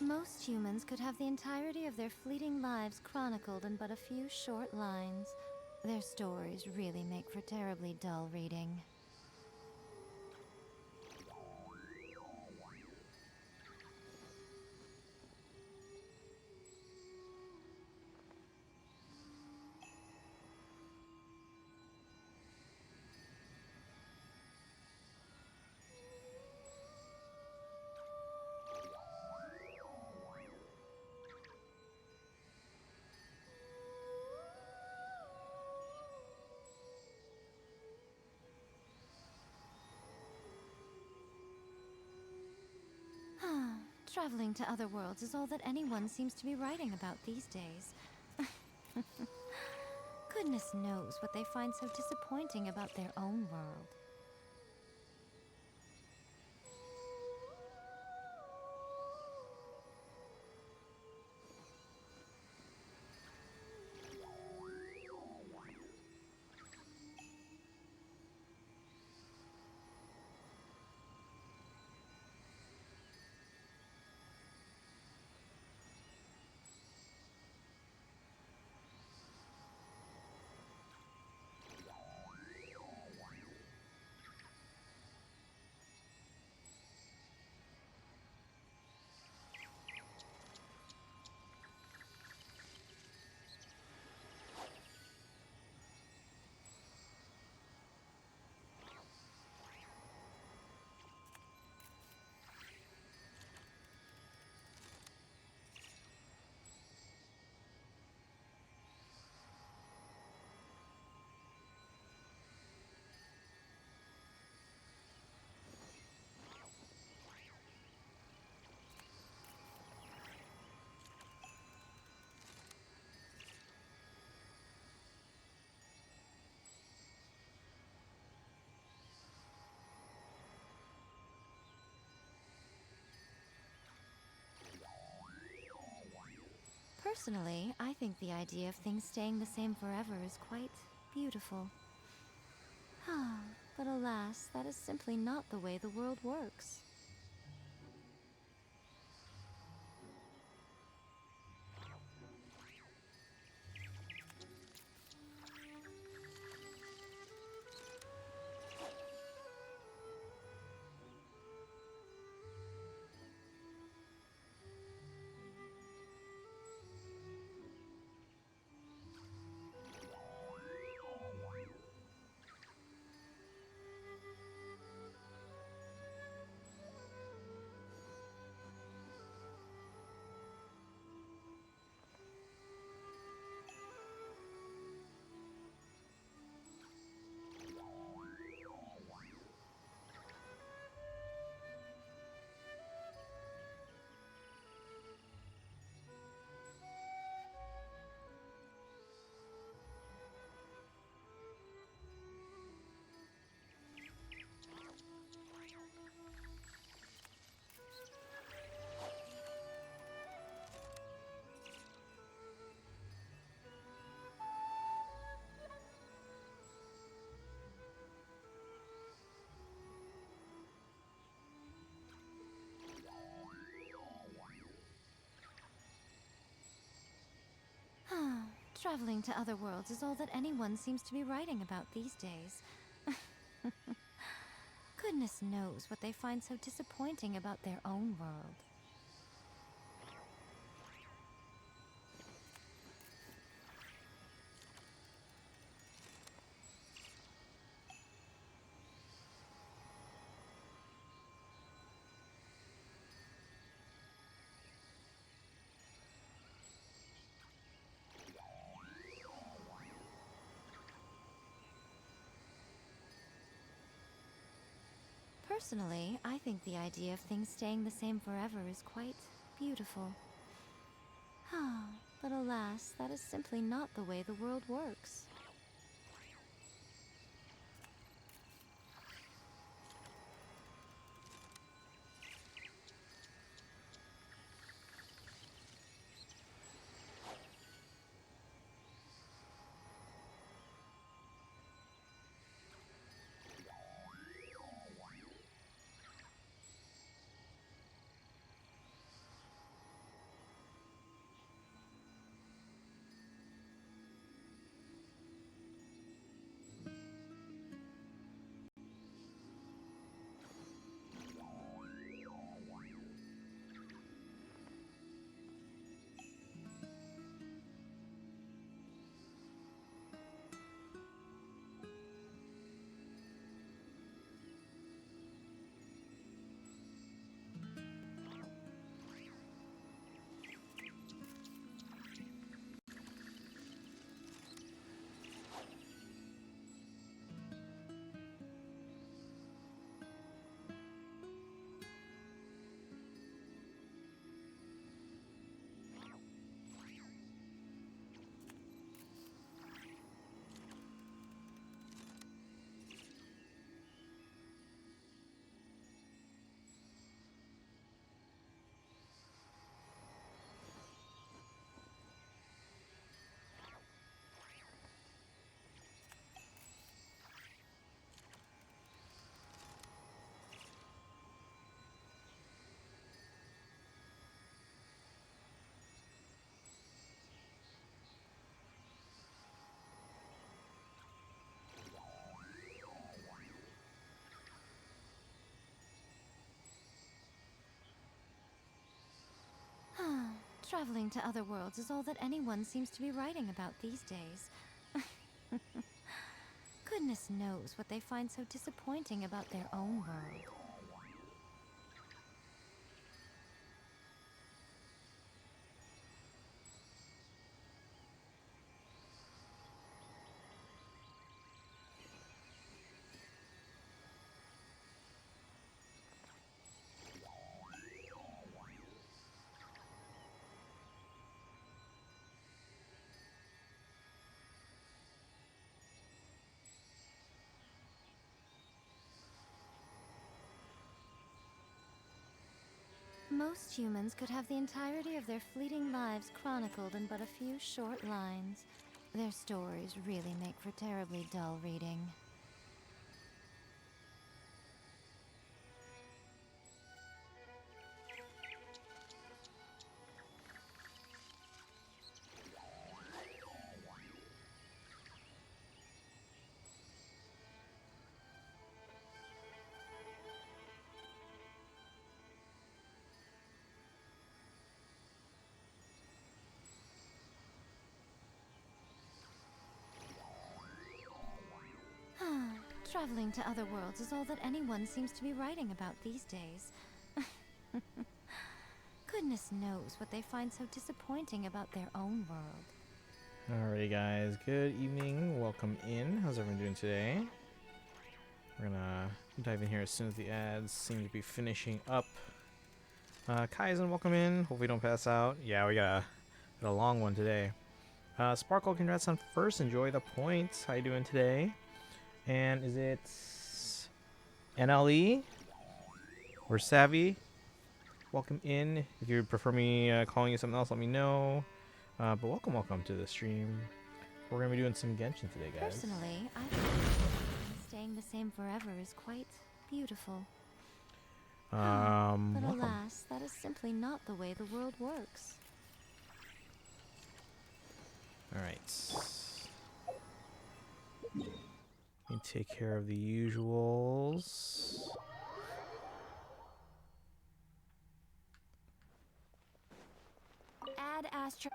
Most humans could have the entirety of their fleeting lives chronicled in but a few short lines. Their stories really make for terribly dull reading. Traveling to other worlds is all that anyone seems to be writing about these days. Goodness knows what they find so disappointing about their own world. Personally, I think the idea of things staying the same forever is quite beautiful. But alas, that is simply not the way the world works. Traveling to other worlds is all that anyone seems to be writing about these days. Goodness knows what they find so disappointing about their own world. Personally, I think the idea of things staying the same forever is quite beautiful. But alas, that is simply not the way the world works. Traveling to other worlds is all that anyone seems to be writing about these days. Goodness knows what they find so disappointing about their own world. Most humans could have the entirety of their fleeting lives chronicled in but a few short lines. Their stories really make for terribly dull reading. Traveling to other worlds is all that anyone seems to be writing about these days. Goodness knows what they find so disappointing about their own world. Alrighty guys, good evening, welcome in. How's everyone doing today? We're gonna dive in here as soon as the ads seem to be finishing up. Kaizen, welcome in. Hope we don't pass out. Yeah, we got a long one today. Sparkle, congrats on first. Enjoy the points. How you doing today? And is it NLE or Savvy? Welcome in. If you prefer me calling you something else, let me know. But welcome to the stream. We're going to be doing some Genshin today, guys. Personally, I think staying the same forever is quite beautiful. But alas, that is simply not the way the world works. Alright. Let me take care of the usuals. Add Astra.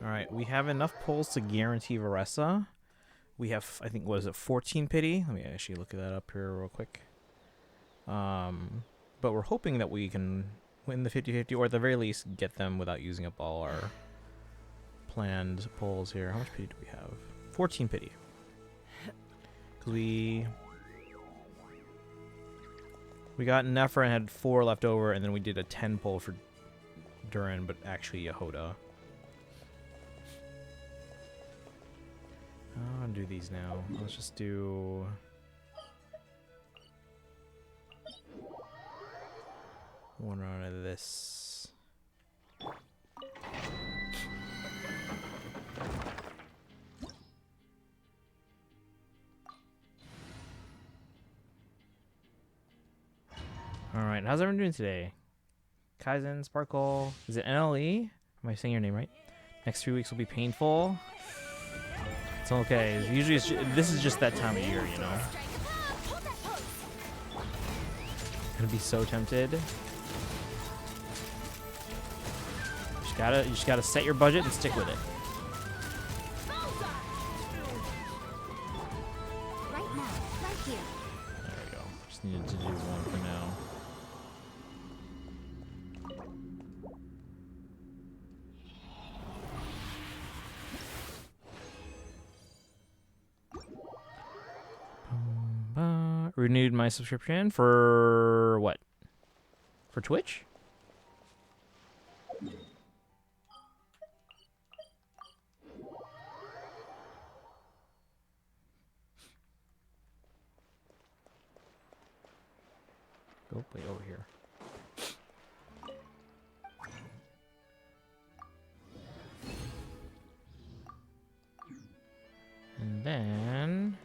Alright, we have enough pulls to guarantee VARESA. We have, I think, what is it, 14 pity? Let me actually look that up here real quick. But we're hoping that we can win the 50-50, or at the very least, get them without using up all our planned pulls here. How much pity do we have? 14 pity. Because we got Nephra and had 4 left over, and then we did a 10 pull for Durin, but actually Yehoda. I'll do these now. Let's just do one round of this. Alright, how's everyone doing today? Kaizen, Sparkle, is it NLE? Am I saying your name right? Next 3 weeks will be painful. It's okay. Usually this is just that time of year, you know? Gonna be so tempted. You just gotta set your budget and stick with it. Right now, right here. There we go. Just needed to do one for now. Renewed my subscription for what? For Twitch? Go play over here. And then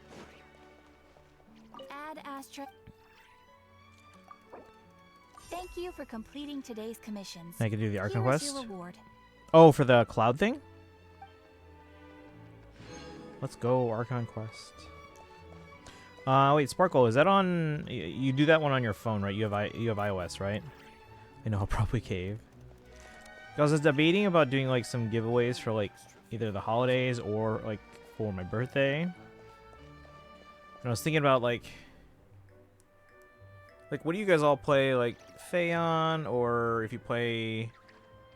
last trip. Thank you for completing today's commissions. I can do the Archon Here is quest. your reward. Oh, for the cloud thing? Let's go, Archon quest. Wait, Sparkle, is that on... You do that one on your phone, right? You have iOS, right? I know, I'll probably cave. I was debating about doing, like, some giveaways for, like, either the holidays or, like, for my birthday. And I was thinking about, like, what do you guys all play? Like, Phaeon, or if you play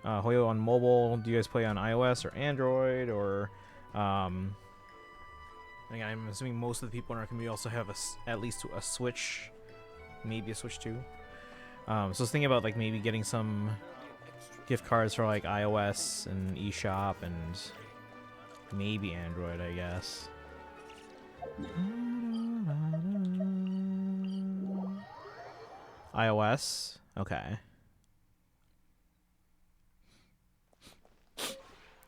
Hoyo on mobile, do you guys play on iOS or Android, or... Again, I'm assuming most of the people in our community also have at least a Switch, maybe a Switch 2. So I was thinking about like maybe getting some gift cards for like iOS and eShop and maybe Android, I guess. iOS, okay.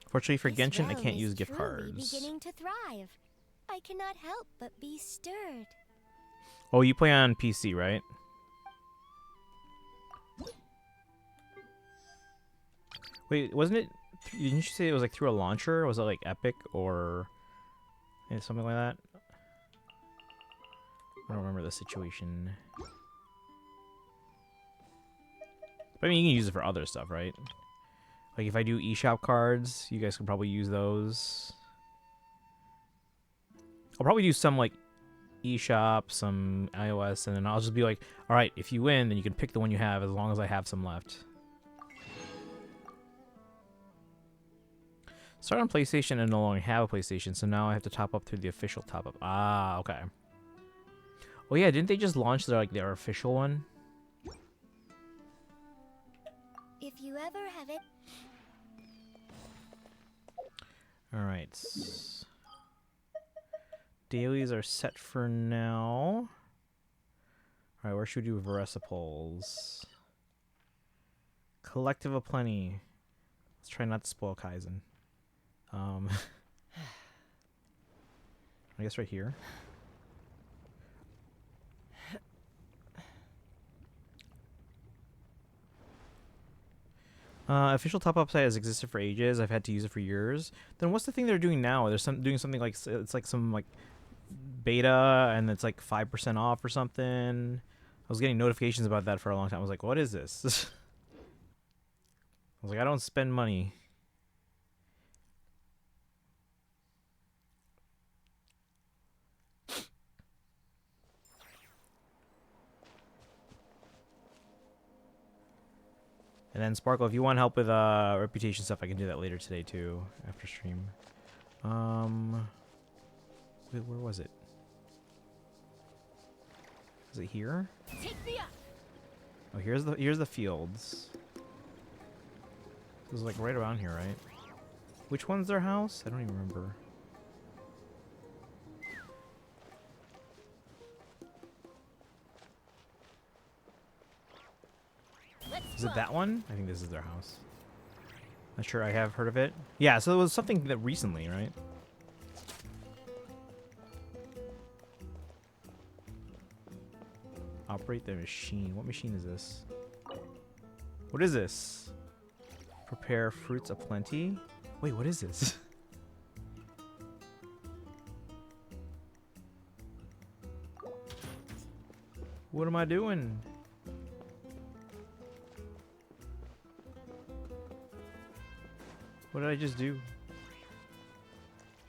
Fortunately for Genshin, I can't use gift cards. Beginning to thrive. I cannot help but be stirred. Oh, you play on PC, right? Wait, wasn't it... Didn't you say it was like through a launcher? Was it like Epic or something like that? I don't remember the situation. But I mean, you can use it for other stuff, right? Like if I do eShop cards, you guys can probably use those. I'll probably do some like eShop, some iOS, and then I'll just be like, all right, if you win, then you can pick the one you have as long as I have some left. Start on PlayStation and no longer have a PlayStation, so now I have to top up through the official top up. Ah, okay. Oh yeah, didn't they just launch their official one? If you ever have it. All right. Dailies are set for now. All right, where should we do VARESA polls? Collective of Plenty. Let's try not to spoil Kaizen. I guess right here. Official top-up site has existed for ages. I've had to use it for years. Then what's the thing they're doing now? They're doing something like it's like some like beta, and it's like 5% off or something. I was getting notifications about that for a long time. I was like, what is this? I was like, I don't spend money. And then Sparkle, if you want help with reputation stuff, I can do that later today too, after stream. Wait, where was it? Is it here? Take me up. Oh, here's the fields. This is like right around here, right? Which one's their house? I don't even remember. Is it that one? I think this is their house. Not sure I have heard of it. Yeah, so it was something that recently, right? Operate the machine. What machine is this? What is this? Prepare fruits aplenty? Wait, what is this? What am I doing? What did I just do?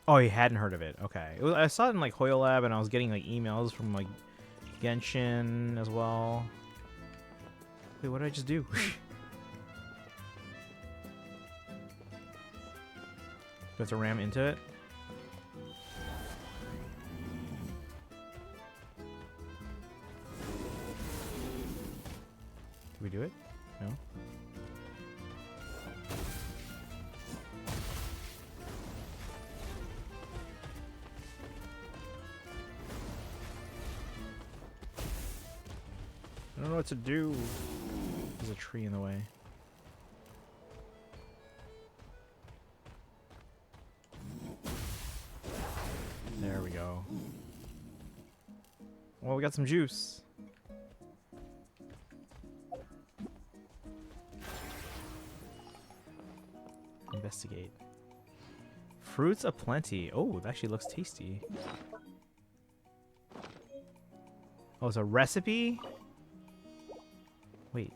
Oh, he hadn't heard of it. Okay. I saw it in like Hoyo Lab, and I was getting like emails from like Genshin as well. Wait, what did I just do? Do I have to ram into it? Did we do it? No? I don't know what to do. There's a tree in the way. There we go. Well, we got some juice. Investigate. Fruits aplenty. Oh, it actually looks tasty. Oh, it's a recipe? Wait.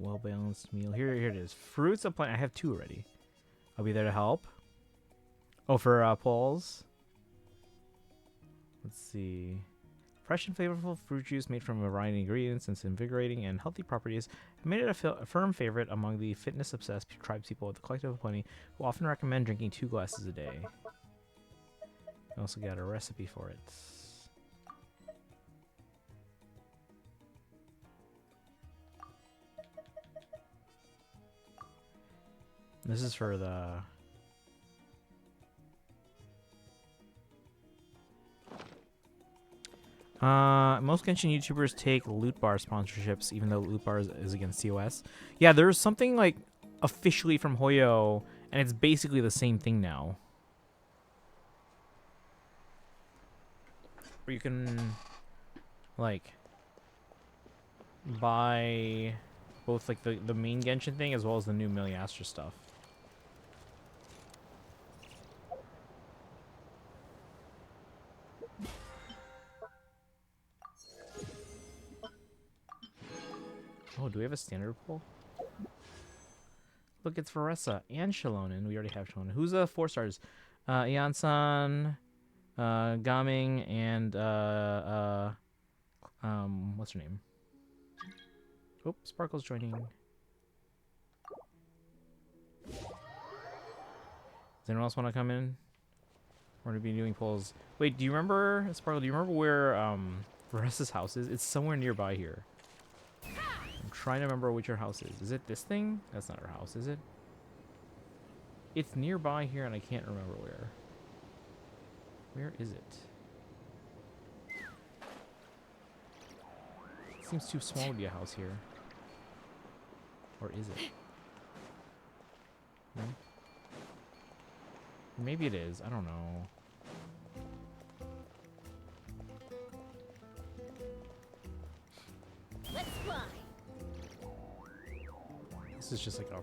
Well-balanced meal. Here it is. Fruits aplenty. I have 2 already. I'll be there to help. Oh, for polls. Let's see. Fresh and flavorful fruit juice made from a variety of ingredients and its invigorating and healthy properties have made it a firm favorite among the fitness-obsessed tribespeople of the Collective of Plenty, who often recommend drinking 2 glasses a day. I also got a recipe for it. This is for the... most Genshin YouTubers take loot bar sponsorships, even though loot bar is against COS. Yeah, there's something like officially from Hoyo, and it's basically the same thing now. Where you can like buy both like the main Genshin thing as well as the new Milliastra stuff. Oh, do we have a standard poll? Look, it's Varesa and Shalonen. We already have Shalonen. Who's 4 stars? Iansan, Gaming, and what's her name? Oh, Sparkle's joining. Does anyone else want to come in? We're gonna be doing polls. Wait, do you remember, Sparkle? Do you remember where Varesa's house is? It's somewhere nearby here. I'm trying to remember which her house is. Is it this thing? That's not her house, is it? It's nearby here, and I can't remember where. Where is it? It seems too small to be a house here. Or is it? No? Maybe it is. I don't know. Let's fly. This is just like a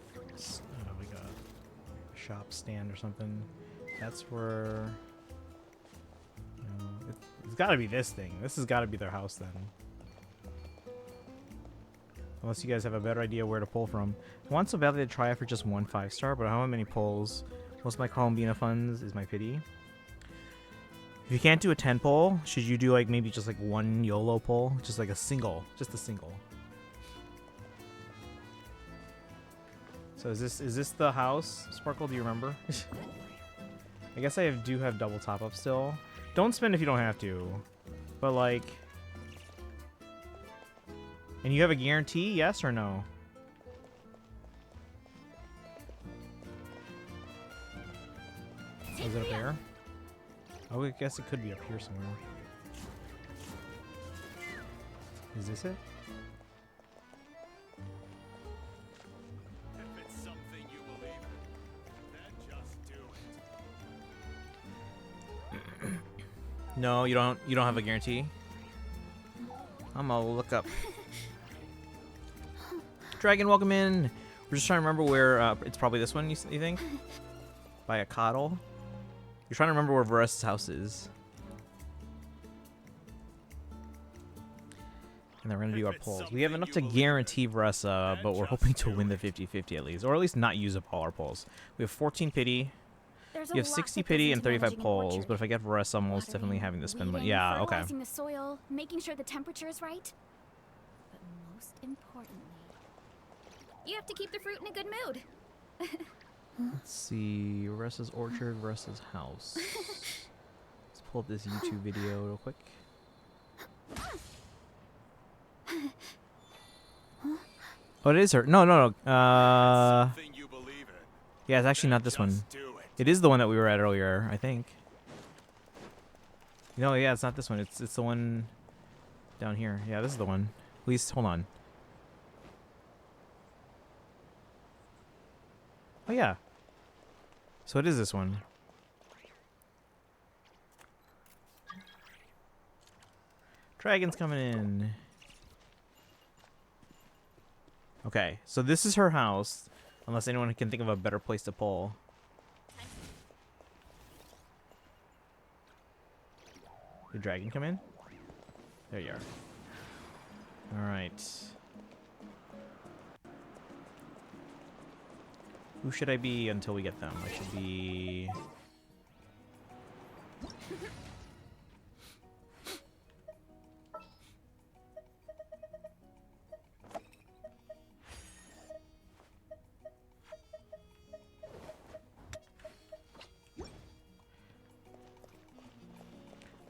shop stand or something. That's where... it's got to be this thing. This has got to be their house then. Unless you guys have a better idea where to pull from. I want so badly to try it for just 1 5-star, but I don't have many pulls. Most of my Columbina funds is my pity. If you can't do a 10 pull, should you do like maybe just like 1 YOLO pull? Just like a single. Just a single. So is this the house? Sparkle, do you remember? I guess I do have double top up still. Don't spend if you don't have to. But like... And you have a guarantee, yes or no? Is it up there? Oh, I guess it could be up here somewhere. Is this it? If it's something you believe in, then just do it. No, you don't have a guarantee? I'm gonna look up. Dragon, welcome in. We're just trying to remember where it's probably this one, you think? By a coddle? You're trying to remember where Varesa's house is. And then we're gonna do our polls. We have enough to guarantee Varesa, but we're hoping to win the 50-50 at least. Or at least not use up all our polls. We have 14 pity. You have 60 pity and 35 polls, but if I get Varesa, I'm most definitely having to spend money. Yeah, okay. Fertilizing the soil, making sure the temperature is right. But most importantly, you have to keep the fruit in a good mood. Let's see. Varesa's orchard, Varesa's house. Let's pull up this YouTube video real quick. Oh, it is her. No. Something you believe in, Yeah, it's actually not this one. It is the one that we were at earlier, I think. No, yeah, it's not this one. It's the one down here. Yeah, this is the one. At least, hold on. yeah. So it is this one. Dragon's coming in. Okay, so this is her house. Unless anyone can think of a better place to pull. Did dragon come in? There you are. Alright. Who should I be until we get them? I should be...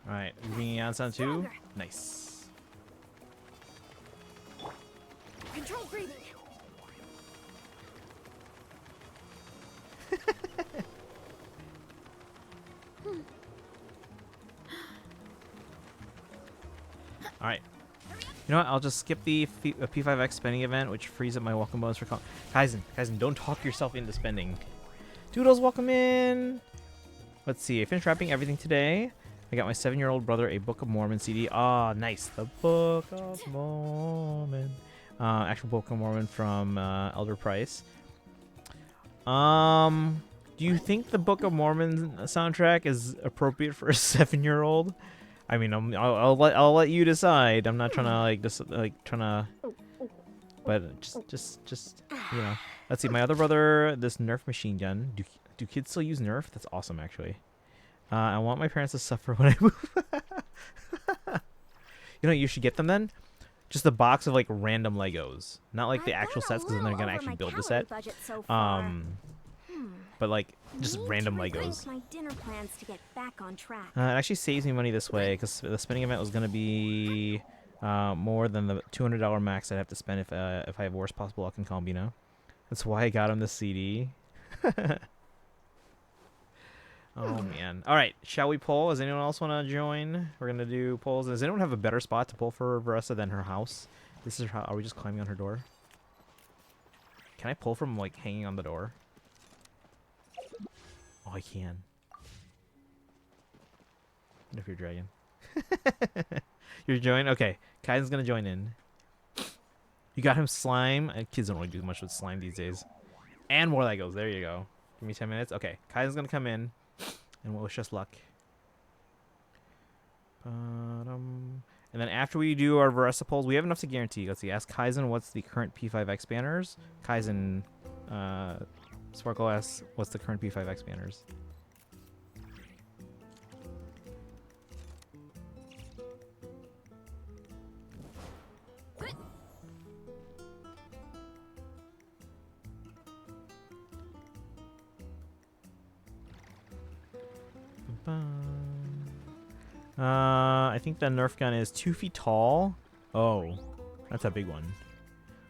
Alright, you bringing Yansan too? Nice. Control breathing. Alright. You know what? I'll just skip the P5X spending event, which frees up my welcome bonus for... Kaizen, don't talk yourself into spending. Doodles, welcome in! Let's see. I finished wrapping everything today. I got my 7-year-old brother a Book of Mormon CD. Ah, nice. The Book of Mormon. Actual Book of Mormon from Elder Price. Do you think the Book of Mormon soundtrack is appropriate for a 7-year-old? I mean, I'll let you decide. I'm not trying to but just you know. Let's see. My other brother, this Nerf machine gun. Do kids still use Nerf? That's awesome, actually. I want my parents to suffer when I move. You know what you should get them then? Just a box of like random Legos, not like the actual sets, because then they're gonna actually build the set. But like just random Legos. My dinner plans to get back on track. It actually saves me money this way, because the spending event was gonna be more than the $200 max I'd have to spend if I have worst possible luck in Combino. That's why I got him the CD. Oh man! All right, shall we pull? Does anyone else want to join? We're gonna do polls. Does anyone have a better spot to pull for VARESA than her house? This is how. Are we just climbing on her door? Can I pull from like hanging on the door? Oh, I can. What if you're dragon? You're joining? Okay, Kaizen's gonna join in. You got him slime. Kids don't really do much with slime these days. And more Legos. There you go. Give me 10 minutes. Okay, Kaizen's gonna come in. And wish us luck. And then after we do our VARESA polls, we have enough to guarantee. Let's see. Ask Kaizen what's the current P5X banners. Kaizen, Sparkle asks what's the current P5X banners. I think the Nerf gun is 2 feet tall. Oh, that's a big one.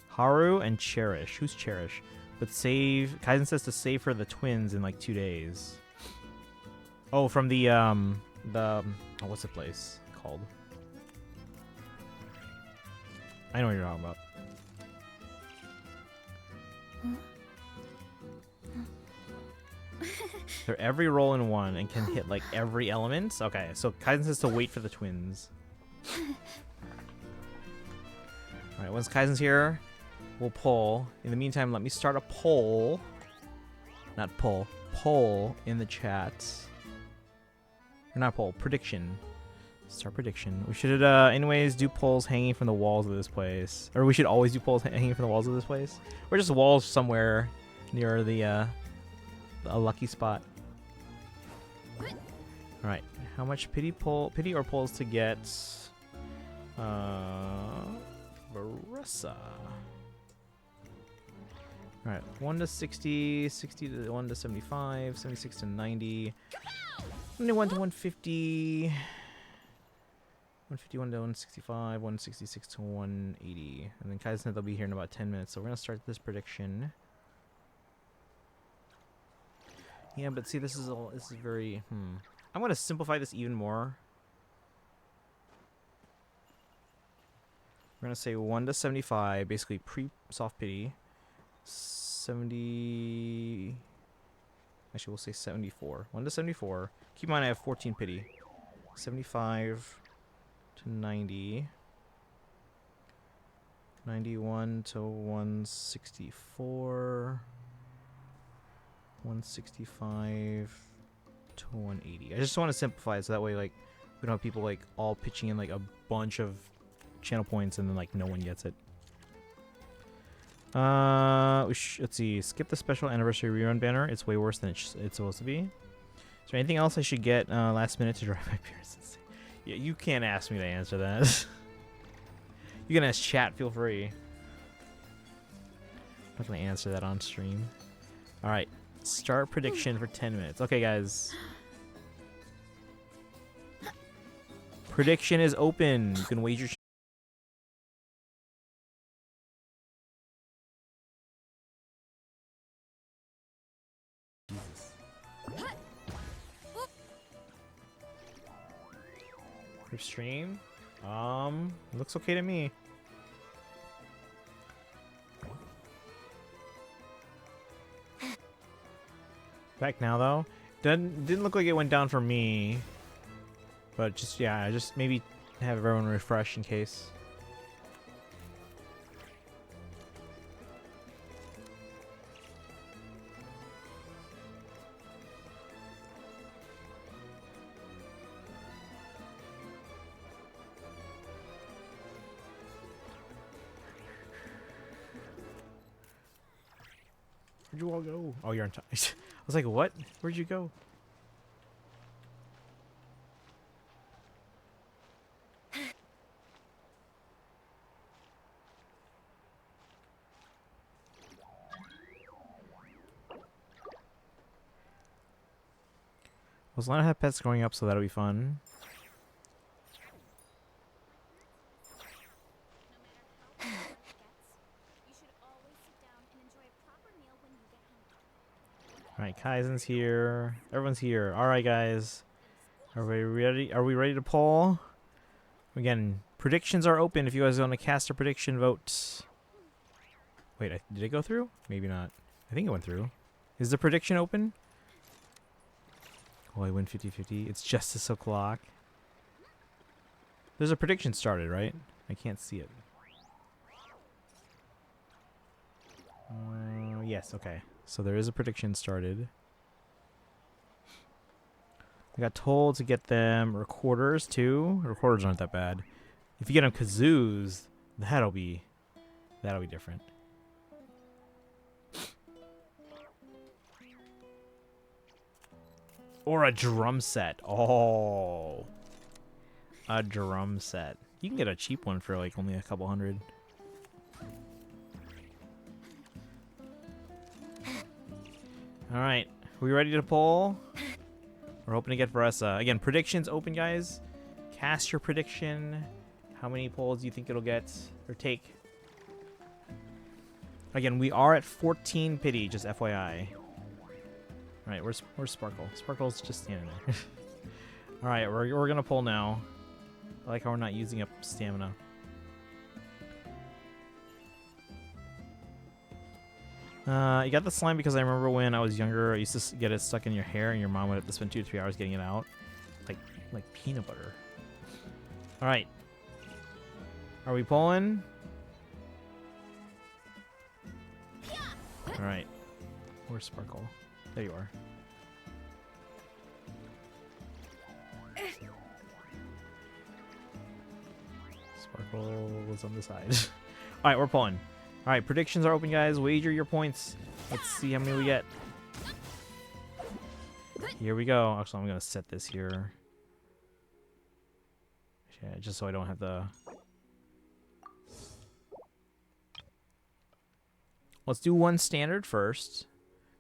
Haru and Cherish. Who's Cherish? But save. Kaizen says to save for the twins in like 2 days. Oh, from the oh, what's the place called? I know what you're talking about. They're every roll in one and can hit like every element. Okay, so Kaizen says to wait for the twins. Alright, once Kaizen's here, we'll pull. In the meantime, let me start a poll. Not pull. Poll in the chat. Or not poll. Prediction. Start prediction. We should anyways do polls hanging from the walls of this place. Or we should always do polls hanging from the walls of this place. Or just walls somewhere near the a lucky spot. Alright, how much pity or polls to get VARESA? Alright, 1 to 60, 60 to 1 to 75, 76 to 90, 1 to 150, 151 to 165, 166 to 180. And then Kaizen said they'll be here in about 10 minutes, so we're gonna start this prediction. Yeah, but see, this is very, I'm going to simplify this even more. We're going to say 1 to 75, basically pre-soft pity. 70. Actually, we'll say 74. 1 to 74. Keep in mind, I have 14 pity. 75 to 90. 91 to 164. 165 to 180. I just want to simplify it so that way, like, we don't have people like all pitching in like a bunch of channel points and then like no one gets it. Let's see. Skip the special anniversary rerun banner. It's way worse than it's supposed to be. Is there anything else I should get last minute to drive my appearances? Yeah, you can't ask me to answer that. You can ask chat. Feel free. I'm not gonna answer that on stream. All right. Start prediction for 10 minutes. Okay, guys. Prediction is open. You can wager. Your stream? Looks okay to me. Back now though. Didn't look like it went down for me. But just yeah, just maybe have everyone refresh in case. Where'd you all go? Oh, you're on time. I was like, what? Where'd you go? Well, Lana have pets growing up, so that'll be fun. Alright, Kaizen's here. Everyone's here. Alright, guys. Are we ready? Are we ready to poll? Again, predictions are open if you guys want to cast a prediction vote. Wait, did it go through? Maybe not. I think it went through. Is the prediction open? Oh, I win 50-50. It's Justice O'Clock. There's a prediction started, right? I can't see it. Yes, okay. So there is a prediction started. I got told to get them recorders too. Recorders aren't that bad. If you get them kazoos, that'll be different. Or a drum set. Oh, a drum set. You can get a cheap one for like only a couple hundred. All right, we ready to poll? We're hoping to get VARESA. Again, predictions open, guys. Cast your prediction. How many polls do you think it'll get or take? Again, we are at 14 pity, just FYI. All right, where's Sparkle? Sparkle's just standing there. All right, we're gonna poll now. I like how we're not using up stamina. You got the slime because I remember when I was younger, I used to get it stuck in your hair, and your mom would have to spend 2 to 3 hours getting it out, like peanut butter. All right, are we pulling? All right, where's Sparkle? There you are. Sparkle was on the side. All right, we're pulling. All right, predictions are open, guys. Wager your points. Let's see how many we get. Here we go. Actually, I'm gonna set this here. Yeah, just so I don't have the. Let's do one standard first,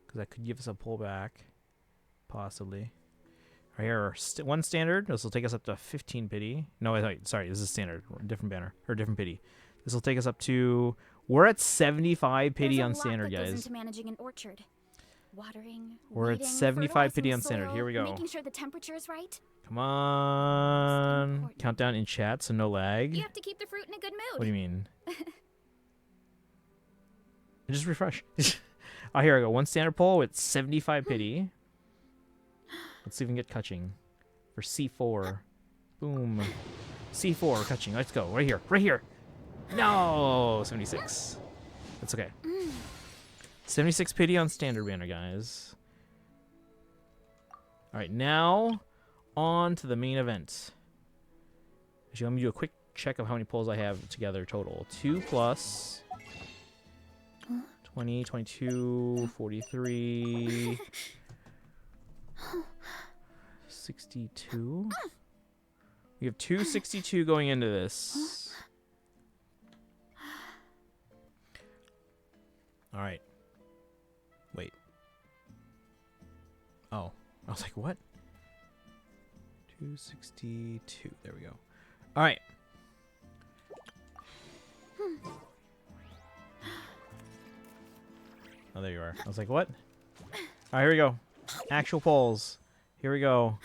because that could give us a pullback, possibly. Right here, one standard. This will take us up to 15 pity. No, wait, sorry, this is standard. Different banner or different pity. This will take us up to. We're at 75 pity on standard, guys. Into managing an orchard. Watering, we're at 75 pity on standard. Here we go. Making sure the temperature is right. Come on. Countdown in chat, so no lag. You have to keep the fruit in a good mood. What do you mean? Just refresh. Oh, here I go. One standard pull with 75 pity. Let's see if we can get Kutching for C4. Boom. C4 Kutching. Let's go. Right here. Right here. No, 76. That's okay. 76 pity on standard banner, guys. All right, now on to the main event. Actually, let me do a quick check of how many pulls I have together total. 2 plus 20, 22, 43, 62. We have 262 going into this. All right. Wait. Oh, I was like, what? 262. There we go. All right. Oh, there you are. I was like, what? All right, here we go. Actual polls. Here we go.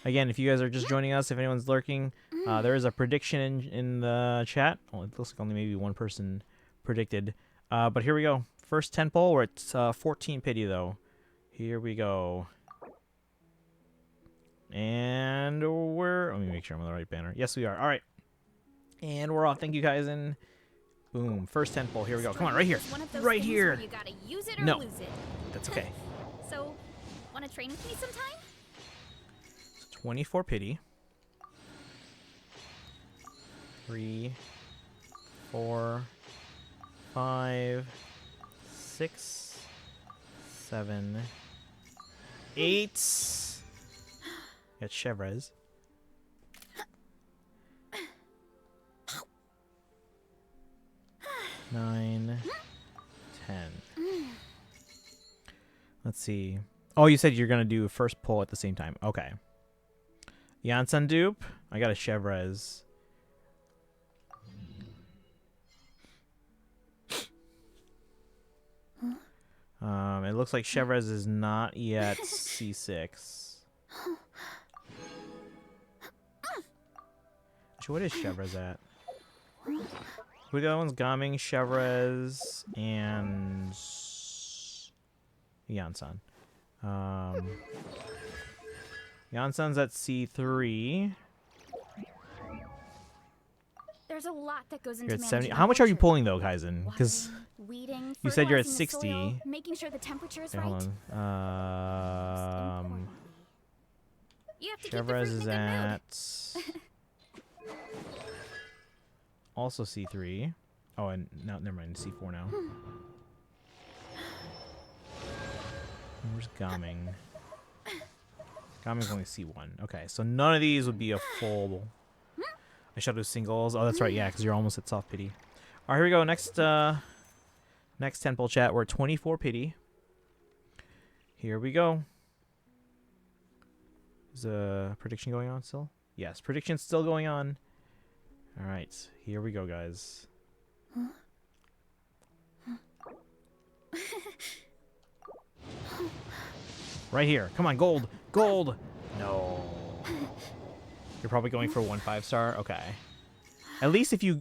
Again, if you guys are just joining us, if anyone's lurking, there is a prediction in the chat. Well, it looks like only maybe one person predicted. But here we go. First 10 poll. We're at 14 pity, though. Here we go. And we're... Let me make sure I'm on the right banner. Yes, we are. All right. And we're off. Thank you, guys. And boom. First 10 poll. Here we go. Come on, right here. Right here. You gotta use it or No. lose it. That's okay. So, wanna train with me sometime? 24 pity. 3, 4, 5, 6, 7, 8. Got Chevres. 9, 10. Let's see. Oh, you said you're gonna do a first pull at the same time. Okay. Janssen dupe. I got a Chevres. It looks like Chevres is not yet C6. Actually, what is Chevres at? Who are the other ones? Gaming, Chevres, and Janssen. Janssen's at C3. There's a lot that goes You're into at 70. managing How much are you orchard. pulling though, Kaizen? Because Watering, weeding, you said you're at fertilizing the 60. soil, making sure the temperature is Okay, right. hold Most on. importantly, you have to keep the Chevres fruit is in a good mood. at also C3. Oh, and no, never mind. C4 now. Where's Gaming? Gaming's only C1. Okay, so none of these would be a full. I should do singles. Oh, that's right. Yeah, because you're almost at soft pity. All right, here we go. Next, next temple chat. We're at 24 pity. Here we go. Is a prediction going on still? Yes, prediction's still going on. All right, here we go, guys. Right here. Come on, gold. Gold. No. You're probably going for 1 5-star. Okay. At least if you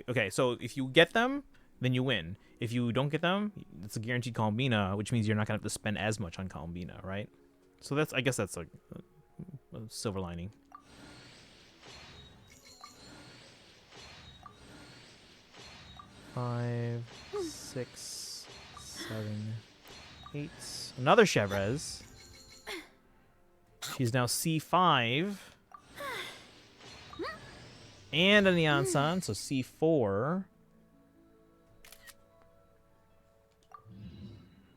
okay, so if you get them, then you win. If you don't get them, it's a guaranteed Columbina, which means you're not gonna have to spend as much on Columbina, right? So that's, I guess that's a silver lining. Five, 6, 7, 8. Another Chevres. She's now C5. And a Neon Sun, so C4.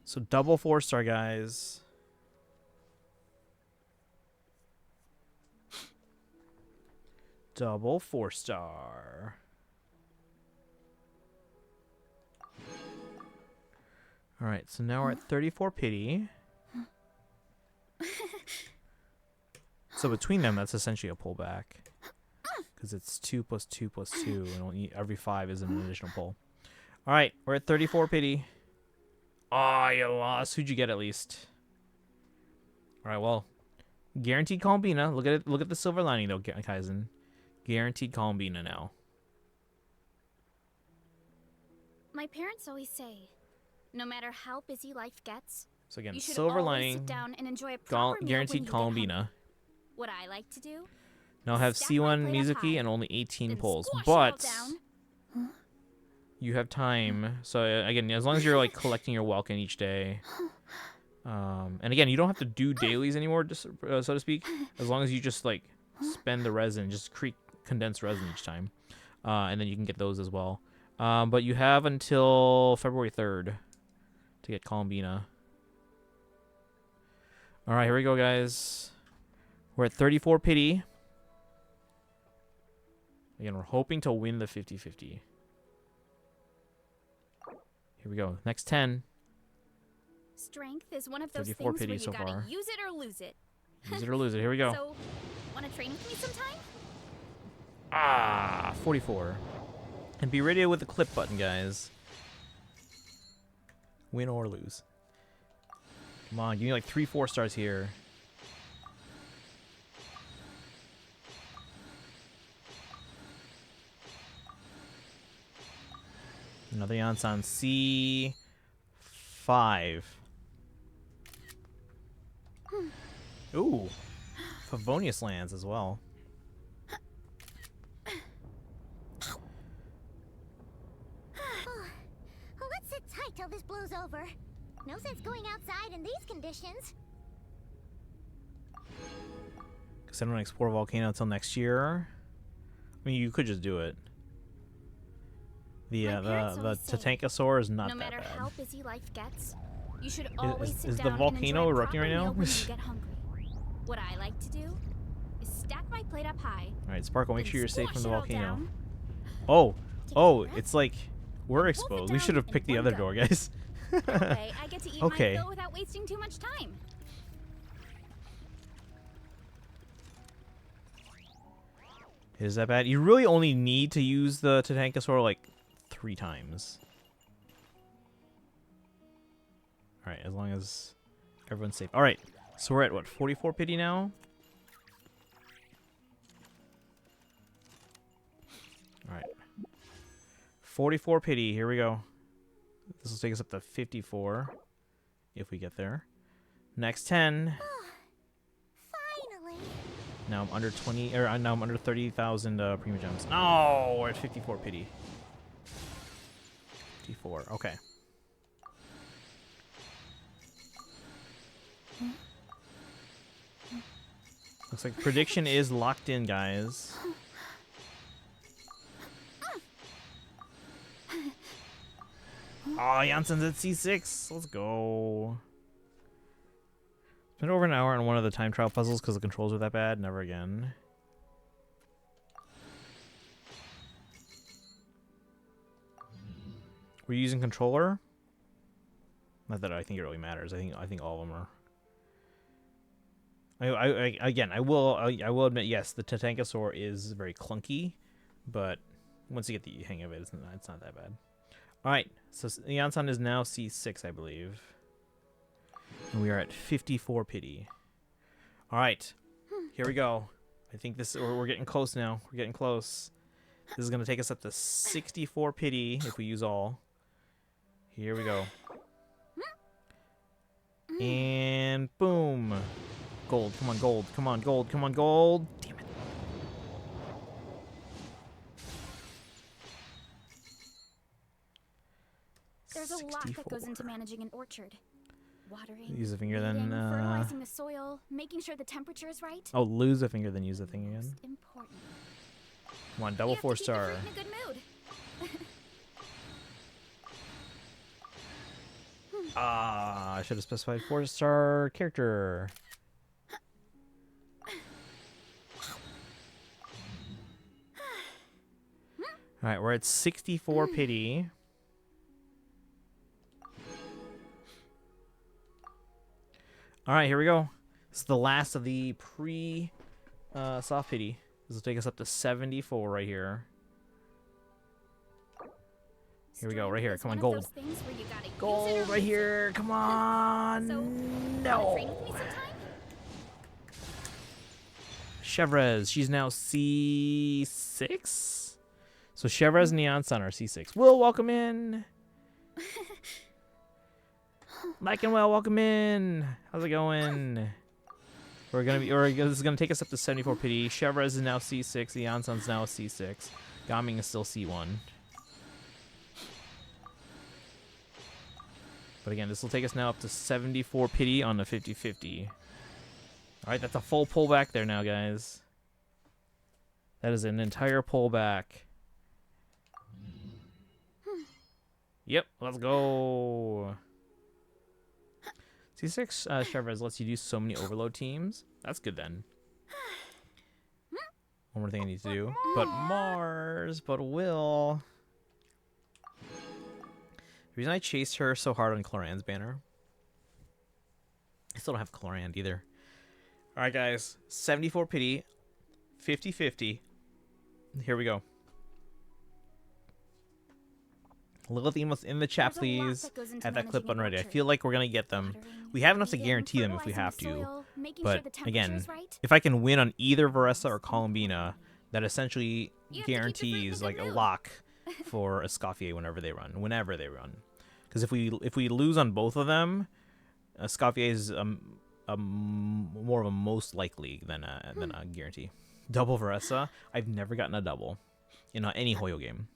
So double 4-star, guys. Double 4-star. All right, so now we're at 34 pity. So between them, that's essentially a pullback. Because it's 2 plus 2 plus 2, and only every 5 is an additional pull. All right, we're at 34 pity. Oh, you lost. Who'd you get at least? All right, well, guaranteed Columbina. Look at it. Look at the silver lining though, Kaizen. Guaranteed Columbina now. My parents always say, No matter how busy life gets, So again, you should silver always lining, sit down and enjoy a proper meal guaranteed when you get hungry. Columbina. What I like to do, Now have stack my C1 plate up Mizuki high, and only 18 then pulls, squash it all but down. you have time. So again, as long as you're like collecting your Welkin each day, and again, you don't have to do dailies anymore, just so to speak. As long as you just like spend the resin, just condense resin each time, and then you can get those as well. But you have until February 3rd to get Columbina. All right, here we go, guys. We're at 34 pity. Again, we're hoping to win the 50-50. Here we go. Next 10. Strength is one of those 34 things where pity you so gotta far. use it or lose it. Use it or lose it. Here we go. So, wanna train with me sometime? Ah, 44. And be ready with the clip button, guys. Win or lose. Come on, give me like 3 4-stars here. Another Yansan C5. Ooh, Favonius lands as well. Well, let's sit tight till this blows over. No sense going outside in these conditions. Because I don't explore Volcano until next year. I mean, you could just do it. The My parents the always say, Tatankasaur is not no that matter bad. how busy life gets, you should always sit is the down and volcano enjoy a erupting proper right now? meal when you get hungry. What I like to do is stack my plate up high. All right, Sparkle, make then sure you're safe from the squash it all volcano. down. Oh, Take a oh, breath. it's like we're Wolf it exposed. We down should have in picked the one other go. door, guys. That way, I get to eat Okay. my fill without wasting too much time. Is that bad? You really only need to use the Tatankasaur like 3 times. All right, as long as everyone's safe. All right, so we're at what, 44 pity now? All right, 44 pity. Here we go. This will take us up to 54 if we get there. Next 10. Finally. Now I'm under 20, or now I'm under 30,000 Prima Gems. No, we're at 54 pity. 54, okay. Looks like prediction is locked in, guys. Oh, Janssen's at C6. Let's go. Spent over an hour on one of the time trial puzzles because the controls are that bad. Never again. We're using controller. Not that I think it really matters. I think all of them are. I will admit, yes, the Tatankasaur is very clunky, but once you get the hang of it, it's not that bad. All right, so Yansan is now C6, I believe. And we are at 54 pity. All right, here we go. I think we're getting close now. We're getting close. This is going to take us up to 64 pity if we use all. Here we go. And boom. Gold. Come on, gold. Come on, gold. Come on, gold. Damn it. There's a lot that 64. goes into managing an orchard. Watering, Use a finger, weeding, then fertilizing the soil, making sure the temperature is right. oh, lose a finger, then use the thing again. Most important. Come on, You double have to keep the 4-star. fruit in a good mood. Ah, I should have specified 4-star character. All right, we're at 64 pity. All right, here we go. This is the last of the soft pity. This will take us up to 74 right here. Here we go, right here. Strength is Come on, one of gold. those things where you gotta use it or Gold right lose it. here. Come on. So, wanna No. train with me sometime? Chevrez, she's now C6. So Chevrez and Neon Sun are C6. We'll welcome in. Mike and Well, welcome in. How's it going? We're gonna be, or this is gonna take us up to 74 pity. Chevrez is now C6. The Anson's now a C6. Gaming is still C1. But again, this will take us now up to 74 pity on the 50-50. All right, that's a full pullback there now, guys. That is an entire pullback. Yep, let's go. C6 Chevrez lets you do so many overload teams. That's good then. One more thing I need to do. But Mars, but Will. The reason I chased her so hard on Cloran's banner. I still don't have Cloran either. Alright guys, 74 pity, 50-50. Here we go. Lilithine in the chat, please. Have that clip button ready. I feel like we're going to get them. We have enough to guarantee them if we have to. But again, if I can win on either VARESA or Columbina, that essentially guarantees like a lock for Escoffier whenever they run. Because if we lose on both of them, Escoffier is more of a most likely than a guarantee. Double VARESA. I've never gotten a double in any Hoyo game.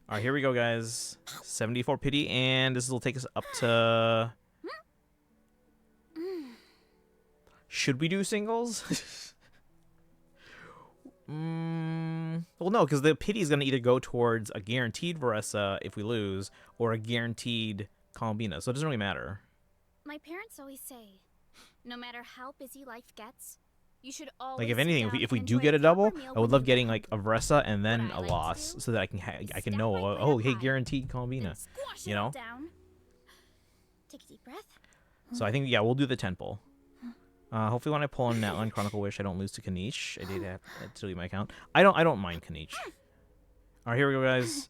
All right, here we go, guys. 74 pity, and this will take us up to... Should we do singles? Well, no, because the pity is going to either go towards a guaranteed VARESA if we lose, or a guaranteed Columbina, so it doesn't really matter. My parents always say, no matter how busy life gets, you should always Like if anything, if we do get a double, I would love getting like a VARESA and then a loss, so that I can know, oh hey, guaranteed Columbina, you know. Take a deep breath. So I think we'll do the 10 pull. Hopefully when I pull on Natlan Chronicle Wish, I don't lose to Kanish. I did have to delete my account. I don't mind Kanish. All right, here we go, guys.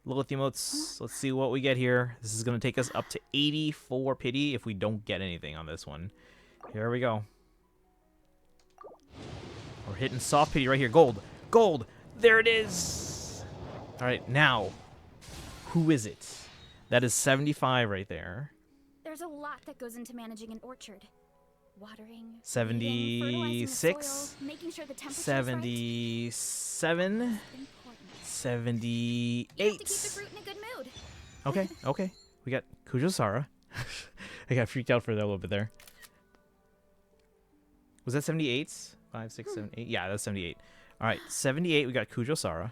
Lilith emotes. Let's see what we get here. This is gonna take us up to 84 pity if we don't get anything on this one. Here we go. We're hitting soft pity right here. Gold. Gold. There it is. All right, now, who is it? That is 75 right there. There's a lot that goes into managing an orchard. Watering, 76, making sure the temperature 77, is right. 78. You have to keep the fruit in a good mood. Okay. We got Kujosara. I got freaked out for that a little bit there. Was that 78? 5, 6, 7, 8. Yeah, that's 78. All right, 78. We got Kujosara.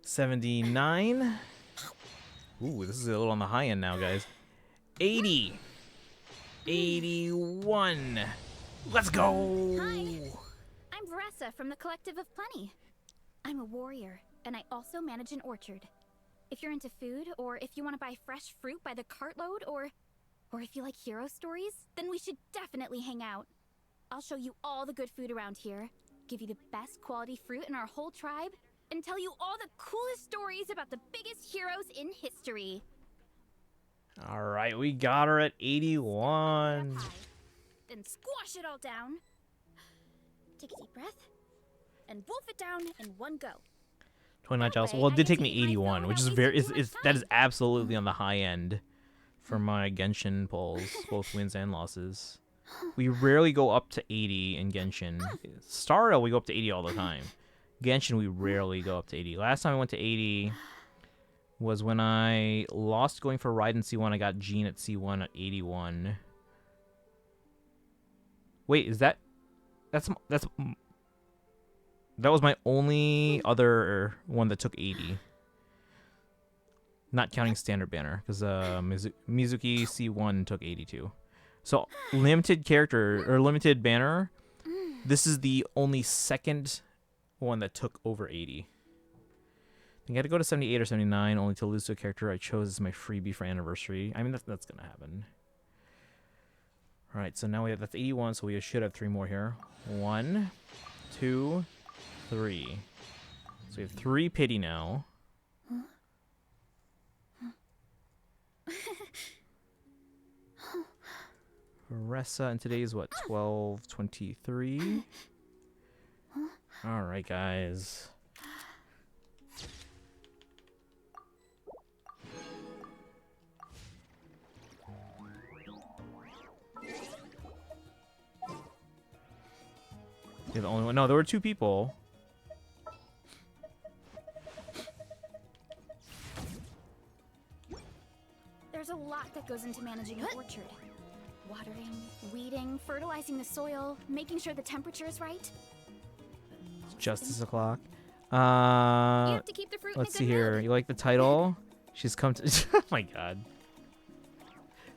79. Ooh, this is a little on the high end now, guys. 80. 81. Let's go. Hi, I'm VARESA from the Collective of Plenty. I'm a warrior, and I also manage an orchard. If you're into food, or if you want to buy fresh fruit by the cartload, or if you like hero stories, then we should definitely hang out. I'll show you all the good food around here, give you the best quality fruit in our whole tribe, and tell you all the coolest stories about the biggest heroes in history. All right, we got her at 81. Then squash it all down. Take a deep breath, and wolf it down in one go. 29 Giles. Well, it did take me 81, which is that is absolutely on the high end for my Genshin pulls, both wins and losses. We rarely go up to 80 in Genshin. Starro, we go up to 80 all the time. Genshin, we rarely go up to 80. Last time I went to 80 was when I lost going for Raiden C1. I got Jean at C1 at 81. Wait, is that was my only other one that took 80. Not counting standard banner, because Mizuki C1 took 82. So limited character or limited banner, this is the only second one that took over 80. I think I had to go to 78 or 79 only to lose to a character I chose as my freebie for anniversary. I mean, that's gonna happen. All right, so now that's 81, so we should have 3 more here. 1, 2, 3. So we have 3 pity now. VARESA, and today's what, 12/23? All right, guys. You're the only one. No, there were 2 people. There's a lot that goes into managing an orchard. Watering, weeding, fertilizing the soil, making sure the temperature is right. Justice o'clock. You have to keep the fruit Let's in a see good here. mood. You like the title? She's come to. Oh my god.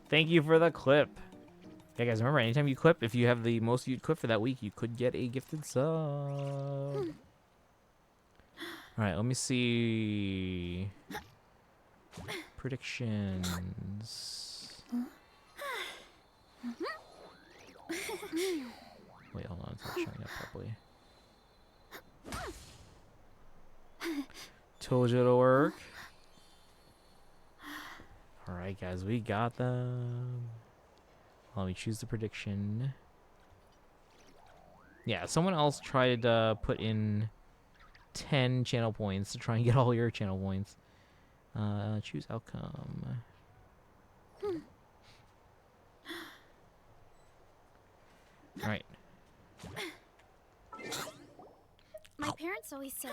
Thank you for the clip. Yeah, guys, remember, anytime you clip, if you have the most viewed clip for that week, you could get a gifted sub. Alright, let me see. Predictions. Wait, hold on. It's not showing up properly. Told you it'll work. Alright, guys, we got them. Let me choose the prediction. Yeah, someone else tried to put in 10 channel points to try and get all your channel points. Choose outcome. Alright. My parents always say,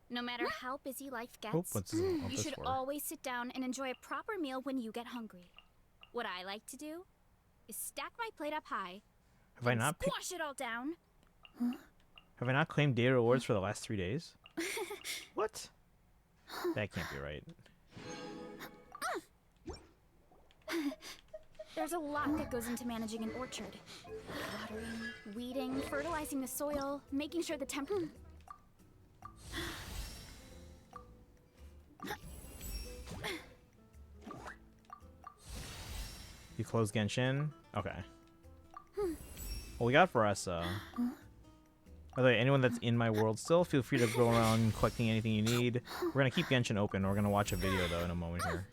no matter how busy life gets, Oh, what's you this should for? always sit down and enjoy a proper meal when you get hungry. What I like to do is stack my plate up high, Have I and not picked, squash it all down. have I not claimed data rewards for the last 3 days? What? That can't be right. There's a lot that goes into managing an orchard. Watering, weeding, fertilizing the soil, making sure the temperature... You close Genshin? Okay. Well, we got VARESA. By the way, anyone that's in my world still, feel free to go around collecting anything you need. We're going to keep Genshin open. We're going to watch a video, though, in a moment here.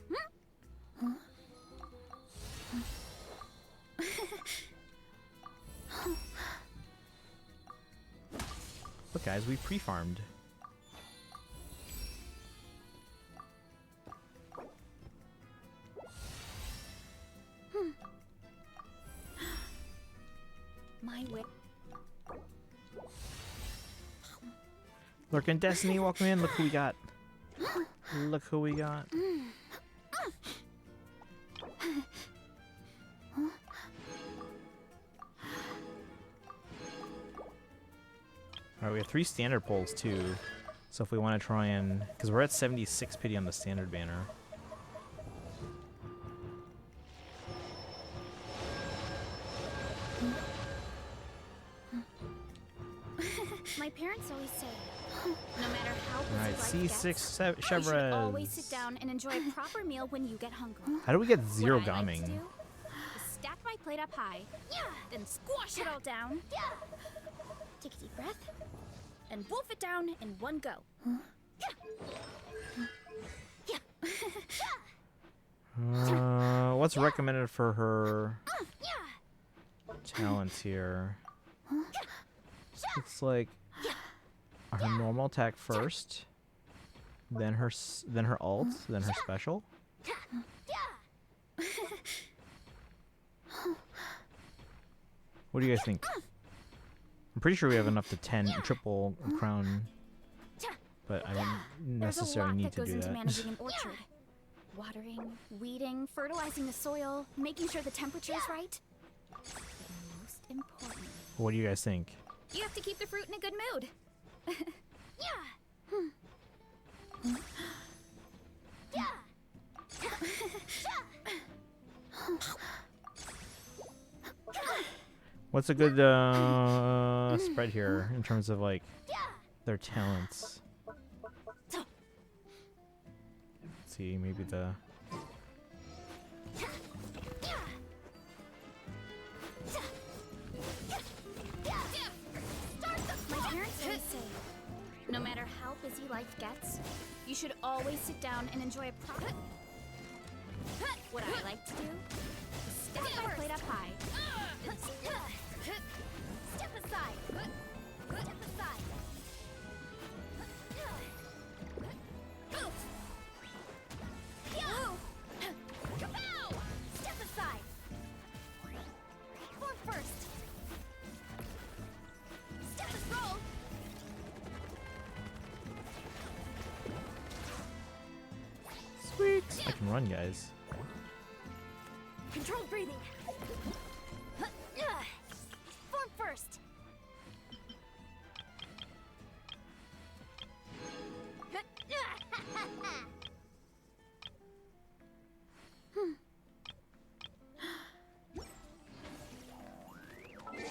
Look, guys, we pre-farmed. My whip. Lurkin Destiny, welcome in. Look who we got. Look who we got. Alright, we have 3 standard polls too. So if we want to try and... Because we're at 76 pity on the standard banner. My parents always say, no matter how busy Alright, life C6 gets, you should always sit Chevres. down and enjoy a proper meal when you get hungry. How do we get 0 What I like to gaming? do is stack my plate up high, then squash it all down. Take a deep breath, and wolf it down in one go. What's recommended for her talents here? Looks like her normal attack first, then her ult, then her special. What do you guys think? I'm pretty sure we have enough to 10 triple crown, but I don't necessarily need to There's a lot that goes do into that. managing an orchard. Watering, weeding, fertilizing the soil, making sure the temperature is right. But most importantly, What do you guys think? you have to keep the fruit in a good mood. What's a good spread here in terms of like their talents? Let's see, maybe the My parents always say, no matter how busy life gets, you should always sit down and enjoy a proper... What I like to do is stack my plate up high. Step aside. Step aside. Kapow! Step aside. Form first. Step run, guys. Controlled breathing. Form first.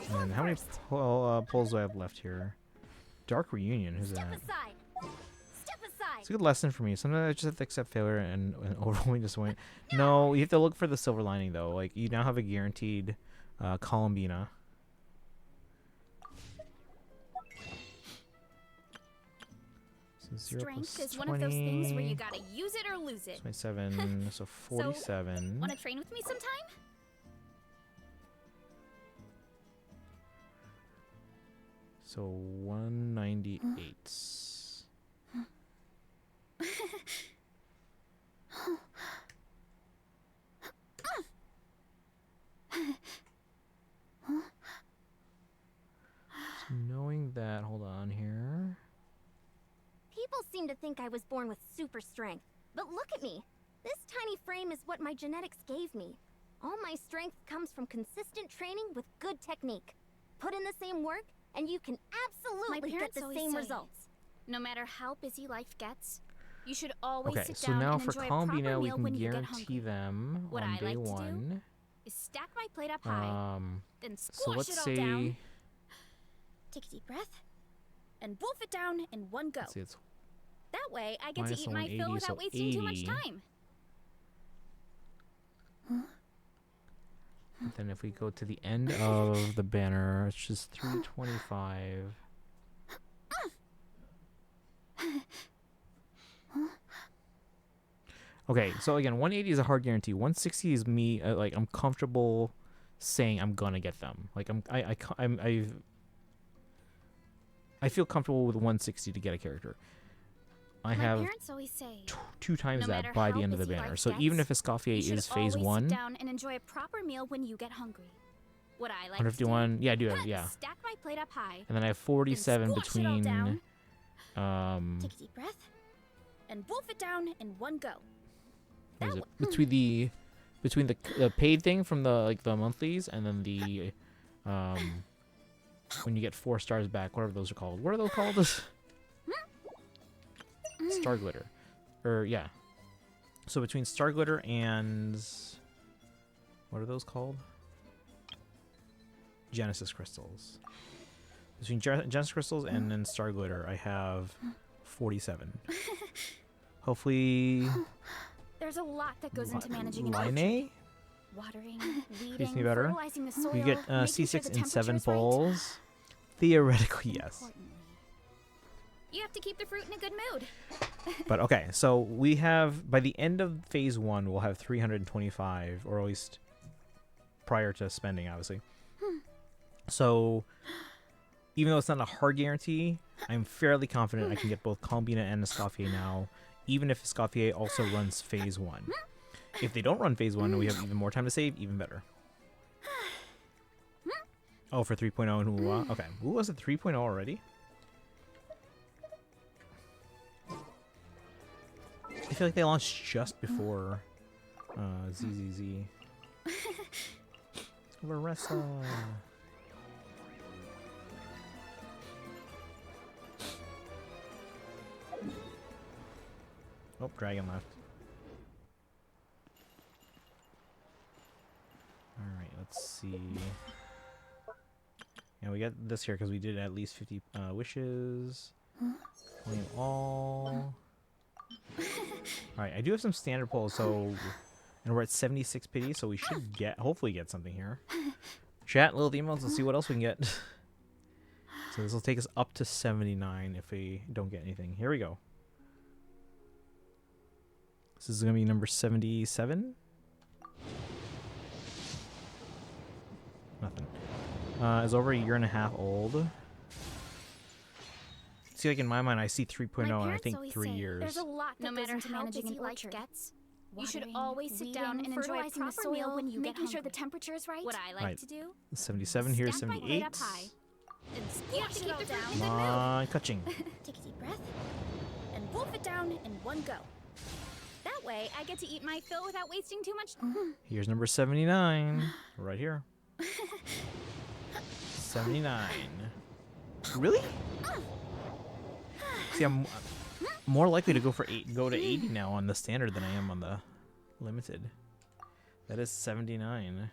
And how many polls do I have left here? Dark Reunion, who's Step that? aside. Step aside. It's a good lesson for me. Sometimes I just have to accept failure and overwhelming disappointment. No, you have to look for the silver lining, though. Like, you now have a guaranteed Columbina. So 0 Strength plus is one of those things where 20, you gotta use it or lose it. 27, so 47. Wanna train with me sometime? So 198. So knowing that, hold on here. People seem to think I was born with super strength, but look at me. This tiny frame is what my genetics gave me. All my strength comes from consistent training with good technique. Put in the same work, and you can absolutely get the same results. No matter how busy life gets, you should always Okay, sit so down now and for enjoy a Columbina, proper we meal can when you get guarantee hungry. them What on I day like to do one. Is stack my plate up high, then So squash let's it all say, down. Take a deep breath, and wolf it down in one go. let's see, it's That way, I get minus to the eat my fill 180, so without wasting too much 80. time. And then if we go to the end of the banner, it's just 325. Okay, so again, 180 is a hard guarantee. 160 is me, like, I'm comfortable saying I'm gonna get them. Like, I feel comfortable with 160 to get a character. I My have parents always say, two times no that matter by how the end of the busy banner. life So gets, even if Escoffier you should is phase always 1, sit down and enjoy a proper meal when you get hungry. What I like 151, yeah, I do to have, do, yeah. stack my plate up high, And then I have 47 squash it all between, down. Take a deep breath, and wolf it down in one go. what is That it? Between the paid thing from the monthlies and then the when you get 4 stars back, whatever those are called. What are those called? Star glitter, or yeah. So between star glitter and what are those called? Genesis crystals. Between Genesis crystals and then star glitter, I have 47. Hopefully. There's a lot that goes into managing an orchard. Line Watering, Treats weeding, me better. fertilizing the soil, You get making C6 sure the and 7 temperature's right. bowls. Theoretically, yes. Importantly, you have to keep the fruit in a good mood. But okay, so we have, by the end of phase 1, we'll have 325, or at least prior to spending, obviously. So, even though it's not a hard guarantee, I'm fairly confident I can get both Columbina and Escoffier now, even if Escoffier also runs phase 1. If they don't run phase 1 and we have even more time to save, even better. Oh, for 3.0 and Uwa. Okay. Uwa's at 3.0 already? I feel like they launched just before ZZZ. VARESA. Oh, dragon left. Alright, let's see. Yeah, we got this here because we did at least 50 wishes. Claim all. Alright, I do have some standard polls, so... And we're at 76 pity, so we should hopefully get something here. Chat, little emails, let's see what else we can get. So this will take us up to 79 if we don't get anything. Here we go. This is going to be number 77. Nothing. It's over a year and a half old. See, like in my mind, I see 3.0 and I think 3 years. There's a lot that No goes matter into how managing busy an life orchard. gets, You should watering, always sit down weeding, and enjoy a fertilizing the proper meal soil, when you get making sure the hungry. temperature is right. What I like Right. to do 77, here's stack my 78. plate up high, then You have squash to it keep all the fruit down. in Come on, catching. Take a deep breath, and wolf it down in one go. That way, I get to eat my fill without wasting too much. Here's number 79. Right here. 79. Really? See, I'm more likely to go to 80 now on the standard than I am on the limited. That is 79.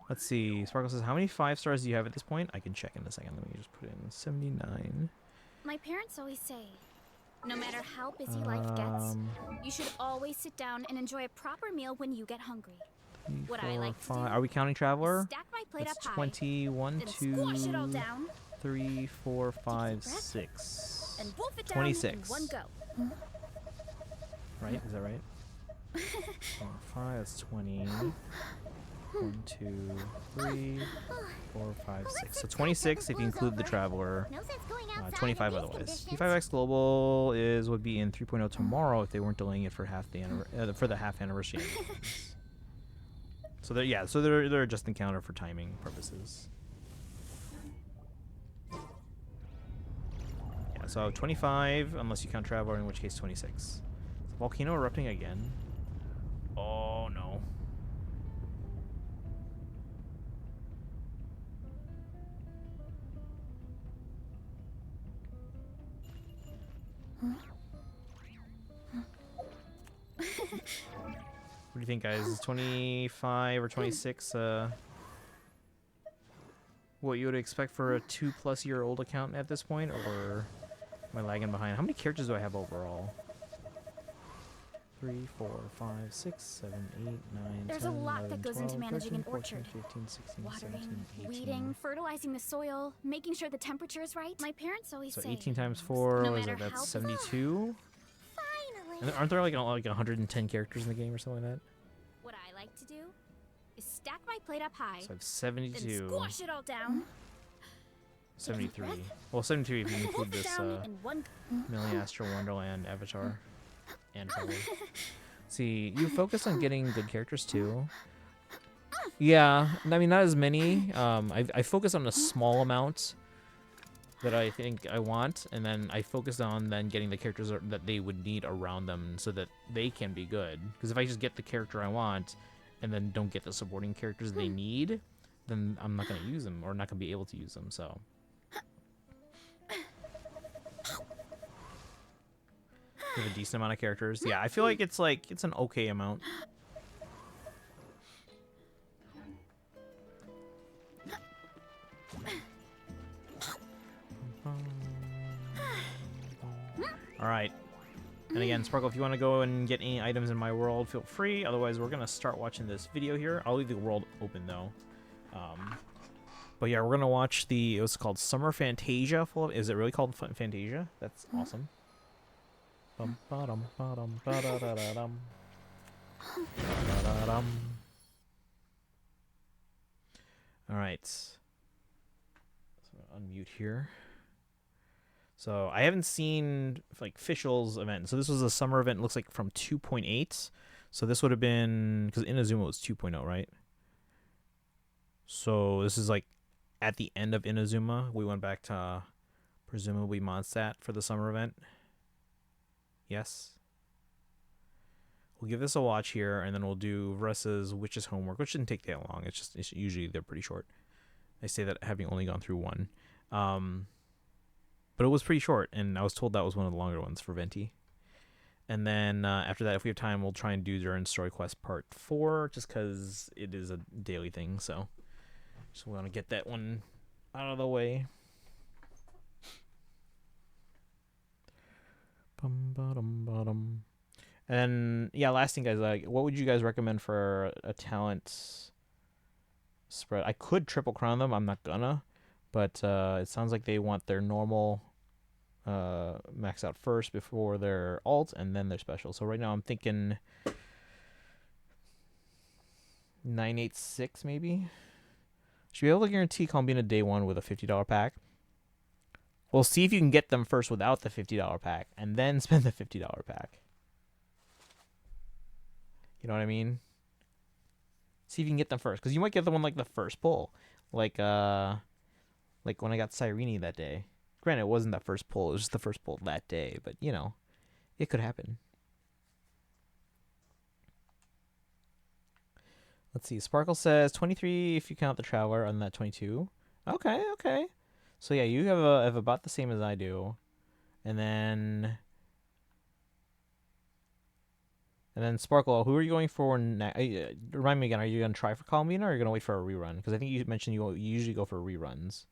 Let's see. Sparkle says, how many 5 stars do you have at this point? I can check in a second. Let me just put in 79. My parents always say, no matter how busy life gets, you should always sit down and enjoy a proper meal when you get hungry. What I like to do Are we counting Traveler? stack my plate That's up high, 21, then squash it all 2, down, 3, 4, 5, breath, 6. and wolf it down 26. in one go. Right? Is that right? 4, 5, that's 20. 1, 2, 3, 4, 5, 6. So 26 if you include the Traveler. No sense going outside 25 in these otherwise. conditions. P5X Global would be in 3.0 tomorrow if they weren't delaying it for for the half anniversary. So they're adjusting counter for timing purposes. Yeah, so 25 unless you count Traveler, in which case 26. Is the volcano erupting again? Oh no. What do you think, guys? Is 25 or 26 what you would expect for a 2+ year old account at this point, or am I lagging behind? How many characters do I have overall? 3, 4, 5, 6, 7, 8, 9, There's 10, a lot 11, that goes 12, into managing 13, an 14, orchard. 15, 16, Watering, 17, 18. weeding, fertilizing the soil, making sure the temperature is right. My parents always So say, 18 times 4, no what is matter that? how That's 72? Finally. And aren't there like 110 characters in the game or something like that? what I like to do is stack my plate up high, So I have then 72, squash it all down, 73. Well, 73 if you include wolf it this down in one. Millie Astro Wonderland Avatar and Forward. See, you focus on getting good characters too. Yeah, I mean not as many. I focus on a small amount that I think I want, and then I focus on then getting the characters that they would need around them so that they can be good. Because if I just get the character I want and then don't get the supporting characters they need, then I'm not gonna use them or not gonna be able to use them. So. You have a decent amount of characters. Yeah, I feel like it's an okay amount. All right. And again, Sparkle, if you want to go and get any items in my world, feel free. Otherwise, we're gonna start watching this video here. I'll leave the world open though. But yeah, we're gonna watch it was called Summer Fantasia. Is it really called Fantasia? That's awesome. Bum, ba-dum, ba-dum, ba-da-da-da-dum. Ba-da-da-dum. All right. So unmute here. So I haven't seen like Fischl's event. So this was a summer event. It looks like from 2.8. So this would have been because Inazuma was 2.0, right? So this is like at the end of Inazuma. We went back to presumably Mondstadt for the summer event. Yes. We'll give this a watch here, and then we'll do VARESA's Witch's Homework, which didn't take that long. It's usually they're pretty short. I say that having only gone through one. But it was pretty short, and I was told that was one of the longer ones for Venti. And then after that, if we have time, we'll try and do Durin Story Quest Part 4, just because it is a daily thing, so just want to get that one out of the way. Bum. And yeah, last thing, guys, like, what would you guys recommend for a talent spread? I could triple crown them. I'm not gonna, but it sounds like they want their normal max out first before their alt and then their special. So right now I'm thinking 986 maybe. Should be able to guarantee Columbina day one with a $50 pack. We'll see if you can get them first without the $50 pack and then spend the $50 pack. You know what I mean? See if you can get them first, because you might get them on like the first pull, like when I got Cyrene that day. Granted, it wasn't that first pull; it was just the first pull that day. But you know, It could happen. Let's see. Sparkle says 23 if you count the Traveler, on that 22. Okay, okay. So yeah, you have about the same as I do. And then Sparkle, who are you going for next? Remind me again, are you going to try for Colmena or are you going to wait for a rerun? Because I think you mentioned you usually go for reruns.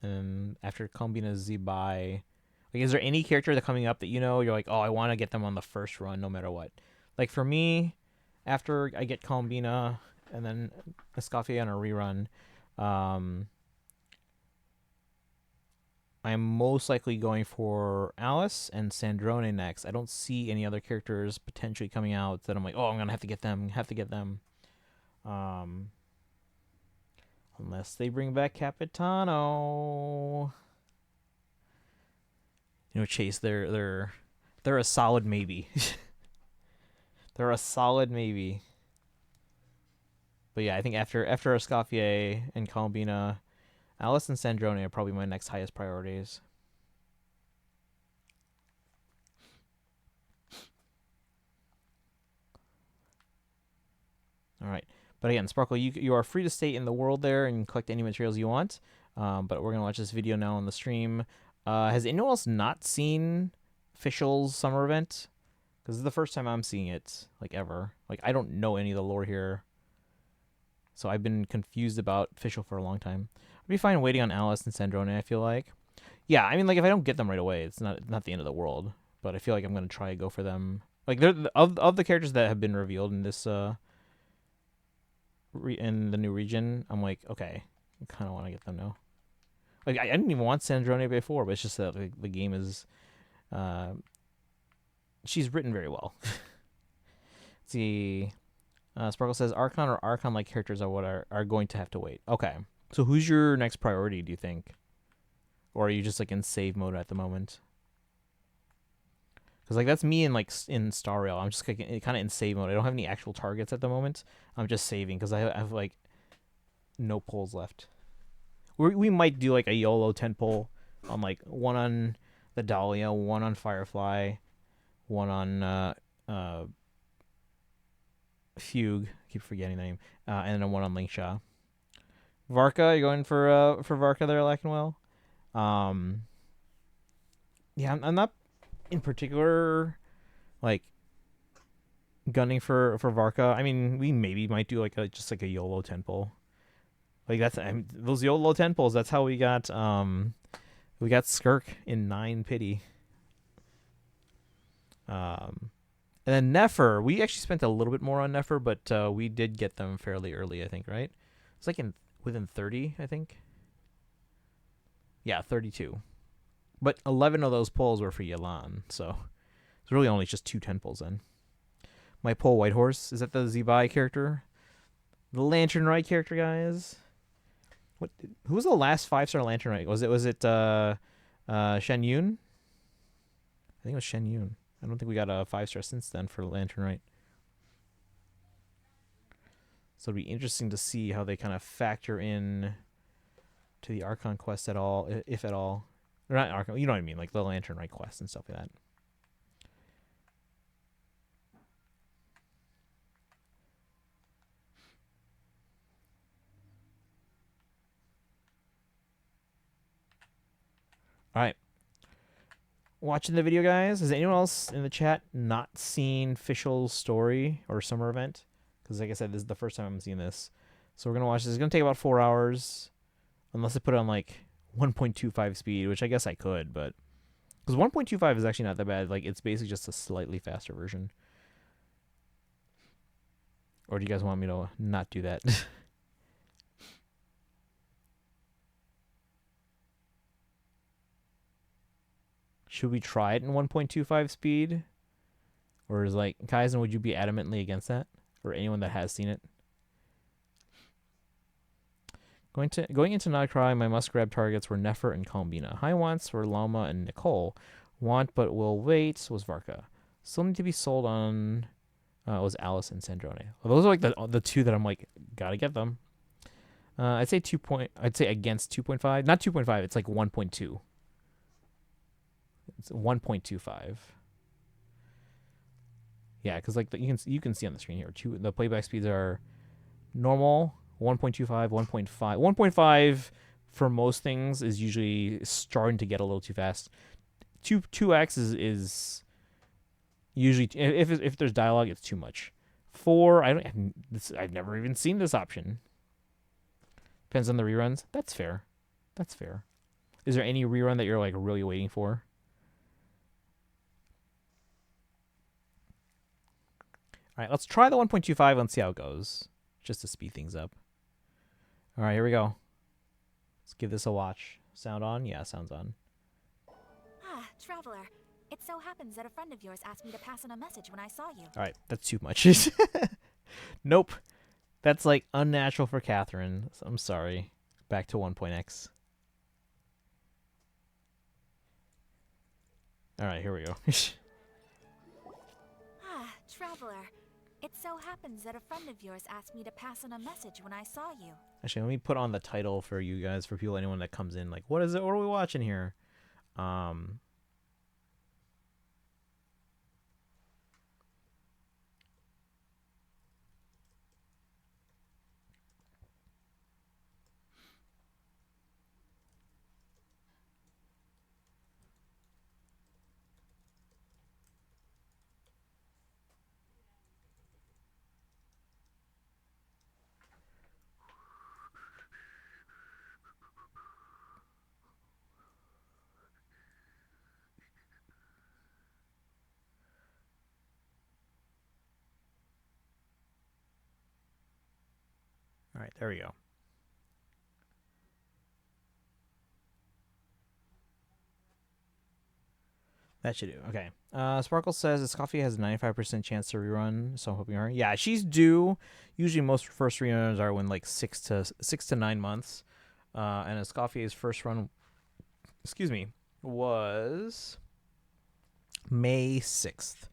And after Colmena Zebai, like, is there any character that's coming up that you're like, oh, I want to get them on the first run no matter what? Like for me, after I get Colmena and then Escoffier on a rerun, I'm most likely going for Alice and Sandrone next. I don't see any other characters potentially coming out that I'm like, oh, I'm gonna have to get them. Unless they bring back Capitano. Chase, they're a solid maybe. They're a solid maybe. But yeah, I think after Escoffier and Colmena, Alice and Sandrone are probably my next highest priorities. All right. But again, Sparkle, you are free to stay in the world there and collect any materials you want. But we're going to watch this video now on the stream. Has anyone else not seen Fischl's summer event? Because this is the first time I'm seeing it, like, ever. Like, I don't know any of the lore here. So I've been confused about Fischl for a long time. I'd be fine waiting on Alice and Sandrone, I feel like. Yeah, I mean, like, if I don't get them right away, it's not the end of the world. But I feel like I'm going to try to go for them. Like, they're of the characters that have been revealed in this, in the new region, I'm like, okay, I kind of want to get them now. Like, I didn't even want Sandrone before, but it's just that the game is, she's written very well. Let's see. Sparkle says Archon or Archon-like characters are what are going to have to wait. Okay. So who's your next priority, do you think? Or are you just, like, in save mode at the moment? Because, like, that's me in Star Rail. I'm just kind of in save mode. I don't have any actual targets at the moment. I'm just saving because I have, like, no pulls left. We might do, like, a YOLO 10 pull on, like, one on the Dahlia, one on Firefly, one on Fugue. I keep forgetting the name. And then one on Linkshaw. Varka, you going for Varka there, Lackenwell? Yeah, I'm not in particular, like, gunning for Varka. I mean, we maybe might do just a YOLO 10 pull. Like, that's those YOLO 10 pulls. That's how we got Skirk in 9 pity. And then Nefer, we actually spent a little bit more on Nefer, but we did get them fairly early, I think, right? It's like within 30, I think. Yeah, 32. But 11 of those pulls were for Yelan, so it's really only just 2 10 pulls then. My pull White Horse, is that the Zebai character? The Lantern Rite character, guys? Who was the last 5-star Lantern Rite? Was it Shen Yun? I think it was Shen Yun. I don't think we got a 5-star since then for Lantern Rite. So it'll be interesting to see how they kind of factor in to the Archon quest at all, if at all. Or not Archon, you know what I mean, like the Lantern Rite quest and stuff like that. All right. Watching the video, guys. Has anyone else in the chat not seen Fischl's story or summer event? Because, like I said, this is the first time I'm seeing this. So we're going to watch this. It's going to take about 4 hours. Unless I put it on, like, 1.25 speed, which I guess I could, but... Because 1.25 is actually not that bad. Like, it's basically just a slightly faster version. Or do you guys want me to not do that? Should we try it in 1.25 speed? Or is, like, Kaizen, would you be adamantly against that? Or anyone that has seen it? Going into Nightcry, my must-grab targets were Nefer and Colmena. High wants were Llama and Nicole. Want but will wait was Varka. Still need to be sold on was Alice and Sandrone. Well, those are like the two that I'm like, gotta get them. I'd say against 2.5. Not 2.5, it's like 1.2. It's 1.25. Yeah, because like you can see on the screen here, the playback speeds are normal, 1.25, 1.5. 1.5 for most things is usually starting to get a little too fast. 2x is usually, if there's dialogue, it's too much. 4, I've never even seen this option. Depends on the reruns. That's fair. That's fair. Is there any rerun that you're like really waiting for? All right, let's try the 1.25 and see how it goes, just to speed things up. All right, here we go. Let's give this a watch. Sound on? Yeah, sound's on. Ah, Traveler. It so happens that a friend of yours asked me to pass on a message when I saw you. All right, that's too much. Nope. That's like unnatural for Catherine. I'm sorry. Back to 1.x. All right, here we go. Ah, Traveler. It so happens that a friend of yours asked me to pass on a message when I saw you. Actually, let me put on the title for you guys, for people, anyone that comes in. Like, what is it? What are we watching here? All right, there we go. That should do. Okay. Sparkle says this coffee has a 95% chance to rerun, so I'm hoping her. Yeah, she's due. Usually most first reruns are when like 6 to 9 months. And this coffee's first run, was May 6th.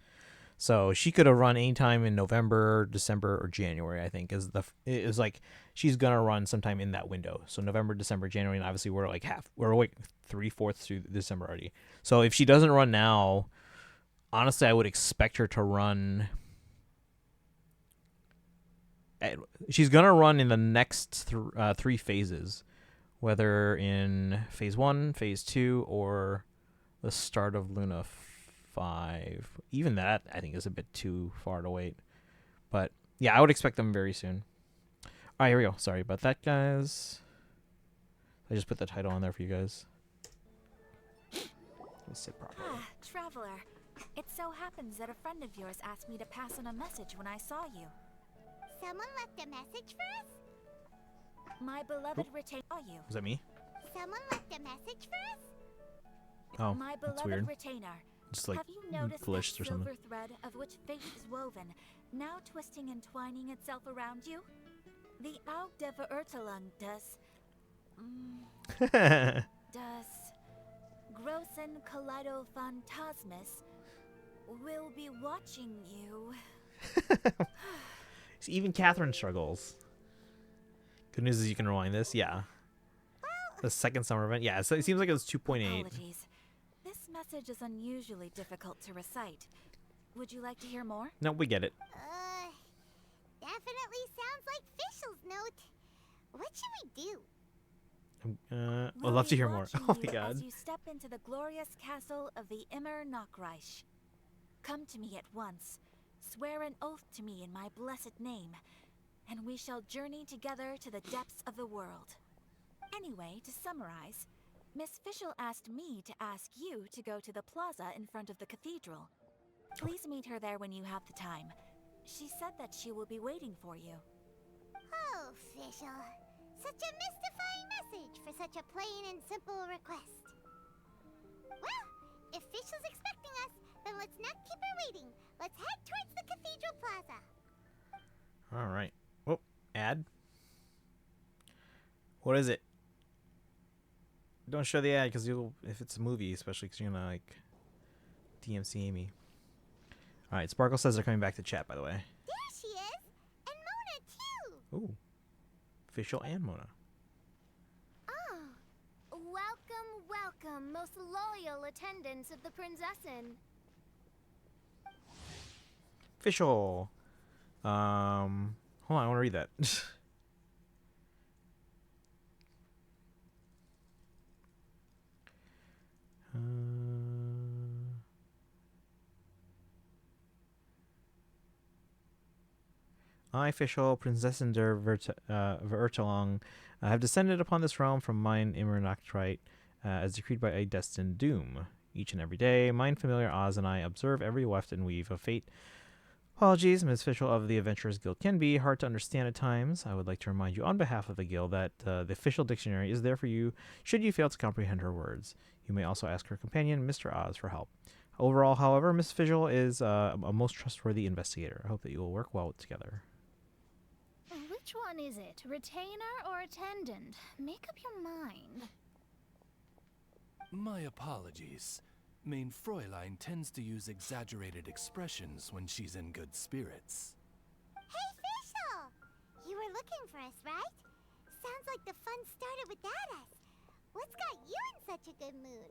So she could have run anytime in November, December, or January, I think. Is like she's gonna run sometime in that window. So November, December, January, and obviously we're like 3/4 through December already. So if she doesn't run now, honestly, I would expect her to run. She's gonna run in the next 3 phases, whether in phase 1, phase 2, or the start of Luna 5. Even that, I think, is a bit too far to wait. But yeah, I would expect them very soon. All right, here we go. Sorry about that, guys. I just put the title on there for you guys. Let me sit properly. Ah, Traveler. It so happens that a friend of yours asked me to pass on a message when I saw you. Someone left a message for us? My beloved retainer. You. Was that me? Someone left a message for us? Oh, My that's beloved weird. retainer. Just like Have you noticed glitched that or silver something. thread of which fate is woven, now twisting and twining itself around you? The Aug der Verurteilung does Großen Kaleido Phantasmus will be watching you. Even Catherine struggles. Good news is you can rewind this. Yeah. The second summer event. Yeah, so it seems like it was 2.8. Apologies. This message is unusually difficult to recite. Would you like to hear more? No, we get it. Definitely sounds like Fischl's note. What should we do? I'd love to hear more. Watching Oh my you god. As you step into the glorious castle of the Immer Nachreich. Come to me at once. Swear an oath to me in my blessed name, and we shall journey together to the depths of the world. Anyway, to summarize, Miss Fischl asked me to ask you to go to the plaza in front of the cathedral. Please meet her there when you have the time. She said that she will be waiting for you. Oh, Fischl. Such a mystifying message for such a plain and simple request. Well, if Fischl's expecting us, then let's not keep her waiting. Let's head towards the cathedral plaza. All right. Oh, ad. What is it? Don't show the ad because if it's a movie, especially because you're gonna like DMC Amy. All right. Sparkle says they're coming back to chat. By the way. There she is, and Mona too. Ooh. Fischl and Mona. Oh, welcome, welcome. most loyal attendants of the Prinzessin. Official. Hold on, I want to read that. I, official Prinzessin der Vertelung, have descended upon this realm from mine Immernachtreich, as decreed by a destined doom. Each and every day, mine familiar Oz and I observe every weft and weave of fate. Apologies, Ms. Official of the Adventurers Guild can be hard to understand at times. I would like to remind you on behalf of the Guild that the official dictionary is there for you should you fail to comprehend her words. You may also ask her companion, Mr. Oz, for help. Overall, however, Ms. Official is a most trustworthy investigator. I hope that you will work well together. Which one is it? Retainer or attendant? Make up your mind. My apologies. Main Fräulein tends to use exaggerated expressions when she's in good spirits. Hey, Fischl! You were looking for us, right? Sounds like the fun started without us. What's got you in such a good mood?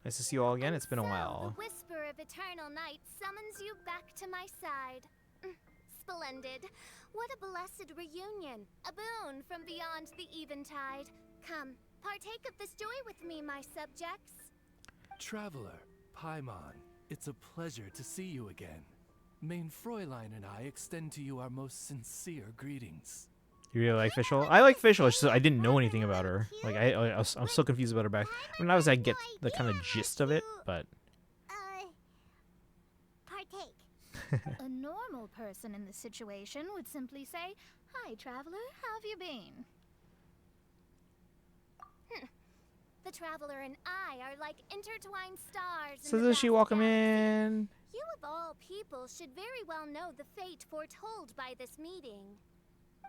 Nice to see you all again. It's been a So, while. the whisper of eternal night summons you back to my side. Splendid. What a blessed reunion. A boon from beyond the eventide. Come, partake of this joy with me, my subjects. Traveler, Paimon, it's a pleasure to see you again. Main Fräulein and I extend to you our most sincere greetings. You really like Official? I like Official. It's just I didn't know anything about her. Like I'm so confused about her back. I mean, obviously I get the kind of gist of it, but Partake. A normal person in this situation would simply say, "Hi, traveler, how have you been?" The traveler and I are like intertwined stars. so in the does she vast welcome galaxy. in? You of all people should very well know the fate foretold by this meeting.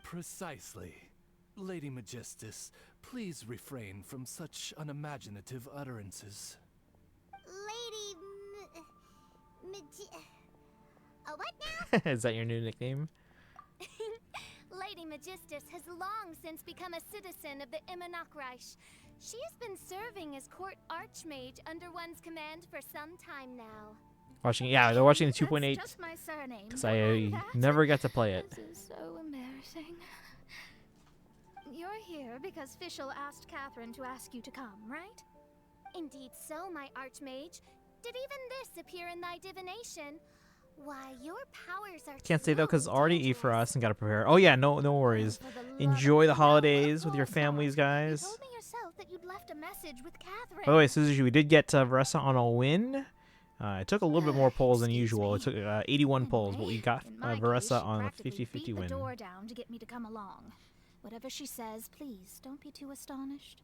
Precisely. Lady Magistus, please refrain from such unimaginative utterances. What now? Is that your new nickname? Lady Magistus has long since become a citizen of the Immernachtreich. She has been serving as court archmage under one's command for some time now. They're watching the That's 2.8 just my surname. because Don't worry I that. never got to play it. This is so embarrassing. You're here because Fischl asked Catherine to ask you to come, right? Indeed so, my archmage. Did even this appear in thy divination? Why, your powers are Can't say though because so already E for us and gotta prepare. Oh yeah, no worries. For the love Enjoy the of- holidays with your Of course not. families, You guys. told me yourself that you'd left a message with Catherine. By the way, Suzuki, we did get VARESA on a win. It took a little bit more polls than Excuse usual. me. It took 81 polls, but Anyway, we got in my case, VARESA she on a practically 50-50 beat win. the door down to get me to come along. Whatever she says, please don't be too astonished.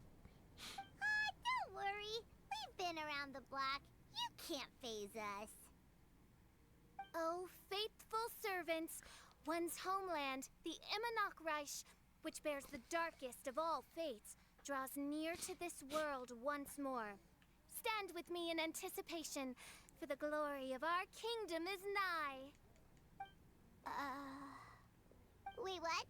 Don't worry. We've been around the block. You can't phase us. Oh, faithful servants, one's homeland, the Immernachtreich, which bears the darkest of all fates, draws near to this world once more. Stand with me in anticipation, for the glory of our kingdom is nigh. Wait, what?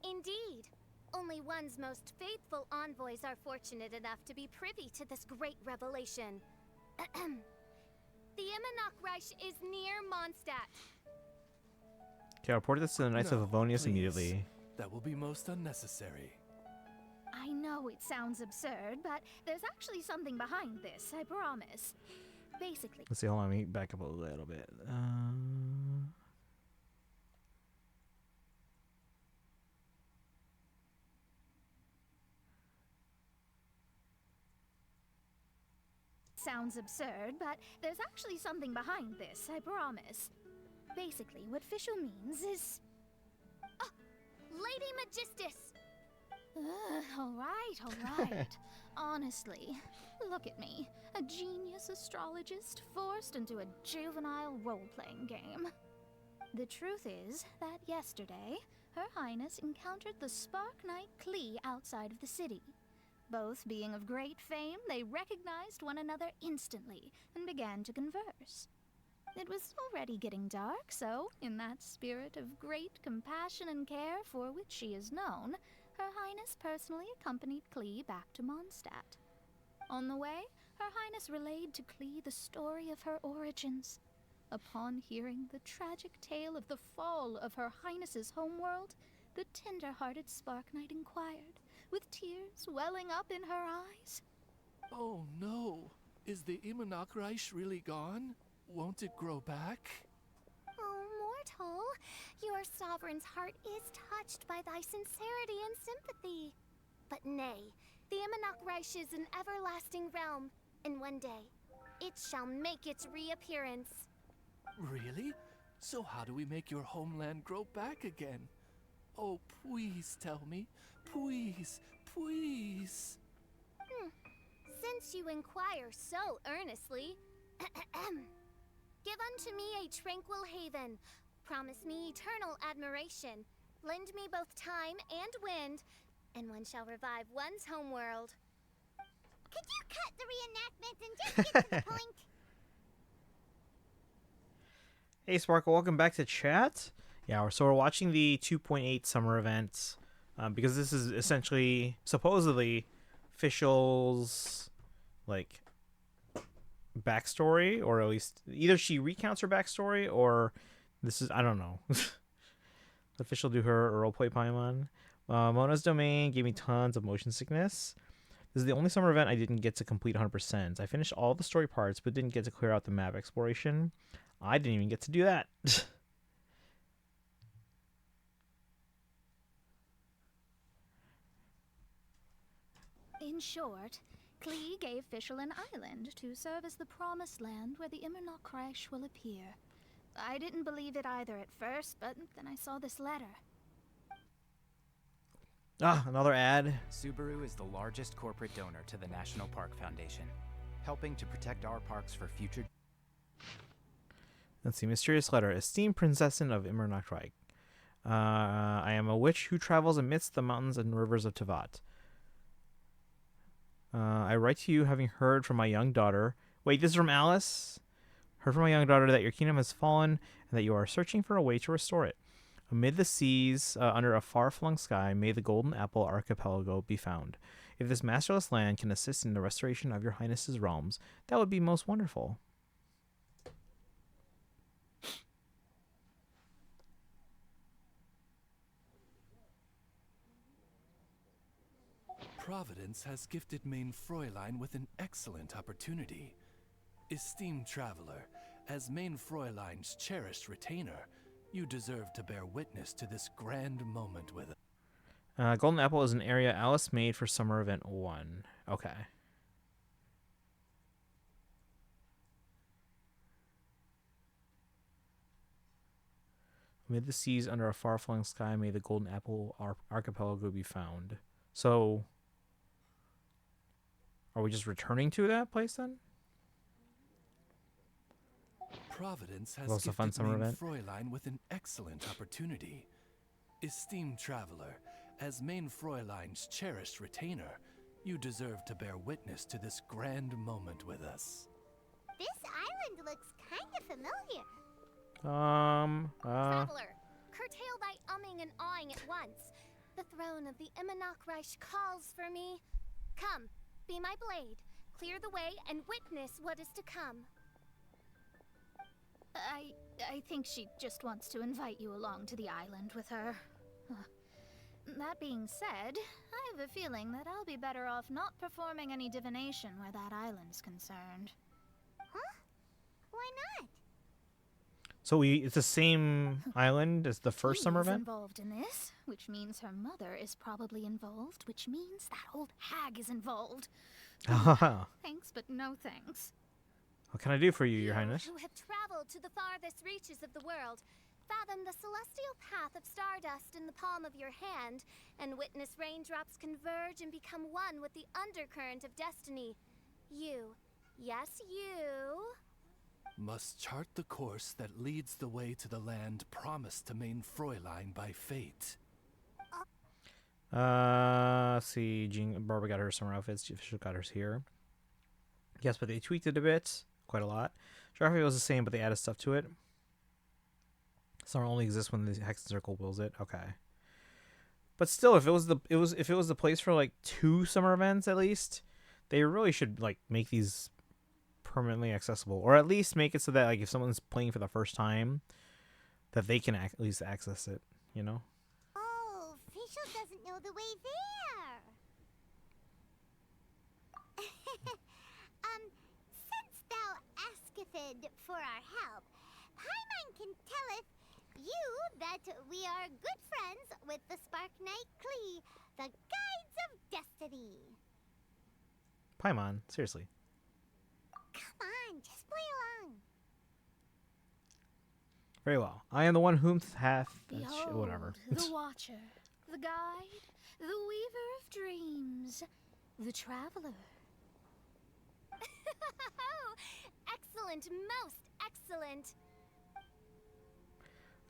Indeed. Only one's most faithful envoys are fortunate enough to be privy to this great revelation. The Immernachtreich is near Mondstadt. Okay, I'll report this to the Knights of No, Avonius please. immediately. That will be most unnecessary. I know it sounds absurd, but there's actually something behind this, I promise. Basically, Let's see, hold on, let me back up a little bit. sounds absurd, but there's actually something behind this, I promise. Basically, what Fischl means is... Lady Magistus! All right. Honestly, look at me. A genius astrologist forced into a juvenile role-playing game. The truth is that yesterday, Her Highness encountered the Spark Knight Klee outside of the city. Both being of great fame, they recognized one another instantly and began to converse. It was already getting dark, so, in that spirit of great compassion and care for which she is known, Her Highness personally accompanied Klee back to Mondstadt. On the way, Her Highness relayed to Klee the story of her origins. Upon hearing the tragic tale of the fall of Her Highness's homeworld, the tender-hearted Spark Knight inquired, with tears welling up in her eyes. Oh no! Is the Immernachtreich really gone? Won't it grow back? Oh, mortal, your sovereign's heart is touched by thy sincerity and sympathy. But nay, the Immernachtreich is an everlasting realm, and one day, it shall make its reappearance. Really? So how do we make your homeland grow back again? Oh, please tell me. Please, please. Since you inquire so earnestly, give unto me a tranquil haven. Promise me eternal admiration. Lend me both time and wind, and one shall revive one's homeworld. Could you cut the reenactment and just get to the point? Hey Sparkle, welcome back to chat. Yeah, we're watching the 2.8 summer event because this is essentially, supposedly, Fischl's like backstory, or at least either she recounts her backstory, or this is, I don't know. The Fischl do her roleplay Paimon. Mona's Domain gave me tons of motion sickness. This is the only summer event I didn't get to complete 100%. I finished all the story parts, but didn't get to clear out the map exploration. I didn't even get to do that. In short, Klee gave Fischl an island to serve as the promised land where the Immernachtreich will appear. I didn't believe it either at first, but then I saw this letter. Ah, another ad. Subaru is the largest corporate donor to the National Park Foundation, helping to protect our parks for future. Let's see. Mysterious letter. Esteemed Princessin of Immernachtreich. I am a witch who travels amidst the mountains and rivers of Tevat. I write to you having heard from my young daughter. Wait, this is from Alice? Heard from my young daughter that your kingdom has fallen and that you are searching for a way to restore it. Amid the seas, under a far-flung sky, may the Golden Apple Archipelago be found. If this masterless land can assist in the restoration of your highness's realms, that would be most wonderful. Providence has gifted Main Fräulein with an excellent opportunity. Esteemed traveler, as Main Fräulein's cherished retainer, you deserve to bear witness to this grand moment with us. Golden Apple is an area Alice made for Summer Event 1. Okay. Amid the seas, under a far-flung sky, may the Golden Apple Archipelago be found. So, are we just returning to that place then? Providence has Also a fun gifted summer Main event. Fräulein with an excellent opportunity. Esteemed traveler, as Main Fräulein's cherished retainer, you deserve to bear witness to this grand moment with us. This island looks kind of familiar. Traveler, curtail thy umming and awing at once. The throne of the Immernachtreich calls for me. Come, be my blade. Clear the way and witness what is to come. I think she just wants to invite you along to the island with her. That being said, I have a feeling that I'll be better off not performing any divination where that island's concerned. Huh? Why not? So it's the same island as the first summer He's event? involved in this, which means her mother is probably involved, which means that old hag is involved. What Thanks, but no thanks. can I do for you, Your Highness? Who have traveled to the farthest reaches of the world, fathom the celestial path of stardust in the palm of your hand, and witness raindrops converge and become one with the undercurrent of destiny. You, yes, you, Must chart the course that leads the way to the land promised to Main Fräulein by fate. Let's see. Barbara got her summer outfits. Fischl got hers here. Yes, but they tweaked it a bit. Quite a lot. Geography was the same, but they added stuff to it. Summer only exists when the Hexen Circle wills it. Okay. But still, if it was the place for like 2 summer events at least, they really should like make these permanently accessible, or at least make it so that like if someone's playing for the first time, that they can at least access it. You know. Oh, Fischl doesn't know the way there. Since thou asketh for our help, Paimon can telleth you that we are good friends with the Spark Knight Klee, the Guides of Destiny. Paimon, seriously. Come on, just play along. Very well. I am the one whom hath whatever. The Watcher, the Guide, the Weaver of Dreams, the Traveler. Excellent, most excellent.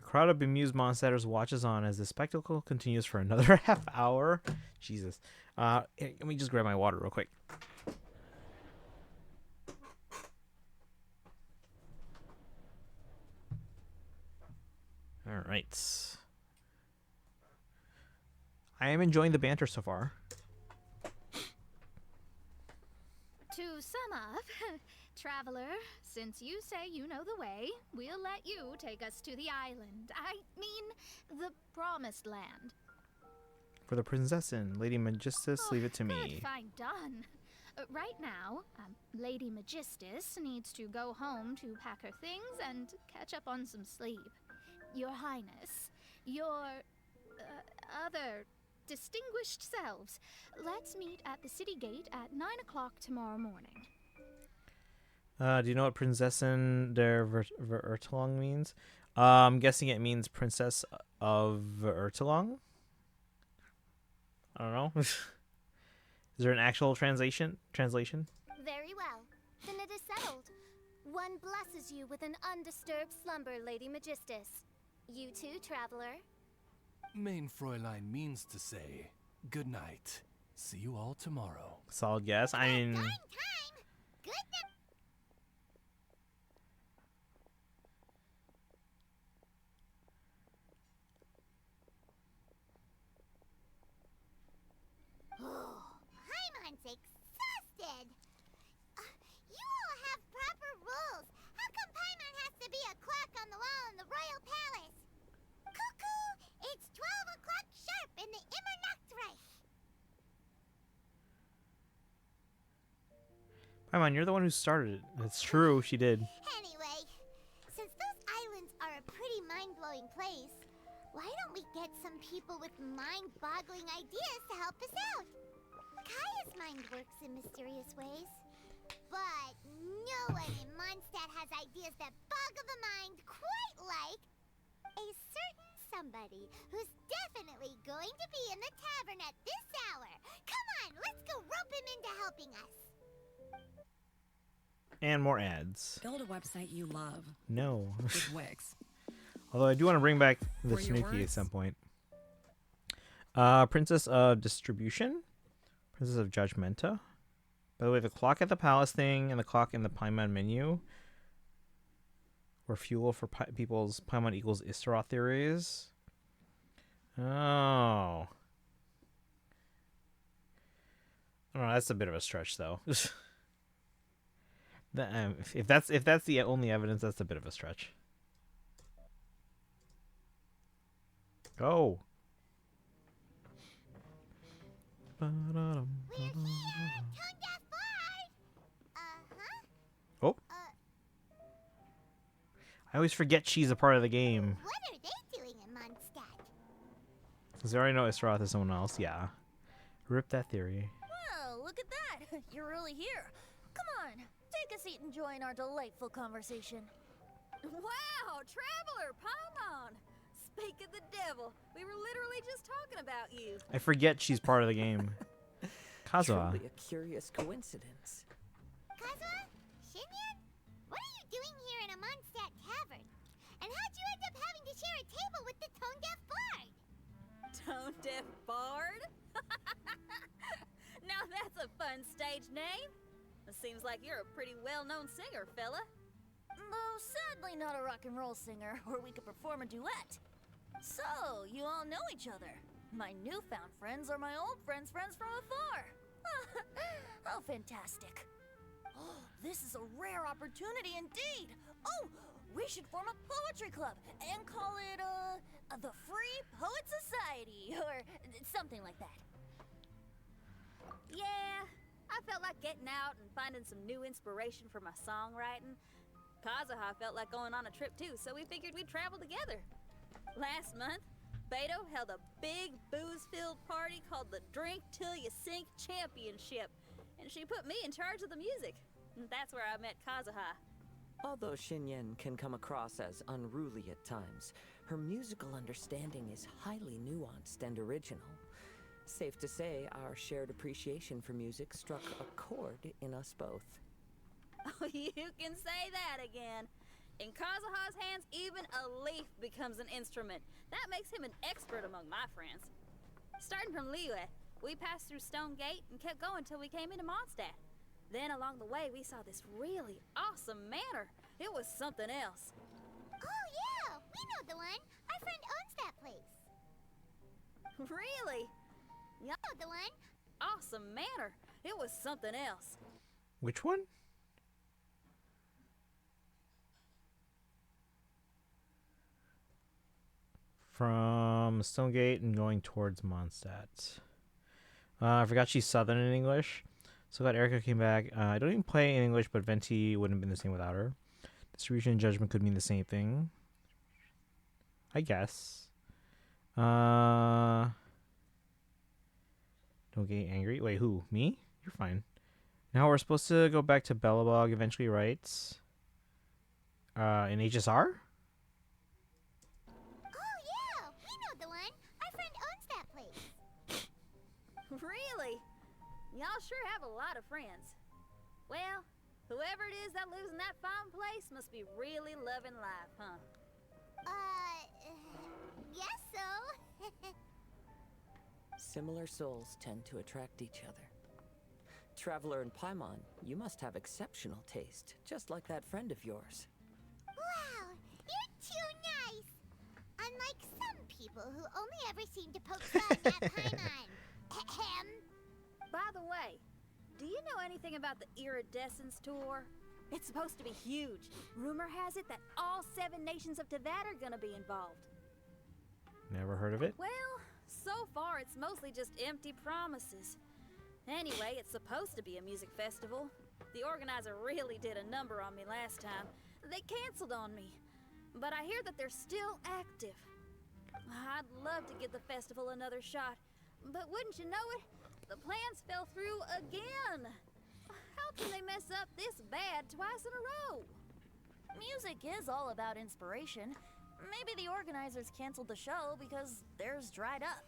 A crowd of bemused monsters watches on as the spectacle continues for another half hour. Jesus. Let me just grab my water real quick. All right. I am enjoying the banter so far. To sum up, Traveler, since you say you know the way, we'll let you take us to the island. I mean, the Promised Land. For the Prinzessin, Lady Magistus, leave it to me. Good, fine, done. Right now, Lady Magistus needs to go home to pack her things and catch up on some sleep. Your Highness, your other distinguished selves, let's meet at the city gate at 9 o'clock tomorrow morning. Do you know what Prinzessin der Verurteilung means? I'm guessing it means Princess of Verurteilung. I don't know. Is there an actual translation? Very well. Then it is settled. One blesses you with an undisturbed slumber, Lady Magistus. You too, Traveler. Main Fräulein means to say, good night. See you all tomorrow. Solid guess. I mean... Time! Good night! Paimon's exhausted! You all have proper rules. How come Paimon has to be a clock on the wall in the royal palace? Cuckoo! It's 12 o'clock sharp in the Immernachtreich! Paimon, you're the one who started it. That's true, she did. Anyway, since those islands are a pretty mind-blowing place, why don't we get some people with mind-boggling ideas to help us out? Kaya's mind works in mysterious ways. But no one in Mondstadt has ideas that boggle the mind quite like a certain somebody who's definitely going to be in the tavern at this hour. Come on, let's go rope him into helping us. And more ads. Build a website you love. No. With Wix. Although I do want to bring back the For your Tanuki at words? some point. Princess of Distribution. Princess of Judgmenta. By the way, the clock at the palace thing and the clock in the Paimon menu were fuel for people's Paimon equals Istaroth theories. Oh. I don't know, that's a bit of a stretch, though. If that's the only evidence, that's a bit of a stretch. Go. We're here, Tone Deaf Bard! Uh-huh. Oh. I always forget she's a part of the game. What are they doing in Mondstadt? Because I already know Istaroth is someone else. Yeah. Rip that theory. Well, look at that. You're really here. Come on, take a seat and join our delightful conversation. Wow, Traveler, Paimon! Speak of the devil, we were literally just talking about you. I forget she's part of the game. Kazuha. Truly a curious coincidence. Kazuha? Shinyan? What are you doing here in a Mondstadt tavern? And how'd you end up having to share a table with the Tone Deaf Bard? Tone Deaf Bard? Now that's a fun stage name. It seems like you're a pretty well-known singer, fella. Though sadly not a rock and roll singer, or we could perform a duet. So, you all know each other. My newfound friends are my old friends' friends from afar. How fantastic. Oh, this is a rare opportunity indeed. Oh, we should form a poetry club and call it, the Free Poet Society, or something like that. Yeah, I felt like getting out and finding some new inspiration for my songwriting. Kazuha felt like going on a trip too, so we figured we'd travel together. Last month, Beto held a big booze-filled party called the Drink Till You Sink Championship, and she put me in charge of the music. And that's where I met Kazuha. Although Xinyan can come across as unruly at times, her musical understanding is highly nuanced and original. Safe to say, our shared appreciation for music struck a chord in us both. Oh, you can say that again. In Kazuha's hands, even a leaf becomes an instrument. That makes him an expert among my friends. Starting from Liyue, we passed through Stone Gate and kept going till we came into Mondstadt. Then along the way, we saw this really awesome manor. It was something else. Oh, yeah! We know the one. Our friend owns that place. Really? You know the one. Awesome manor. It was something else. Which one? From Stonegate and going towards Mondstadt. I forgot she's Southern in English. So glad Erica came back. I don't even play in English, but Venti wouldn't have been the same without her. Distribution and judgment could mean the same thing, I guess. Don't get angry. Wait, who? Me? You're fine. Now we're supposed to go back to Bellabog eventually, right? In HSR? Oh, yeah! We know the one. Our friend owns that place. Really? Y'all sure have a lot of friends. Well, whoever it is that lives in that fine place must be really loving life, huh? Guess so. Similar souls tend to attract each other. Traveler and Paimon, you must have exceptional taste, just like that friend of yours. Wow, you're too nice. Unlike some people who only ever seem to poke fun at Paimon. Ahem. By the way, do you know anything about the Iridescence tour? It's supposed to be huge. Rumor has it that all 7 nations of Tevat are gonna be involved. Never heard of it. Well, so far it's mostly just empty promises. Anyway, it's supposed to be a music festival. The organizer really did a number on me last time. They canceled on me. But I hear that they're still active. I'd love to give the festival another shot. But wouldn't you know it, the plans fell through again. How can they mess up this bad twice in a row? Music is all about inspiration. Maybe the organizers canceled the show because theirs dried up.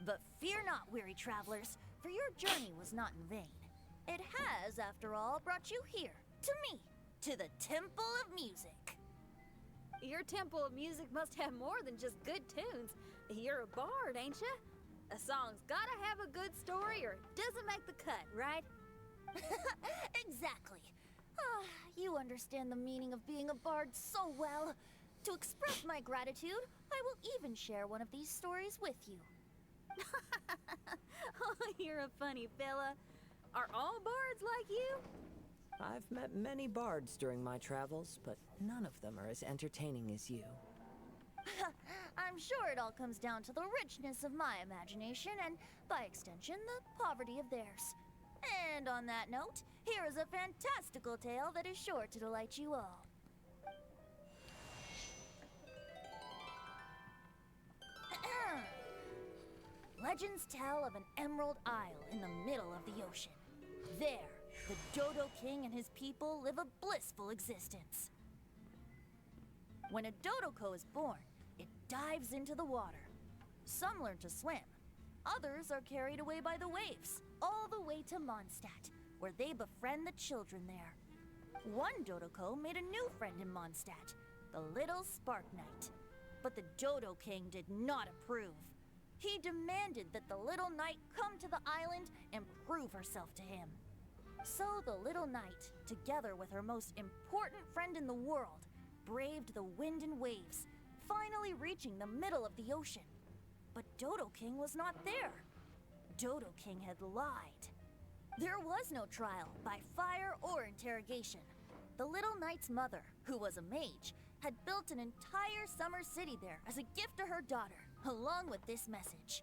But fear not, weary travelers, for your journey was not in vain. It has, after all, brought you here, to me, to the Temple of Music. Your Temple of Music must have more than just good tunes. You're a bard, ain't ya? A song's gotta have a good story or it doesn't make the cut, right? Exactly. Ah, you understand the meaning of being a bard so well. To express my gratitude, I will even share one of these stories with you. Oh, you're a funny fella. Are all bards like you? I've met many bards during my travels, but none of them are as entertaining as you. I'm sure it all comes down to the richness of my imagination and, by extension, the poverty of theirs. And on that note, here is a fantastical tale that is sure to delight you all. Legends tell of an emerald isle in the middle of the ocean. There, the Dodo King and his people live a blissful existence. When a Dodoko is born, it dives into the water. Some learn to swim. Others are carried away by the waves, all the way to Mondstadt, where they befriend the children there. One Dodoko made a new friend in Mondstadt, the little Spark Knight. But the Dodo King did not approve. He demanded that the little knight come to the island and prove herself to him. So the little knight, together with her most important friend in the world, braved the wind and waves, finally reaching the middle of the ocean. but Dodo King was not there. Dodo King had lied. There was no trial by fire or interrogation. The little knight's mother, who was a mage, had built an entire summer city there as a gift to her daughter, along with this message.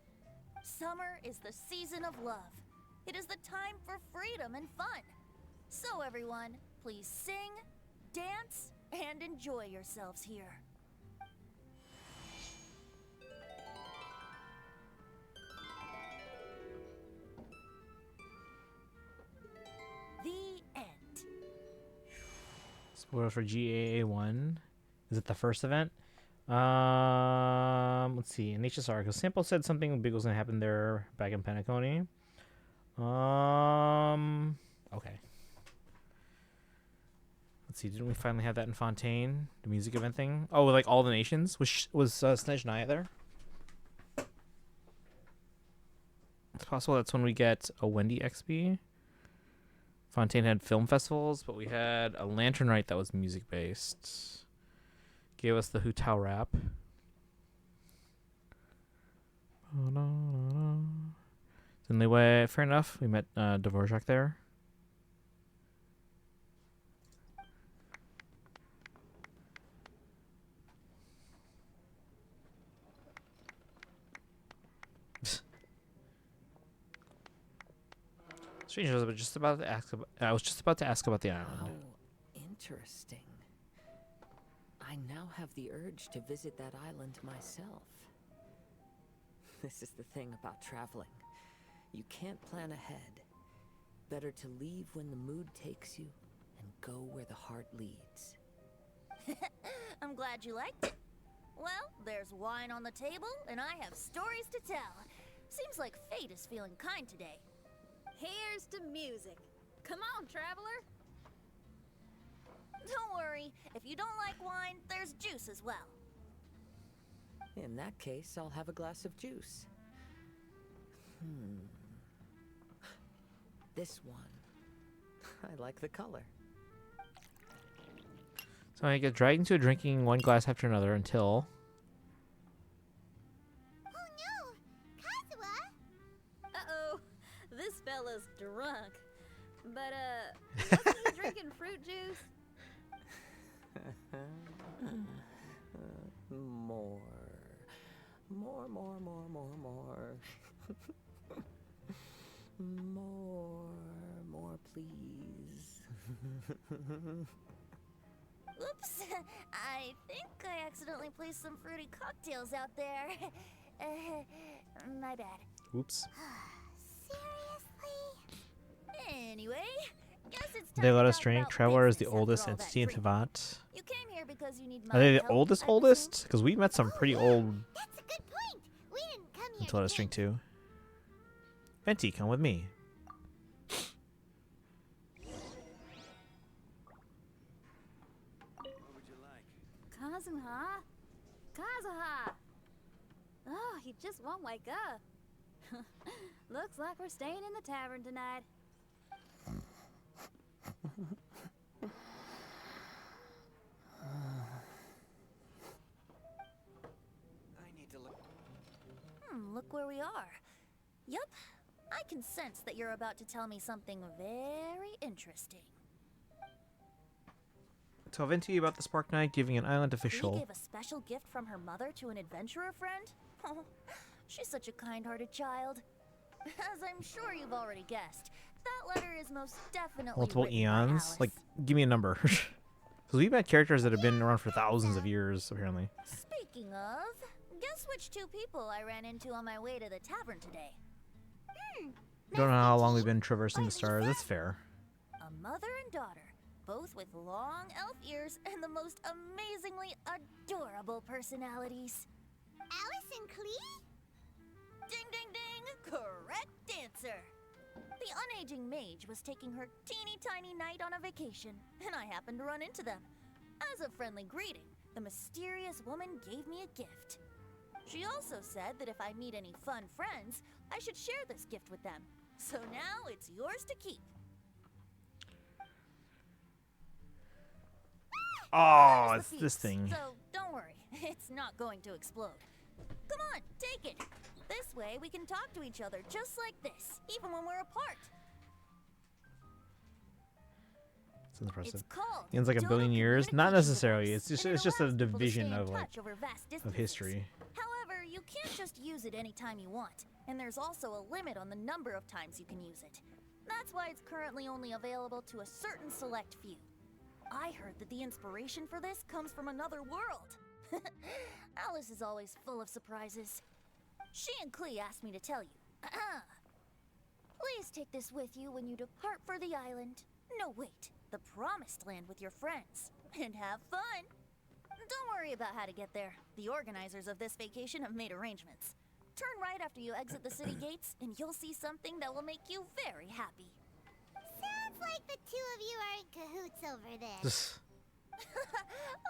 Summer is the season of love. It is the time for freedom and fun. So everyone, please sing, dance, and enjoy yourselves here. The end. Spoiler for GAA1. Is it the first event? Let's see. In HSR, because Sample said something big was gonna happen there back in Penacony. Okay. Let's see. Didn't we finally have that in Fontaine? The music event thing? Oh, with like all the nations? Was Snezhnaya there? It's possible that's when we get a Wendy XP. Fontaine had film festivals, but we had a Lantern Night that was music based. Gave us the Hu Tao rap. Anyway, fair enough. We met Dvorak there. Strange. I was just about to ask about the island. How interesting. I now have the urge to visit that island myself. This is the thing about traveling. You can't plan ahead. Better to leave when the mood takes you and go where the heart leads. I'm glad you liked it. Well, there's wine on the table, and I have stories to tell. Seems like fate is feeling kind today. Here's to music. Come on, traveler. Don't worry, if you don't like wine, there's juice as well. In that case, I'll have a glass of juice. This one. I like the color. So I get dragged into drinking one glass after another until... Oh no! Kazuha! Uh-oh. This fella's drunk. But, wasn't he drinking fruit juice? More. More, please. Oops, I think I accidentally placed some fruity cocktails out there. My bad. Oops. Seriously? Anyway, guess it's time They let to us talk drink. about Traveler is the business after oldest all that entity in drinking. Tevat. You came here because you need my Are they the help, oldest I presume? oldest? Because we met some pretty old That's a good point. We didn't come here to let us drink too. Venti, come with me. Kazuha? Kazuha! Oh, he just won't wake up. Looks like we're staying in the tavern tonight. I need to look. Look where we are. Yup, I can sense that you're about to tell me something very interesting. Tell Venti about the Spark Night, giving an island Lee official. gave a special gift from her mother to an adventurer friend? Oh, she's such a kind-hearted child. As I'm sure you've already guessed, that letter is most definitely Multiple written by eons? Alice. Like, give me a number. Because we've had characters that have been around for thousands of years, apparently. Speaking of, guess which two people I ran into on my way to the tavern today? Don't know how long we've been traversing the stars. That's fair. A mother and daughter, both with long elf ears and the most amazingly adorable personalities. Alice and Klee? Ding ding ding! Correct answer! The unaging mage was taking her teeny tiny knight on a vacation, and I happened to run into them. As a friendly greeting, the mysterious woman gave me a gift. She also said that if I meet any fun friends, I should share this gift with them. So now it's yours to keep. Oh, There's it's the this fuse, thing. So don't worry, it's not going to explode. Come on, take it. This way we can talk to each other just like this, even when we're apart. It's impressive. It's called It's like a Dodo billion years. Not Communication necessarily. Device, It's and it just a allows people to division stay in of like touch over vast of distances. history. However, you can't just use it anytime you want, and there's also a limit on the number of times you can use it. That's why it's currently only available to a certain select few. I heard that the inspiration for this comes from another world. Alice is always full of surprises. She and Klee asked me to tell you. Please take this with you when you depart for the island. No, wait, the Promised Land with your friends. And have fun. Don't worry about how to get there. The organizers of this vacation have made arrangements. Turn right after you exit the city gates, and you'll see something that will make you very happy. Sounds like the two of you are in cahoots over this.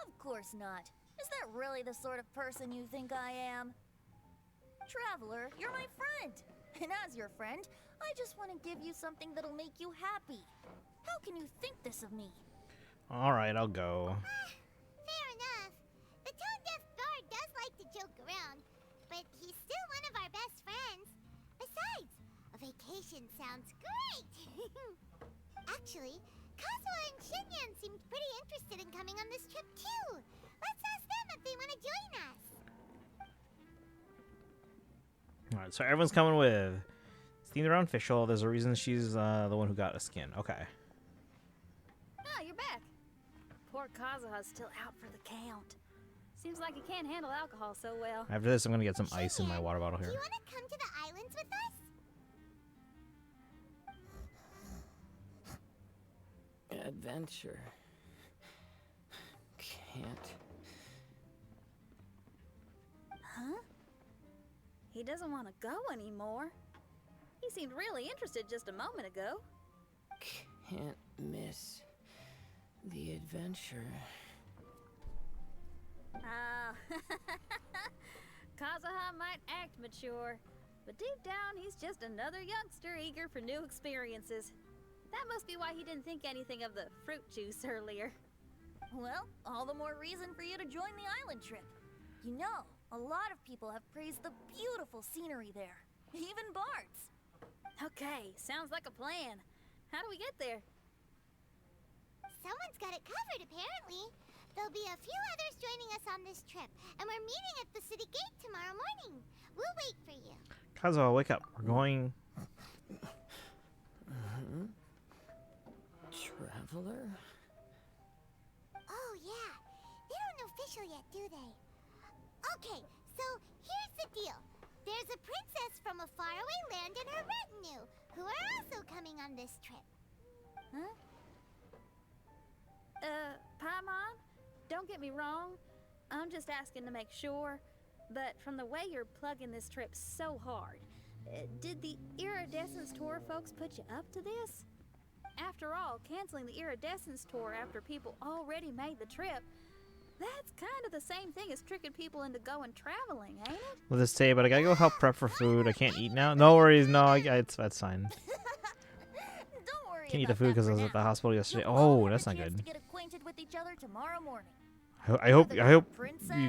Of course not. Is that really the sort of person you think I am? Traveler, you're my friend. And as your friend, I just want to give you something that'll make you happy. How can you think this of me? All right, I'll go. Fair enough. The tone-deaf bard does like to joke around, but he's still one of our best friends. Besides, a vacation sounds great. Actually, Kazuha and Shinyan seemed pretty interested in coming on this trip too. Let's ask them if they want to join us. All right, so everyone's coming with. It's themed around official. There's a reason she's the one who got a skin. Okay. Ah, you're back. Poor Kazuha's still out for the count. Seems like he can't handle alcohol so well. After this, I'm gonna get some ice in my water bottle Do here. you want to come to the islands with us? Adventure. Can't. Huh? He doesn't want to go anymore. He seemed really interested just a moment ago. Can't miss the adventure. Ah, Kazuha might act mature, but deep down he's just another youngster eager for new experiences. That must be why he didn't think anything of the fruit juice earlier. Well, all the more reason for you to join the island trip. You know, a lot of people have praised the beautiful scenery there. Even bards. Okay, sounds like a plan. How do we get there? Someone's got it covered, apparently. There'll be a few others joining us on this trip, and we're meeting at the city gate tomorrow morning. We'll wait for you. Kazuha, wake up. We're going. Traveler? Oh, yeah. They don't know official yet, do they? Okay, so here's the deal. There's a princess from a faraway land and her retinue, who are also coming on this trip. Huh? Paimon, don't get me wrong. I'm just asking to make sure. But from the way you're plugging this trip so hard, did the Iridescence Tour folks put you up to this? After all, canceling the Iridescence Tour after people already made the trip, that's kind of the same thing as tricking people into going traveling, ain't it? With this say, but I gotta go help prep for food. I can't eat now. No worries. No, that's fine. Don't worry Can't eat the about food that because I for was now. at the hospital yesterday. You'll all Oh, have that's a not chance good. to get acquainted with each other tomorrow morning. I hope you're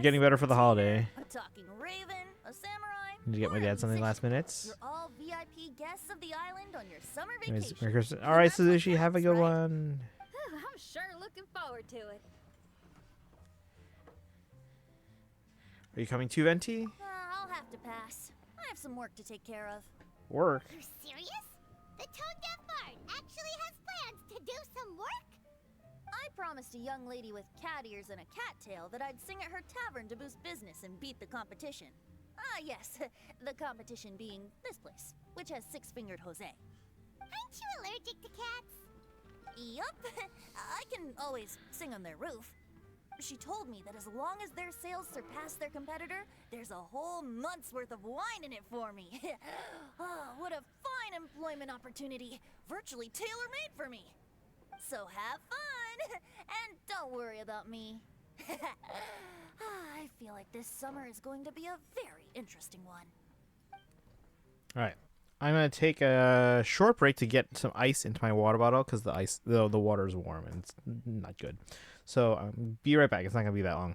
getting better for the Princess, holiday. a talking raven, a samurai. Need to get my or a dad something musician. last minutes. You're all VIP guests of the island on your summer Merry vacation. Christmas. All right, That's what Suzushi, have a counts, good right? one. I'm sure looking forward to it. Are you coming to Venti? I'll have to pass. I have some work to take care of. Work. You're serious? The tone-deaf bard actually has plans to do some work? I promised a young lady with cat ears and a cat tail that I'd sing at her tavern to boost business and beat the competition. Ah, yes, the competition being this place, which has six-fingered Jose. Aren't you allergic to cats? Yup, I can always sing on their roof. She told me that as long as their sales surpass their competitor, there's a whole month's worth of wine in it for me. Oh, what a fine employment opportunity, virtually tailor-made for me. So have fun, and don't worry about me. I feel like this summer is going to be a very interesting one. All right. I'm gonna take a short break to get some ice into my water bottle because the water is warm and it's not good. So be right back. It's not gonna be that long.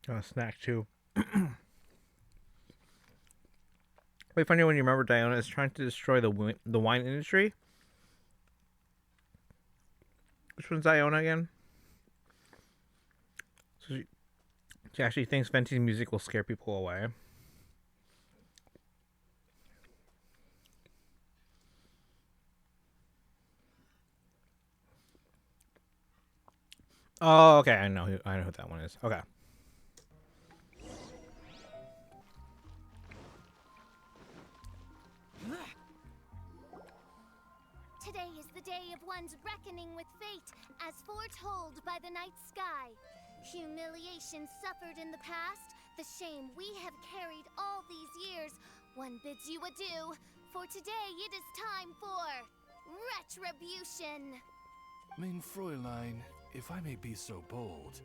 A snack too. Wait, funny when you remember Diana is trying to destroy the wine industry. Which one's Iona again? So she actually thinks venting music will scare people away. Oh, okay. I know who that one is. Okay. Today is the day of one's reckoning with fate, as foretold by the night sky. Humiliation suffered in the past, the shame we have carried all these years, one bids you adieu, for today it is time for retribution. Mein Fräulein, if I may be so bold,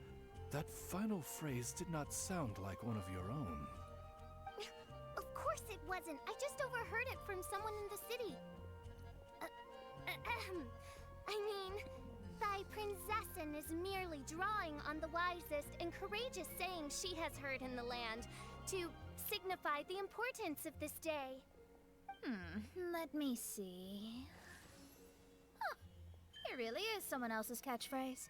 that final phrase did not sound like one of your own. Of course it wasn't. I just overheard it from someone in the city. I mean, thy princessin is merely drawing on the wisest and courageous sayings she has heard in the land to signify the importance of this day. Let me see. Huh, it really is someone else's catchphrase.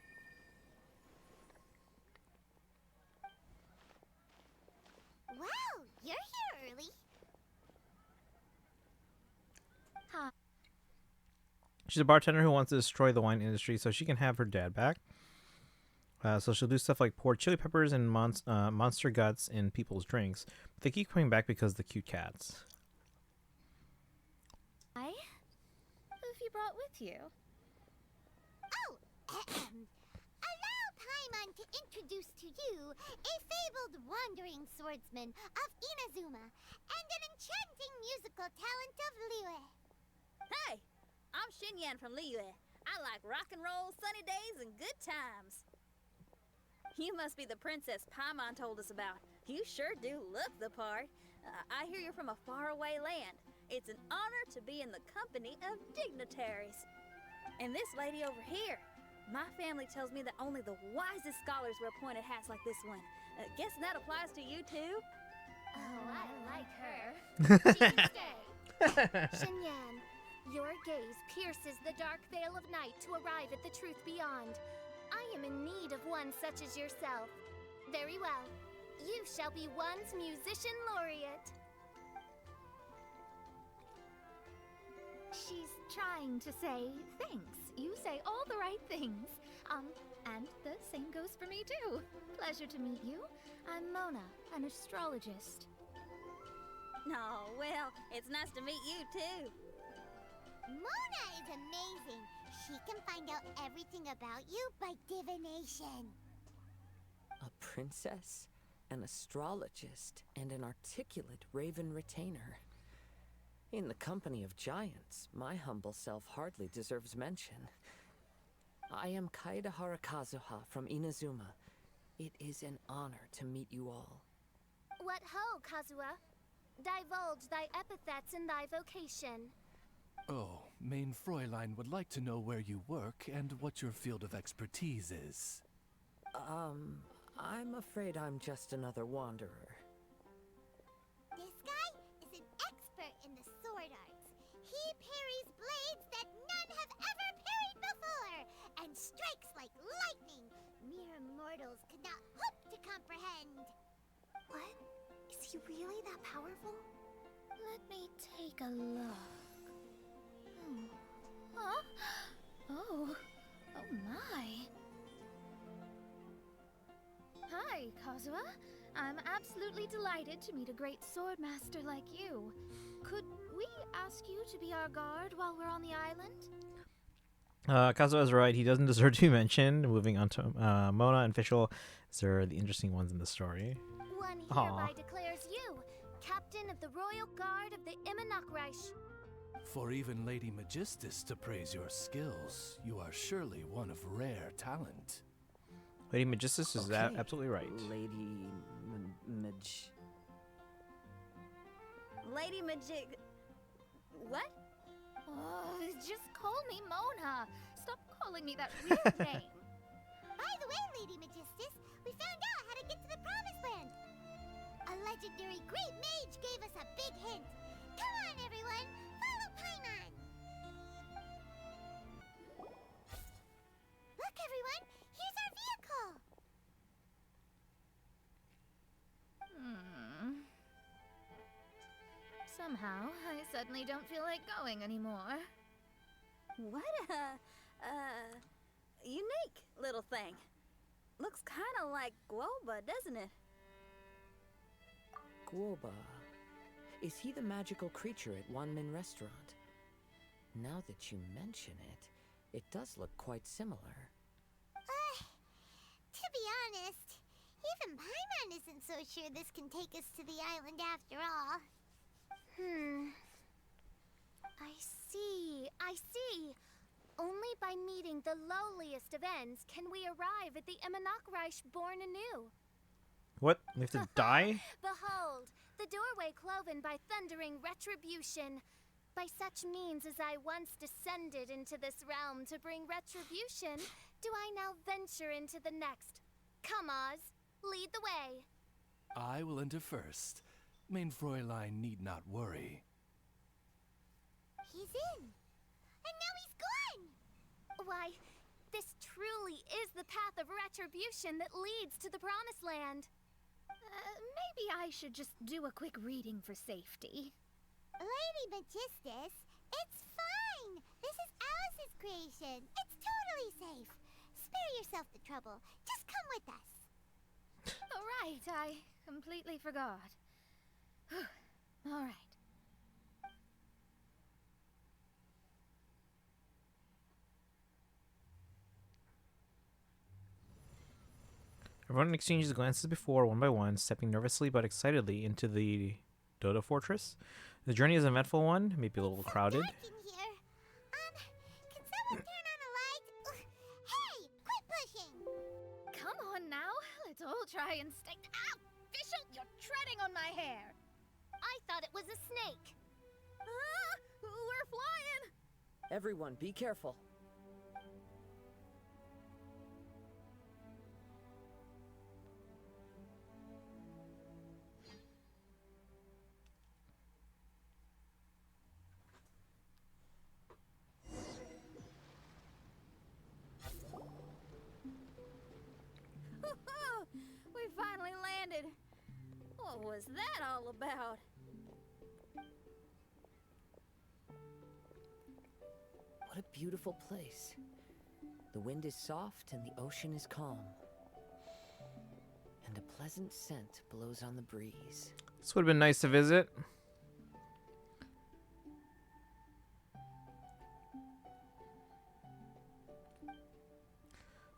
Wow, you're here early. Huh. She's a bartender who wants to destroy the wine industry so she can have her dad back. So she'll do stuff like pour chili peppers and monster guts in people's drinks. But they keep coming back because of the cute cats. Who have you brought with you? Oh, allow Paimon to introduce to you a fabled wandering swordsman of Inazuma and an enchanting musical talent of Liyue. Hey, I'm Xinyan from Liyue. I like rock and roll, sunny days, and good times. You must be the princess Paimon told us about. You sure do look the part. I hear you're from a faraway land. It's an honor to be in the company of dignitaries. And this lady over here, my family tells me that only the wisest scholars wear pointed hats like this one. Guess that applies to you too? Oh, I like her. She can stay. Xinyan, your gaze pierces the dark veil of night to arrive at the truth beyond. I am in need of one such as yourself. Very well. You shall be one's musician laureate. She's trying to say thanks. You say all the right things. And the same goes for me too. Pleasure to meet you. I'm Mona, an astrologist. No, well, it's nice to meet you too. Mona is amazing. She can find out everything about you by divination. A princess, an astrologist, and an articulate raven retainer. In the company of giants, my humble self hardly deserves mention. I am Kaida Harakazuha from Inazuma. It is an honor to meet you all. What ho, Kazuha? Divulge thy epithets and thy vocation. Oh, Mein Fräulein would like to know where you work and what your field of expertise is. I'm afraid I'm just another wanderer. This guy is an expert in the sword arts. He parries blades that none have ever parried before, and strikes like lightning. Mere mortals could not hope to comprehend. What? Is he really that powerful? Let me take a look. Huh? Oh my. Hi, Kazuha. I'm absolutely delighted to meet a great sword master like you. Could we ask you to be our guard while we're on the island? Kazuha's right. He doesn't deserve to be mentioned. Moving on to Mona and Fischl. These are the interesting ones in the story. One hereby declares you captain of the royal guard of the Immernachtreich. For even Lady Magistus to praise your skills, you are surely one of rare talent. Lady Magistus is that absolutely right. Lady What? Oh, just call me Mona. Stop calling me that weird name. By the way, Lady Magistus. We found out how to get to the Promised Land. A legendary great mage gave us a big hint. Come on, everyone. Follow Paimon. Look, everyone. Here's our vehicle. Somehow, I suddenly don't feel like going anymore. What a unique little thing. Looks kind of like Guoba, doesn't it? Guoba. Is he the magical creature at Wanmin Restaurant? Now that you mention it, it does look quite similar. To be honest, even Paimon isn't so sure this can take us to the island after all. I see. Only by meeting the lowliest of ends can we arrive at the Imanakreich born anew. What? We have to die? Behold, the doorway cloven by thundering retribution. By such means as I once descended into this realm to bring retribution, do I now venture into the next. Come, Oz, lead the way. I will enter first. Main Fräulein need not worry. He's in. And now he's gone. Why, this truly is the path of retribution that leads to the Promised Land. Maybe I should just do a quick reading for safety. Lady Magistus, it's fine. This is Alice's creation. It's totally safe. Spare yourself the trouble. Just come with us. All right, I completely forgot. All right. Everyone exchanges glances before, one by one, stepping nervously but excitedly into the Dodo Fortress. The journey is an eventful one, maybe a little crowded. Dark in here. Can someone turn on a light? Hey, quit pushing. Come on now, let's all try and stay. Ow! Bishop, you're treading on my hair. I thought it was a snake. Ah, we're flying. Everyone, be careful. We finally landed. What was that all about? What a beautiful place. The wind is soft and the ocean is calm. And a pleasant scent blows on the breeze. This would have been nice to visit.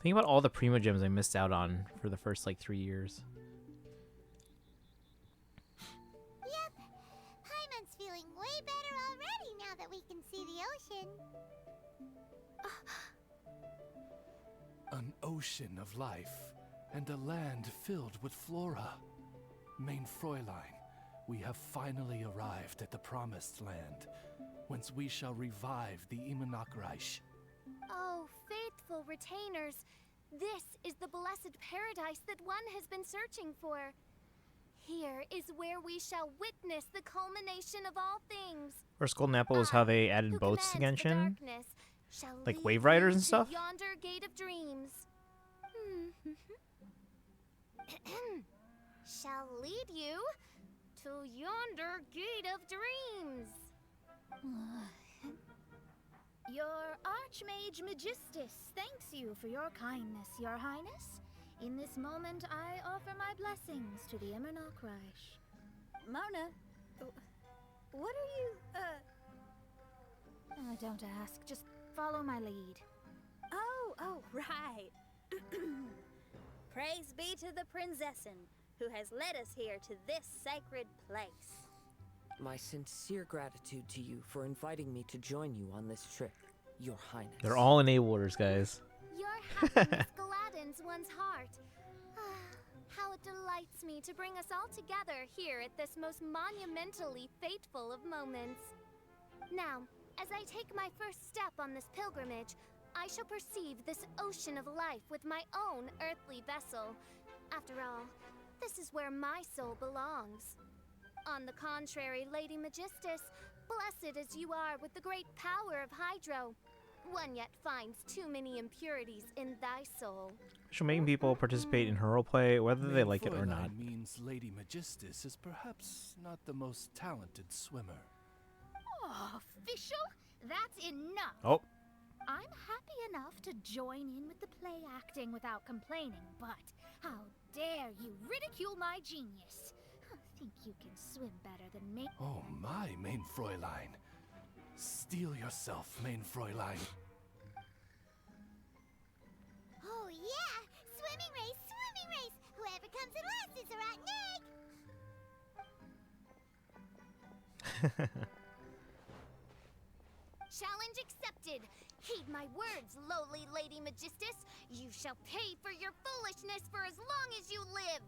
Think about all the Primo Gems I missed out on for the first, 3 years. Yep. Paimon's feeling way better already now that we can see the ocean. An ocean of life, and a land filled with flora. Main Fräulein, we have finally arrived at the Promised Land, whence we shall revive the Imanakreich. Oh, faithful retainers, this is the blessed paradise that one has been searching for. Here is where we shall witness the culmination of all things. First Golden Apple is how they added Who boats to commands the Genshin. darkness shall Like lead wave riders you and to stuff? Yonder gate of dreams. Shall lead you to yonder gate of dreams. Your Archmage Magistus thanks you for your kindness, Your Highness. In this moment, I offer my blessings to the Imanakreich. Mona, what are you, Don't ask, just follow my lead. Oh, right. Praise be to the Prinzessin, who has led us here to this sacred place. My sincere gratitude to you for inviting me to join you on this trip, Your Highness. They're all enablers, guys. Your happiness gladdens one's heart. How it delights me to bring us all together here at this most monumentally fateful of moments. Now, as I take my first step on this pilgrimage, I shall perceive this ocean of life with my own earthly vessel. After all, this is where my soul belongs. On the contrary, Lady Magistus, blessed as you are with the great power of Hydro, one yet finds too many impurities in thy soul. She's making people participate in her roleplay, whether they like it or not. Fräulein means Lady Magistus is perhaps not the most talented swimmer. Oh, official? That's enough. Oh. I'm happy enough to join in with the play acting without complaining, but how dare you ridicule my genius? Think you can swim better than me? Oh my, main Fräulein. Steel yourself, main Fräulein. Oh yeah! Swimming race, swimming race! Whoever comes in last is a rotten egg! Challenge accepted. Heed my words, lowly Lady Magistus. You shall pay for your foolishness for as long as you live.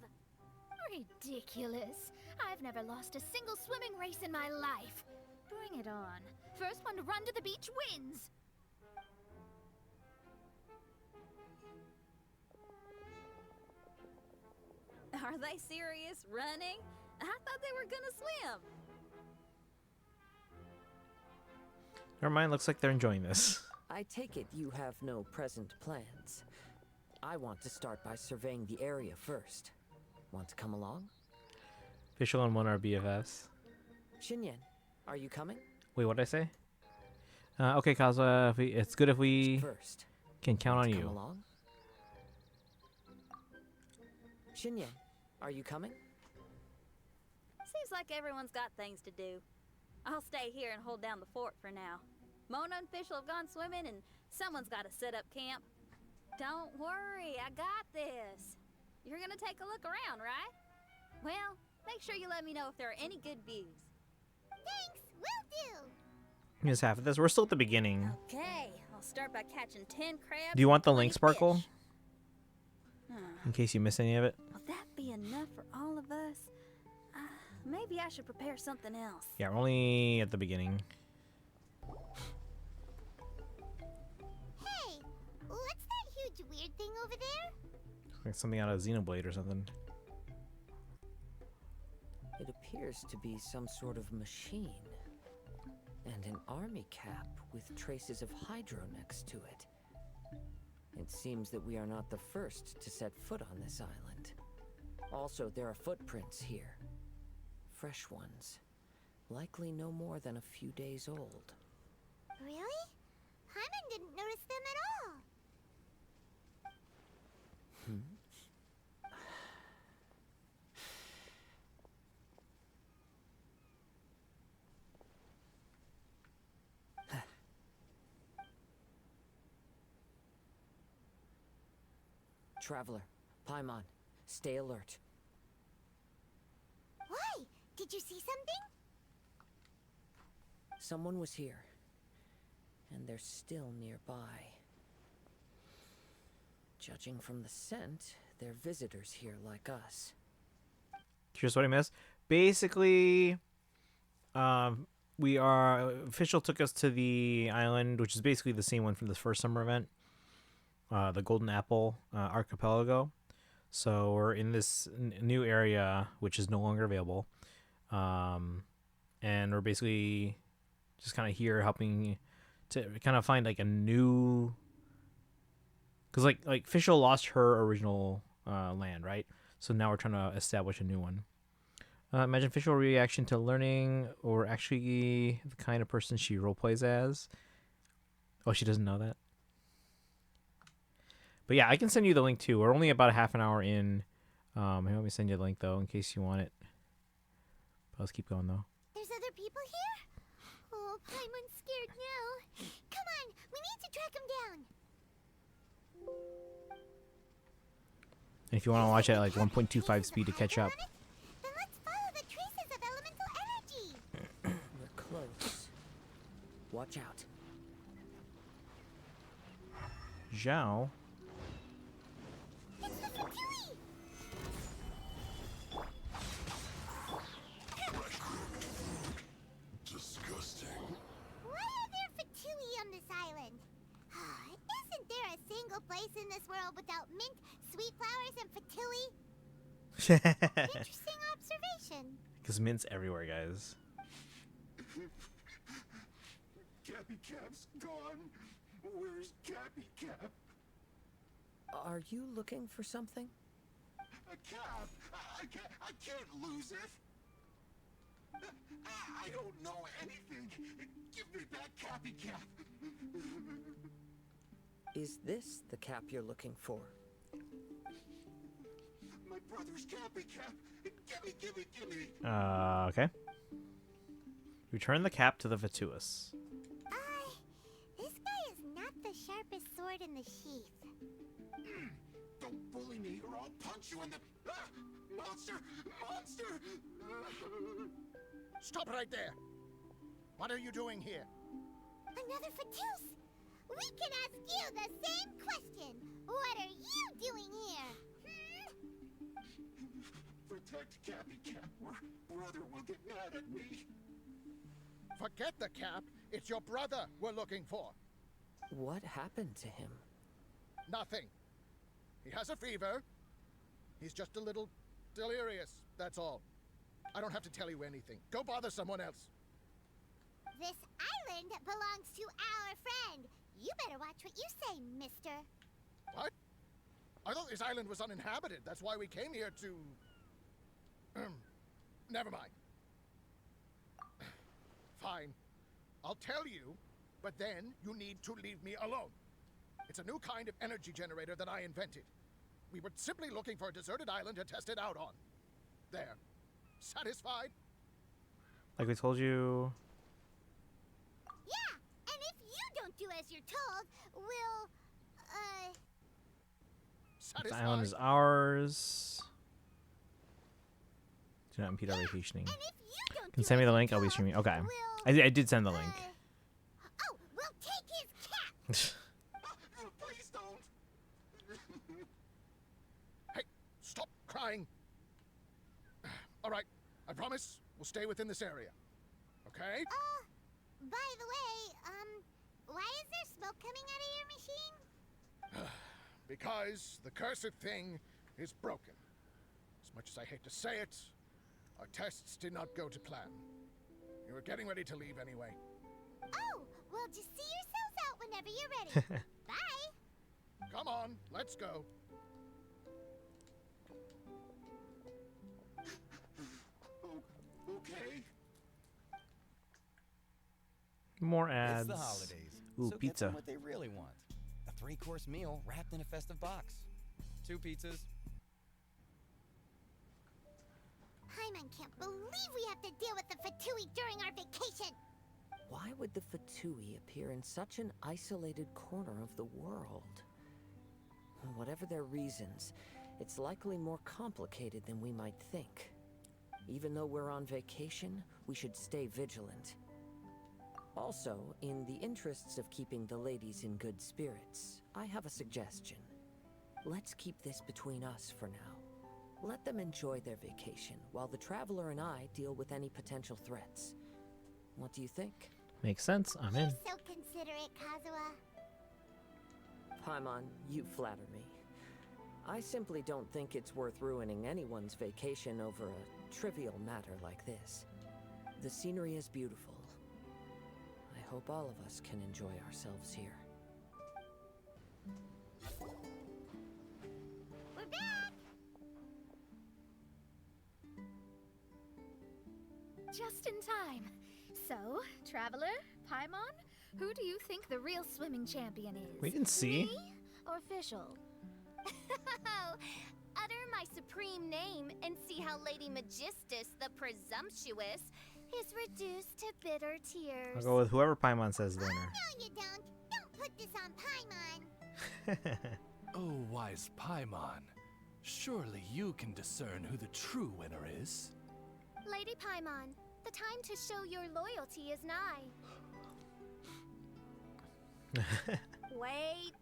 Ridiculous. I've never lost a single swimming race in my life. Bring it on. First one to run to the beach wins. Are they serious? Running? I thought they were gonna swim. Never mind, looks like they're enjoying this. I take it you have no present plans. I want to start by surveying the area first. Want to come along? Official and one are BFFs. Xinyan, are you coming? Wait, what did I say? Okay, Kazuha, it's good if we First. can count on Come you. along? Xinyan, are you coming? Seems like everyone's got things to do. I'll stay here and hold down the fort for now. Mona and Fischl have gone swimming, and someone's got to set up camp. Don't worry, I got this. You're gonna take a look around, right? Well, make sure you let me know if there are any good views. Thanks, will do! Here's half of this. We're still at the beginning. Okay, I'll start by catching 10 crabs. Do you want the and link 20 sparkle? fish. In case you miss any of it? Will that be enough for all of us? Maybe I should prepare something else. Yeah, we're only at the beginning. Hey, what's that huge weird thing over there? Like something out of Xenoblade or something. It appears to be some sort of machine. And an army cap with traces of Hydro next to it. It seems that we are not the first to set foot on this island. Also, there are footprints here. Fresh ones. Likely no more than a few days old. Really? Paimon didn't notice them at all. Traveler, Paimon, stay alert. Why? Did you see something? Someone was here. And they're still nearby. Judging from the scent, they're visitors here like us. Here's what I missed. Basically, Official took us to the island, which is basically the same one from the first summer event. The Golden Apple Archipelago. So we're in this new area, which is no longer available. And we're basically just kind of here helping to kind of find like a new... Because like Fischl lost her original land, right? So now we're trying to establish a new one. Imagine Fischl reaction to learning, or actually the kind of person she roleplays as. Oh, she doesn't know that? But yeah, I can send you the link too. We're only about a half an hour in. Let me send you the link though, in case you want it. But let's keep going though. There's other people here? Oh, Paimon's scared now. Come on, we need to track him down. And if you want to watch it at like 1.25 speed to catch up. Then let's follow the traces of elemental energy. We're close. Watch out. Zhao. It's the Fatui! Disgusting. Why are there Fatui on this island? Is place in this world without mint, sweet flowers, and fatui. Interesting observation. Because mint's everywhere, guys. Cappy Cap's gone. Where's Cappy Cap? Are you looking for something? A cap. I can't lose it. I don't know anything. Give me back Cappy Cap. Is this the cap you're looking for? My brother's Cappy Cap. Gimme. Okay. Return the cap to the Vituous. This guy is not the sharpest sword in the sheath. Don't bully me or I'll punch you in the... Monster! Stop right there! What are you doing here? Another Fatus! We can ask you the same question! What are you doing here? Protect Cappy Cap or brother will get mad at me. Forget the cap. It's your brother we're looking for. What happened to him? Nothing. He has a fever. He's just a little delirious, that's all. I don't have to tell you anything. Go bother someone else. This island belongs to our friend. You better watch what you say, mister. What? I thought this island was uninhabited. That's why we came here to... Never mind. Fine. I'll tell you, but then you need to leave me alone. It's a new kind of energy generator that I invented. We were simply looking for a deserted island to test it out on. There. Satisfied? Like we told you. Yeah, and if you don't do as you're told, we'll, This island is ours. Do not impede our vacationing. Can send me the link. I'll be streaming. Okay, I did send the link. Oh, we'll take his cap. Please don't. Hey, stop crying. All right, I promise we'll stay within this area. Okay? By the way, why is there smoke coming out of your machine? Because the cursed thing is broken. As much as I hate to say it, our tests did not go to plan. You were getting ready to leave anyway. Oh, well, just see yourselves out whenever you're ready. Bye. Come on, let's go. Okay. More ads. It's the holidays. Ooh, so pizza. Get them what they really want. A 3-course meal wrapped in a festive box. 2 pizzas. Paimon can't believe we have to deal with the Fatui during our vacation. Why would the Fatui appear in such an isolated corner of the world? Whatever their reasons, it's likely more complicated than we might think. Even though we're on vacation, we should stay vigilant. Also, in the interests of keeping the ladies in good spirits, I have a suggestion. Let's keep this between us for now. Let them enjoy their vacation, while the Traveler and I deal with any potential threats. What do you think? Makes sense. I'm in. You're so considerate, Kazuha. Paimon, you flatter me. I simply don't think it's worth ruining anyone's vacation over a trivial matter like this. The scenery is beautiful. I hope all of us can enjoy ourselves here. We're back! Just in time. So, Traveler, Paimon, who do you think the real swimming champion is? We didn't see. Me or Fischl? Utter my supreme name and see how Lady Magistus the Presumptuous is reduced to bitter tears. I'll go with whoever Paimon says the winner. No, you don't. Don't put this on Paimon. Oh, wise Paimon. Surely you can discern who the true winner is. Lady Paimon, the time to show your loyalty is nigh. Wait.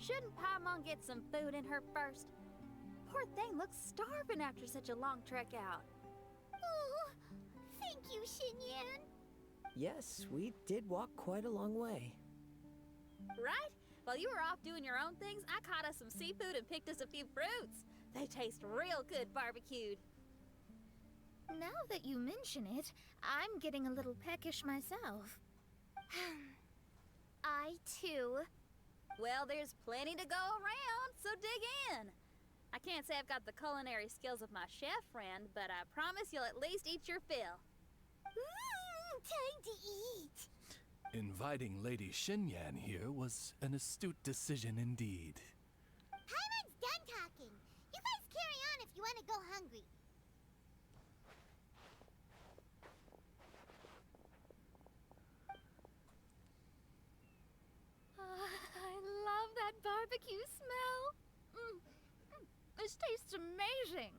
Shouldn't Paimon get some food in her first? Poor thing looks starving after such a long trek out. Oh, thank you, Xinyan. Yes, we did walk quite a long way. Right? While you were off doing your own things, I caught us some seafood and picked us a few fruits. They taste real good barbecued. Now that you mention it, I'm getting a little peckish myself. I too. Well, there's plenty to go around, so dig in. I can't say I've got the culinary skills of my chef friend, but I promise you'll at least eat your fill. Time to eat. Inviting Lady Xinyan here was an astute decision indeed. Paimon's done talking. You guys carry on if you want to go hungry. I love that barbecue smell. This tastes amazing.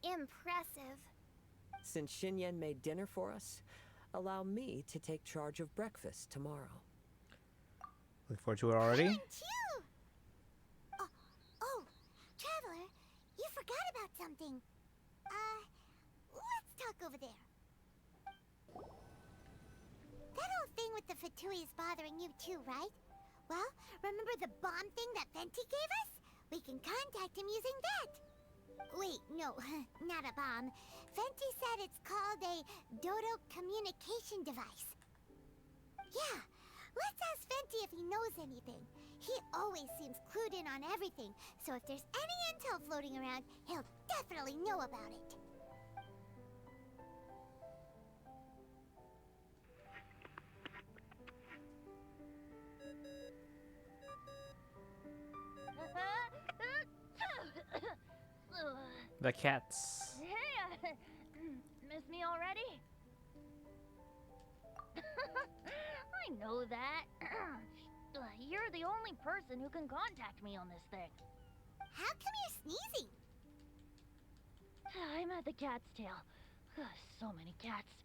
Impressive. Since Xinyan made dinner for us, allow me to take charge of breakfast tomorrow. Look forward to it already. Paimon too. Oh, Traveler, you forgot about something. Let's talk over there. That whole thing with the Fatui is bothering you too, right? Well, remember the bomb thing that Venti gave us? We can contact him using that. Wait, no, not a bomb. Venti said it's called a Dodo communication device. Yeah, let's ask Venti if he knows anything. He always seems clued in on everything, so if there's any intel floating around, he'll definitely know about it. The cats. Hey, miss me already? I know that. You're the only person who can contact me on this thing. How come you're sneezing? I'm at the cat's tail. So many cats.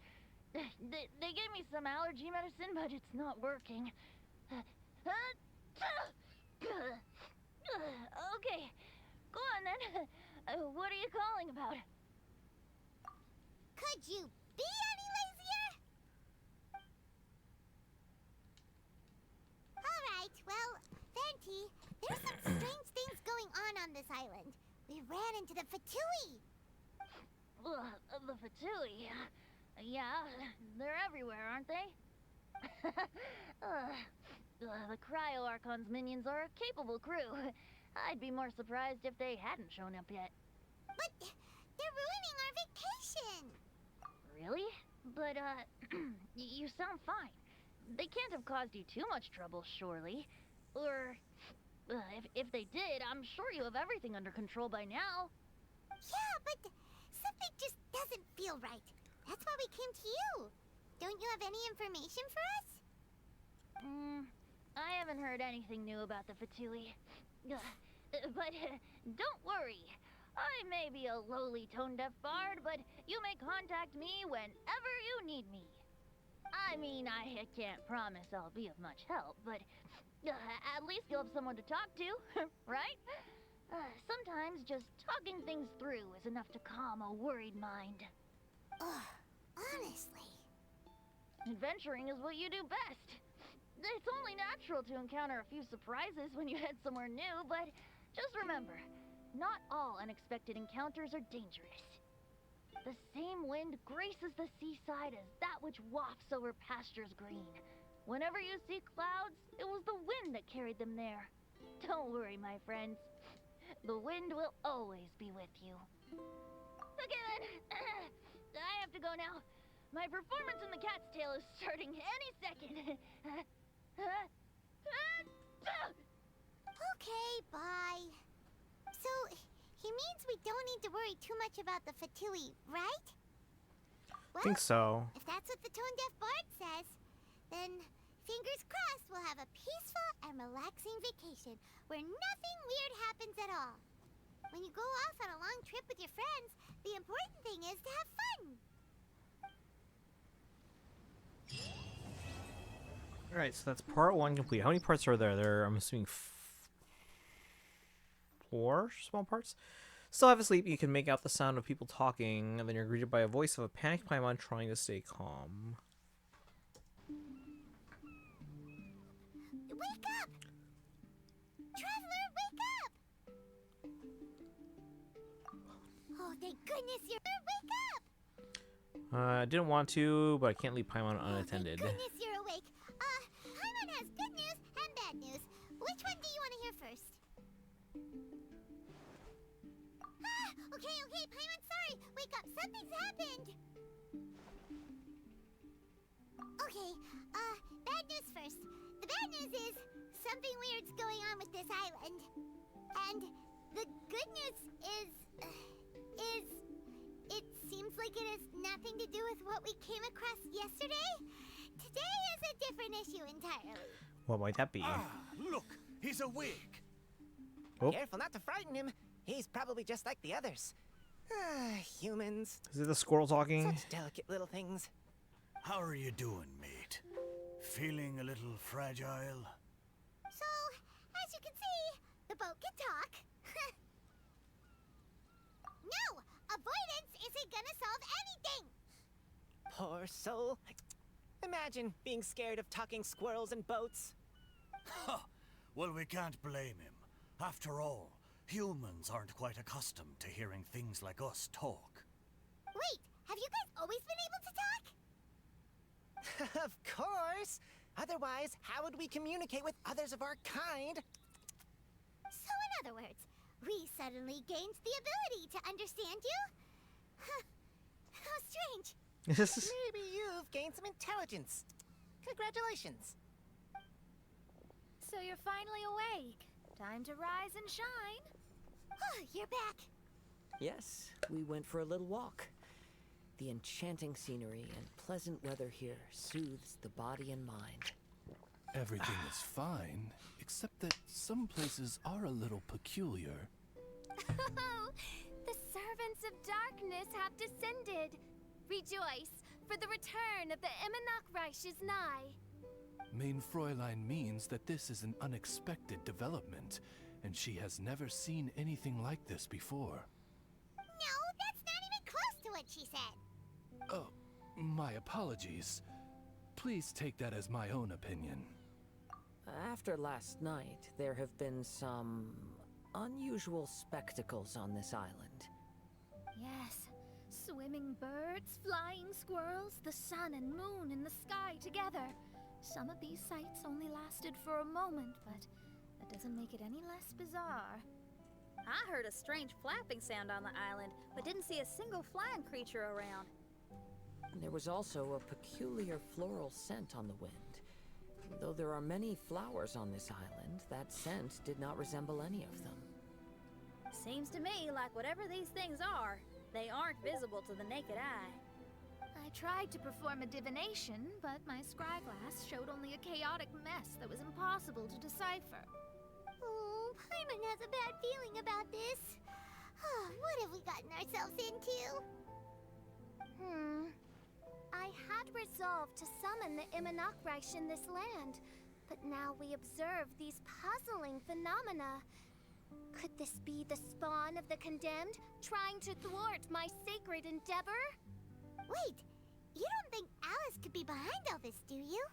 They gave me some allergy medicine, but it's not working. Okay, go on then. What are you calling about? Could you be any lazier? Alright, well, Venti, there's some strange things going on this island. We ran into the Fatui. The Fatui? Yeah, they're everywhere, aren't they? The Cryo Archon's minions are a capable crew. I'd be more surprised if they hadn't shown up yet. But they're ruining our vacation. Really? But, you sound fine. They can't have caused you too much trouble, surely. Or, if they did, I'm sure you have everything under control by now. Yeah, but something just doesn't feel right. That's why we came to you. Don't you have any information for us? I haven't heard anything new about the Fatui. But don't worry. I may be a lowly tone-deaf bard, but you may contact me whenever you need me. I mean, I can't promise I'll be of much help, but at least you'll have someone to talk to, right? Sometimes just talking things through is enough to calm a worried mind. Honestly. Adventuring is what you do best. It's only natural to encounter a few surprises when you head somewhere new, but just remember, not all unexpected encounters are dangerous. The same wind graces the seaside as that which wafts over pastures green. Whenever you see clouds, it was the wind that carried them there. Don't worry, my friends. The wind will always be with you. Okay then, I have to go now. My performance in the cat's tail is starting any second. Okay, bye. So, he means we don't need to worry too much about the Fatui, right? Well, Think so. if that's what the tone-deaf bard says, then fingers crossed we'll have a peaceful and relaxing vacation where nothing weird happens at all. When you go off on a long trip with your friends, the important thing is to have fun. Alright, so that's part 1 complete. How many parts are there? There are, I'm assuming, 4 small parts? Still half asleep, you can make out the sound of people talking, and then you're greeted by a voice of a panicked Paimon trying to stay calm. Wait, Wake up! Traveler, wake up! Oh, thank goodness you're... Wake up! I didn't want to, but I can't leave Paimon unattended. Thank goodness you're awake. Paimon has good news and bad news. Which one do you want to hear first? Okay, Paimon, sorry. Wake up, something's happened. Okay, bad news first. The bad news is something weird's going on with this island. And the good news is it seems like it has nothing to do with what we came across yesterday. Today is a different issue entirely. What might that be? Look, he's awake. Oh. Careful not to frighten him. He's probably just like the others. Humans. Is it the squirrel talking? Such delicate little things. How are you doing, mate? Feeling a little fragile? So, as you can see, the boat can talk. No! Avoidance isn't gonna solve anything! Poor soul. Imagine being scared of talking squirrels and boats. Ha! Well, we can't blame him. After all, humans aren't quite accustomed to hearing things like us talk. Wait, have you guys always been able to talk? Of course! Otherwise, how would we communicate with others of our kind? So in other words, we suddenly gained the ability to understand you? Huh. How strange. Maybe you've gained some intelligence. Congratulations. So you're finally awake. Time to rise and shine. Oh, you're back. Yes, we went for a little walk. The enchanting scenery and pleasant weather here soothes the body and mind. Everything is fine, except that some places are a little peculiar. Oh, the servants of darkness have descended. Rejoice, for the return of the Imanok is nigh. Main Fräulein means that this is an unexpected development, and she has never seen anything like this before. No, that's not even close to what she said. Oh, my apologies. Please take that as my own opinion. After last night, there have been some unusual spectacles on this island. Yes, swimming birds, flying squirrels, the sun and moon in the sky together. Some of these sights only lasted for a moment, but that doesn't make it any less bizarre. I heard a strange flapping sound on the island, but didn't see a single flying creature around. There was also a peculiar floral scent on the wind. Though there are many flowers on this island, that scent did not resemble any of them. Seems to me like whatever these things are, they aren't visible to the naked eye. I tried to perform a divination, but my scryglass showed only a chaotic mess that was impossible to decipher. Oh, Paimon has a bad feeling about this. What have we gotten ourselves into? I had resolved to summon the Imanok in this land, but now we observe these puzzling phenomena. Could this be the spawn of the condemned, trying to thwart my sacred endeavor? Wait, you don't think Alice could be behind all this, do you?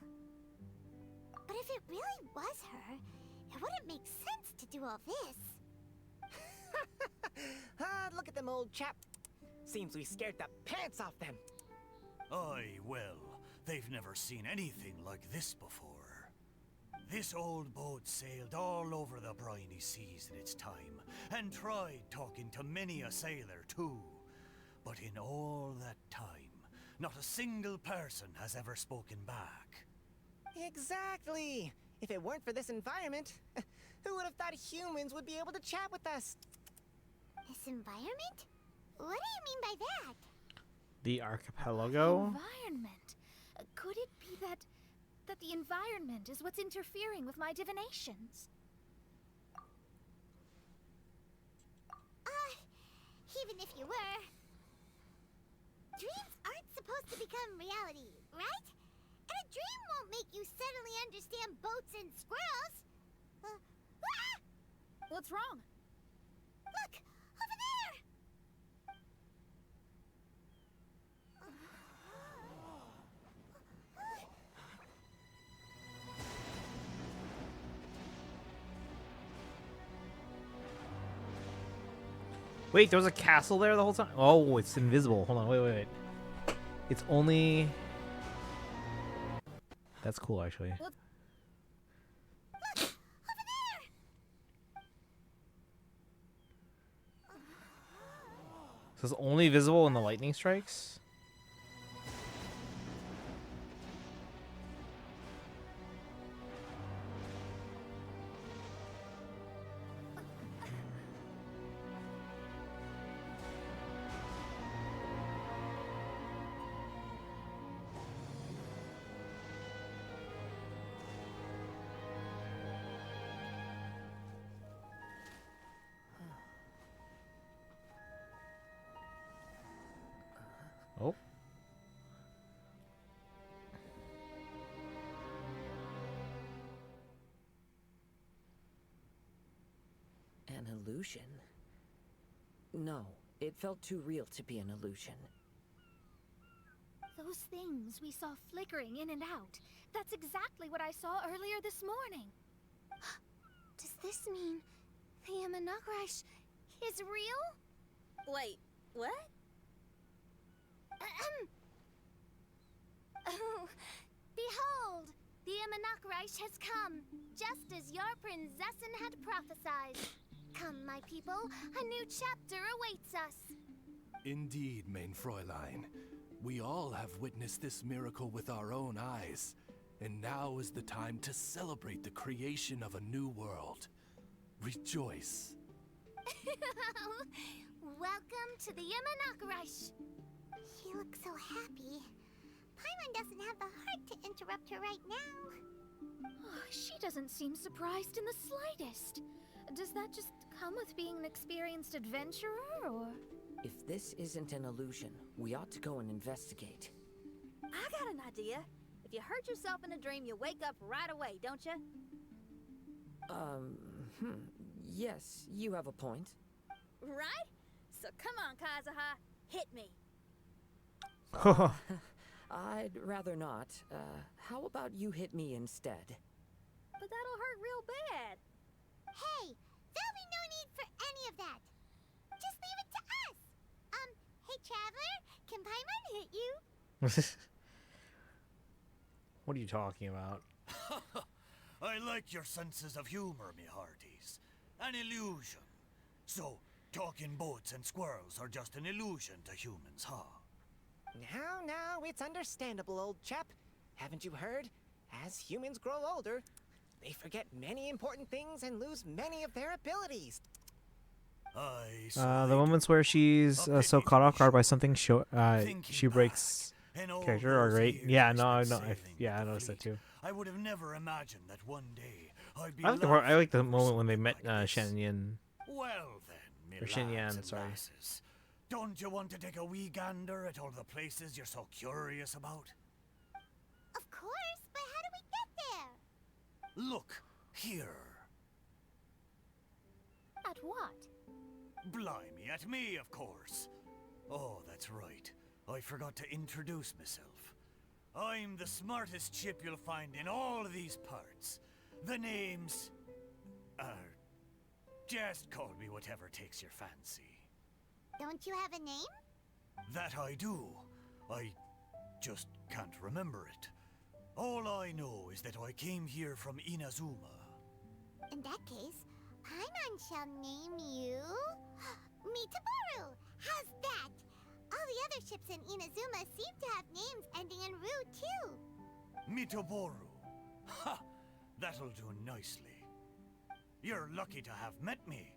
But if it really was her, it wouldn't make sense to do all this. Look at them, old chap. Seems we scared the pants off them. Aye, well, they've never seen anything like this before. This old boat sailed all over the briny seas in its time, and tried talking to many a sailor too. But in all that time, not a single person has ever spoken back. Exactly. If it weren't for this environment, who would have thought humans would be able to chat with us? This environment? What do you mean by that? The archipelago? Environment? Could it be that the environment is what's interfering with my divinations? Even if you were... Dreams aren't supposed to become reality, right? And a dream won't make you suddenly understand boats and squirrels. What's wrong? Look! Over there! Wait, there was a castle there the whole time? Oh, it's invisible. Hold on, wait. It's only... That's cool, actually. Look, over there! So it's only visible when the lightning strikes? Oh. An illusion? No, it felt too real to be an illusion. Those things we saw flickering in and out. That's exactly what I saw earlier this morning. Does this mean the Imanagrish is real? Wait, what? Oh, behold! The Imanagrish has come, just as your Prinzessin had prophesied. Come, my people, a new chapter awaits us. Indeed, main Fräulein. We all have witnessed this miracle with our own eyes. And now is the time to celebrate the creation of a new world. Rejoice. Welcome to the Imanagrish. She looks so happy. Paimon doesn't have the heart to interrupt her right now. Oh, she doesn't seem surprised in the slightest. Does that just come with being an experienced adventurer, or...? If this isn't an illusion, we ought to go and investigate. I got an idea. If you hurt yourself in a dream, you wake up right away, don't you? Yes, you have a point. Right? So come on, Kazuha, hit me. I'd rather not. How about you hit me instead? But that'll hurt real bad. Hey, there'll be no need for any of that. Just leave it to us. Hey, Traveler, can Paimon hit you? What are you talking about? I like your senses of humor, me hearties. An illusion. So, talking boats and squirrels are just an illusion to humans, huh? Now, it's understandable, old chap. Haven't you heard? As humans grow older, they forget many important things and lose many of their abilities. The moments where she's so caught off guard by something, she breaks character are great. Yeah, no, I noticed that too. I would have never imagined that one day I'd be. I like the moment when they met Shen. Well then, me Or Shen Yan, lads and sorry. lasses, don't you want to take a wee gander at all the places you're so curious about? Of course, but how do we get there? Look here. At what? Blimey, at me, of course. Oh, that's right. I forgot to introduce myself. I'm the smartest chip you'll find in all of these parts. The name's... just call me whatever takes your fancy. Don't you have a name? That I do. I just can't remember it. All I know is that I came here from Inazuma. In that case, Paimon shall name you... Mitaboru! How's that? All the other ships in Inazuma seem to have names ending in Ru, too. Mitaboru. Ha! That'll do nicely. You're lucky to have met me.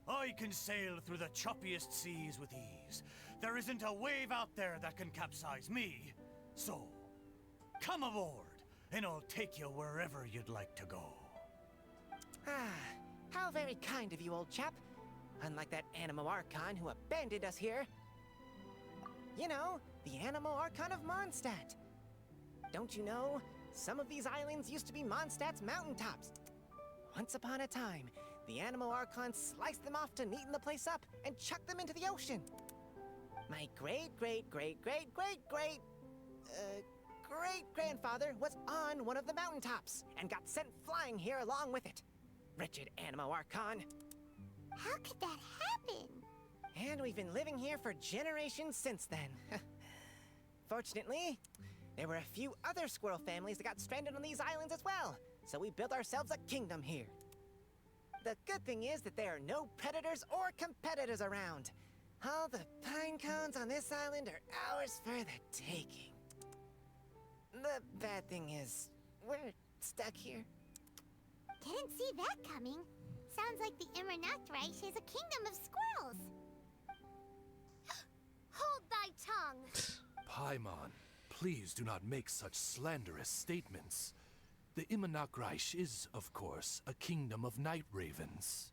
I can sail through the choppiest seas with ease. There isn't a wave out there that can capsize me. So, come aboard, and I'll take you wherever you'd like to go. How very kind of you, old chap. Unlike that Animo Archon who abandoned us here. You know, the Animo Archon of Mondstadt. Don't you know, some of these islands used to be Mondstadt's mountaintops. Once upon a time, the Animo Archon sliced them off to neaten the place up and chucked them into the ocean. My great-grandfather was on one of the mountaintops and got sent flying here along with it. Wretched Animo Archon. How could that happen? And we've been living here for generations since then. Fortunately, there were a few other squirrel families that got stranded on these islands as well, so we built ourselves a kingdom here. The good thing is that there are no predators or competitors around. All the pine cones on this island are ours for the taking. The bad thing is, we're stuck here. Didn't see that coming. Sounds like the Immernachtreich is a kingdom of squirrels. Hold thy tongue! Paimon, please do not make such slanderous statements. The Immernachtreich is, of course, a kingdom of night ravens.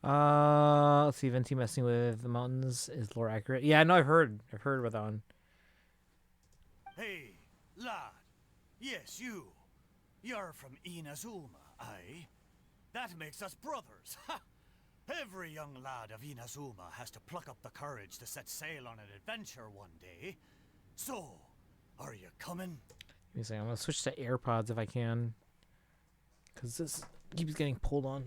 Let's see. Venti messing with the mountains is lore accurate? Yeah, no, I've heard about that one. Hey, lad. Yes, you. You're from Inazuma, aye? That makes us brothers. Ha! Every young lad of Inazuma has to pluck up the courage to set sail on an adventure one day. So, are you coming? Give me a second. I'm gonna switch to AirPods if I can, because this keeps getting pulled on.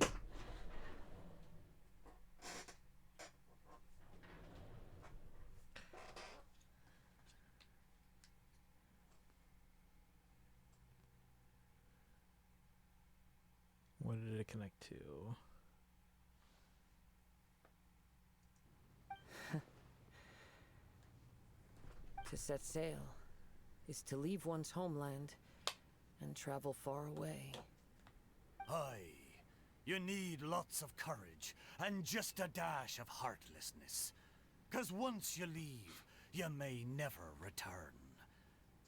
What did it connect to? To set sail is to leave one's homeland and travel far away. Aye. You need lots of courage and just a dash of heartlessness. 'Cause once you leave, you may never return.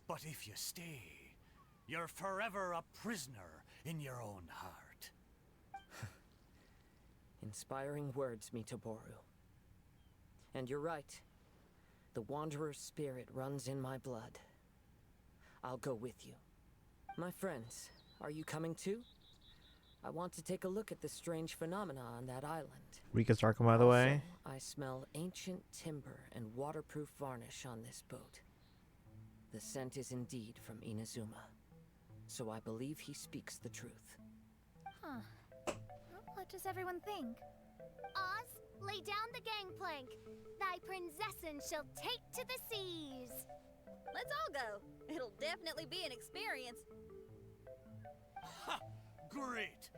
But if you stay, you're forever a prisoner in your own heart. Inspiring words, Mitoboru. And you're right. The Wanderer's spirit runs in my blood. I'll go with you. My friends, are you coming too? I want to take a look at the strange phenomena on that island. Rika's Arkham, by the way. I smell ancient timber and waterproof varnish on this boat. The scent is indeed from Inazuma, so I believe he speaks the truth. Huh. What does everyone think? Oz, lay down the gangplank. Thy prinzessin shall take to the seas. Let's all go. It'll definitely be an experience. Ha! Great.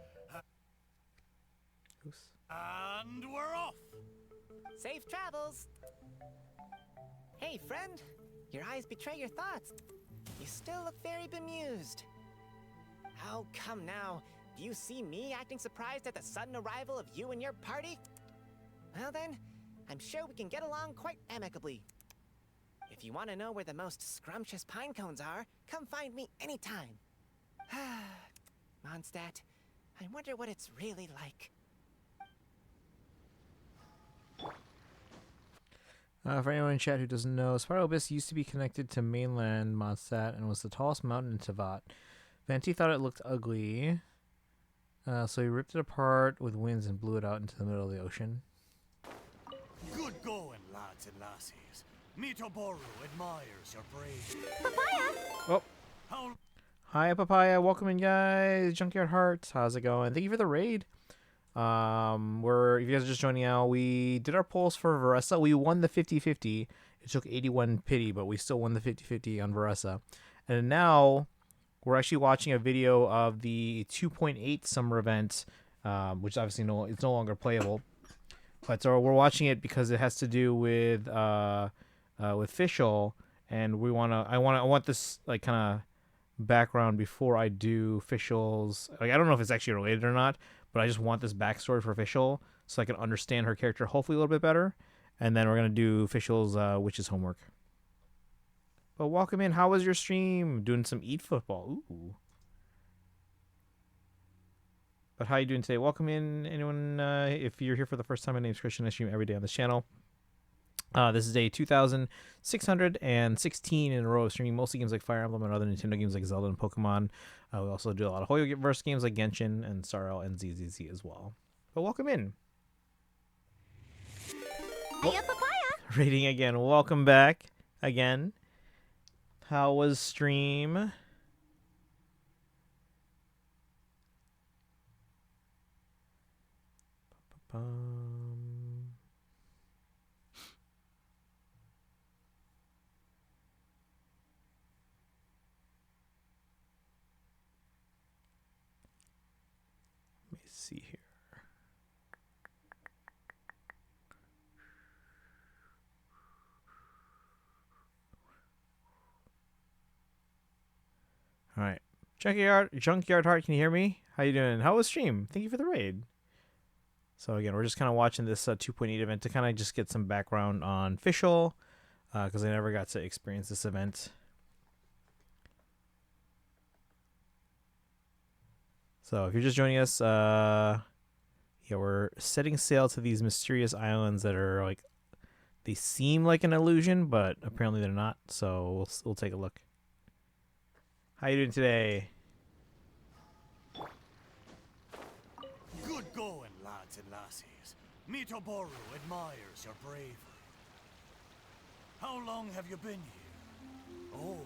And we're off. Safe travels. Hey, friend. Your eyes betray your thoughts. You still look very bemused. How come now? Do you see me acting surprised at the sudden arrival of you and your party? Well then, I'm sure we can get along quite amicably. If you want to know where the most scrumptious pine cones are, come find me anytime. Mondstadt, I wonder what it's really like. For anyone in chat who doesn't know, Spiral Abyss used to be connected to mainland Mondstadt and was the tallest mountain in Tevat. Venti thought it looked ugly, so he ripped it apart with winds and blew it out into the middle of the ocean. Good going, lads and lassies. Mitoboru admires your bravery. Papaya! Oh. How... Hi, Papaya. Welcome in, guys. Junkyard Hearts. How's it going? Thank you for the raid. If you guys are just joining out, we did our polls for VARESA. We won the 50-50. It took 81 pity, but we still won the 50-50 on VARESA. And now we're actually watching a video of the 2.8 summer event, which obviously it's no longer playable. But so we're watching it because it has to do with Fischl, and I want this like kind of background before I do Fischl's. Like, I don't know if it's actually related or not, but I just want this backstory for Fischl so I can understand her character hopefully a little bit better. And then we're gonna do Fischl's witch's homework. But welcome in. How was your stream? Doing some Eat Football. Ooh. But how you doing today? Welcome in, anyone. If you're here for the first time, my name is Christian. I stream every day on this channel. This is day 2,616 in a row of streaming mostly games like Fire Emblem and other Nintendo games like Zelda and Pokemon. We also do a lot of Hoyoverse games like Genshin and Sorrow and ZZZ as well. But welcome in. Hiya, Papaya! Rating again. Welcome back again. How was stream? see here. All right. Junkyard Heart, can you hear me? How you doing? How was stream? Thank you for the raid. So again, we're just kind of watching this 2.8 event to kind of just get some background on Fischl, because I never got to experience this event. So if you're just joining us, yeah, we're setting sail to these mysterious islands that are like, they seem like an illusion, but apparently they're not. So we'll take a look. How you doing today? Good going, lads and lassies. Mitoboru admires your bravery. How long have you been here? Oh,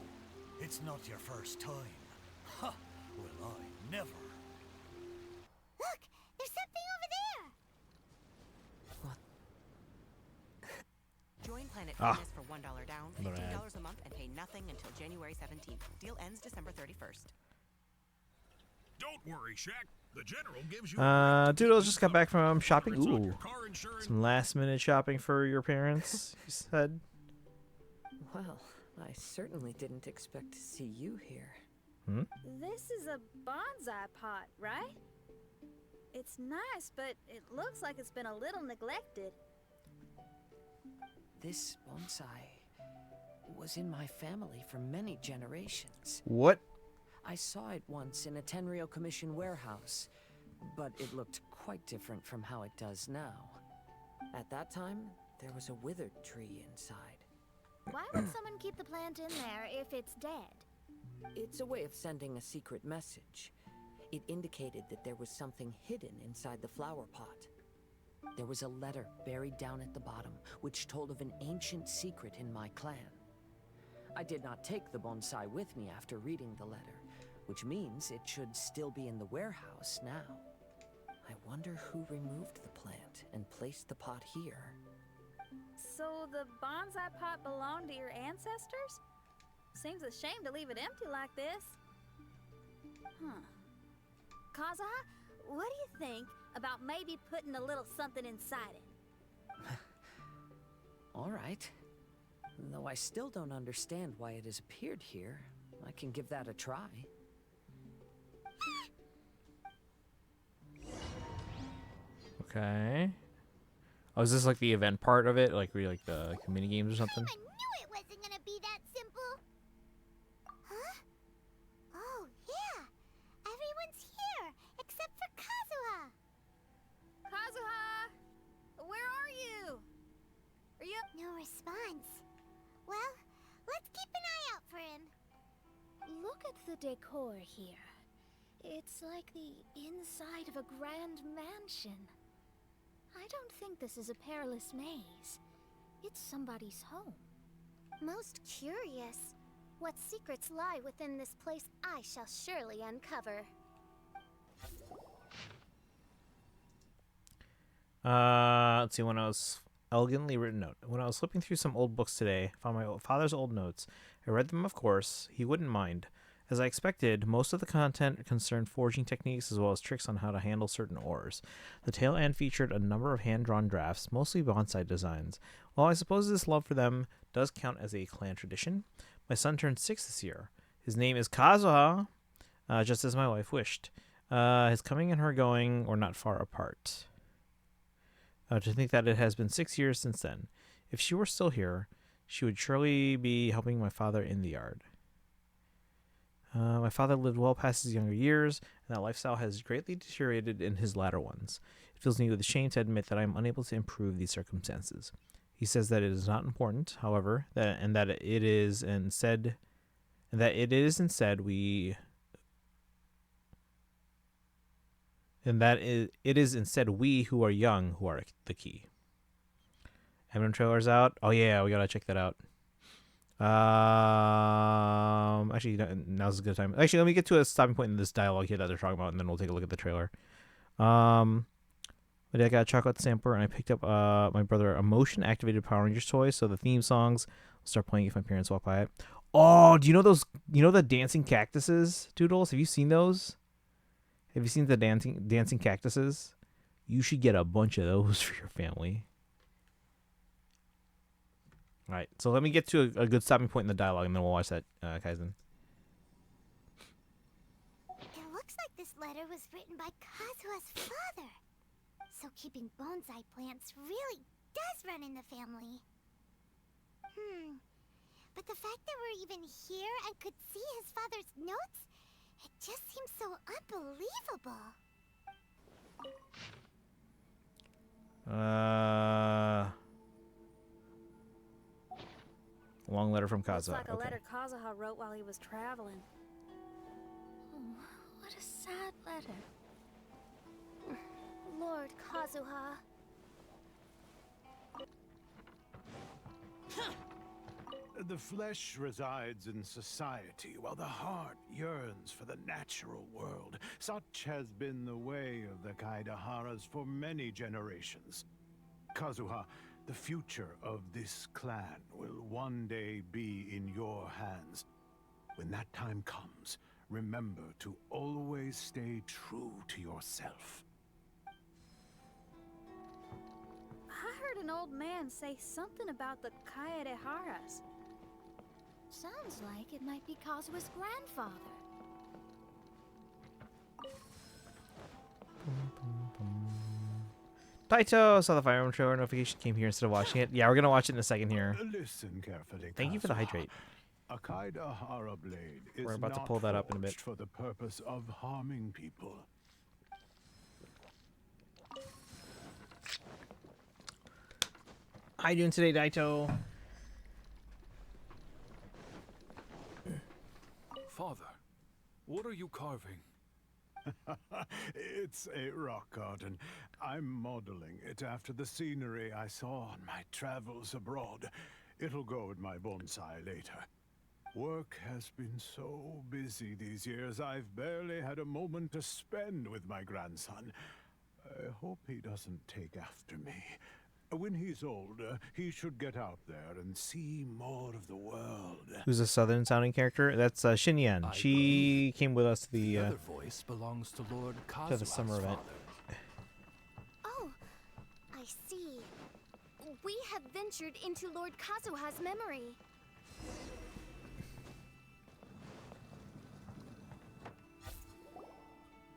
it's not your first time. Ha! Well, I never. Look! There's something over there! Join Planet Ah. Fitness for $1 down, $15 a month, and pay nothing until January 17th. Deal ends December 31st. Don't worry, Shaq. The general gives you Doodles just got back from shopping. Ooh, some last minute shopping for your parents, you said. Well, I certainly didn't expect to see you here. Hmm? This is a bonsai pot, right? It's nice, but it looks like it's been a little neglected. This bonsai was in my family for many generations. What? I saw it once in a Tenryou Commission warehouse, but it looked quite different from how it does now. At that time, there was a withered tree inside. Why would someone keep the plant in there if it's dead? It's a way of sending a secret message. It indicated that there was something hidden inside the flower pot. There was a letter buried down at the bottom, which told of an ancient secret in my clan. I did not take the bonsai with me after reading the letter, which means it should still be in the warehouse now. I wonder who removed the plant and placed the pot here. So the bonsai pot belonged to your ancestors? Seems a shame to leave it empty like this. Huh. Kazuha, what do you think about maybe putting a little something inside it? All right. Though I still don't understand why it has appeared here, I can give that a try. Okay. Oh, is this like the event part of it? Like the mini games or something? I knew it wasn't gonna be that simple. Huh? Oh, yeah. Everyone's here, except for Kazuha. Kazuha! Where are you? Are you... No response. Well, let's keep an eye out for him. Look at the decor here. It's like the inside of a grand mansion. I don't think this is a perilous maze. It's somebody's home. Most curious. What secrets lie within this place I shall surely uncover. Let's see. When I was elegantly written note. When I was flipping through some old books today, I found my father's old notes. I read them, of course. He wouldn't mind. As I expected, most of the content concerned forging techniques as well as tricks on how to handle certain ores. The tail end featured a number of hand-drawn drafts, mostly bonsai designs. While I suppose this love for them does count as a clan tradition, my son turned 6 this year. His name is Kazuha, just as my wife wished. His coming and her going were not far apart. To think that it has been 6 years since then. If she were still here, she would surely be helping my father in the yard. My father lived well past his younger years, and that lifestyle has greatly deteriorated in his latter ones. It fills me with shame to admit that I am unable to improve these circumstances. He says that it is not important, however, that it is instead we who are young who are the key. Eminem trailer's out. Oh yeah, we gotta check that out. Actually, now's a good time. Actually, let me get to a stopping point in this dialogue here that they're talking about, and then we'll take a look at the trailer. But I got a chocolate sampler, and I picked up my brother a motion-activated Power Rangers toy, so the theme songs will start playing if my parents walk by it. Oh, do you know those? You know the dancing cactuses, Doodles? Have you seen those? Have you seen the dancing cactuses? You should get a bunch of those for your family. All right, so let me get to a good stopping point in the dialogue, and then we'll watch that, Kaizen. It looks like this letter was written by Kazuha's father. So keeping bonsai plants really does run in the family. But the fact that we're even here and could see his father's notes, it just seems so unbelievable. Long letter from Looks Kazuha. like a Okay. letter Kazuha wrote while he was traveling. Oh, what a sad letter. Lord Kazuha. The flesh resides in society, while the heart yearns for the natural world. Such has been the way of the Kaidaharas for many generations. Kazuha, the future of this clan will one day be in your hands. When that time comes, remember to always stay true to yourself. I heard an old man say something about the Kaidaharas. Sounds like it might be Kazuha's grandfather. Taito saw the Fire Emblem trailer notification, came here instead of watching it. Yeah, we're gonna watch it in a second here. Listen carefully. Thank you for the Kazuha. hydrate. A Kaidahara blade is We're about to not pull that up in a bit. forged for the purpose of harming people. How you doing today, Daito? Father, what are you carving? It's a rock garden. I'm modeling it after the scenery I saw on my travels abroad. It'll go in my bonsai later. Work has been so busy these years, I've barely had a moment to spend with my grandson. I hope he doesn't take after me. When he's older, he should get out there and see more of the world. Who's a southern sounding character? That's Xin Yan. She came with us to the other voice belongs to Lord to the summer event. Oh, I see. We have ventured into Lord Kazuha's memory.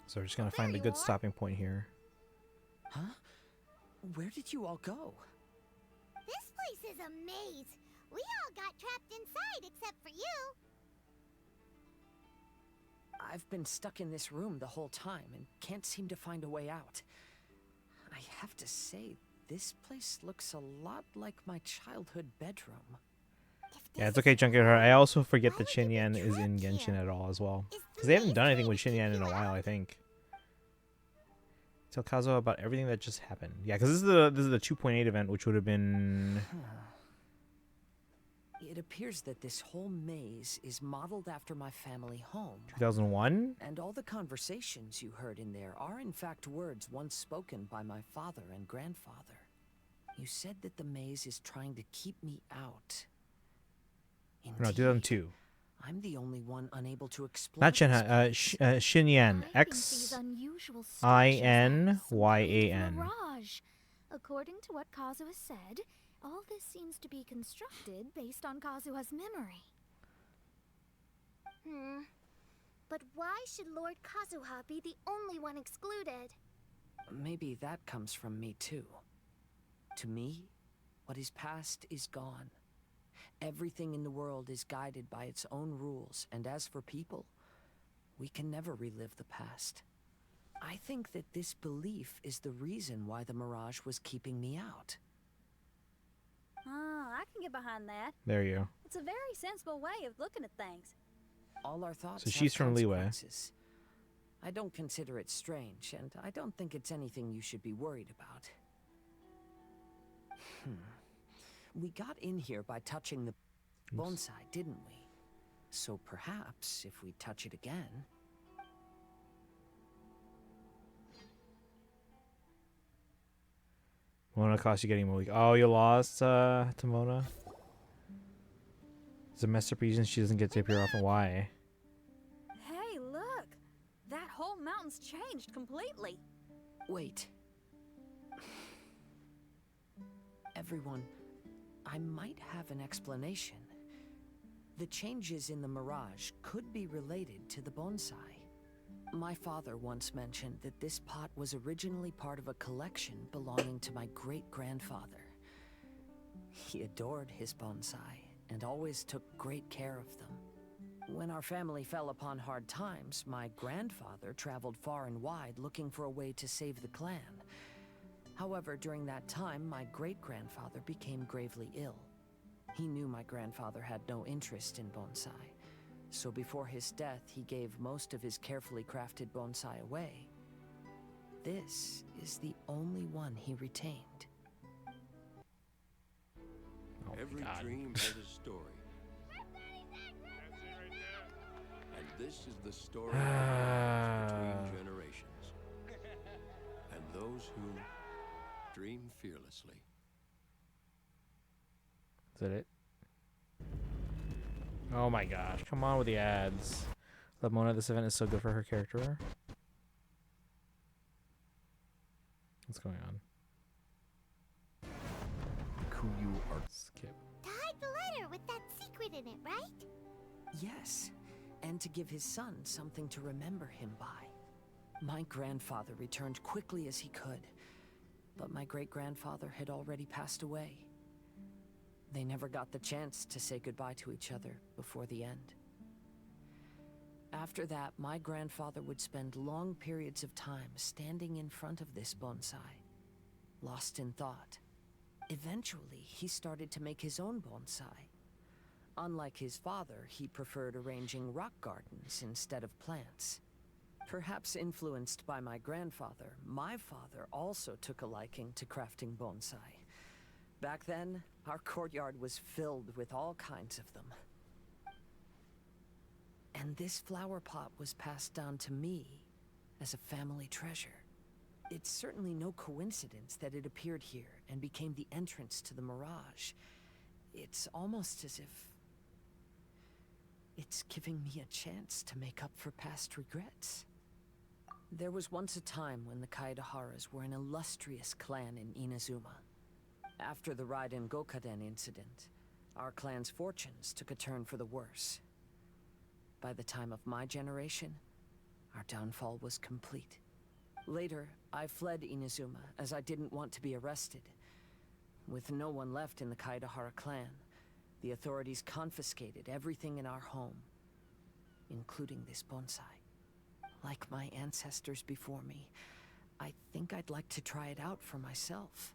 So we're just gonna find a good stopping point here. Huh? Where did you all go? This place is a maze. We all got trapped inside except for you. I've been stuck in this room the whole time and can't seem to find a way out. I have to say, this place looks a lot like my childhood bedroom. Yeah, it's okay, Junkyard Heart. I also forget that Xin Yan is in Genshin at all as well. Because they haven't done anything with Xin Yan in a while, I think. Tell Kazuha about everything that just happened. Yeah, because this is the 2.8 event, which would have been... It appears that this whole maze is modeled after my family home. 2001? And all the conversations you heard in there are in fact words once spoken by my father and grandfather. You said that the maze is trying to keep me out. No, 2002. I'm the only one unable to explore. Not Xin Yan. Xinyan. Mirage. According to what Kazuha said, all this seems to be constructed based on Kazuha's memory. But why should Lord Kazuha be the only one excluded? Maybe that comes from me too. To me, what is past is gone. Everything in the world is guided by its own rules, and as for people, we can never relive the past. I think that this belief is the reason why the Mirage was keeping me out. I can get behind that. There you go. It's a very sensible way of looking at things. All our thoughts So she's have from Leeway. consequences. I don't consider it strange, and I don't think it's anything you should be worried about. We got in here by touching the bonsai, didn't we? So perhaps if we touch it again... Mona cost you getting Malik. Oh, you lost to Mona? Is it messed up reason she doesn't get to appear often? Why? Hey, look! That whole mountain town's changed completely. Wait. Everyone, I might have an explanation. The changes in the Mirage could be related to the bonsai. My father once mentioned that this pot was originally part of a collection belonging to my great-grandfather. He adored his bonsai and always took great care of them. When our family fell upon hard times, my grandfather traveled far and wide looking for a way to save the clan. However, during that time, my great-grandfather became gravely ill. He knew my grandfather had no interest in bonsai, so before his death, he gave most of his carefully crafted bonsai away. This is the only one he retained. Every dream has a story. And this is the story between generations. And those who dream fearlessly. Is that it? Oh my gosh, come on with the ads. Lamona, this event is so good for her character. What's going on? Who you are. Skip. To hide the letter with that secret in it, right? Yes, and to give his son something to remember him by. My grandfather returned quickly as he could, but my great-grandfather had already passed away. They never got the chance to say goodbye to each other before the end. After that, my grandfather would spend long periods of time standing in front of this bonsai, lost in thought. Eventually, he started to make his own bonsai. Unlike his father, he preferred arranging rock gardens instead of plants. Perhaps influenced by my grandfather, my father also took a liking to crafting bonsai. Back then, our courtyard was filled with all kinds of them. And this flower pot was passed down to me as a family treasure. It's certainly no coincidence that it appeared here and became the entrance to the Mirage. It's almost as if it's giving me a chance to make up for past regrets. There was once a time when the Kaidaharas were an illustrious clan in Inazuma. After the Raiden Gokaden incident, our clan's fortunes took a turn for the worse. By the time of my generation, our downfall was complete. Later, I fled Inazuma as I didn't want to be arrested. With no one left in the Kaidahara clan, the authorities confiscated everything in our home, including this bonsai. Like my ancestors before me, I think I'd like to try it out for myself.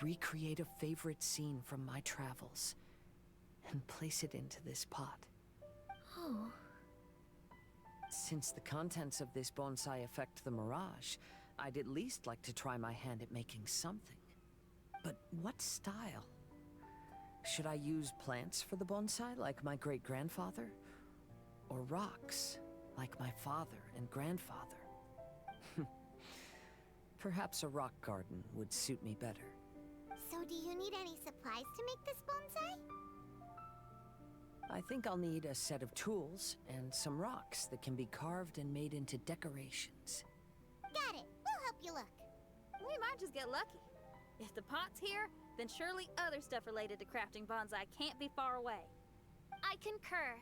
Recreate a favorite scene from my travels, and place it into this pot. Oh. Since the contents of this bonsai affect the Mirage, I'd at least like to try my hand at making something. But what style? Should I use plants for the bonsai, like my great-grandfather? Or rocks, like my father and grandfather? Perhaps a rock garden would suit me better. So do you need any supplies to make this bonsai? I think I'll need a set of tools and some rocks that can be carved and made into decorations. Got it. We'll help you look. We might just get lucky. If the pot's here, then surely other stuff related to crafting bonsai can't be far away. I concur.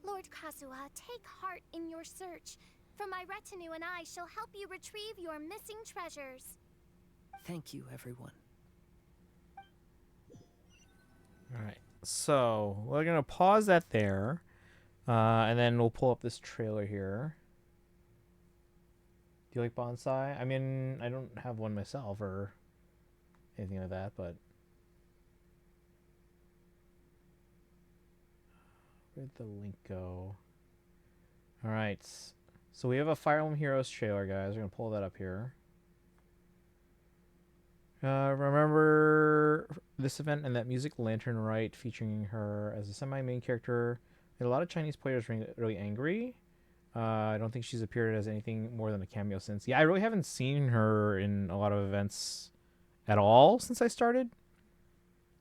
Lord Kasuha, take heart in your search. For my retinue and I shall help you retrieve your missing treasures. Thank you, everyone. Alright, so we're going to pause that there, and then we'll pull up this trailer here. Do you like bonsai? I mean, I don't have one myself or anything like that, but... Where'd the link go? Alright, so we have a Fire Emblem Heroes trailer, guys. We're going to pull that up here. Remember this event and that music Lantern Rite featuring her as a semi-main character made a lot of Chinese players really angry. I don't think she's appeared as anything more than a cameo since. Yeah, I really haven't seen her in a lot of events at all since I started.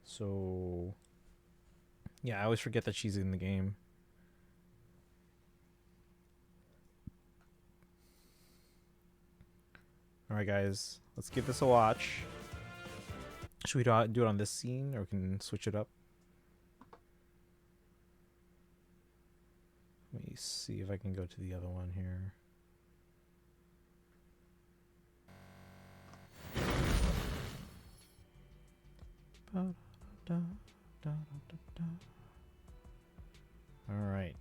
So, yeah, I always forget that she's in the game. All right, guys, let's give this a watch. Should we do it on this scene, or we can switch it up? Let me see if I can go to the other one here. All right.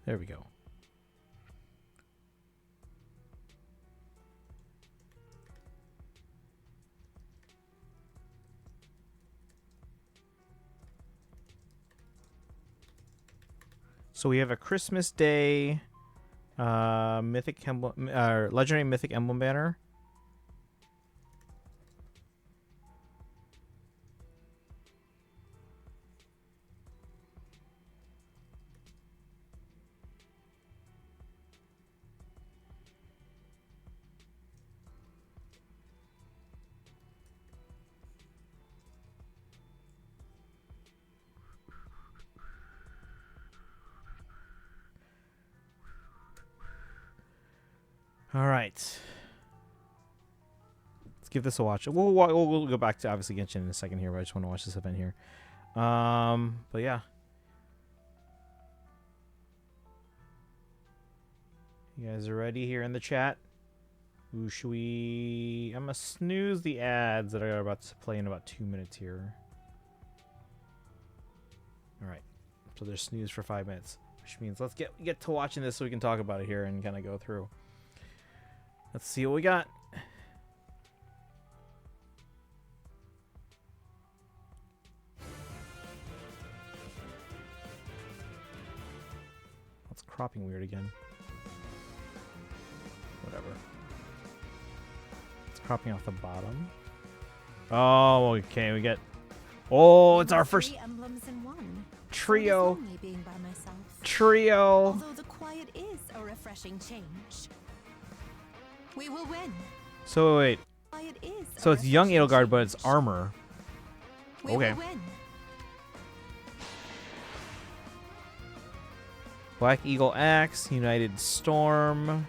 There we go. So we have a Christmas Day mythic emblem, legendary mythic emblem banner. All right. Let's give this a watch. We'll go back to obviously Genshin in a second here, but I just want to watch this event here. But yeah. You guys are ready here in the chat? Ooh, should we... I'm going to snooze the ads that are about to play in about 2 minutes here. All right. So they're snoozed for 5 minutes, which means let's get to watching this so we can talk about it here and kind of go through. Let's see what we got. It's cropping weird again. Whatever. It's cropping off the bottom. Oh, okay. We get. Oh, it's our first emblems in one. trio. So being by myself. Trio. Although the quiet is a refreshing change. We will win. So wait. Quiet is So it's young Edelgard, but it's armor. We Okay. will win. Black Eagle Axe, United Storm,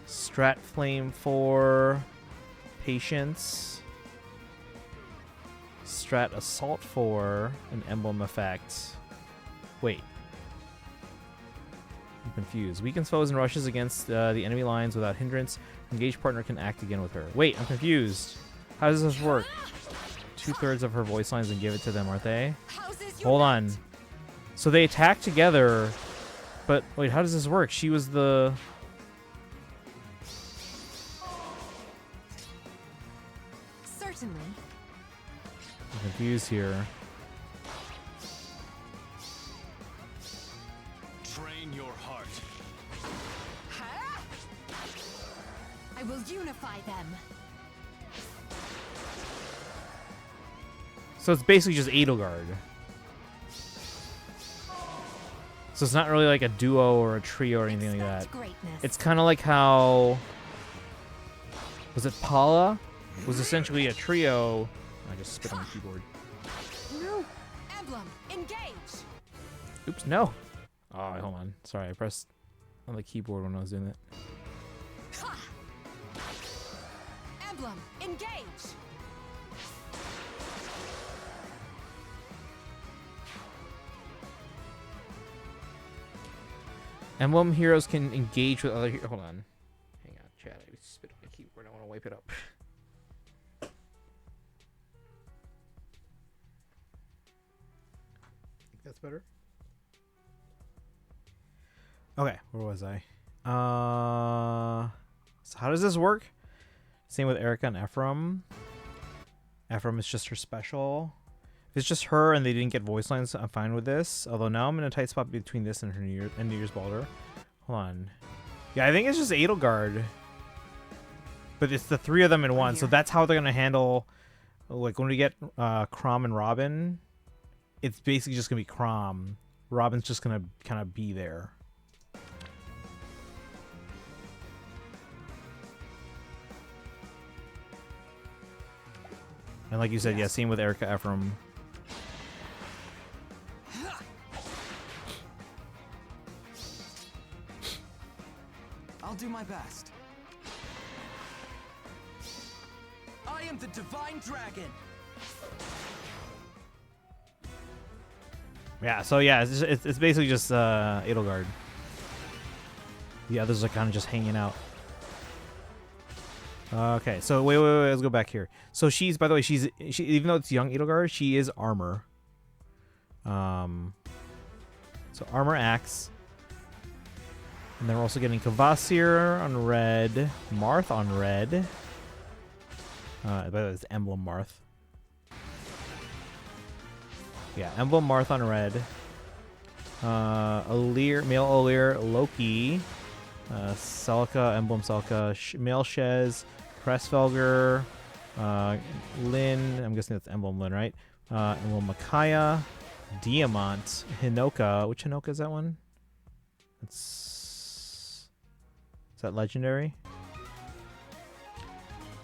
Strat Flame 4, Patience, Strat Assault 4, an emblem effect. Wait. I'm confused. Weakens foes and rushes against the enemy lines without hindrance. Engaged partner can act again with her. Wait, I'm confused. How does this work? 2/3 of her voice lines and give it to them, aren't they? Hold on. So they attack together, but wait, how does this work? She was the... Certainly. I'm confused here. Train your heart. I will unify them. So it's basically just Edelgard. So it's not really like a duo or a trio or anything like that. Greatness. It's kind of like how... Was it Paula? Was essentially a trio. I just spit on the keyboard. No. Emblem, engage. Oops, no. Oh, hold on. Sorry, I pressed on the keyboard when I was doing that. Ha! Emblem, engage. Emblem heroes can engage with other heroes. Hold on. Hang on, chat. I spit on the keyboard. I want to wipe it up. Think that's better? Okay, where was I? So how does this work? Same with Erica and Ephraim. Ephraim is just her special. If it's just her and they didn't get voice lines, I'm fine with this. Although now I'm in a tight spot between this and her New Year's Baldur. Hold on. Yeah, I think it's just Edelgard. But it's the three of them in one. So that's how they're going to handle... Like, when we get Chrom and Robin, it's basically just going to be Chrom. Robin's just going to kind of be there. And like you said, yeah, same with Erica Ephraim. I'll do my best. I am the Divine Dragon. Yeah, so yeah, it's basically just Edelgard. The others are kind of just hanging out. Okay, so wait, let's go back here. So she's, by the way, she even though it's young Edelgard, she is armor. So armor axe. And then we're also getting Kvasir on red, Marth on red. By the way, it's Emblem Marth. Yeah, Emblem Marth on red. Alir, male Alir, Loki. Celica, Emblem Celica, male Shez, Cressfelger, Lyn, I'm guessing that's Emblem Lyn, right? Emblem Micaiah, Diamant, Hinoka. Which Hinoka is that one? Is that legendary?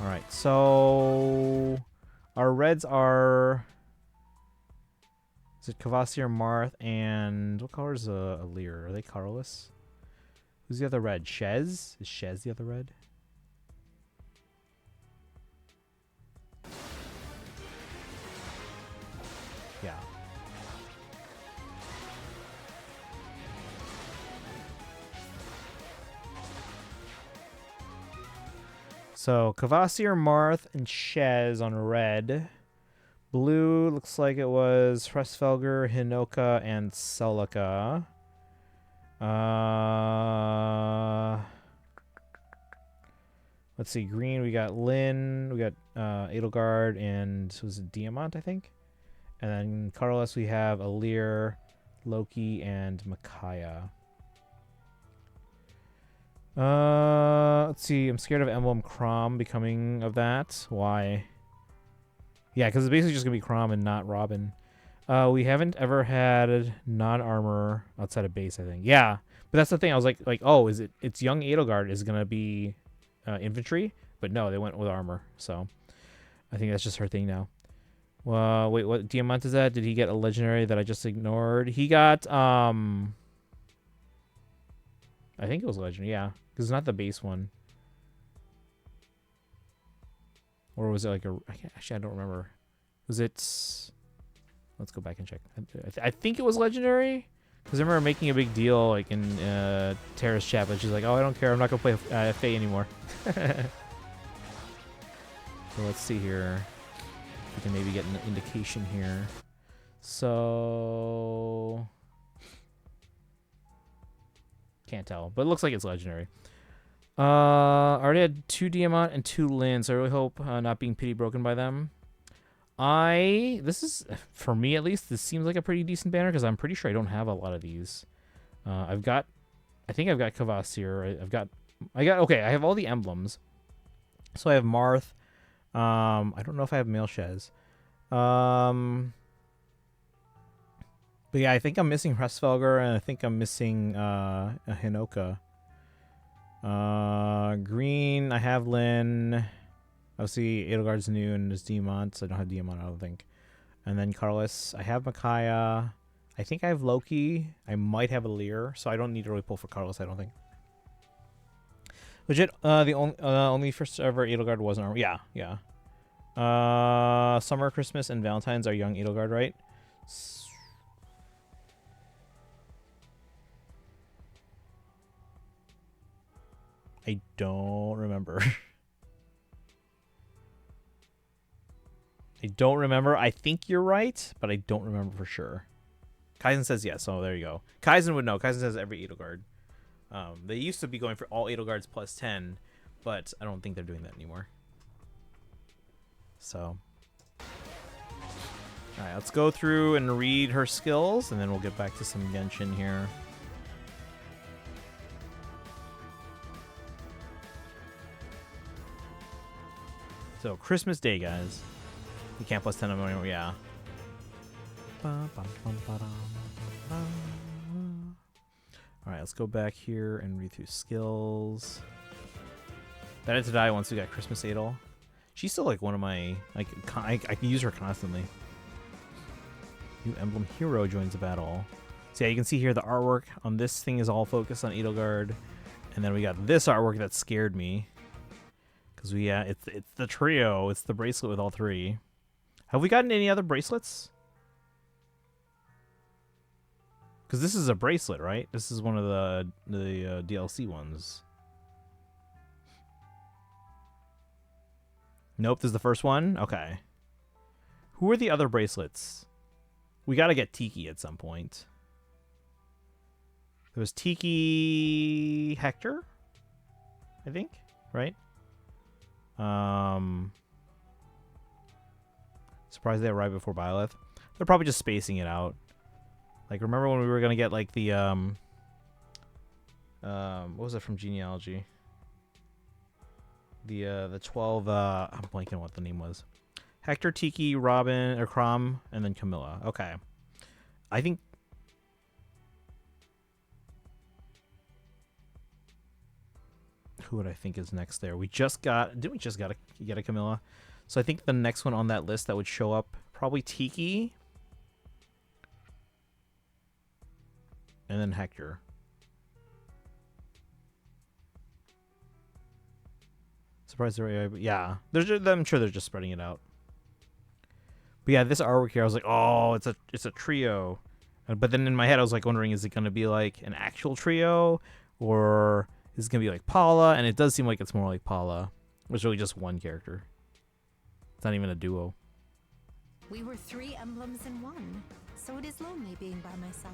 Alright, so our reds are, is it Kvasir, Marth, and what color is Alir? Are they colorless? Who's the other red? Shez? Is Shez the other red? Yeah. So Kvasir, Marth, and Shez on red. Blue looks like it was Frostfelger, Hinoka, and Celica. Let's see. Green, we got Lyn, we got Edelgard, and was it Diamant, I think? And then colorless, we have Alir, Loki, and Micaiah. Let's see. I'm scared of Emblem Chrom becoming of that. Why? Yeah, because it's basically just gonna be Chrom and not Robin. We haven't ever had non-armor outside of base, I think. Yeah, but that's the thing. I was like, oh, is it? It's young Edelgard is gonna be infantry, but no, they went with armor. So I think that's just her thing now. Wait, what Diamant is that? Did he get a legendary that I just ignored? He got I think it was legendary. Yeah, because it's not the base one. Or was it like actually, I don't remember. Was it? Let's go back and check. I think it was legendary. Because I remember making a big deal like in Tara's chat, but she's like, oh, I don't care. I'm not going to play Faye anymore. So let's see here. We can maybe get an indication here. So... Can't tell. But it looks like it's legendary. I already had 2 Diamant and 2 Lyn, so I really hope not being pity broken by them. This is, for me at least, this seems like a pretty decent banner because I'm pretty sure I don't have a lot of these. I think I've got Kvasir. Okay, I have all the emblems. So I have Marth. I don't know if I have male Shez. But yeah, I think I'm missing Hrestfelger, and I think I'm missing a Hinoka. Green, I have Lyn. Obviously, Edelgard's new and there's Diamant, so I don't have Diamant, I don't think. And then Carlos, I have Micaiah. I think I have Loki. I might have Alir, so I don't need to really pull for Carlos, I don't think. Legit, the only first ever Edelgard wasn't armor. Yeah, yeah. Summer, Christmas, and Valentine's are young Edelgard, right? I don't remember. I don't remember. I think you're right, but I don't remember for sure. Kaizen says yes, so there you go. Kaizen would know. Kaizen says every Edelgard. They used to be going for all Edelgards plus 10, but I don't think they're doing that anymore. So, alright, let's go through and read her skills, and then we'll get back to some Genshin here. So, Christmas Day, guys. You can't plus 10 anymore, yeah. Alright, let's go back here and read through skills. Better to die once we got Christmas Adel. She's still like one of my, like, I can use her constantly. New emblem hero joins the battle. So yeah, you can see here the artwork on this thing is all focused on Edelgard. And then we got this artwork that scared me. Because it's the trio. It's the bracelet with all three. Have we gotten any other bracelets? Because this is a bracelet, right? This is one of the DLC ones. Nope, this is the first one? Okay. Who are the other bracelets? We gotta get Tiki at some point. There was Tiki Hector, I think, right? Surprised they arrived before Byleth. They're probably just spacing it out. Like, remember when we were gonna get like the what was it from Genealogy? The 12 I'm blanking on what the name was. Hector, Tiki, Robin, or Crom, and then Camilla. Okay. I think who would I think is next there? We just got didn't we just get a Camilla? So I think the next one on that list that would show up probably Tiki. And then Hector. Surprised they're yeah. I'm sure they're just spreading it out. But yeah, this artwork here, I was like, oh, it's a trio. But then in my head, I was like wondering, is it going to be like an actual trio, or is it going to be like Paula? And it does seem like it's more like Paula, which is really just one character. It's not even a duo. We were 3 emblems in one, so it is lonely being by myself.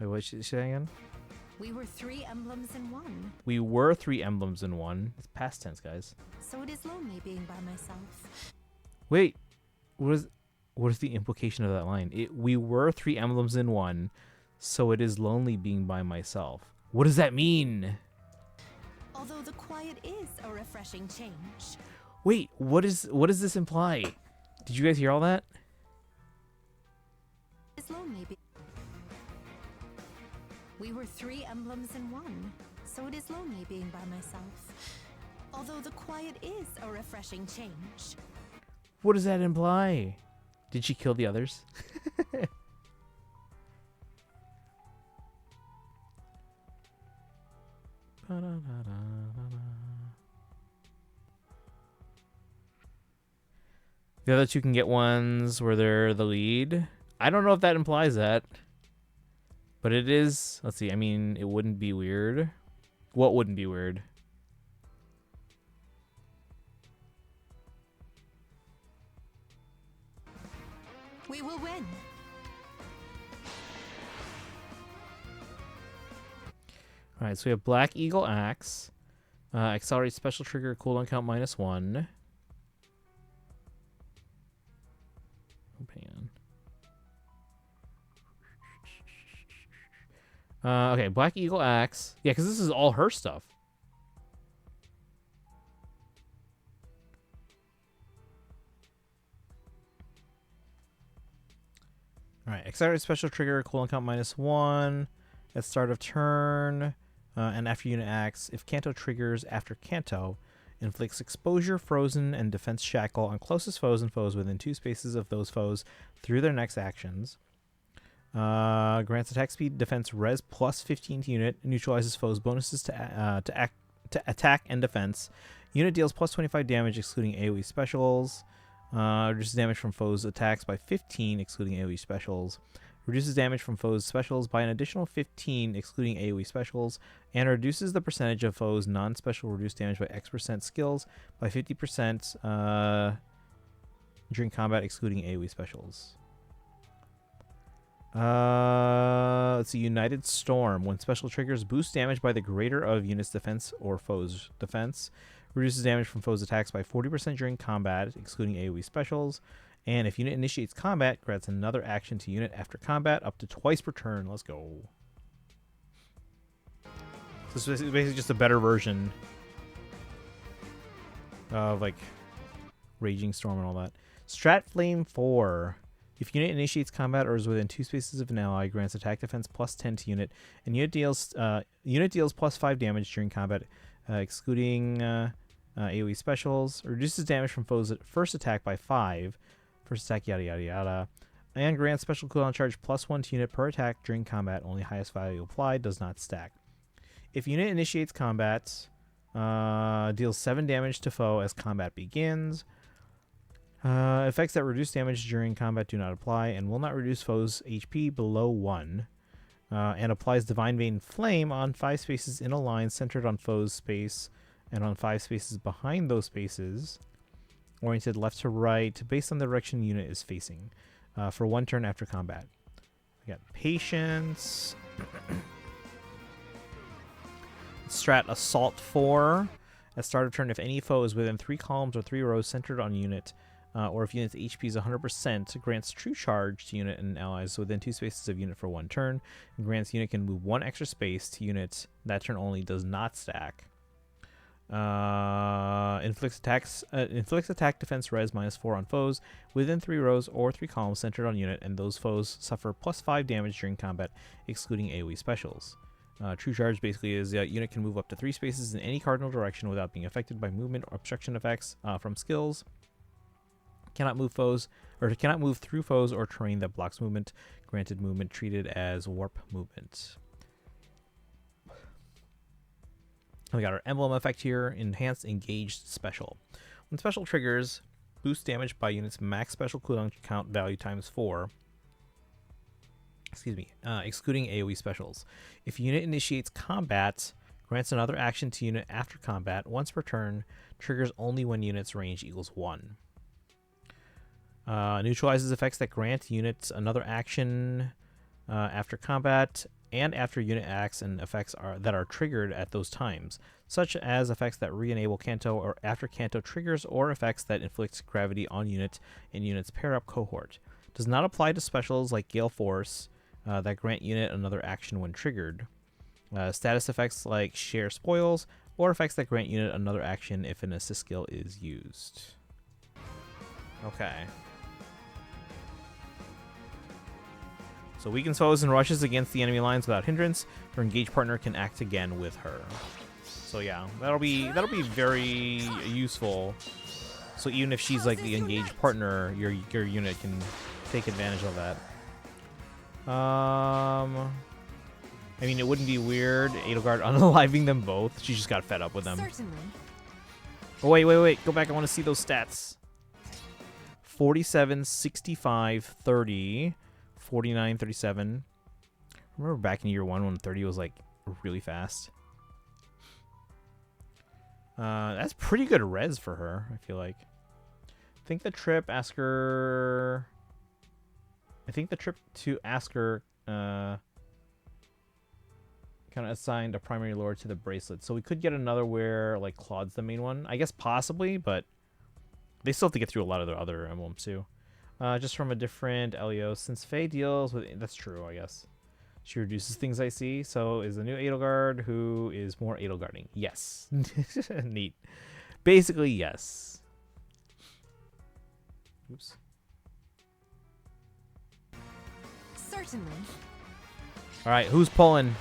Wait, what did she say again? We were 3 emblems in one, We were 3 emblems in one. It's past tense, guys. so it is lonely being by myself. Wait, what is the implication of that line? We were 3 emblems in one, so it is lonely being by myself. What does that mean? Although the quiet is a refreshing change. Wait, what does this imply? Did you guys hear all that? It's lonely. We were 3 emblems in one, so it is lonely being by myself. Although the quiet is a refreshing change. What does that imply? Did she kill the others? The other two can get ones where they're the lead. I don't know if that implies that. But it is... Let's see. I mean, it wouldn't be weird. What wouldn't be weird? We will win. Alright, so we have Black Eagle Axe. Accelerate special trigger, cooldown count -1. Oh, hang on. Okay, Black Eagle Axe. Yeah, because this is all her stuff. Alright, accelerate special trigger, cooldown count -1 at start of turn, and after unit acts. If Kanto triggers after Kanto, inflicts exposure, frozen, and defense shackle on closest foes and foes within 2 spaces of those foes through their next actions. Grants attack speed, defense res plus 15 to unit, neutralizes foes' bonuses to attack and defense. Unit deals plus 25 damage excluding AoE specials. Reduces damage from foes' attacks by 15 excluding AoE specials. Reduces damage from foes' specials by an additional 15 excluding AoE specials. And reduces the percentage of foes' non-special reduced damage by X% skills by 50% during combat excluding AoE specials. Let's see. United Storm. When special triggers, boost damage by the greater of unit's defense or foe's defense. Reduces damage from foes' attacks by 40% during combat, excluding AoE specials. And if unit initiates combat, grants another action to unit after combat, up to twice per turn. Let's go. So this is basically just a better version of, like, Raging Storm and all that. Strat Flame 4. If unit initiates combat or is within 2 spaces of an ally, grants attack defense plus 10 to unit, and unit deals plus 5 damage during combat, excluding AoE specials. Reduces damage from foes' first attack by 5. First attack, yada yada yada. And grants special cooldown charge plus 1 to unit per attack during combat. Only highest value applied. Does not stack. If unit initiates combat, deals 7 damage to foe as combat begins. Effects that reduce damage during combat do not apply and will not reduce foes' HP below 1. And applies Divine Vein Flame on 5 spaces in a line centered on foe's space and on 5 spaces behind those spaces, oriented left to right based on the direction the unit is facing, for 1 turn after combat. We got Patience. Strat Assault 4. At start of turn, if any foe is within 3 columns or 3 rows centered on unit, or if unit's HP is 100%, grants True Charge to unit and allies within 2 spaces of unit for 1 turn, and grants unit can move 1 extra space to unit that turn only, does not stack. Inflicts attack defense res -4 on foes within 3 rows or 3 columns centered on unit, and those foes suffer +5 damage during combat, excluding AoE specials. True Charge basically is unit can move up to 3 spaces in any cardinal direction without being affected by movement or obstruction effects from skills. Cannot move through foes or terrain that blocks movement. Granted movement treated as warp movement. We got our emblem effect here, Enhanced Engaged Special. When special triggers, boost damage by unit's max special cooldown count value ×4. Excluding AoE specials. If unit initiates combat, grants another action to unit after combat once per turn, triggers only when unit's range equals 1. Neutralizes effects that grant units another action after combat and after unit acts, and effects that are triggered at those times, such as effects that re-enable Kanto or after Kanto triggers, or effects that inflict gravity on unit in unit's pair-up cohort. Does not apply to specials like Gale Force that grant unit another action when triggered. Status effects like Share Spoils, or effects that grant unit another action if an assist skill is used. Okay. So weakens foes and rushes against the enemy lines without hindrance. Her engaged partner can act again with her. So yeah, that'll be very useful. So even if she's like the engaged partner, your unit can take advantage of that. I mean, it wouldn't be weird Edelgard unaliving them both. She just got fed up with them. Certainly. Oh wait, go back. I want to see those stats. 47, 65, 30. 49, 37. Remember back in year 1 when 30 was like really fast? That's pretty good res for her, I feel like. I think the trip to ask her kind of assigned a primary lord to the bracelet. So we could get another where like Claude's the main one. I guess possibly, but they still have to get through a lot of their other emblems too. Just from a different Elio. Since Faye deals with... That's true, I guess. She reduces things I see. So is the new Edelgard who is more Edelgarding. Yes. Neat. Basically, yes. Oops. Certainly. Alright, who's pulling?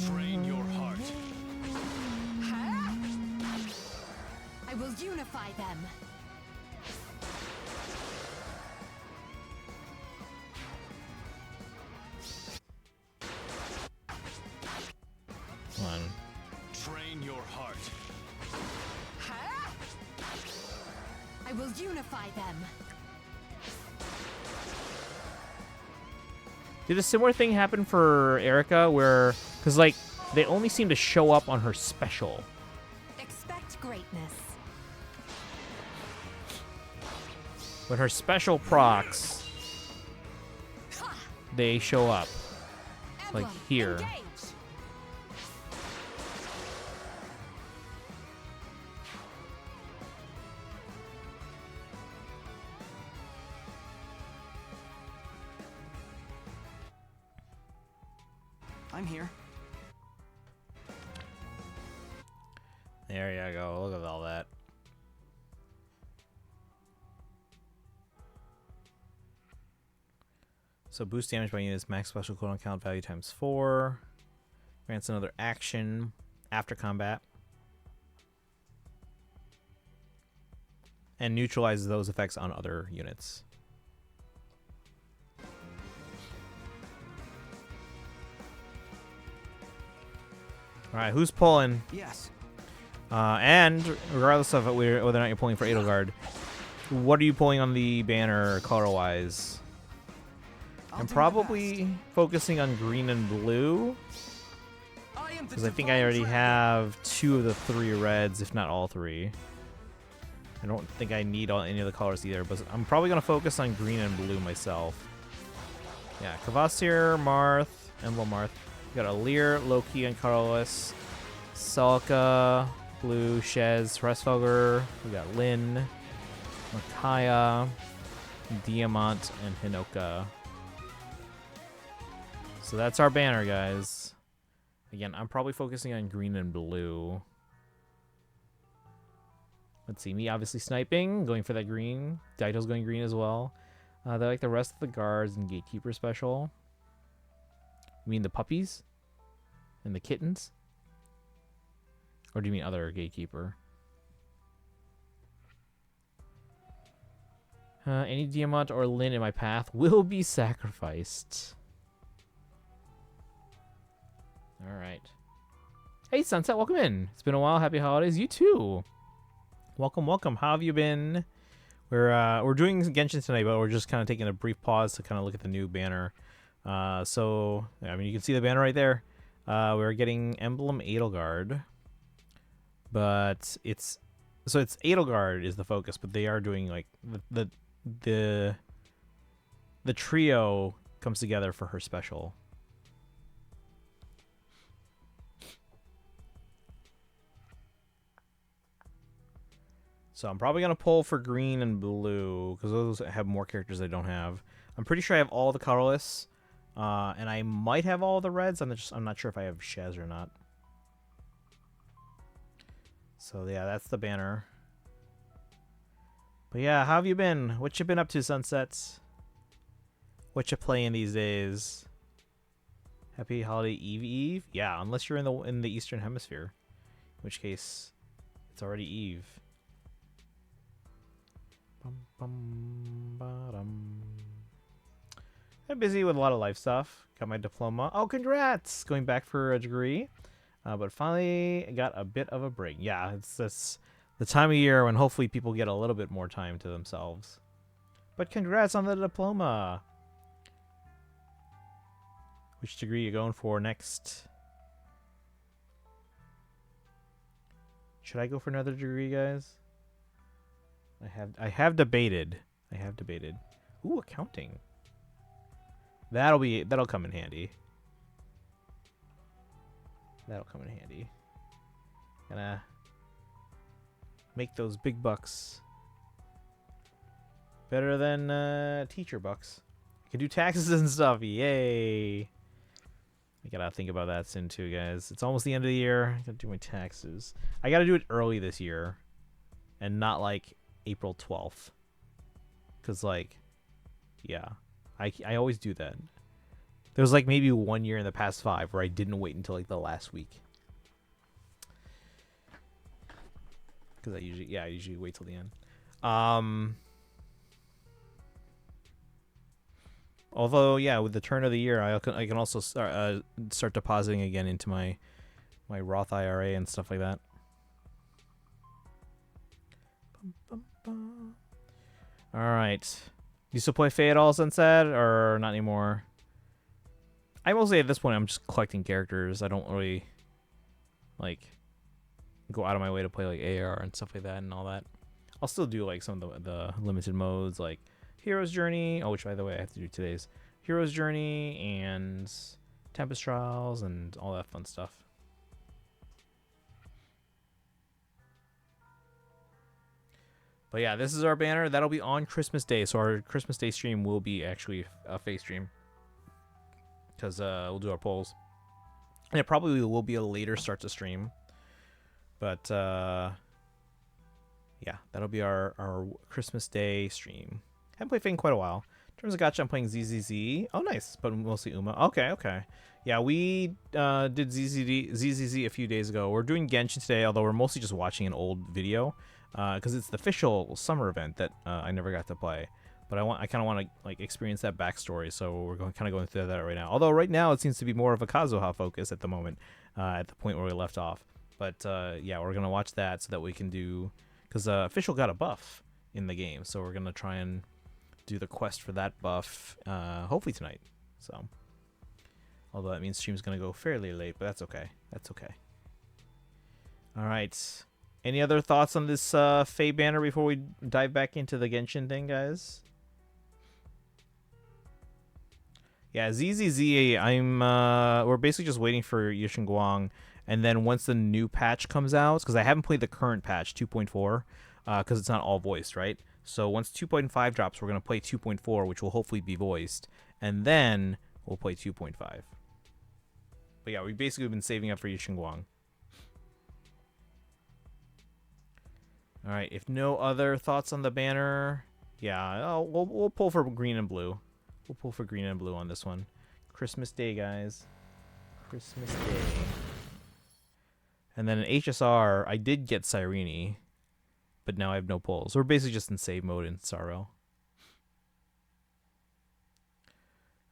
Train your heart. I will unify them. Come on. Train your heart. I will unify them. Did a similar thing happen for Erica where... Because, like, they only seem to show up on her special. Expect greatness. When her special procs, they show up. Like here. I'm here. There you go. Look at all that. So boost damage by units, max special cooldown count value ×4. Grants another action after combat. And neutralizes those effects on other units. All right, who's pulling? Yes. And regardless of whether or not you're pulling for Edelgard, what are you pulling on the banner color-wise? I'm probably focusing on green and blue, because I think I already have 2 of the 3 reds, if not all 3. I don't think I need any of the colors either, but I'm probably going to focus on green and blue myself. Yeah, Kvasir, Marth, Emblem Marth. We got Alir, Loki, and Carlos. Salka, Blue, Shez, Hresfelger. We got Lynn, Makaya, Diamant, and Hinoka. So that's our banner, guys. Again, I'm probably focusing on green and blue. Let's see, me obviously sniping, going for that green. Daito's going green as well. They're like the rest of the guards and gatekeeper special. You mean the puppies? And the kittens? Or do you mean other gatekeeper? Any Diamant or Lin in my path will be sacrificed. Alright. Hey Sunset, welcome in. It's been a while. Happy holidays. You too. Welcome, welcome. How have you been? We're doing Genshin tonight, but we're just kind of taking a brief pause to kind of look at the new banner. So, I mean, you can see the banner right there. We're getting Emblem Edelgard. But it's Edelgard is the focus, but they are doing like the trio comes together for her special. So I'm probably gonna pull for green and blue because those have more characters I don't have. I'm pretty sure I have all the colorless, and I might have all the reds. I'm not sure if I have Shez or not. So yeah, that's the banner. But yeah, how have you been? What you been up to, Sunsets? What you playing these days? Happy Holiday Eve? Yeah, unless you're in the Eastern Hemisphere, in which case it's already Eve. I'm busy with a lot of life stuff. Got my diploma. Oh, congrats! Going back for a degree. But finally got a bit of a break. Yeah, it's the time of year when hopefully people get a little bit more time to themselves. But congrats on the diploma. Which degree you going for next? Should I go for another degree, guys? I have debated. Ooh, accounting. That'll come in handy. Gonna make those big bucks. Better than teacher bucks. I can do taxes and stuff. Yay! I gotta think about that soon too, guys. It's almost the end of the year. I gotta do my taxes. I gotta do it early this year, and not like April 12th. Cause like, yeah, I always do that. There was like maybe 1 year in the past 5 where I didn't wait until like the last week. Because I usually wait till the end. Although, yeah, with the turn of the year, I can also start depositing again into my Roth IRA and stuff like that. All right. You still play Faye at all, Sunset, or not anymore? I mostly at this point I'm just collecting characters. I don't really like go out of my way to play like AR and stuff like that and all that. I'll still do like some of the limited modes like Hero's Journey, which by the way I have to do today's Hero's Journey and Tempest Trials and all that fun stuff. But yeah, this is our banner. That'll be on Christmas Day. So our Christmas Day stream will be actually a Faye stream. Because we'll do our polls. And it probably will be a later start to stream. But yeah, that'll be our Christmas Day stream. Haven't played Faye in quite a while. In terms of gacha, I'm playing ZZZ. Oh, nice. But mostly Uma. Okay. Yeah, we did ZZZ a few days ago. We're doing Genshin today, although we're mostly just watching an old video. Because it's the official summer event that I never got to play. But I kind of want to like experience that backstory, so we're kind of going through that right now. Although right now it seems to be more of a Kazuha focus at the moment, at the point where we left off. But yeah, we're gonna watch that so that we can do, because official got a buff in the game, so we're gonna try and do the quest for that buff, hopefully tonight. So, although that means stream's gonna go fairly late, but that's okay. That's okay. All right. Any other thoughts on this Fae banner before we dive back into the Genshin thing, guys? Yeah, ZZZ, we're basically just waiting for Yushin Guang, and then once the new patch comes out, because I haven't played the current patch, 2.4, because it's not all voiced, right? So once 2.5 drops, we're going to play 2.4, which will hopefully be voiced, and then we'll play 2.5. But yeah, we've basically been saving up for Yushin Guang. Alright, if no other thoughts on the banner, yeah, we'll pull for green and blue. We'll pull for green and blue on this one. Christmas Day, guys. Christmas Day. And then in HSR, I did get Cyrene, but now I have no pulls. We're basically just in save mode in Sorrow.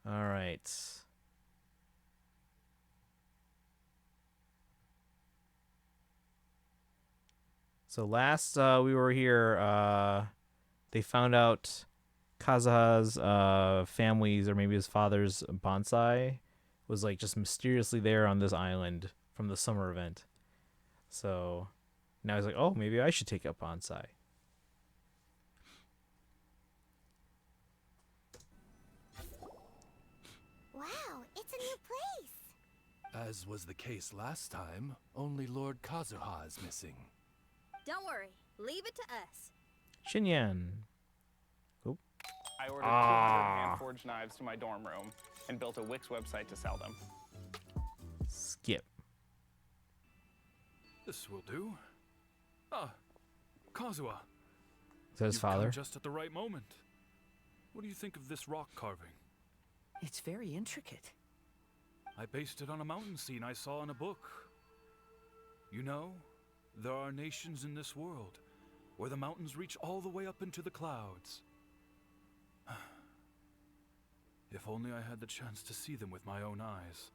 Alright. So last we were here, they found out Kazuha's family's, or maybe his father's bonsai was like just mysteriously there on this island from the summer event. So now he's like, oh, maybe I should take up bonsai. Wow, it's a new place. As was the case last time, only Lord Kazuha is missing. Don't worry, leave it to us. Xinyan. Oop. I ordered 200 hand-forged knives to my dorm room and built a Wix website to sell them. Skip. This will do. Ah, Kazuha. Is that his You've come father? just at the right moment. What do you think of this rock carving? It's very intricate. I based it on a mountain scene I saw in a book. You know, there are nations in this world where the mountains reach all the way up into the clouds. If only I had the chance to see them with my own eyes.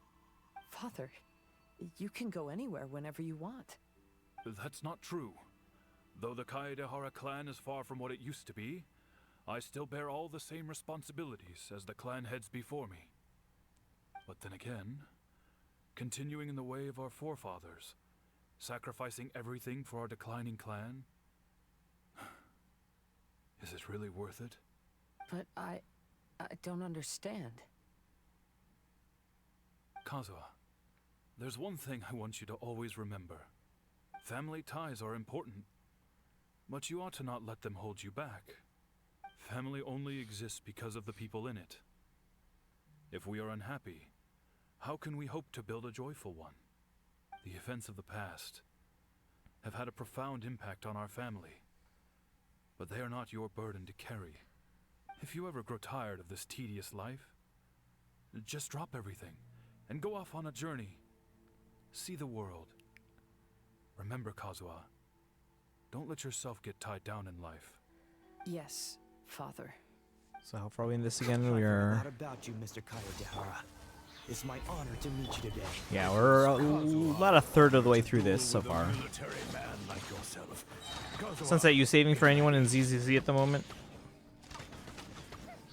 Father, you can go anywhere whenever you want. That's not true. Though the Kaedehara clan is far from what it used to be, I still bear all the same responsibilities as the clan heads before me. But then again, continuing in the way of our forefathers, sacrificing everything for our declining clan, is it really worth it? But I don't understand. Kazuha, there's one thing I want you to always remember. Family ties are important, but you ought to not let them hold you back. Family only exists because of the people in it. If we are unhappy, how can we hope to build a joyful one? The events of the past have had a profound impact on our family, but they are not your burden to carry. If you ever grow tired of this tedious life, just drop everything and go off on a journey. See the world. Remember, Kazuha, don't let yourself get tied down in life. Yes, Father. So how far are we in this again? We A are... lot about you, Mr. Kaedehara. It's my honor to meet you today. Yeah, we're about a third of the way through this so far. Sunset, you saving for anyone in ZZZ at the moment?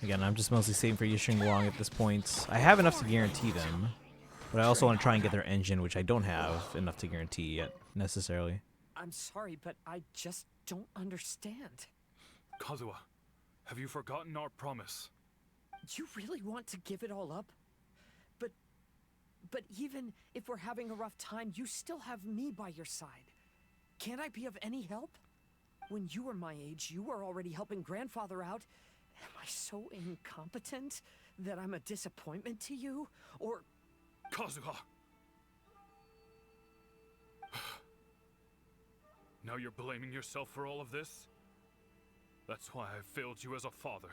Again, I'm just mostly saving for Yushin Guang at this point. I have enough to guarantee them, but I also want to try and get their engine, which I don't have enough to guarantee yet, necessarily. I'm sorry, but I just don't understand. Kazuha, have you forgotten our promise? You really want to give it all up? But even if we're having a rough time, you still have me by your side. Can't I be of any help? When you were my age, you were already helping Grandfather out. Am I so incompetent that I'm a disappointment to you? Or... Kazuha! Now you're blaming yourself for all of this? That's why I failed you as a father.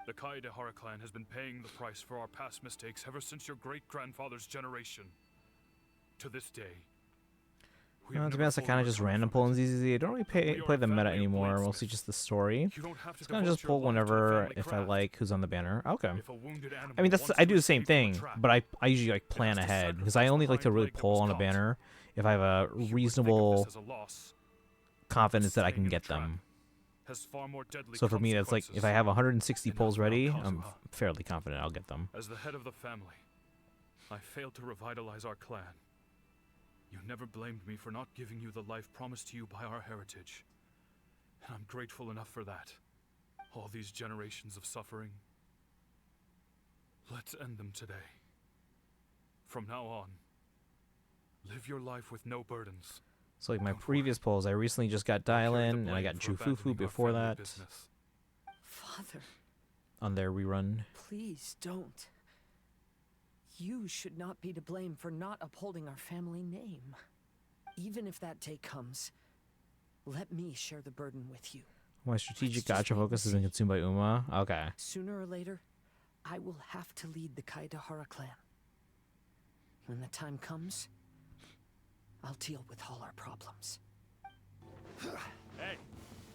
The Kaedehara clan has been paying the price for our past mistakes ever since your great-grandfather's generation. To this day, To be honest, I kind of just random pull in ZZZ. I don't really play the meta anymore, mostly just the story. Just kind of just pull whenever, if I like who's on the banner. Okay. I mean, I do the same thing, but I usually like plan ahead, because I only like to really pull on a banner if I have a reasonable confidence that I can get them. So for me, that's like, if I have 160 pulls ready, I'm fairly confident I'll get them. As the head of the family, I failed to revitalize our clan. You never blamed me for not giving you the life promised to you by our heritage. And I'm grateful enough for that. All these generations of suffering. Let's end them today. From now on, live your life with no burdens. So like my previous pulls, I recently just got Dial-In, and I got Jufufu before that. Father. On their rerun. Please don't. You should not be to blame for not upholding our family name. Even if that day comes, let me share the burden with you. My strategic gacha focus isn't consumed by Uma? Okay. Sooner or later, I will have to lead the Kaidahara clan. When the time comes, I'll deal with all our problems. Hey,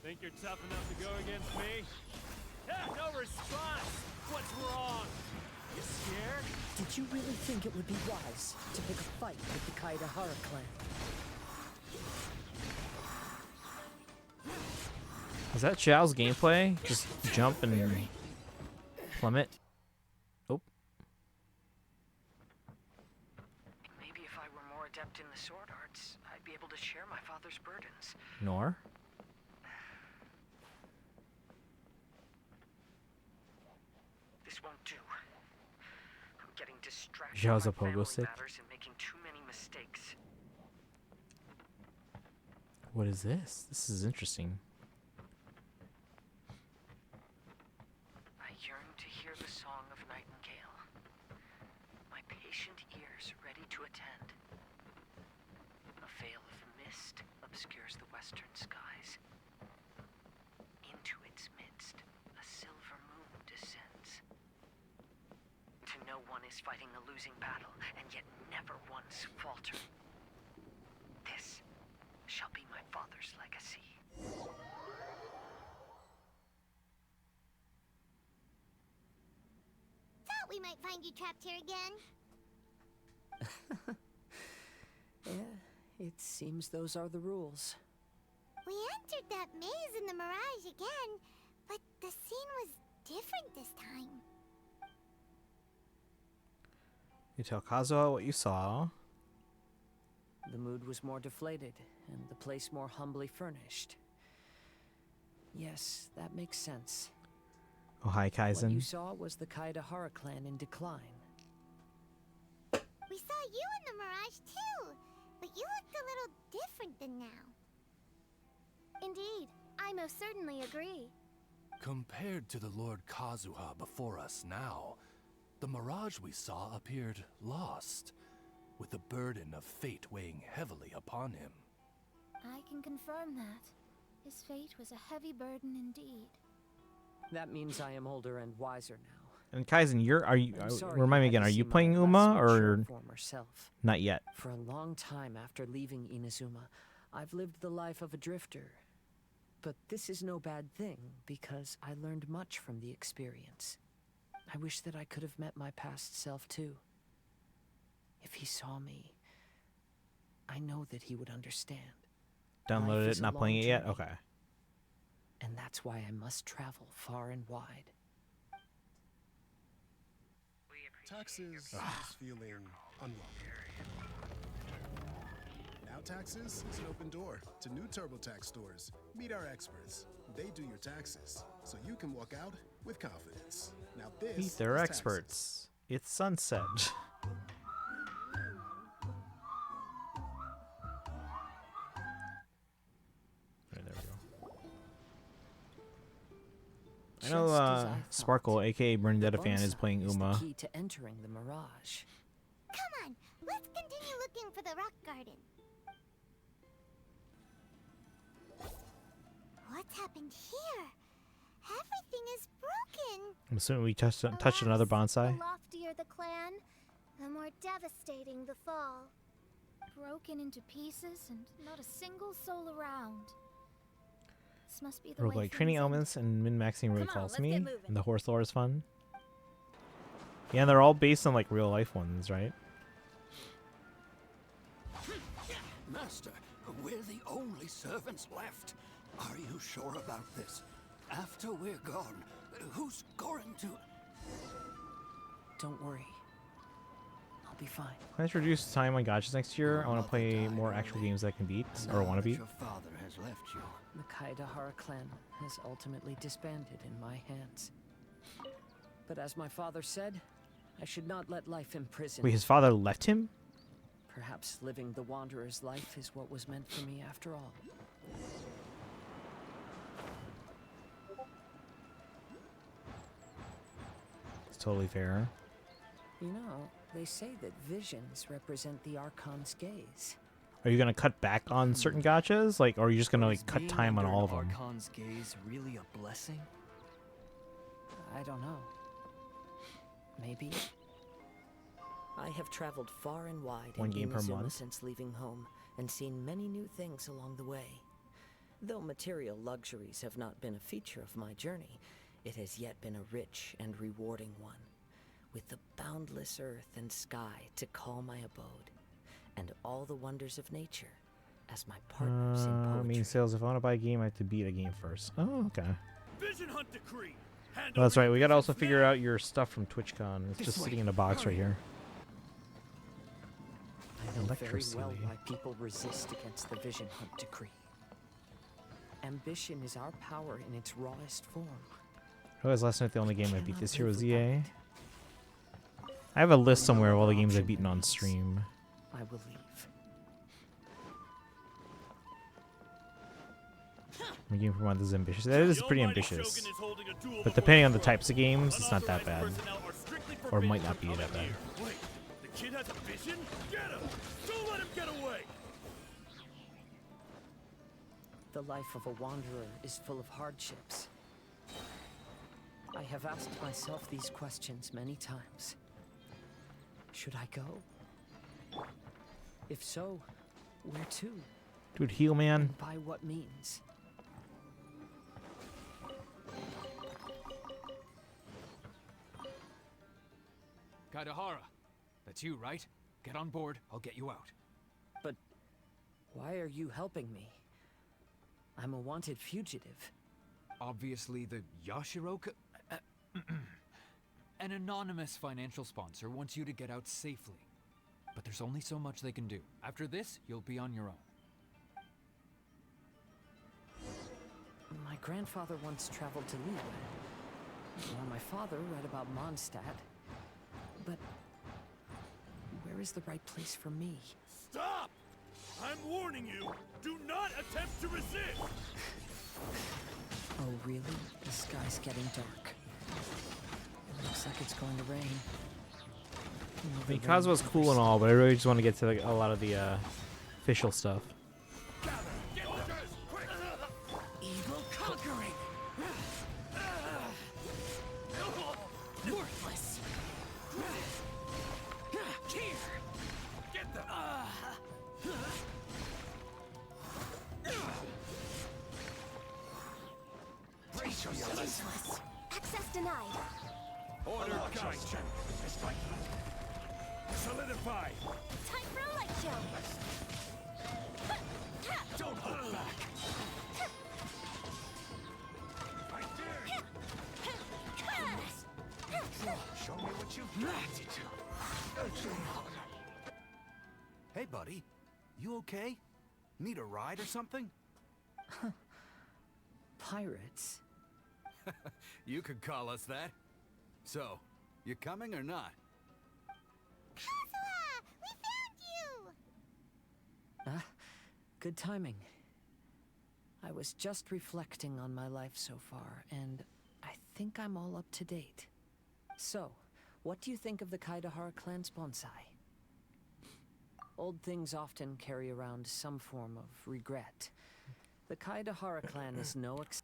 think you're tough enough to go against me? No response! What's wrong? You scared? Did you really think it would be wise to pick a fight with the Kaidahara clan? Is that Xiao's gameplay? Just jump and plummet? Oh. Maybe if I were more adept in the sword arts, I'd be able to share my father's burdens. Nor? This won't do. I'm getting distracted Xiao's by a pogo family stick. matters and making too many mistakes. What is this? This is interesting. I yearn to hear the song of nightingale. My patient ears ready to attend. A veil of mist obscures the western skies. Into its midst, a silver moon descends. To know one is fighting a losing battle, and yet never once falter. This shall be my father's legacy. Thought we might find you trapped here again. Yeah, it seems those are the rules. We entered that maze in the Mirage again, but the scene was different this time. You tell Kazuha what you saw. The mood was more deflated, and the place more humbly furnished. Yes, that makes sense. Oh, hi, What Kaizen. you saw was the Kaidahara clan in decline. We saw you in the Mirage too, but you looked a little different than now. Indeed, I most certainly agree. Compared to the Lord Kazuha before us now, the mirage we saw appeared lost, with the burden of fate weighing heavily upon him. I can confirm that. His fate was a heavy burden indeed. That means I am older and wiser now. And Kaizen, I'm sorry remind me you again, had are to you see playing my Uma less mature or former self. not yet? For a long time after leaving Inazuma, I've lived the life of a drifter. But this is no bad thing, because I learned much from the experience. I wish that I could have met my past self too. If he saw me, I know that he would understand. Downloaded Life it, is a not playing long it yet? journey, Okay. And that's why I must travel far and wide. Taxes is feeling unwelcome. Now Taxes is an open door to new TurboTax stores. Meet our experts. They do your taxes, so you can walk out with confidence. Now this Meet their is experts. It's sunset. Right, there we go. I know Just as I thought, Sparkle, aka Bernadetta fan, is Bonsa playing is Uma. the key to entering the Mirage. Come on, let's continue looking for the rock garden. What's happened here? Everything is broken. I'm assuming we touched another bonsai. The loftier the clan, the more devastating the fall. broken into pieces and not a single soul around. This must be the Roguelike way training things elements and min-maxing really Come on, calls let's to me. get moving. And the horse lore is fun. Yeah, and they're all based on like real life ones, right? Master, we're the only servants left. Are you sure about this? After we're gone, who's going to... Don't worry. I'll be fine. Can I introduce time on gotchas next year? I want to play more actual games that I can beat or want to beat. Your father has left you. The Kaidahara clan has ultimately disbanded in my hands. But as my father said, I should not let life imprison Wait, his father left him? Perhaps living the Wanderer's life is what was meant for me after all. It's totally fair. You know, they say that visions represent the Archon's gaze. Are you gonna cut back on certain gotchas, like, or are you just gonna like cut time on all of them? Archon's gaze really a blessing? I don't know. Maybe. I have traveled far and wide One in game per Inazuma month. since leaving home, and seen many new things along the way. Though material luxuries have not been a feature of my journey, it has yet been a rich and rewarding one, with the boundless earth and sky to call my abode, and all the wonders of nature as my partners in I poetry. mean, sales. If I want to buy a game, I have to beat a game first. Oh, okay. Vision Hunt Decree. Well, that's right. We gotta also figure out your stuff from TwitchCon. It's just sitting in a box right here. I know very Electricity. well why people resist against the Vision Hunt Decree. Ambition is our power in its rawest form. I realized last night the only game I beat this year was EA. I have a list somewhere of all the games I've beaten on stream. I will leave. My game per month is ambitious. That is pretty ambitious. But depending on the types of games, it's not that bad. Or it might not be that bad. Wait, the kid has a vision? Get him! Don't let him get away! The life of a wanderer is full of hardships. I have asked myself these questions many times. Should I go? If so, where to? Dude, heal, man. And by what means? Kaidahara, that's you, right? Get on board, I'll get you out. But why are you helping me? I'm a wanted fugitive. Obviously the Yashiro... An anonymous financial sponsor wants you to get out safely. But there's only so much they can do. After this, you'll be on your own. My grandfather once traveled to Liyue, while my father read about Mondstadt. But where is the right place for me? Stop! I'm warning you, do not attempt to resist! Oh, really? The sky's getting dark. It looks like it's going to rain. I mean, Kazuha's cool and all, but I really just want to get to like, a lot of the official stuff. Evil conquering! Worthless! Here! Get them! Brace yourself! Useless. Access denied. Order Genshin! Solidify! Time for a light show. Don't hold back! Show me what you've got. Hey, buddy. You okay? Need a ride or something? Pirates? You could call us that. So, you coming or not? Kazuha! We found you! Ah, good timing. I was just reflecting on my life so far, and I think I'm all up to date. So, what do you think of the Kaidahara clan's bonsai? Old things often carry around some form of regret. The Kaidahara clan is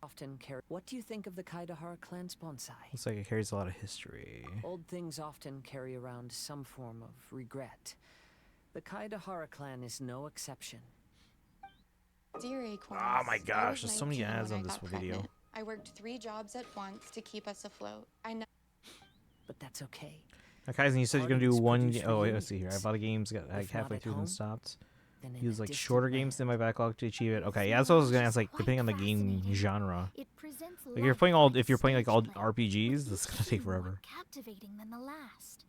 often carry. What do you think of the Kaidahara clan's bonsai? Looks like it carries a lot of history. Old things often carry around some form of regret. The Kaidahara clan is no exception. Dear Acorns, Oh my I gosh, was there's so many 19 ads when on I this got video. pregnant. I worked 3 jobs at once to keep us afloat. But that's okay. Now, Kaizen, you said you're Part gonna of do this one. produce Oh, wait, let's see here. I reunions. bought a games, got like If not halfway at through, then home, stopped. then in Use a like distant shorter games than my backlog to achieve it. Okay, yeah, that's what I was gonna ask. Like, depending on the game genre. It presents Like, if you're life playing all, like if you're playing like all stage play. RPGs, this is gonna take Few more forever. captivating than the last.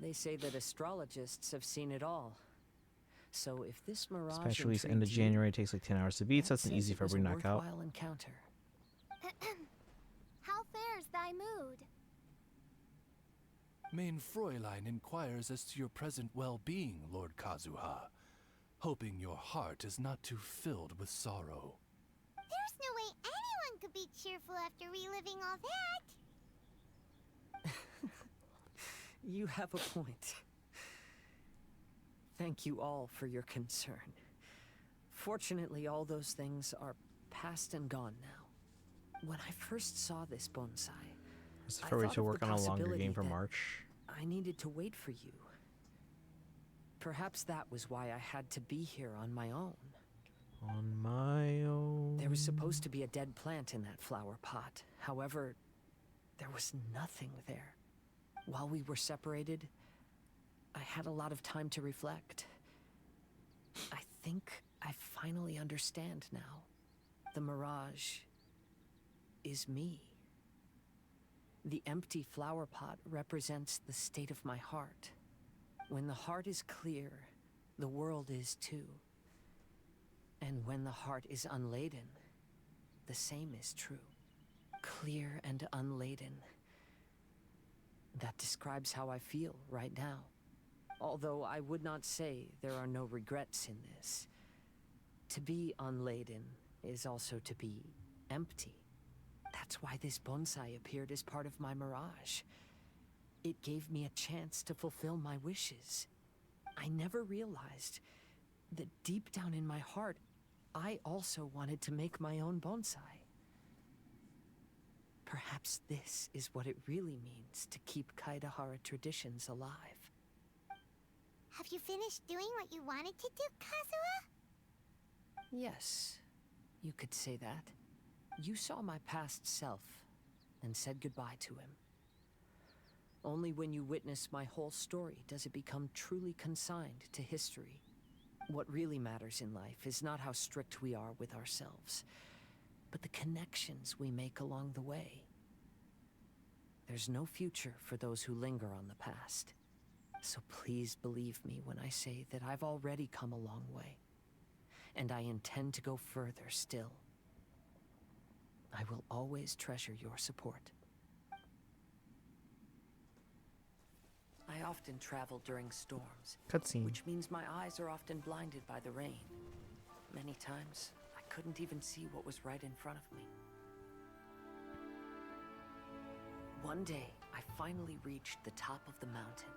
They say that astrologists have seen it all. So if this mirage Special release end of intrigues you, January. It takes like 10 hours to beat, so that's an says easy it for was a everybody to knock out. worthwhile encounter. How fares thy mood? Main Fräulein inquires as to your present well-being, Lord Kazuha, hoping your heart is not too filled with sorrow. There's no way anyone could be cheerful after reliving all that. You have a point. Thank you all for your concern. Fortunately, all those things are past and gone now. When I first saw this bonsai, Is I there a way thought to of work the on a longer possibility game for that March? I needed to wait for you. Perhaps that was why I had to be here on my own. On my own. There was supposed to be a dead plant in that flower pot. However, there was nothing there. While we were separated, I had a lot of time to reflect. I think I finally understand now. The mirage is me. The empty flower pot represents the state of my heart. When the heart is clear, the world is too. And when the heart is unladen, the same is true. Clear and unladen. That describes how I feel right now. Although I would not say there are no regrets in this. To be unladen is also to be empty. That's why this bonsai appeared as part of my mirage. It gave me a chance to fulfill my wishes. I never realized that deep down in my heart, I also wanted to make my own bonsai. Perhaps this is what it really means to keep Kaidahara traditions alive. Have you finished doing what you wanted to do, Kazuha? Yes, you could say that. You saw my past self and said goodbye to him. Only when you witness my whole story does it become truly consigned to history. What really matters in life is not how strict we are with ourselves, but the connections we make along the way. There's no future for those who linger on the past. So please believe me when I say that I've already come a long way. And I intend to go further still. I will always treasure your support. I often travel during storms, Cutscene. which means my eyes are often blinded by the rain. Many times, I couldn't even see what was right in front of me. One day, I finally reached the top of the mountain.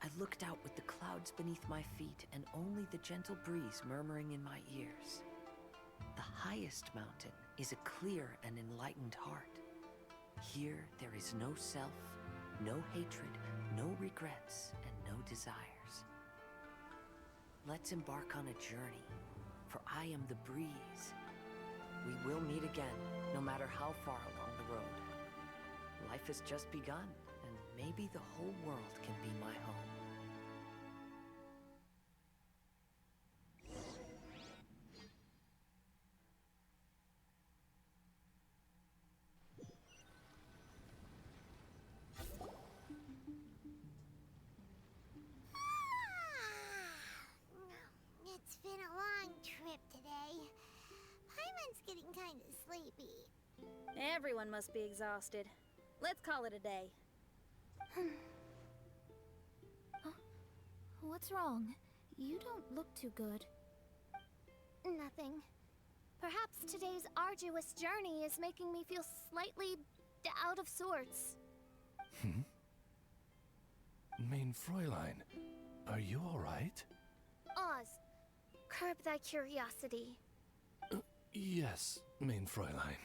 I looked out with the clouds beneath my feet and only the gentle breeze murmuring in my ears. The highest mountain is a clear and enlightened heart. Here, there is no self, no hatred, no regrets, and no desires. Let's embark on a journey, for I am the breeze. We will meet again, no matter how far along the road. Life has just begun, and maybe the whole world can be my home. It's been a long trip today. Paimon's getting kind of sleepy. Everyone must be exhausted. Let's call it a day. What's wrong? You don't look too good. Nothing. Perhaps today's arduous journey is making me feel slightly out of sorts. Main Fräulein, are you all right? Oz, curb thy curiosity. Yes, Main Fräulein.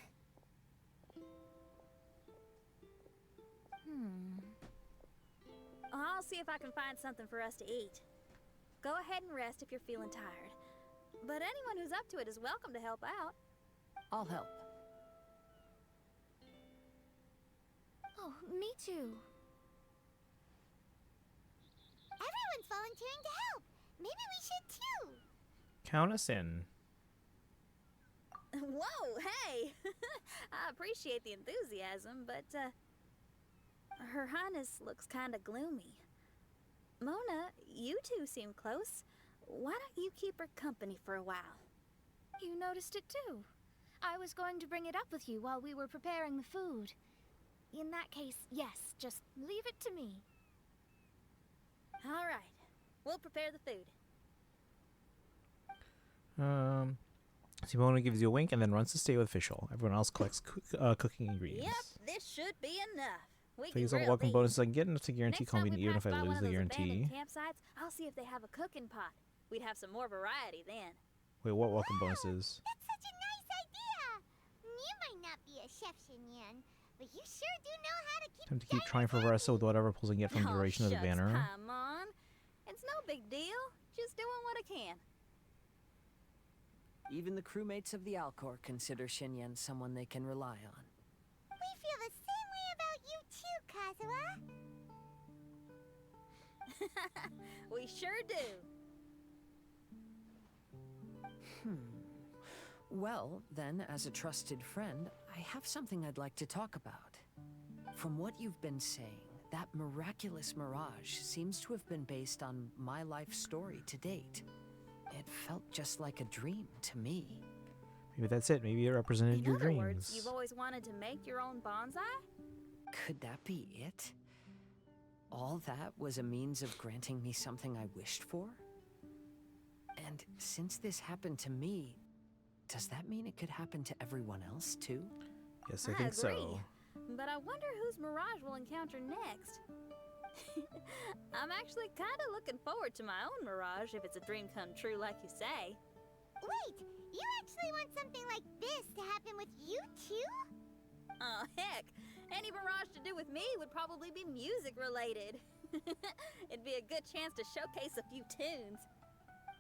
I'll see if I can find something for us to eat. Go ahead and rest if you're feeling tired. But anyone who's up to it is welcome to help out. I'll help. Oh, me too. Everyone's volunteering to help. Maybe we should too. Count us in. Whoa, hey! I appreciate the enthusiasm, but, Her Highness looks kinda gloomy. Mona, you two seem close. Why don't you keep her company for a while? You noticed it too. I was going to bring it up with you while we were preparing the food. In that case, yes, just leave it to me. All right, we'll prepare the food. Simona gives you a wink and then runs to stay with Fischl. Everyone else collects cooking ingredients. Yep, this should be enough. We These can are grill welcome these. bonuses I can get enough to guarantee Next time company we even pass if I by one lose of the those guarantee. abandoned campsites, I'll see if they have a cooking pot. We'd have some more variety then. Wait, what welcome bonuses? That's such a nice idea. You might not be a chef, Xinyan, but you sure do know how to keep Time to keep trying for VARESA with whatever pulls I can get from the duration of the shucks, banner. Come on. It's no big deal. Just doing what I can. Even the crewmates of the Alcor consider Xinyan someone they can rely on. We feel the same way about you too, Kazuha. We sure do. Well, then, as a trusted friend, I have something I'd like to talk about. From what you've been saying, that miraculous mirage seems to have been based on my life story to date. It felt just like a dream to me. Maybe that's it. Maybe it represented your In other dreams. words, you've always wanted to make your own bonsai? Could that be it? All that was a means of granting me something I wished for? And since this happened to me, does that mean it could happen to everyone else too? Yes, I think agree. so. But I wonder whose mirage we'll encounter next. I'm actually kind of looking forward to my own mirage if it's a dream come true like you say. Wait, you actually want something like this to happen with you too? Oh, heck. Any mirage to do with me would probably be music related. It'd be a good chance to showcase a few tunes.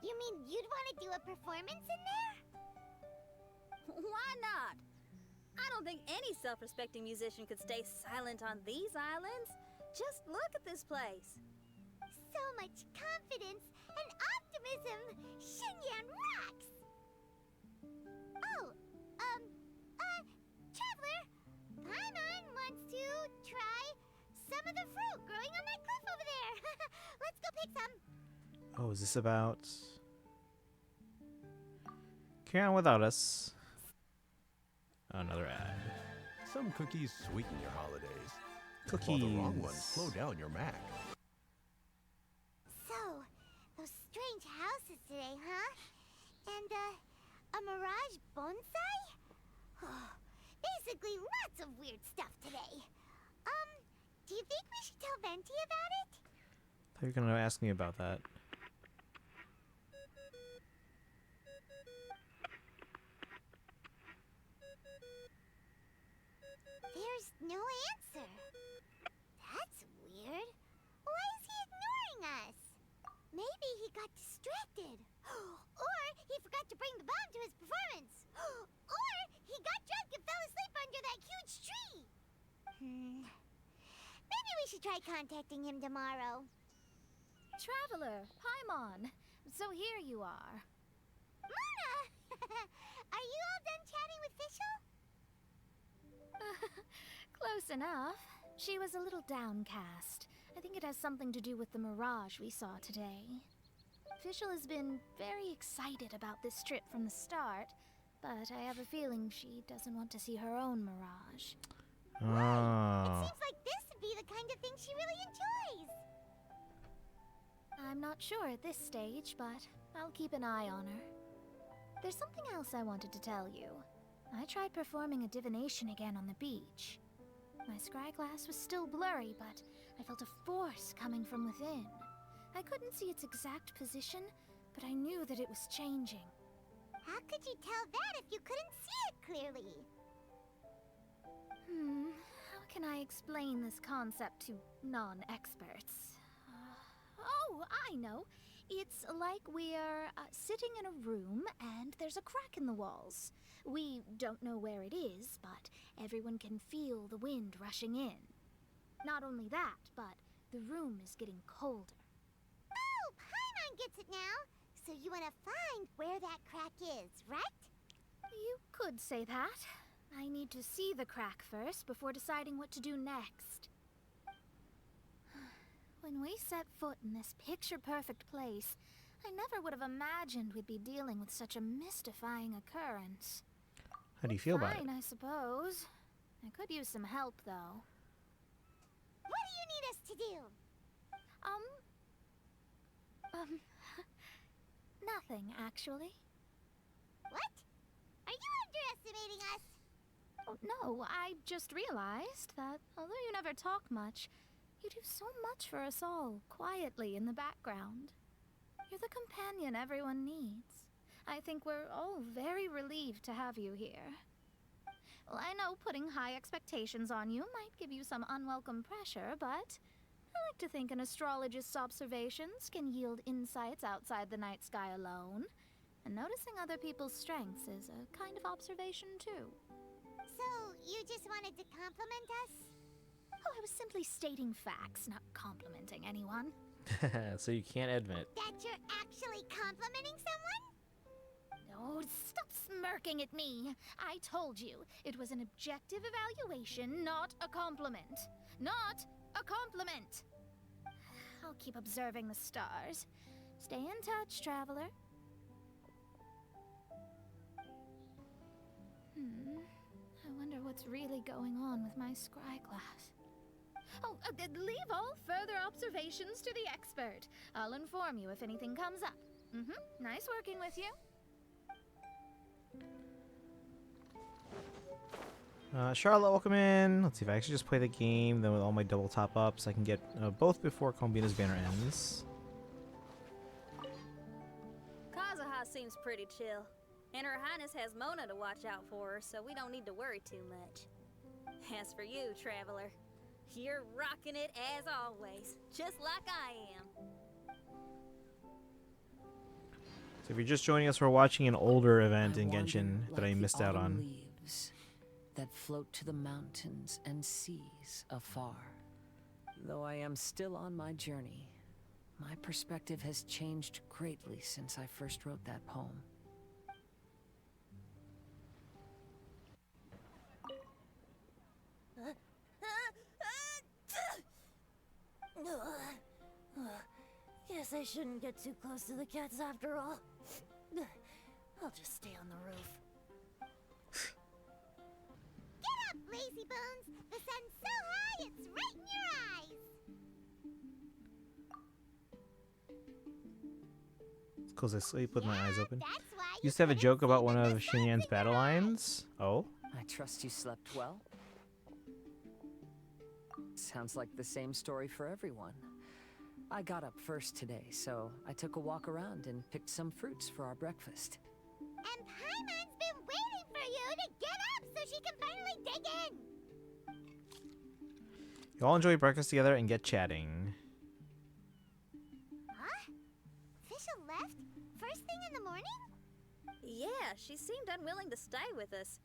You mean you'd want to do a performance in there? Why not? I don't think any self-respecting musician could stay silent on these islands. Just look at this place. So much confidence and optimism! Xinyan rocks! Oh, Traveler, Paimon wants to try some of the fruit growing on that cliff over there. Let's go pick some. Oh, is this about... Carry on without us. Another ad. Some cookies sweeten your holidays. Cookies. While the wrong ones slow down your Mac. So, those strange houses today, huh? And, a mirage bonsai? Oh, basically lots of weird stuff today. Do you think we should tell Venti about it? I thought you were going to ask me about that. There's no answer. That's weird. Why is he ignoring us? Maybe he got distracted. Or he forgot to bring the bomb to his performance. Or he got drunk and fell asleep under that huge tree. Maybe we should try contacting him tomorrow. Traveler, Paimon. So here you are. Mona! Are you all done chatting with Fischl? Close enough. She was a little downcast. I think it has something to do with the mirage we saw today. Fischl has been very excited about this trip from the start, but I have a feeling she doesn't want to see her own mirage. It seems like this would be the kind of thing she really enjoys. I'm not sure at this stage, but I'll keep an eye on her. There's something else I wanted to tell you. I tried performing a divination again on the beach. My scryglass was still blurry, but I felt a force coming from within. I couldn't see its exact position, but I knew that it was changing. How could you tell that if you couldn't see it clearly? How can I explain this concept to non-experts? Oh, I know. It's like we're sitting in a room and there's a crack in the walls. We don't know where it is, but everyone can feel the wind rushing in. Not only that, but the room is getting colder. Oh, Paimon gets it now. So you want to find where that crack is, right? You could say that. I need to see the crack first before deciding what to do next. When we set foot in this picture-perfect place, I never would have imagined we'd be dealing with such a mystifying occurrence. How do you feel about it? Fine, I suppose. I could use some help, though. What do you need us to do? Nothing, actually. What? Are you underestimating us? Oh, no, I just realized that although you never talk much, you do so much for us all, quietly in the background. You're the companion everyone needs. I think we're all very relieved to have you here. Well, I know putting high expectations on you might give you some unwelcome pressure, but I like to think an astrologist's observations can yield insights outside the night sky alone. And noticing other people's strengths is a kind of observation, too. So, you just wanted to compliment us? Oh, I was simply stating facts, not complimenting anyone. So you can't admit. That you're actually complimenting someone? Oh, stop smirking at me. I told you, it was an objective evaluation, not a compliment. Not a compliment! I'll keep observing the stars. Stay in touch, traveler. I wonder what's really going on with my scry glass. Oh, leave all further observations to the expert. I'll inform you if anything comes up. Nice working with you. Charlotte, welcome in. Let's see if I actually just play the game, then with all my double top-ups, I can get both before Combina's banner ends. Kazuha seems pretty chill. And Her Highness has Mona to watch out for her, so we don't need to worry too much. As for you, traveler, you're rocking it as always, just like I am. So if you're just joining us, we're watching an older event in Genshin that I missed out on. Leaves that float to the mountains and seas afar. Though I am still on my journey, my perspective has changed greatly since I first wrote that poem. Guess I shouldn't get too close to the cats after all. I'll just stay on the roof. Get up, lazy bones! The sun's so high, it's right in your eyes! It's because I sleep with my eyes open. Used to have a joke about one of Xinyan's battle lines. Oh? I trust you slept well. Sounds like the same story for everyone. I got up first today, so I took a walk around and picked some fruits for our breakfast. And Paimon's been waiting for you to get up so she can finally dig in! You all enjoy breakfast together and get chatting. Huh? Official left? First thing in the morning? Yeah, she seemed unwilling to stay with us.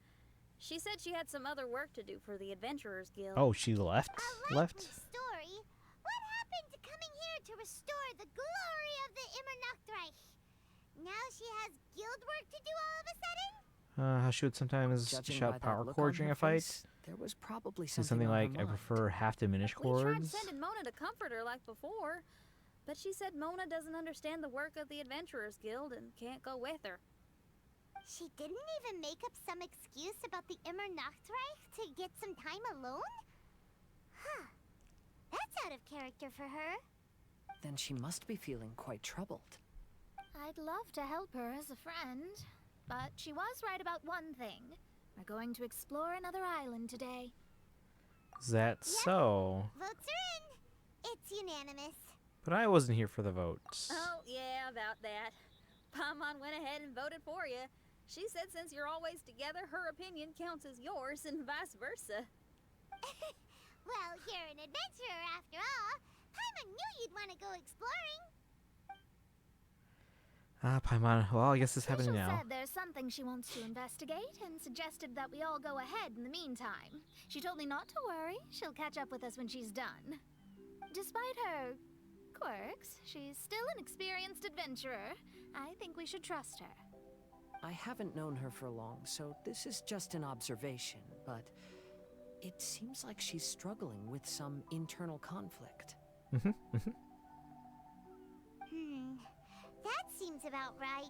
She said she had some other work to do for the Adventurers Guild. Oh, she left? Left? Story? What happened to coming here to restore the glory of the Immernachtreich? Now she has guild work to do all of a sudden? How she would sometimes Judging shout by that power look chord on during her a fight. face, there was probably Say something something on her like, I mind. prefer half diminished We tried chords. sending Mona to comfort her like before, but she said Mona doesn't understand the work of the Adventurers Guild and can't go with her. She didn't even make up some excuse about the Immernachtreich to get some time alone? Huh. That's out of character for her. Then she must be feeling quite troubled. I'd love to help her as a friend, but she was right about one thing. We're going to explore another island today. Is that so? Votes are in. It's unanimous. But I wasn't here for the votes. Oh, yeah, about that. Paimon went ahead and voted for you. She said since you're always together, her opinion counts as yours and vice versa. Well, you're an adventurer after all. Paimon knew you'd want to go exploring. Ah, Paimon. Well, I guess it's happening Rachel now. said there's something she wants to investigate and suggested that we all go ahead in the meantime. She told me not to worry. She'll catch up with us when she's done. Despite her quirks, she's still an experienced adventurer. I think we should trust her. I haven't known her for long, so this is just an observation, but it seems like she's struggling with some internal conflict. That seems about right.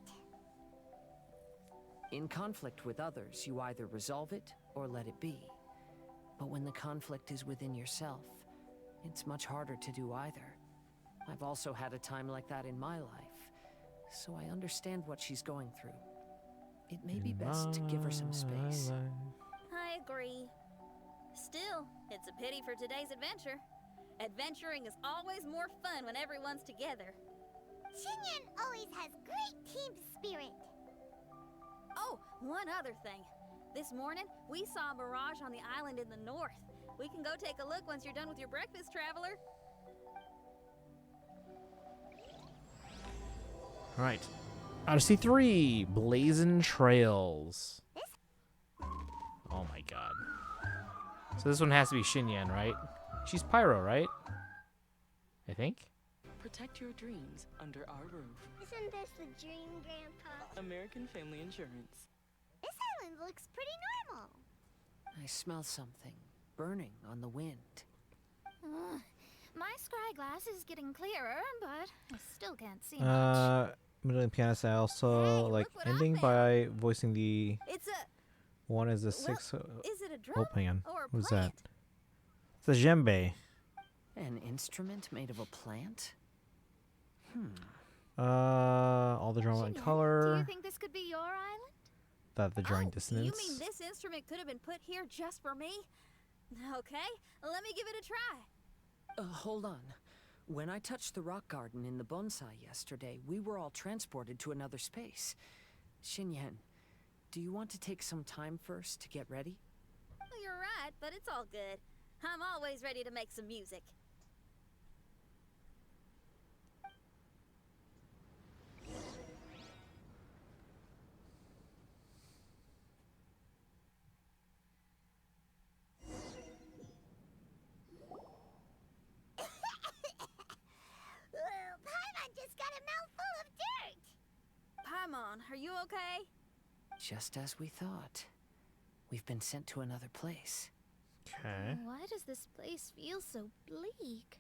In conflict with others, you either resolve it or let it be. But when the conflict is within yourself, it's much harder to do either. I've also had a time like that in my life, so I understand what she's going through. It may be best to give her some space. I agree. Still, it's a pity for today's adventure. Adventuring is always more fun when everyone's together. Xinyan always has great team spirit. Oh, one other thing. This morning, we saw a mirage on the island in the north. We can go take a look once you're done with your breakfast, traveler. All right. Odyssey 3, Blazing Trails. Oh my god. So this one has to be Xinyan, right? She's Pyro, right? I think. Protect your dreams under our roof. Isn't this the dream, Grandpa? American Family Insurance. This island looks pretty normal. I smell something burning on the wind. My scry glass is getting clearer, but I still can't see much. Middle and pianist. I also like ending by voicing the It's a... one is the six. Is it a drum Oh, hang on. or a What was plant? that? It's a djembe. An instrument made of a plant? All the drama and color. Do you think this could be your island? That the drawing You dissonance. mean this instrument could have been put here just for me? Okay, let me give it a try. Hold on. When I touched the rock garden in the bonsai yesterday, we were all transported to another space. Xinyan, do you want to take some time first to get ready? Well, you're right, but it's all good. I'm always ready to make some music. Paimon just got a mouthful of dirt. Paimon, are you okay? Just as we thought. We've been sent to another place. Okay. Why does this place feel so bleak?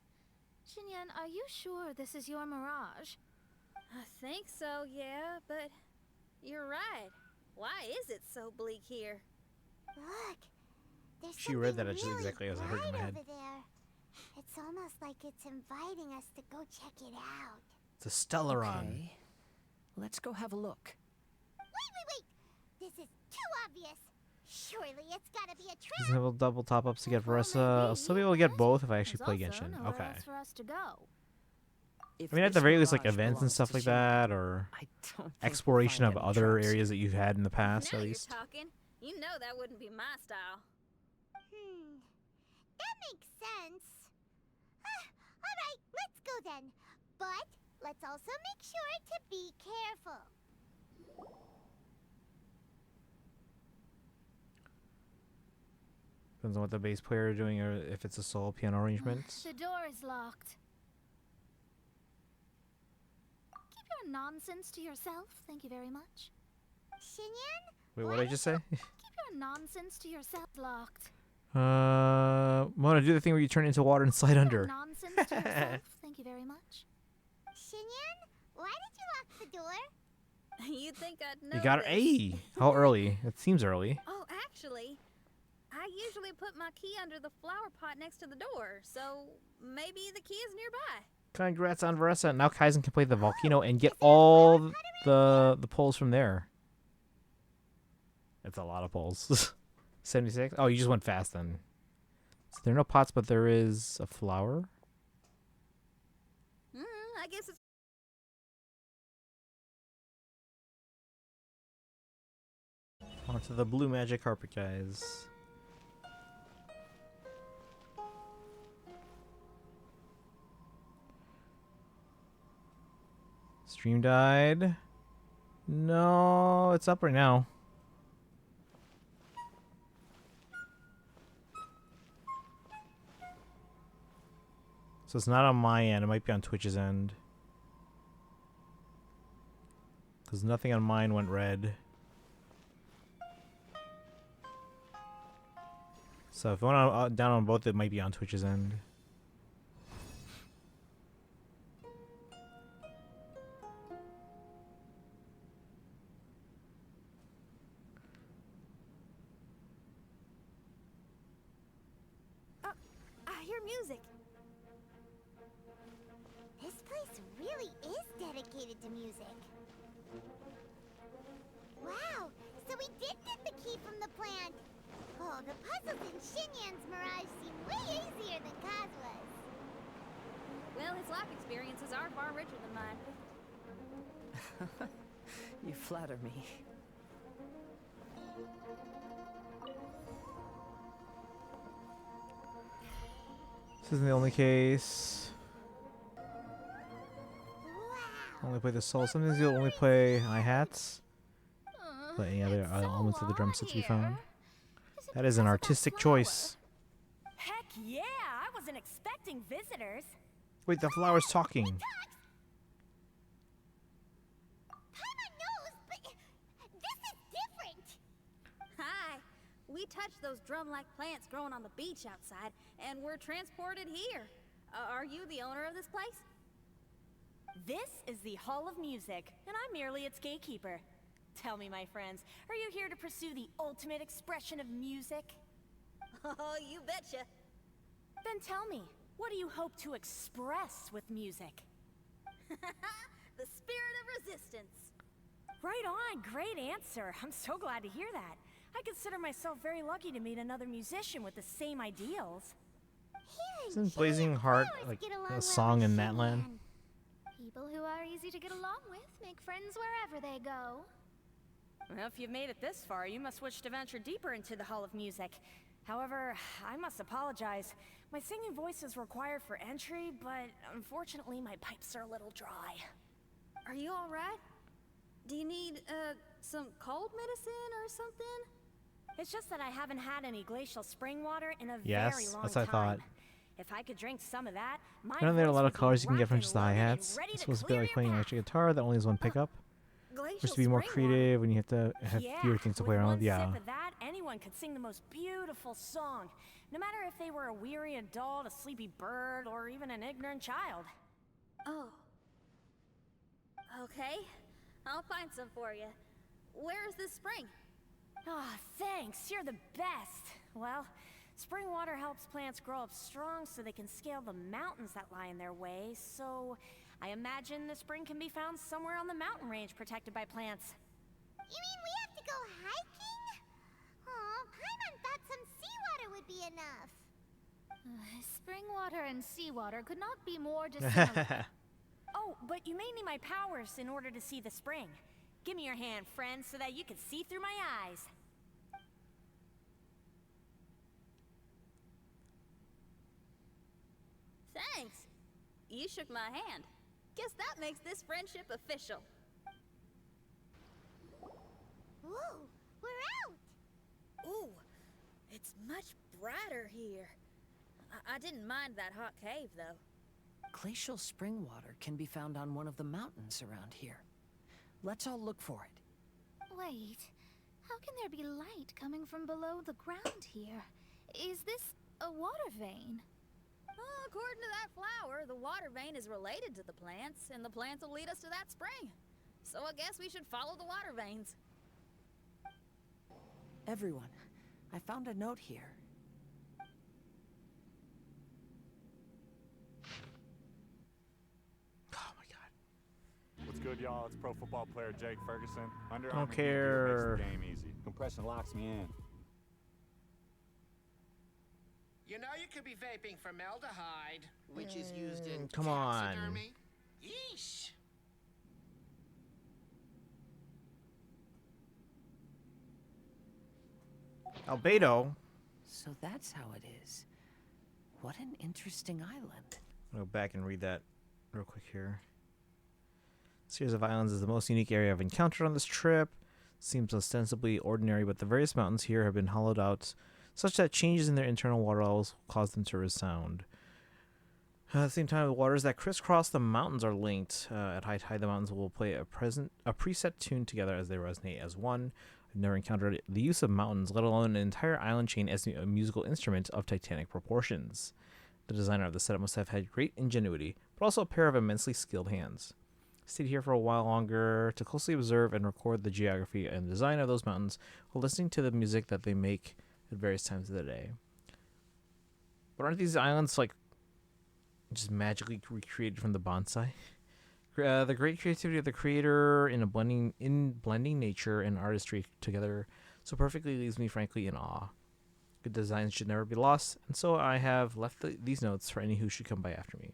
Xinyan, are you sure this is your mirage? I think so, yeah, but you're right. Why is it so bleak here? Look, there's She read that something really exactly as I heard it in my bright head. over there. It's almost like it's inviting us to go check it out. It's a Stellaron. Okay. Let's go have a look. Wait! This is too obvious. Surely it's gotta be a trap. Doesn't have double top ups to get VARESA. I'll still be able to get both if I actually play There's also Genshin. nowhere Okay. else for us to go. If I mean, at this the very least, like mirage events and belongs stuff to like Xinyan, that, or I don't think exploration we'll of find any other traps. areas that you've had in the past, Now at you're least. talking. You know that wouldn't be my style. That makes sense. Alright, let's go then. But let's also make sure to be careful. Depends on what the bass player is doing, or if it's a solo piano arrangement. The door is locked. Keep your nonsense to yourself, thank you very much. Xinyan? Wait, what did I just say? Keep your nonsense to yourself. Locked. Mona, do the thing where you turn into water and slide under. Nonsense to yourself, thank you very much. Xinyan, why did you lock the door? You'd think I'd know. You got her. this. Hey, how early? It seems early. Oh, actually, I usually put my key under the flower pot next to the door, so maybe the key is nearby. Congrats on VARESA. Now Kaizen can play the volcano and get all the poles from there. That's a lot of poles. 76? Oh, you just went fast then. So there are no pots, but there is a flower. I guess it's. Onto the blue magic carpet, guys. Stream died. No, it's up right now. So it's not on my end. It might be on Twitch's end. Because nothing on mine went red. So if you want to down on both, it might be on Twitch's end. I hear music. This place really is dedicated to music. Wow, so we did get the key from the plant. Oh, the puzzles in Xinyan's Mirage seem way easier than Kazua's. Well, his life experiences are far richer than mine. You flatter me. This isn't the only case. Only play the soul. Sometimes you'll only play hi-hats. But any other elements of the drum set to be found. That is an artistic choice. Heck yeah! I wasn't expecting visitors. Wait, the flower's talking. Paimon knows, but this is different. Hi. We touched those drum-like plants growing on the beach outside, and we're transported here. Are you the owner of this place? This is the Hall of Music, and I'm merely its gatekeeper. Tell me, my friends, are you here to pursue the ultimate expression of music? Oh, you betcha. Then tell me, what do you hope to express with music? The spirit of resistance. Right on, great answer. I'm so glad to hear that. I consider myself very lucky to meet another musician with the same ideals. Isn't Blazing Heart like a song in that land? People who are easy to get along with make friends wherever they go. Well, if you've made it this far, you must wish to venture deeper into the Hall of Music. However, I must apologize. My singing voice is required for entry, but unfortunately my pipes are a little dry. Are you alright? Do you need, some cold medicine or something? It's just that I haven't had any glacial spring water in a very Yes, long that's time. what I thought. If I could drink some of that, my I know there are a voice lot of would be colors you can get from rockin' just the loaded and hi-hats. ready It's to supposed to be clear like your playing an electric guitar that only has one pickup. Just to be more creative when you have to have fewer things to play around with. Yeah. Sip of that, anyone could sing the most beautiful song, no matter if they were a weary adult, a sleepy bird, or even an ignorant child. Oh. Okay. I'll find some for you. Where is this spring? Ah, thanks. You're the best. Well, spring water helps plants grow up strong so they can scale the mountains that lie in their way, so I imagine the spring can be found somewhere on the mountain range protected by plants. You mean we have to go hiking? Aw, Paimon thought some seawater would be enough. Spring water and seawater could not be more dissimilar. Oh, but you may need my powers in order to see the spring. Give me your hand, friend, so that you can see through my eyes. Thanks. You shook my hand. Guess that makes this friendship official. Whoa, we're out! Ooh, it's much brighter here. I didn't mind that hot cave, though. Glacial spring water can be found on one of the mountains around here. Let's all look for it. Wait, how can there be light coming from below the ground here? Is this a water vein? According to that flower, the water vein is related to the plants, and the plants will lead us to that spring. So I guess we should follow the water veins. Everyone, I found a note here. What's good, y'all? It's pro football player Jake Ferguson. Under Don't Armour care. makes the game easy. Compression locks me in. You know you could be vaping formaldehyde, which is used in Come on. taxidermy. Yeesh. Albedo. So that's how it is. What an interesting island. I'll go back and read that real quick here. Series of Islands is the most unique area I've encountered on this trip. Seems ostensibly ordinary, but the various mountains here have been hollowed out such that changes in their internal water levels cause them to resound. At the same time, the waters that crisscross the mountains are linked. At high tide, the mountains will play a preset tune together as they resonate as one. I've never encountered the use of mountains, let alone an entire island chain, as a musical instrument of titanic proportions. The designer of the setup must have had great ingenuity, but also a pair of immensely skilled hands. I stayed here for a while longer to closely observe and record the geography and design of those mountains while listening to the music that they make at various times of the day. But aren't these islands like just magically recreated from the bonsai? The great creativity of the creator in blending nature and artistry together so perfectly leaves me frankly in awe. Good designs should never be lost, and so I have left these notes for any who should come by after me.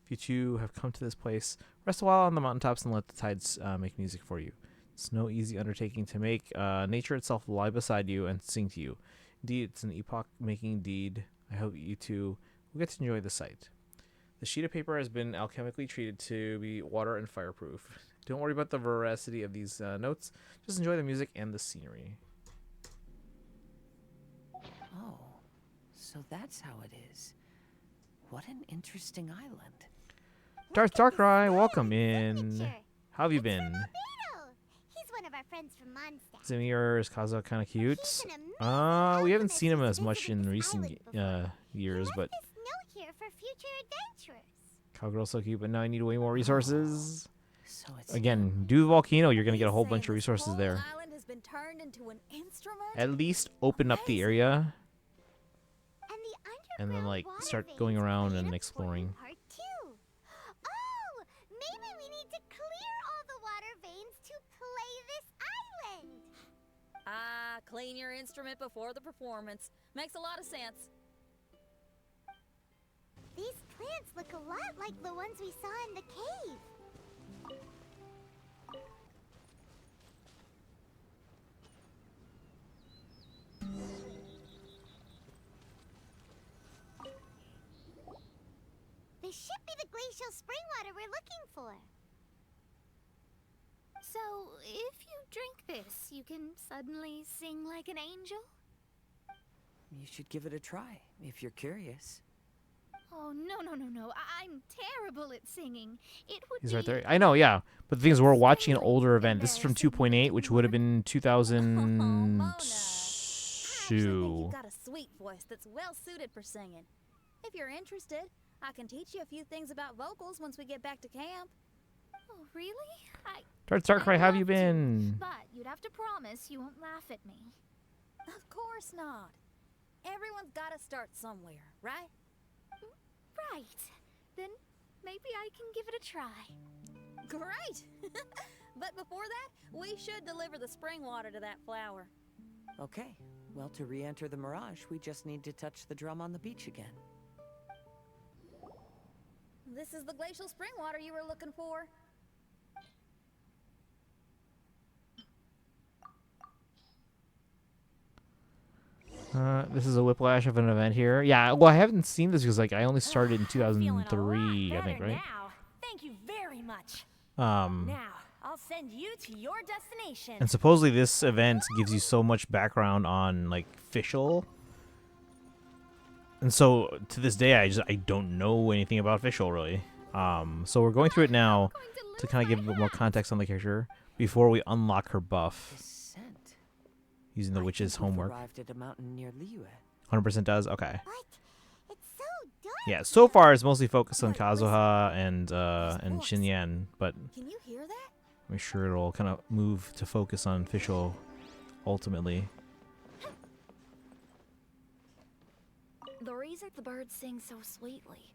If you too have come to this place, rest a while on the mountaintops and let the tides make music for you. It's no easy undertaking to make nature itself lie beside you and sing to you. Indeed, it's an epoch-making deed. I hope you too will get to enjoy the sight. The sheet of paper has been alchemically treated to be water and fireproof. Don't worry about the veracity of these notes. Just enjoy the music and the scenery. Oh, so that's how it is. What an interesting island. Darkrai, welcome in. How have you been? He's one of our friends from Mondstadt. Zamir is Kazuha kind of cute. We haven't seen him as much in recent years, but Note here for future adventurers. Cowgirl's so cute, but now I need way more resources. Again, do the volcano, you're gonna get a whole bunch of resources there. Island has been turned into an instrument? At least open up the area, and then like start going around and exploring. Part 2. Oh, maybe we need to clear all the water veins to play this island. Ah, clean your instrument before the performance. Makes a lot of sense. These plants look a lot like the ones we saw in the cave. This should be the glacial spring water we're looking for. So, if you drink this, you can suddenly sing like an angel? You should give it a try, if you're curious. Oh, no. I'm terrible at singing. It would He's be... right there. I know, yeah. But the thing is, we're watching an older event. This is from 2.8, which would have been 2002. You've got a sweet voice that's well suited for singing. If you're interested, I can teach you a few things about vocals once we get back to camp. Oh, really? Darkrai, how have you been? But you'd have to promise you won't laugh at me. Of course not. Everyone's got to start somewhere, right? Right. Then maybe I can give it a try. Great! But before that, we should deliver the spring water to that flower. Okay. Well, to re-enter the Mirage, we just need to touch the drum on the beach again. This is the glacial spring water you were looking for. This is a whiplash of an event here. Yeah, well, I haven't seen this because like I only started in 2003, I think, right? Now. Thank you very much. Now, I'll send you to your destination. And supposedly this event gives you so much background on like Fischl. And so to this day I don't know anything about Fischl really. So we're going through it now to kind of give a bit more context on the character before we unlock her buff. Using the witch's homework. Arrived at a mountain near Liyue. 100% does? Okay. It's so dark. Yeah, so far it's mostly focused on Kazuha and Xinyan, but Can you hear that? I'm sure it'll kind of move to focus on Fischl ultimately. The reason the birds sing so sweetly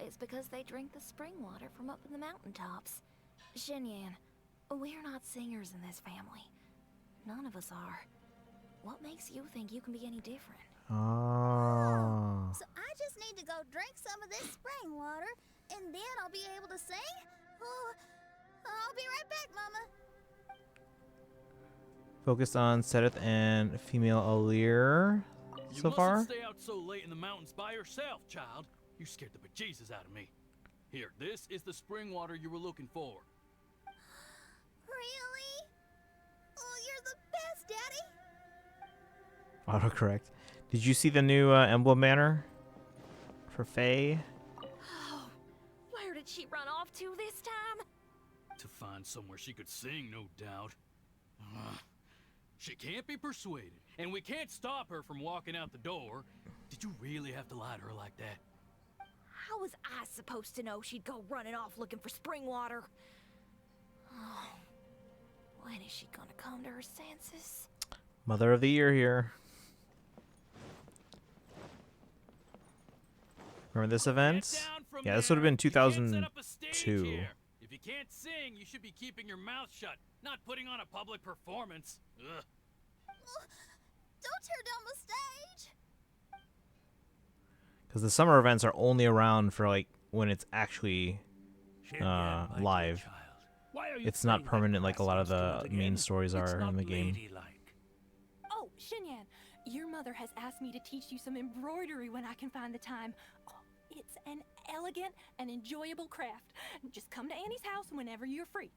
is because they drink the spring water from up in the mountaintops. Xinyan, we're not singers in this family. None of us are. What makes you think you can be any different? Oh. So I just need to go drink some of this spring water, and then I'll be able to sing? Oh, I'll be right back, Mama. Focused on Sedith and female Alir so far. You mustn't stay out so late in the mountains by yourself, child. You scared the bejesus out of me. Here, this is the spring water you were looking for. Really? Oh, you're the best, Daddy. Autocorrect. Did you see the new emblem banner for Faye? Oh, where did she run off to this time? To find somewhere she could sing, no doubt. Ugh. She can't be persuaded, and we can't stop her from walking out the door. Did you really have to lie to her like that? How was I supposed to know she'd go running off looking for spring water? Oh, when is she gonna come to her senses? Mother of the Year here. Remember this event? Yeah, this would have been 2002. If you can't sing, you should be keeping your mouth shut, not putting on a public performance. Ugh. Don't tear down the stage. Because the summer events are only around for like when it's actually live. It's not permanent like a lot of the main stories are in the game. Oh, Xinyan, your mother has asked me to teach you some embroidery when I can find the time. Oh, it's an elegant and enjoyable craft. Just come to Annie's house whenever you're free.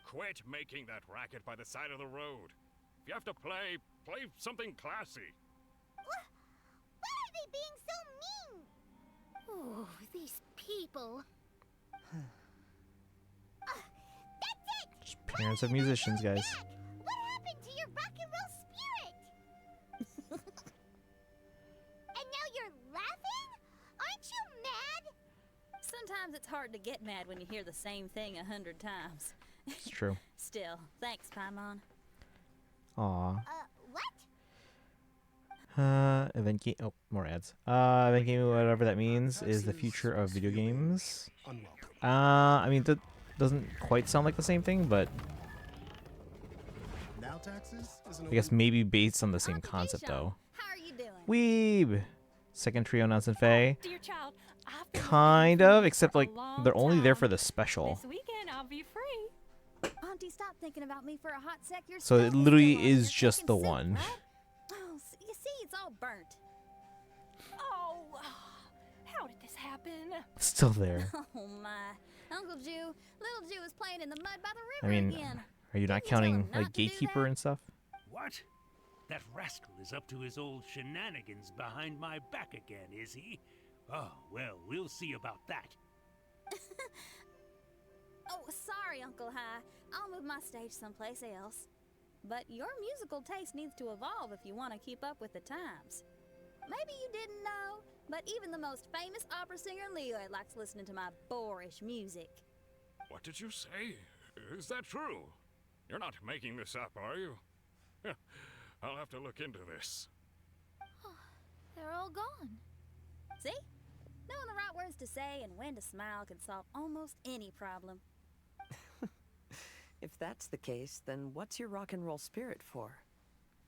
Quit making that racket by the side of the road. If you have to play something classy. Why are they being so mean? Oh, these people. That's it! Just parents of musicians, guys. What happened to your rock and roll spirit? And now you're laughing? Aren't you mad? Sometimes it's hard to get mad when you hear the same thing 100 times. It's true. Still, thanks, Paimon. Aw. What? Event game. Oh, more ads. Event game, whatever that means, is the future of video games. I mean, that doesn't quite sound like the same thing, but Now taxes is I guess maybe based on the same concept, though. How are you doing? Weeb! Second trio announcement, Faye. Dear child, I've been Kind of, except like they're only there for the special. This weekend I'll be free. Auntie, stop thinking about me for a hot sec. Your So stove it literally still on. is You're just the cooking soup, one. right? Oh, you see, it's all burnt. Oh, how did this happen? Still there. Oh my, Uncle Jew, little Jew is playing in the mud by the I river mean, again. are you not counting like Gatekeeper and stuff? What? That rascal is up to his old shenanigans behind my back again, is he? Oh, well, we'll see about that. Oh, sorry, Uncle High. I'll move my stage someplace else. But your musical taste needs to evolve if you want to keep up with the times. Maybe you didn't know, but even the most famous opera singer Leo likes listening to my boorish music. What did you say? Is that true? You're not making this up, are you? I'll have to look into this. They're all gone. See? Knowing the right words to say and when to smile can solve almost any problem. If that's the case, then what's your rock and roll spirit for?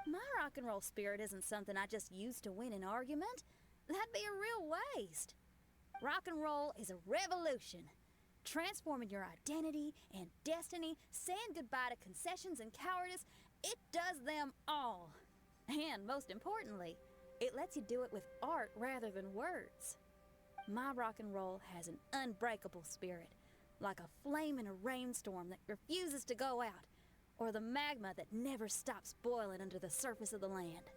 My rock and roll spirit isn't something I just use to win an argument. That'd be a real waste. Rock and roll is a revolution. Transforming your identity and destiny, saying goodbye to concessions and cowardice, it does them all. And most importantly, it lets you do it with art rather than words. My rock and roll has an unbreakable spirit, like a flame in a rainstorm that refuses to go out, or the magma that never stops boiling under the surface of the land.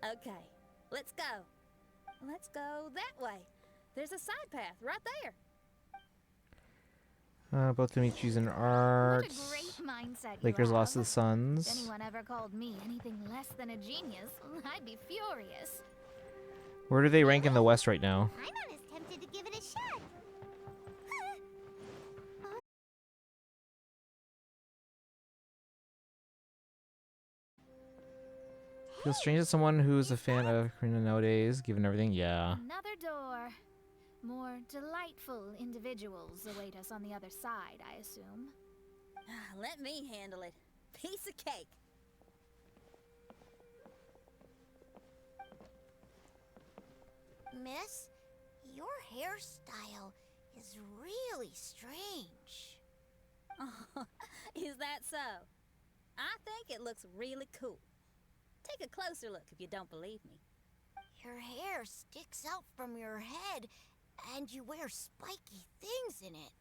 Okay, let's go. Let's go that way. There's a side path right there. Both Dimitri's in art. What a great mindset you Lakers have. lost to the If Suns. anyone ever called me anything less than a genius, I'd be furious. Where do they rank in the West right now? I'm not as tempted to give it a shot. Feels strange that someone who's a fan of Karina nowadays, given everything. Yeah. Another door. More delightful individuals await us on the other side, I assume. Let me handle it. Piece of cake. Miss, your hairstyle is really strange. Oh, is that so? I think it looks really cool. Take a closer look if you don't believe me. Your hair sticks out from your head, and you wear spiky things in it.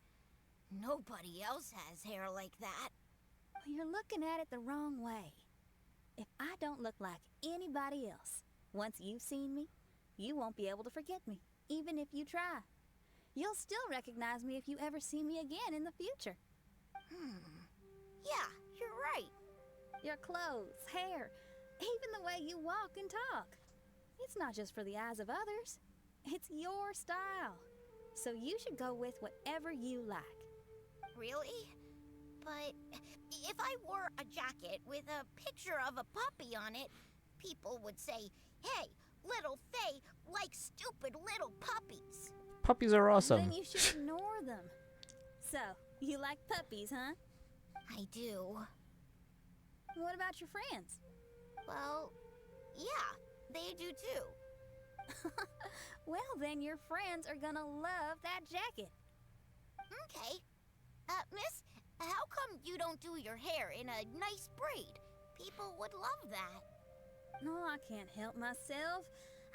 Nobody else has hair like that. You're looking at it the wrong way. If I don't look like anybody else, once you've seen me, you won't be able to forget me, even if you try. You'll still recognize me if you ever see me again in the future. Yeah, you're right. Your clothes, hair, even the way you walk and talk. It's not just for the eyes of others. It's your style. So you should go with whatever you like. Really? But if I wore a jacket with a picture of a puppy on it, people would say, hey, little Faye likes stupid little puppies. Puppies are awesome. Then you should ignore them. So, you like puppies, huh? I do. What about your friends? Well, yeah, they do too. Well, then your friends are gonna love that jacket. Okay. Miss, how come you don't do your hair in a nice braid? People would love that. No, I can't help myself.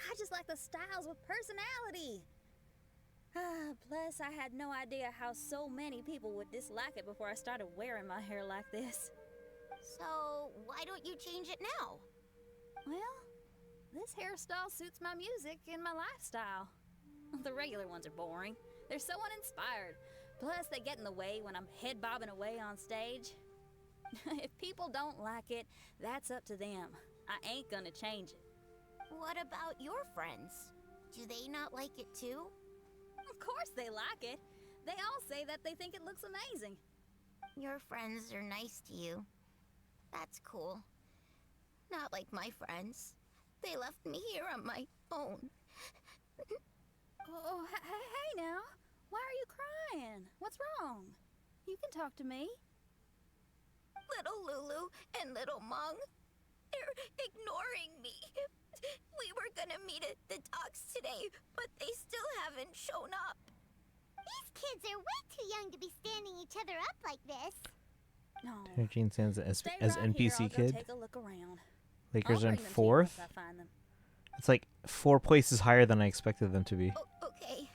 I just like the styles with personality. Plus, I had no idea how so many people would dislike it before I started wearing my hair like this. So, why don't you change it now? Well, this hairstyle suits my music and my lifestyle. The regular ones are boring. They're so uninspired. Plus, they get in the way when I'm head bobbing away on stage. If people don't like it, that's up to them. I ain't gonna change it. What about your friends? Do they not like it too? Of course they like it. They all say that they think it looks amazing. Your friends are nice to you. That's cool. Not like my friends. They left me here on my own. Oh, hey now. Why are you crying? What's wrong? You can talk to me. Little Lulu and little Mung, they're ignoring me. We were gonna meet at the docks today, but they still haven't shown up. These kids are way too young to be standing each other up like this. No. Gene stands as Stay as right NPC here, I'll go kid. take a look around. Lakers I'll are in bring them to you fourth. once I find them. It's like 4 places higher than I expected them to be. Okay.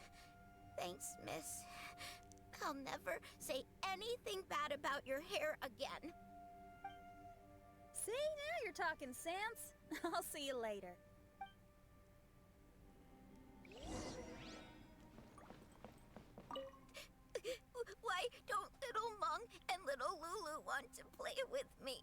Thanks, miss. I'll never say anything bad about your hair again. See, now you're talking sense. I'll see you later. Why don't little Mung and little Lulu want to play with me?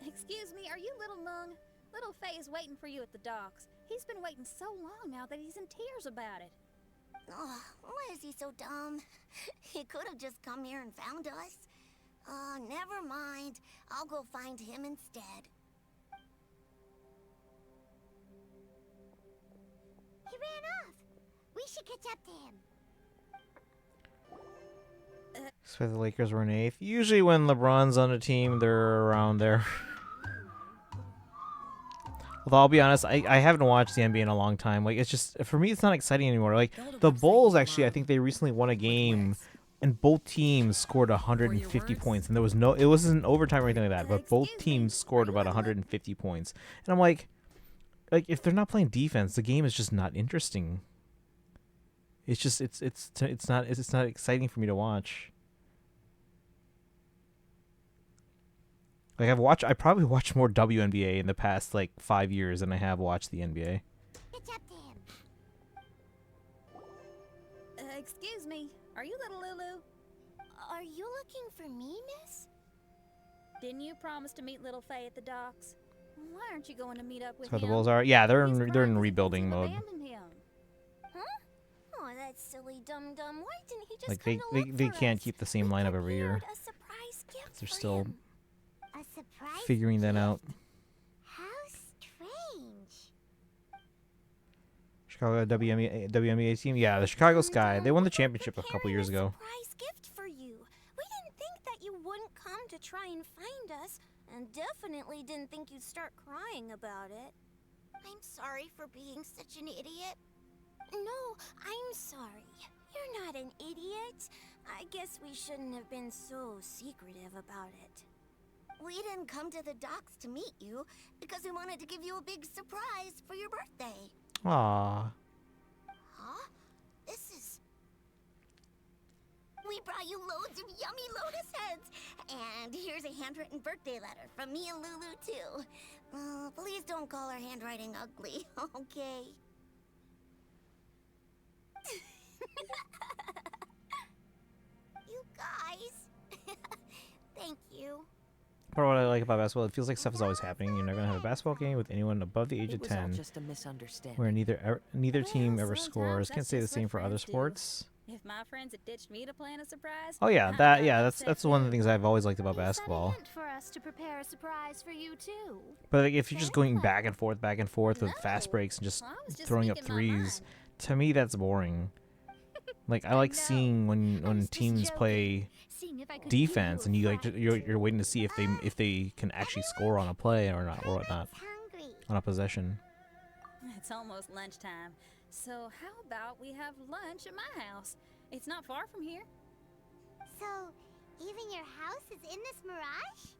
Excuse me, are you little Mung? Little Faye is waiting for you at the docks. He's been waiting so long now that he's in tears about it. Oh, why is he so dumb? He could have just come here and found us. Oh, never mind. I'll go find him instead. He ran off. We should catch up to him. So the Lakers were in 8th. Usually when LeBron's on a team, they're around there. Although I'll be honest, I haven't watched the NBA in a long time. Like, it's just, for me, it's not exciting anymore. Like, the Bulls, actually, I think they recently won a game, and both teams scored 150 points. And there was no, it wasn't overtime or anything like that, but both teams scored about 150 points. And I'm like, if they're not playing defense, the game is just not interesting. It's just, it's not exciting for me to watch. Like, I probably watched more WNBA in the past, like, 5 years than I have watched the NBA. Catch up to him. Excuse me, are you little Lulu? Are you looking for me, miss? Didn't you promise to meet little Faye at the docks? Why aren't you going to meet up with So him? the Bulls are, yeah, they're in rebuilding mode. Abandoned him. Huh? Oh, that silly dum-dum. Why didn't he just Like, come to look they for can't us? keep the same lineup every year. A surprise gift They're for still him. A surprise figuring that out. How strange. Chicago WNBA team, yeah, the Chicago Sky. They won the championship a couple years ago. Surprise gift for you. We didn't think that you wouldn't come to try and find us, and definitely didn't think you'd start crying about it. I'm sorry for being such an idiot. No, I'm sorry. You're not an idiot. I guess we shouldn't have been so secretive about it. We didn't come to the docks to meet you because we wanted to give you a big surprise for your birthday. Aww. Huh? This is of yummy lotus heads. And here's a handwritten birthday letter from me and Lulu, too. Please don't call her handwriting ugly, okay? You guys. Thank you. Part of what I like about basketball, it feels like stuff is always happening. You're never gonna have a basketball game with anyone above the age of It was all 10, just a misunderstanding. where neither team ever sometimes scores. Can't that's say the just same what for other friends do. sports. If my friends had ditched me to plan a surprise, Oh yeah, I'd that gotten yeah, upset that's one of the too. things I've always liked about basketball. Meant for us to prepare a surprise for you too. But like, if you're just going back and forth with fast breaks and just I was just throwing up speaking my threes, to me that's boring. Like I like seeing when teams play Seeing if I could give you defense a and you like fright. you're waiting to see if they can actually score on a play or not or whatnot on a possession. It's almost lunchtime, so how about we have lunch at my house? It's not far from here. So, even your house is in this mirage?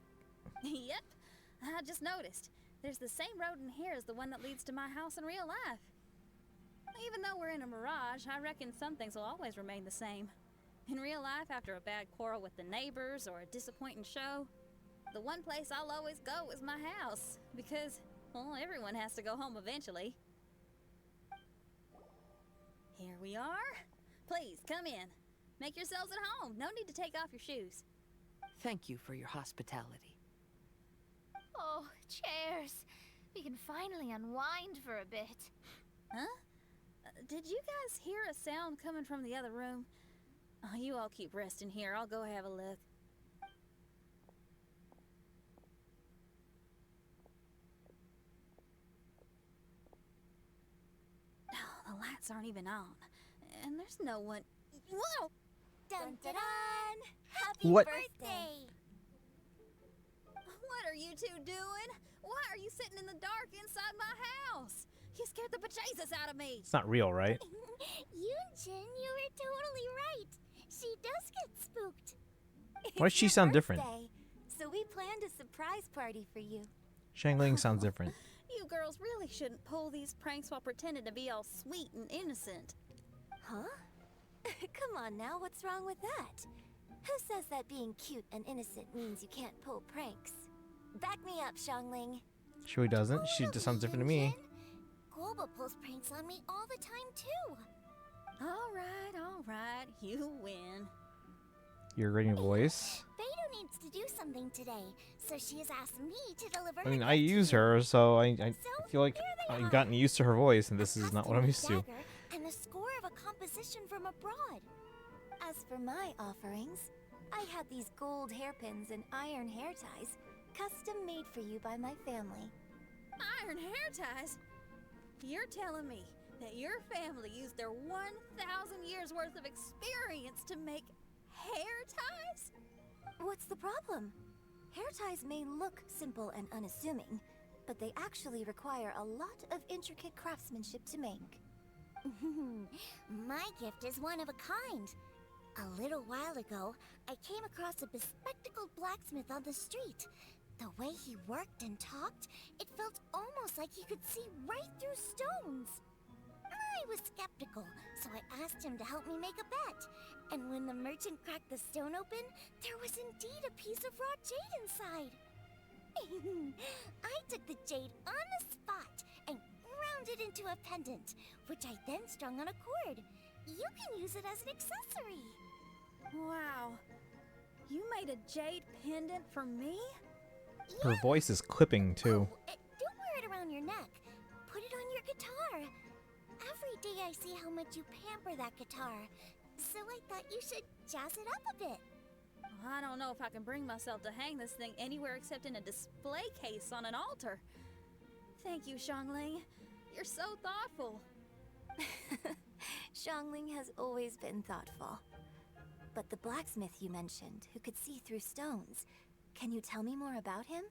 Yep, I just noticed. There's the same road in here as the one that leads to my house in real life. Even though we're in a mirage, I reckon some things will always remain the same. In real life, after a bad quarrel with the neighbors or a disappointing show, the one place I'll always go is my house. Because, well, everyone has to go home eventually. Here we are. Please, come in. Make yourselves at home. No need to take off your shoes. Thank you for your hospitality. Oh, chairs. We can finally unwind for a bit. Huh? Did you guys hear a sound coming from the other room? Oh, you all keep resting here. I'll go have a look. Oh, the lights aren't even on. And there's no one. Whoa! Dun dun dun! Happy What? birthday! What are you two doing? Why are you sitting in the dark inside my house? You scared the bejesus out of me. It's not real, right? Yunjin, you were totally right. She does get spooked. Why does she sound different? So we planned a surprise party for you. Shangling sounds different. You girls really shouldn't pull these pranks while pretending to be all sweet and innocent. Huh? Come on now, what's wrong with that? Who says that being cute and innocent means you can't pull pranks? Back me up, Xiangling. She doesn't. She just sounds different to me. Guoba pulls pranks on me all the time, too. All right, you win. Your grating voice. Beidou needs to do something today, so she has asked me to deliver I mean, her I gift to use you. her, so I feel like I've gotten used to her voice, and this is not what I'm used to. Dagger and a score of a composition from abroad. As for my offerings, I had these gold hairpins and iron hair ties, custom made for you by my family. Iron hair ties? You're telling me that your family used their 1,000 years worth of experience to make hair ties? What's the problem? Hair ties may look simple and unassuming, but they actually require a lot of intricate craftsmanship to make. My gift is one of a kind. A little while ago, I came across a bespectacled blacksmith on the street. The way he worked and talked, it felt almost like he could see right through stones. I was skeptical, so I asked him to help me make a bet. And when the merchant cracked the stone open, there was indeed a piece of raw jade inside. I took the jade on the spot and ground it into a pendant, which I then strung on a cord. You can use it as an accessory. Wow. You made a jade pendant for me? Her voice is clipping too. Don't wear it around your neck. Put it on your guitar. Every day I see how much you pamper that guitar, so I thought you should jazz it up a bit. I don't know if I can bring myself to hang this thing anywhere except in a display case on an altar. Thank you, Xiangling. You're so thoughtful. Xiangling has always been thoughtful. But the blacksmith you mentioned, who could see through stones, can you tell me more about him?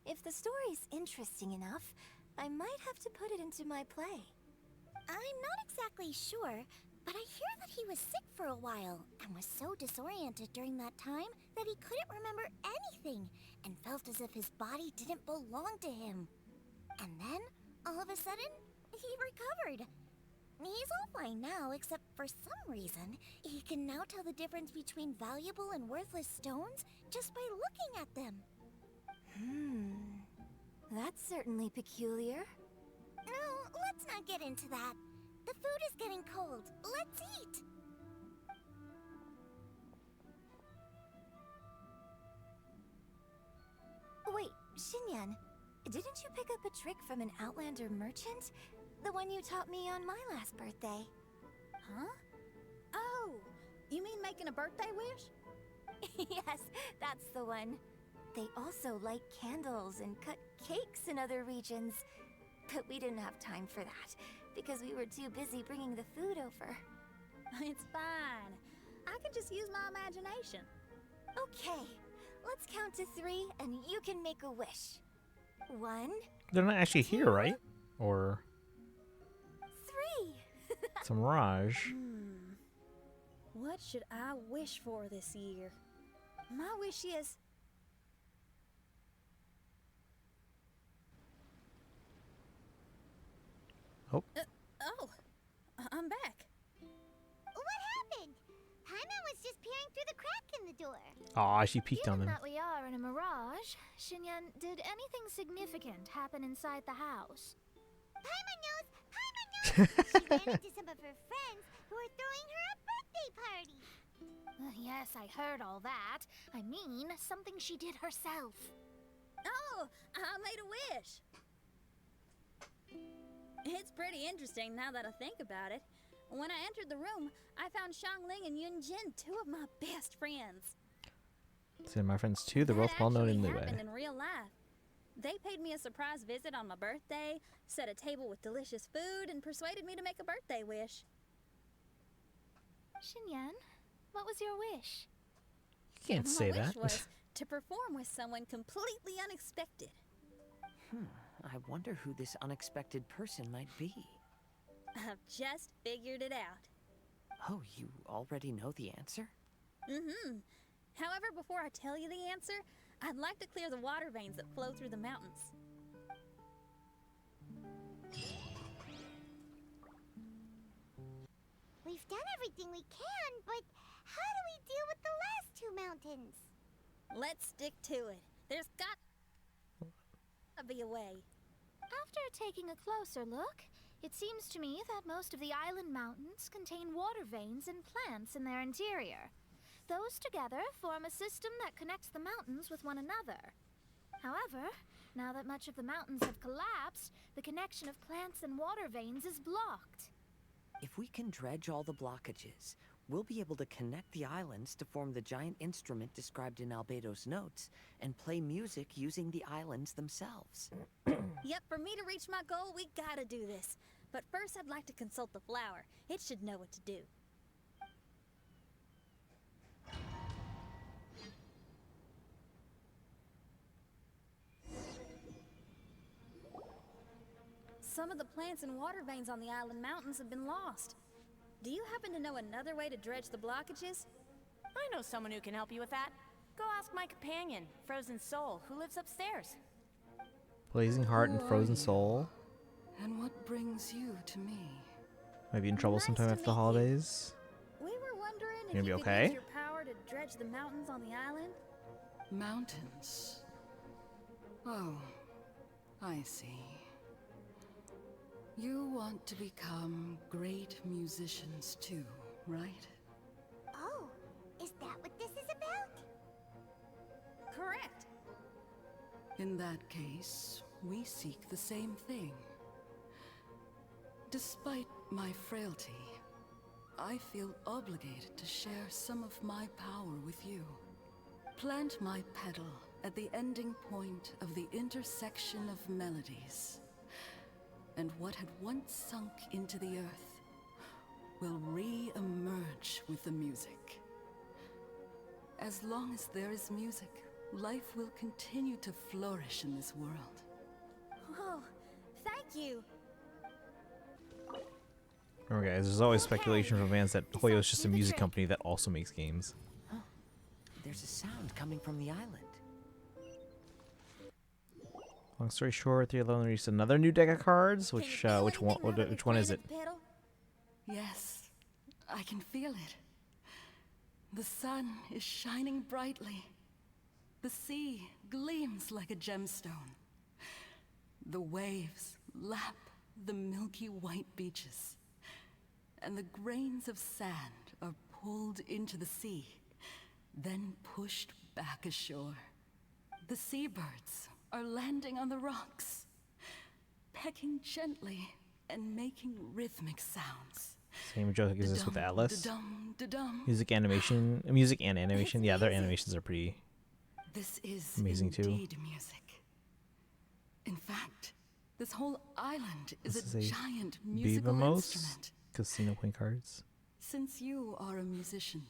If the story's interesting enough, I might have to put it into my play. I'm not exactly sure, but I hear that he was sick for a while and was so disoriented during that time that he couldn't remember anything and felt as if his body didn't belong to him. And then, all of a sudden, he recovered. He's all fine now, except for some reason, he can now tell the difference between valuable and worthless stones just by looking at them. That's certainly peculiar. No, let's not get into that. The food is getting cold. Let's eat! Wait, Xinyan, didn't you pick up a trick from an Outlander merchant? The one you taught me on my last birthday. Huh? Oh, you mean making a birthday wish? Yes, that's the one. They also light candles and cut cakes in other regions. But we didn't have time for that, because we were too busy bringing the food over. It's fine. I can just use my imagination. Okay, let's count to 3 and you can make a wish. 1, They're not actually here, right? Or 3. it's a mirage. What should I wish for this year? My wish is... Oh. I'm back. What happened? Paimon was just peering through the crack in the door. Aw, she peeked on Given them. that we are in a mirage, Xinyan, did anything significant happen inside the house? Paimon knows! Paimon knows! She ran into some of her friends who were throwing her a birthday party. Yes, I heard all that. I mean, something she did herself. Oh, I made a wish. It's pretty interesting now that I think about it. When I entered the room, I found Xiangling and Yunjin, 2 of my best friends. So my friends too, they're both well known in Liyue. Happened in real life. They paid me a surprise visit on my birthday, set a table with delicious food, and persuaded me to make a birthday wish. Xinyan, what was your wish? You can't say My that. wish was to perform with someone completely unexpected. I wonder who this unexpected person might be. I've just figured it out. Oh, you already know the answer? However, before I tell you the answer, I'd like to clear the water veins that flow through the mountains. We've done everything we can, but how do we deal with the last 2 mountains? Let's stick to it. There's got to be a way. After taking a closer look, it seems to me that most of the island mountains contain water veins and plants in their interior. Those together form a system that connects the mountains with one another. However, now that much of the mountains have collapsed, the connection of plants and water veins is blocked. If we can dredge all the blockages, we'll be able to connect the islands to form the giant instrument described in Albedo's notes and play music using the islands themselves. Yep, for me to reach my goal, we gotta do this. But first, I'd like to consult the flower. It should know what to do. Some of the plants and water veins on the island mountains have been lost. Do you happen to know another way to dredge the blockages? I know someone who can help you with that. Go ask my companion, Frozen Soul, who lives upstairs. Blazing Heart and Frozen Soul. And what brings you to me? Might be in trouble sometime after the holidays. We were wondering You gonna if be you okay? could use your power to dredge the mountains on the island. Mountains. Oh, I see. You want to become great musicians too, right? Oh, is that what this is about? Correct. In that case, we seek the same thing. Despite my frailty, I feel obligated to share some of my power with you. Plant my petal at the ending point of the intersection of melodies, and what had once sunk into the earth will re-emerge with the music. As long as there is music, life will continue to flourish in this world. Oh, thank you. Remember guys, there's always speculation from fans that Hoyo is just a music company that also makes games. There's a sound coming from the island. Long story short, the other released another new deck of cards. Which one is it? Yes, I can feel it. The sun is shining brightly. The sea gleams like a gemstone. The waves lap the milky white beaches. And the grains of sand are pulled into the sea, then pushed back ashore. The seabirds are landing on the rocks, pecking gently and making rhythmic sounds. Same joke as this with Alice. Da-dum. Music and animation. Yeah, their animations are pretty This is amazing too. indeed music. In fact, this whole island is a giant musical instrument. Casino playing cards. Since you are a musician,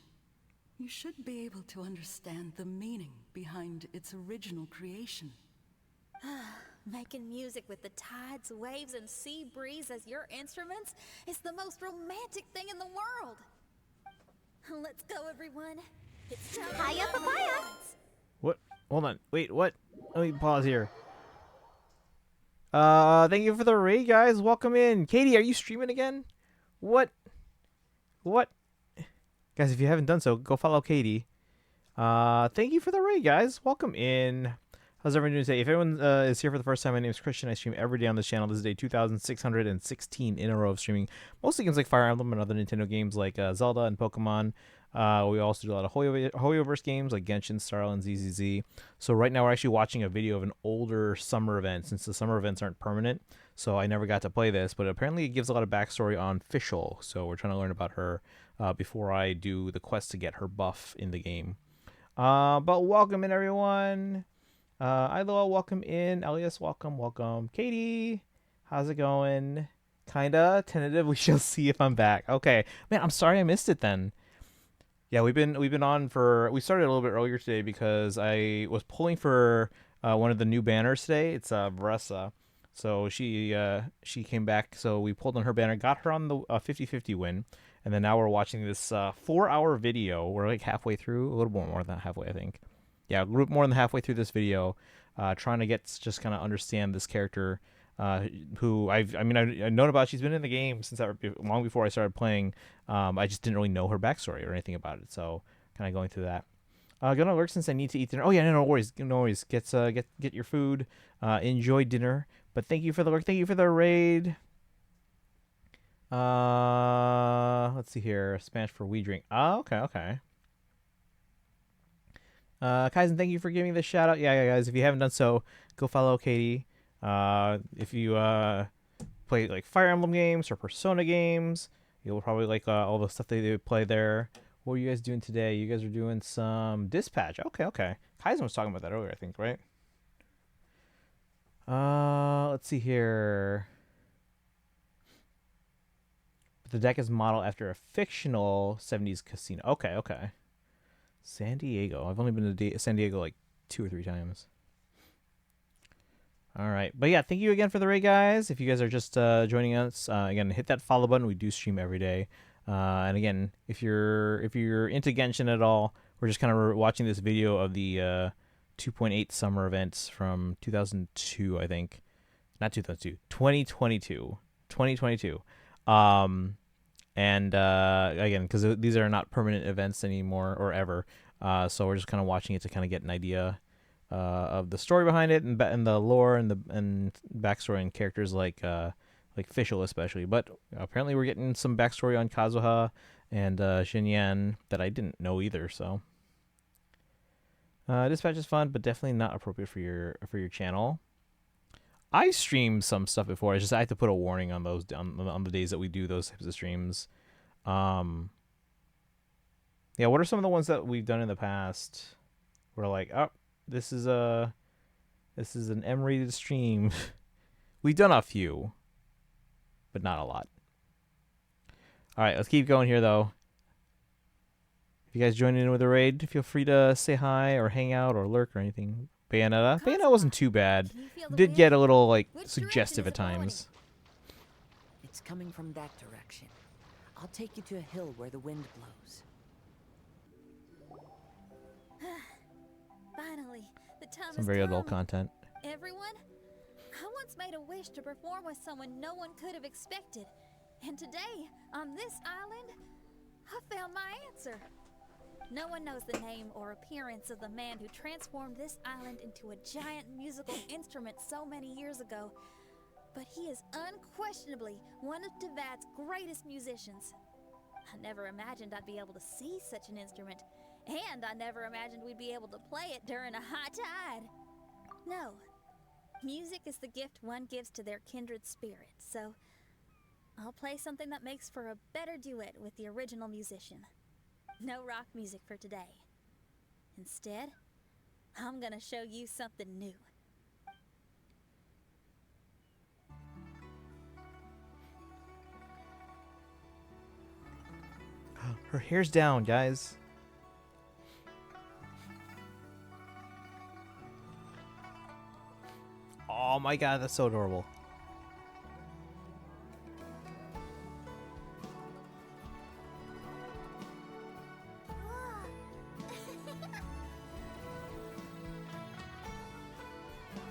you should be able to understand the meaning behind its original creation. Making music with the tides, waves, and sea breeze as your instruments is the most romantic thing in the world. Let's go, everyone. It's time. Hiya, papaya. What? Hold on. Wait, what? Let me pause here. Thank you for the raid, guys. Welcome in. Katie, are you streaming again? What? Guys, if you haven't done so, go follow Katie. Thank you for the raid, guys. Welcome in. How's everyone doing today? If anyone is here for the first time, my name is Christian. I stream every day on this channel. This is day 2616 in a row of streaming. Mostly games like Fire Emblem and other Nintendo games like Zelda and Pokemon. We also do a lot of Hoyoverse games like Genshin, Starland, ZZZ. So right now we're actually watching a video of an older summer event since the summer events aren't permanent. So I never got to play this, but apparently it gives a lot of backstory on Fischl. So we're trying to learn about her before I do the quest to get her buff in the game. But welcome in, everyone. Ilo, welcome in. Elias, welcome. Katie, how's it going? Kinda tentative. We shall see if I'm back. Okay, man, I'm sorry I missed it then. Yeah, we've been on for. We started a little bit earlier today because I was pulling for one of the new banners today. It's VARESA. So she came back. So we pulled on her banner, got her on the 50-50 win, and then now we're watching this 4-hour video. We're like halfway through, a little more than halfway, I think. Yeah, more than halfway through this video, trying to just kind of understand this character, who I've known about. She's been in the game since long before I started playing. I just didn't really know her backstory or anything about it, so kind of going through that. Gonna work since I need to eat dinner. Oh yeah, no worries. Get your food. Enjoy dinner. But thank you for the work. Thank you for the raid. Let's see here. Spanish for we drink. Oh, okay. Kaizen, thank you for giving the shout out. Yeah, guys, if you haven't done so, go follow Katie. If you play like Fire Emblem games or Persona games, you'll probably like all the stuff they play there. What are you guys doing today? You guys are doing some dispatch. Okay. Kaizen was talking about that earlier, I think, right? Let's see here. The deck is modeled after a fictional 70s casino. Okay. San Diego. I've only been to San Diego like 2 or 3 times. All right. But yeah, thank you again for the raid, guys. If you guys are just joining us, again, hit that follow button. We do stream every day. And again, if you're into Genshin at all, we're just kind of watching this video of the 2.8 summer events from 2002, I think. Not 2002, 2022. 2022. And again, because these are not permanent events anymore or ever, so we're just kind of watching it to kind of get an idea of the story behind it and the lore and backstory and characters like Fischl especially. But apparently we're getting some backstory on Kazuha and Xinyan that I didn't know either. So dispatch is fun, but definitely not appropriate for your channel. I streamed some stuff before. I have to put a warning on those on the days that we do those types of streams. Yeah, what are some of the ones that we've done in the past? We're like, oh, this is an M-rated stream. We've done a few, but not a lot. All right, let's keep going here though. If you guys join in with a raid, feel free to say hi or hang out or lurk or anything. Bayonetta wasn't too bad. Did get a little like suggestive at times. It's coming from that direction. I'll take you to a hill where the wind blows. Finally, the time Some very adult content. Everyone, I once made a wish to perform with someone no one could have expected. And today, on this island, I found my answer. No one knows the name or appearance of the man who transformed this island into a giant musical instrument so many years ago, but he is unquestionably one of Teyvat's greatest musicians. I never imagined I'd be able to see such an instrument, and I never imagined we'd be able to play it during a high tide. No, music is the gift one gives to their kindred spirit, so I'll play something that makes for a better duet with the original musician. No rock music for today. Instead, I'm gonna show you something new. Her hair's down, guys. Oh my god, that's so adorable.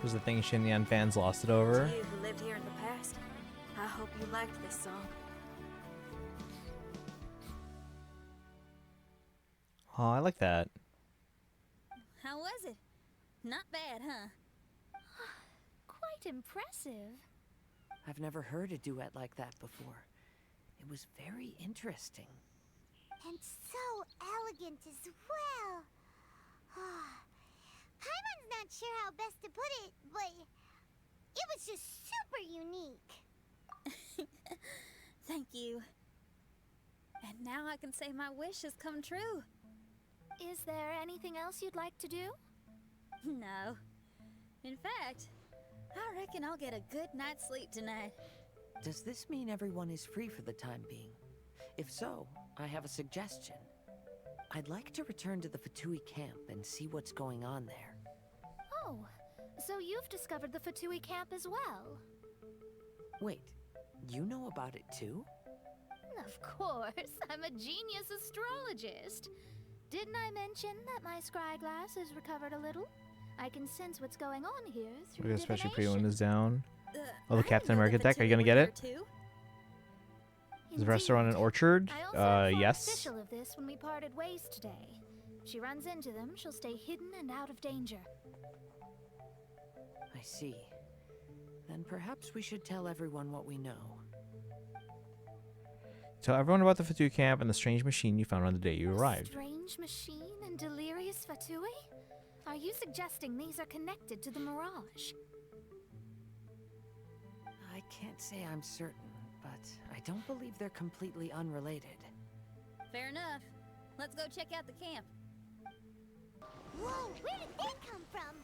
Was the thing Xinyan fans lost it over? To you who lived here in the past, I hope you liked this song. Oh, I like that. How was it? Not bad, huh? Quite impressive. I've never heard a duet like that before. It was very interesting. And so elegant as well. Paimon's not sure how best to put it, but it was just super unique. Thank you. And now I can say my wish has come true. Is there anything else you'd like to do? No. In fact, I reckon I'll get a good night's sleep tonight. Does this mean everyone is free for the time being? If so, I have a suggestion. I'd like to return to the Fatui camp and see what's going on there. Oh, so you've discovered the Fatui camp as well? Wait, you know about it too? Of course, I'm a genius astrologist. Didn't I mention that my scryglass has recovered a little? I can sense what's going on here through Especially divination. pretty one is down. Oh, the Captain America deck. Are you gonna get it? Is the restaurant an orchard? Yes. Official of this when we parted ways today. If she runs into them, she'll stay hidden and out of danger. I see. Then perhaps we should tell everyone what we know. Tell everyone about the Fatui camp and the strange machine you found on the day you arrived. Strange machine and delirious Fatui? Are you suggesting these are connected to the Mirage? I can't say I'm certain, but I don't believe they're completely unrelated. Fair enough. Let's go check out the camp. Whoa, where did they come from?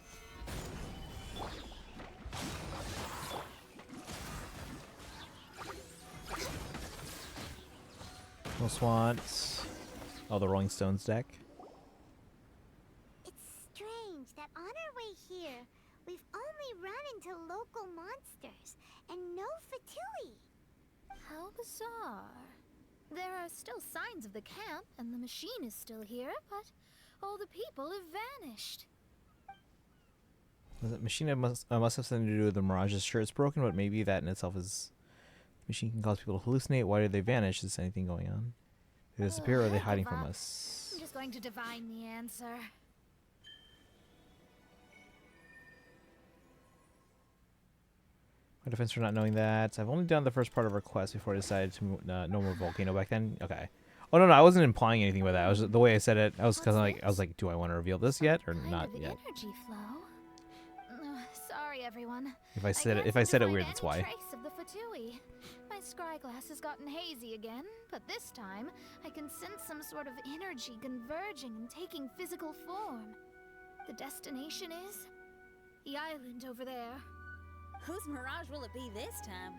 No swans. Oh, the Rolling Stones deck. It's strange that on our way here, we've only run into local monsters and no Fatui. How bizarre. There are still signs of the camp, and the machine is still here, but all the people have vanished. The machine must have something to do with the Mirage. Sure, it's broken, but maybe that in itself is... Machine can cause people to hallucinate. Why did they vanish? Is anything going on? Did they disappear, or are they hiding from us? I'm just going to divine the answer. My defense for not knowing that. I've only done the first part of our quest before I decided to no more volcano back then. Okay. Oh no, I wasn't implying anything by that. I was the way I said it. I was like, do I want to reveal this yet or not yet? Energy flow. Sorry, everyone. If I said it weird, that's why. Trace of the Fatui. My scryglass has gotten hazy again, but this time I can sense some sort of energy converging and taking physical form. The destination is the island over there. Whose mirage will it be this time?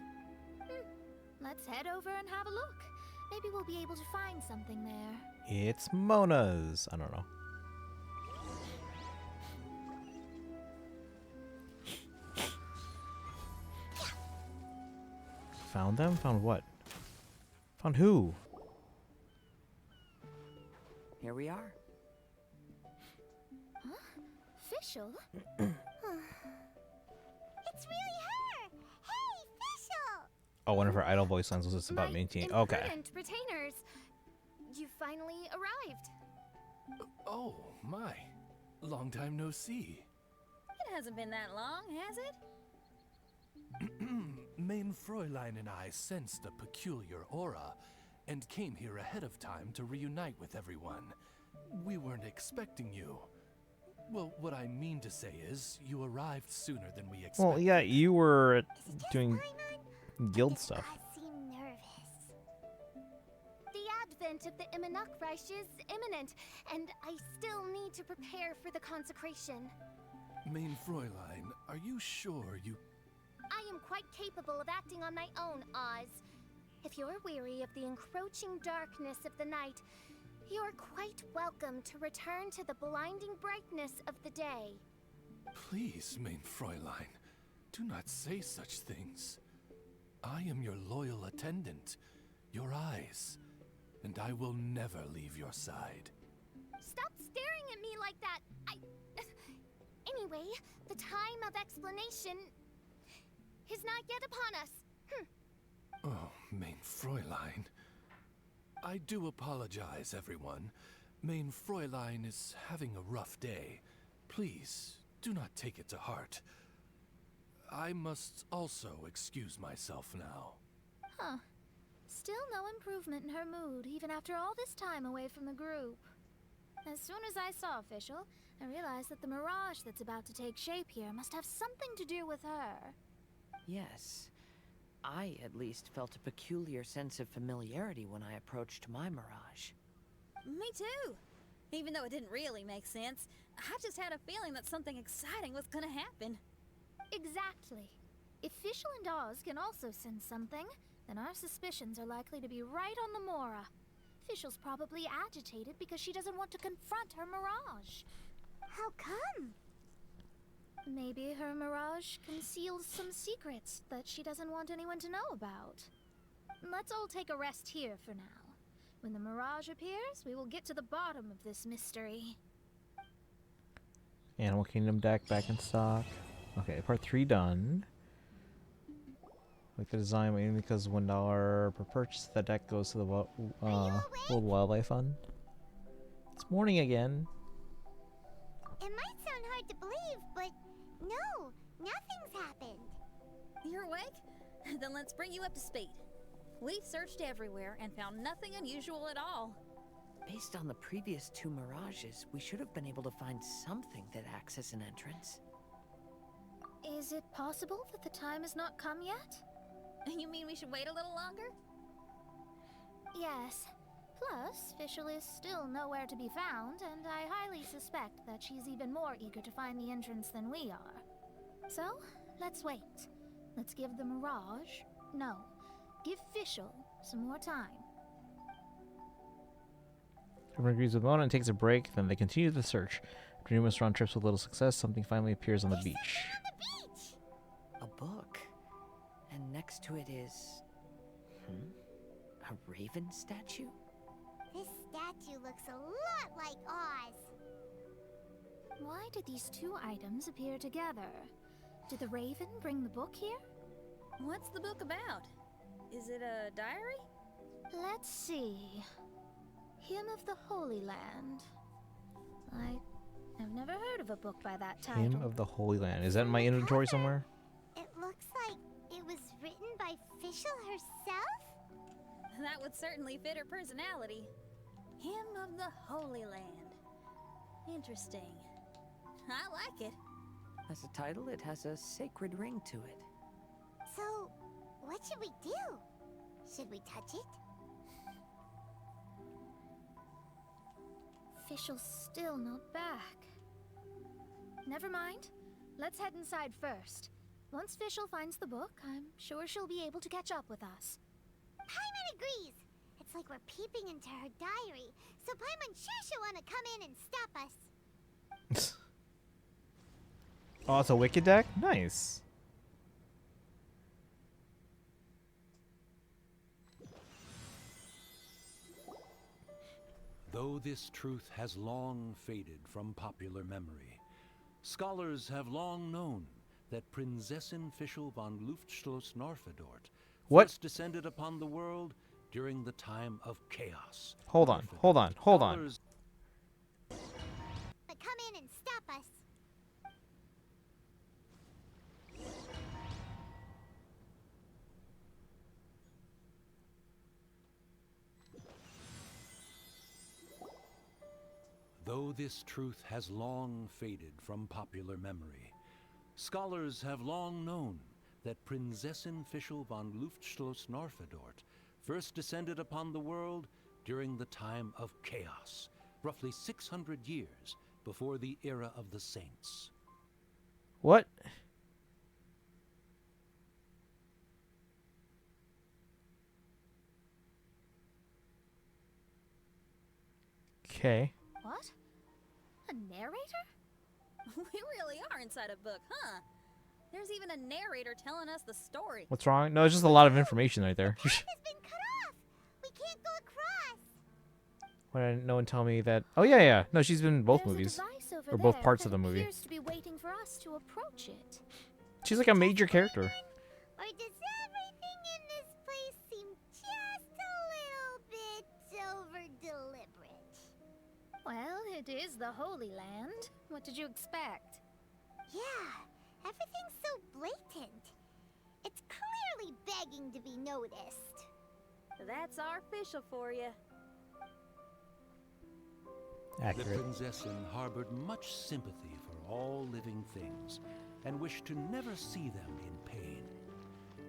Let's head over and have a look. Maybe we'll be able to find something there. It's Mona's. I don't know. Found them? Found what? Found who? Here we are. Huh? Fischl? It's really her! Hey, Fischl! Oh, one of her idol voice lines was just about maintaining. Okay. Retainers. You finally arrived. Oh, my. Long time no see. It hasn't been that long, has it? Main Fräulein and I sensed a peculiar aura and came here ahead of time to reunite with everyone. We weren't expecting you. Well, what I mean to say is, you arrived sooner than we expected. Well, yeah, you were doing guild stuff. I seem nervous. The advent of the Immenachreich is imminent, and I still need to prepare for the consecration. Main Fräulein, are you sure you... I am quite capable of acting on my own, Oz. If you're weary of the encroaching darkness of the night, you're quite welcome to return to the blinding brightness of the day. Please, Main Fräulein, do not say such things. I am your loyal attendant, your eyes, and I will never leave your side. Stop staring at me like that! Anyway, the time of explanation is not yet upon us. Oh, Main Fräulein. I do apologize, everyone. Main Fräulein is having a rough day. Please, do not take it to heart. I must also excuse myself now. Huh. Still no improvement in her mood, even after all this time away from the group. As soon as I saw Official, I realized that the mirage that's about to take shape here must have something to do with her. Yes. I, at least, felt a peculiar sense of familiarity when I approached my mirage. Me too. Even though it didn't really make sense, I just had a feeling that something exciting was gonna happen. Exactly. If Fischl and Oz can also sense something, then our suspicions are likely to be right on the Mora. Fischl's probably agitated because she doesn't want to confront her mirage. How come? Maybe her mirage conceals some secrets that she doesn't want anyone to know about. Let's all take a rest here for now. When the mirage appears, we will get to the bottom of this mystery. Animal Kingdom deck back in stock. Okay, part 3 done. Like the design, mainly because $1 per purchase. The deck goes to the World Wildlife Fund. It's morning again. It might sound hard to believe, but no, nothing's happened. You're awake? Then let's bring you up to speed. We've searched everywhere and found nothing unusual at all. Based on the previous 2 mirages, we should have been able to find something that acts as an entrance. Is it possible that the time has not come yet? You mean we should wait a little longer? Yes. Plus, Fischl is still nowhere to be found, and I highly suspect that she's even more eager to find the entrance than we are. So, let's wait. Let's give the Mirage... No. Give Fischl some more time. Everyone agrees with Mona and takes a break, then they continue the search. After numerous round trips with little success, something finally appears on the beach. A book. And next to it is... a raven statue? This statue looks a lot like Oz. Why did these 2 items appear together? Did the raven bring the book here? What's the book about? Is it a diary? Let's see. Hymn of the Holy Land. I've never heard of a book by that title. Hymn of the Holy Land. Is that in my inventory somewhere? It looks like it was written by Fischl herself? That would certainly fit her personality. Hymn of the Holy Land. Interesting. I like it. As a title, it has a sacred ring to it. So, what should we do? Should we touch it? Fischl's still not back. Never mind. Let's head inside first. Once Fischl finds the book, I'm sure she'll be able to catch up with us. Paimon agrees! It's like we're peeping into her diary, so Paimon sure she'll want to come in and stop us. Oh, it's a Wicked deck? Nice. Though this truth has long faded from popular memory, scholars have long known that Prinzessin Fischl von Luftschloss Norfedort first descended upon the world during the time of chaos. Hold on. Hold on. Hold on. Scholars But come in and stop us. Though this truth has long faded from popular memory, scholars have long known that Prinzessin Fischl von Luftschloss Norfedort first descended upon the world during the time of chaos, roughly 600 years before the era of the saints. What? Okay. What? A narrator? We really are inside a book, huh? There's even a narrator telling us the story. What's wrong? No, it's just a lot of information right there. Has been cut off. We can't go across. Why didn't no one tell me that? Oh yeah, yeah. No, she's been in both movies, or both parts of the movie. Appears to be waiting for us to approach it. She's like a major character. Or does everything in this place seem just a little bit over-deliberate? Well, it is the Holy Land. What did you expect? Yeah, everything's so blatant. It's clearly begging to be noticed. That's our official for you. Accurate. The Prinzessin harbored much sympathy for all living things and wished to never see them in pain.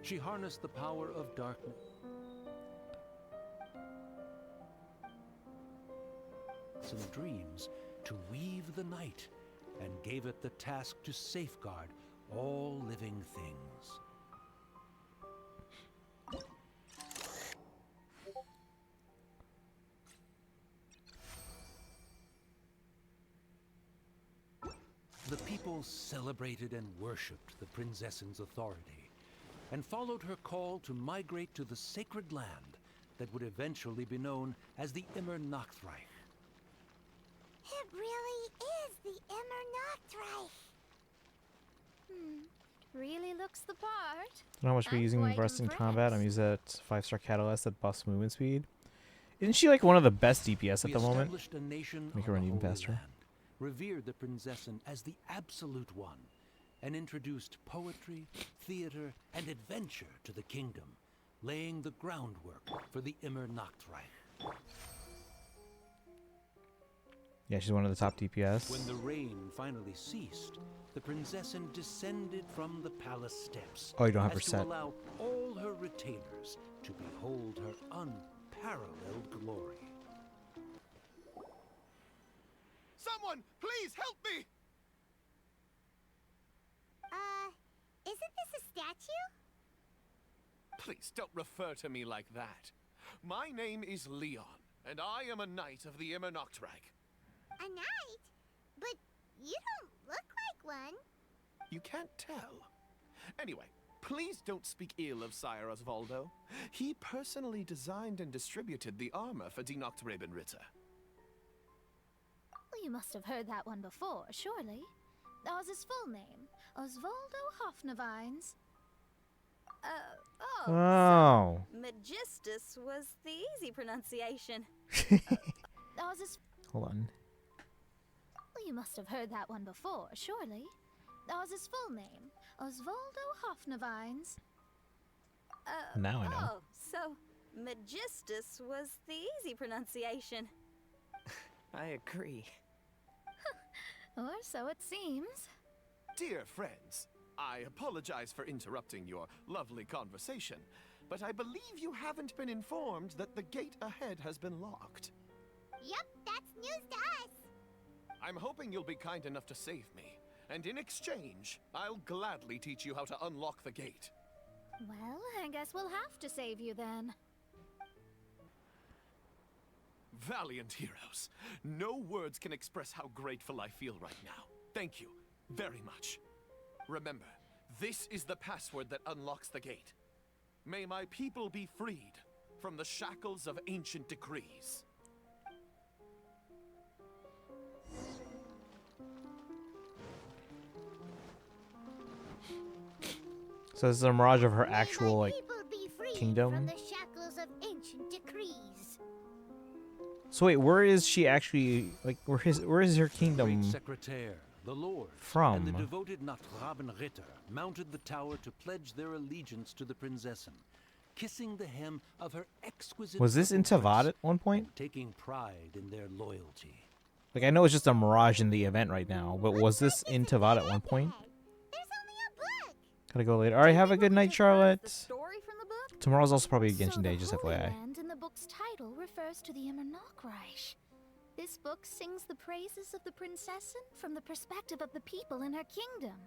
She harnessed the power of darkness and dreams to weave the night, and gave it the task to safeguard all living things. The people celebrated and worshipped the Prinzessin's authority, and followed her call to migrate to the sacred land that would eventually be known as the Immer Nachtreich. It really is the Immer Nachtreich. Really looks the part. Don't know how much we're I'm using quite Rest in impressed. Combat. I'm using that 5-star catalyst that buffs movement speed. Isn't she like one of the best DPS at the moment? We established a nation Make on her run the even Holy faster. Land, revered the Prinzessin as the absolute one, and introduced poetry, theater, and adventure to the kingdom, laying the groundwork for the Immer Nachtreich. Yeah, she's one of the top DPS. When the rain finally ceased, the Prinzessin descended from the palace steps, Oh, you don't have her as to set. allow all her retainers to behold her unparalleled glory. Someone, please help me! Isn't this a statue? Please don't refer to me like that. My name is Leon, and I am a knight of the Immer Nachtreich. A knight? But you don't look like one. You can't tell. Anyway, please don't speak ill of Sire Osvaldo. He personally designed and distributed the armor for Die Nachtrebenritter. Well, you must have heard that one before, surely. That was his full name, Osvaldo Hoffnevines. Oh. Magistus was the easy pronunciation. That was his. Hold on. Well, you must have heard that one before, surely. That was his full name, Osvaldo Hoffnevines. Now I know. Oh, so Magistus was the easy pronunciation. I agree. Or so it seems. Dear friends, I apologize for interrupting your lovely conversation, but I believe you haven't been informed that the gate ahead has been locked. Yup, that's news to us. I'm hoping you'll be kind enough to save me, and in exchange, I'll gladly teach you how to unlock the gate. Well, I guess we'll have to save you then. Valiant heroes, no words can express how grateful I feel right now. Thank you very much. Remember, this is the password that unlocks the gate. May my people be freed from the shackles of ancient decrees. So this is a mirage of her May actual my like people be freed kingdom. from the shackles of ancient decrees. So wait, where is she actually? Like, where is her kingdom Great Secretaire, the Lord, from? and the devoted Nachtrabenritter mounted the tower to pledge their allegiance to the Prinzessin, kissing the hem of her exquisite. Was this in Tavad at one point? And taking pride in their loyalty. Like, I know it's just a mirage in the event right now, but was this in Tavad at one point? Gotta go later. All right, have a good night, Charlotte. Tomorrow's also probably a Genshin day, just FYI. Land in the book's title refers to the Immernachtreich. This book sings the praises of the Prinzessin from the perspective of the people in her kingdom.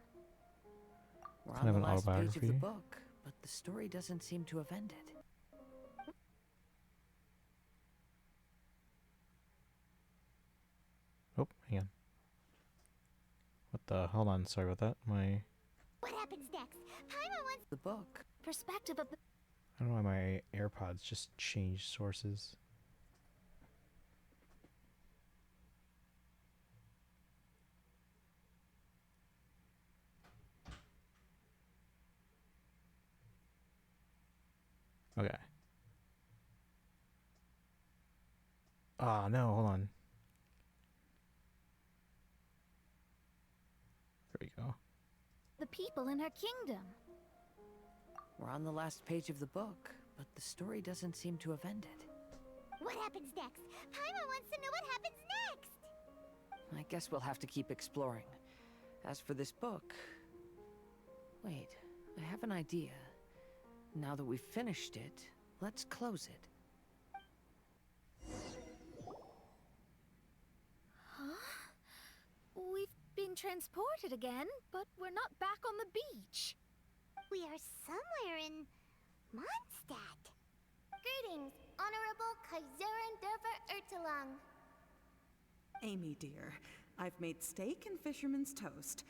We're Kind on of the an last page of the autobiography. book, but the story doesn't seem to have ended. Oh, hang on. What the? Hold on. Sorry about that. What happens next? Paimon wants the book. Perspective of the... I don't know why my AirPods just changed sources. Okay. Ah, no, hold on. There we go. The people in her kingdom. We're on the last page of the book, but the story doesn't seem to have ended. What happens next? Paimon wants to know what happens next. I guess we'll have to keep exploring. As for this book... Wait, I have an idea. Now that we've finished it, let's close it. Huh? We've been transported again, but we're not back on the beach. We are somewhere in Mondstadt. Greetings, Honorable Kaiserin Derver Ertelang. Amy, dear, I've made steak and fisherman's toast.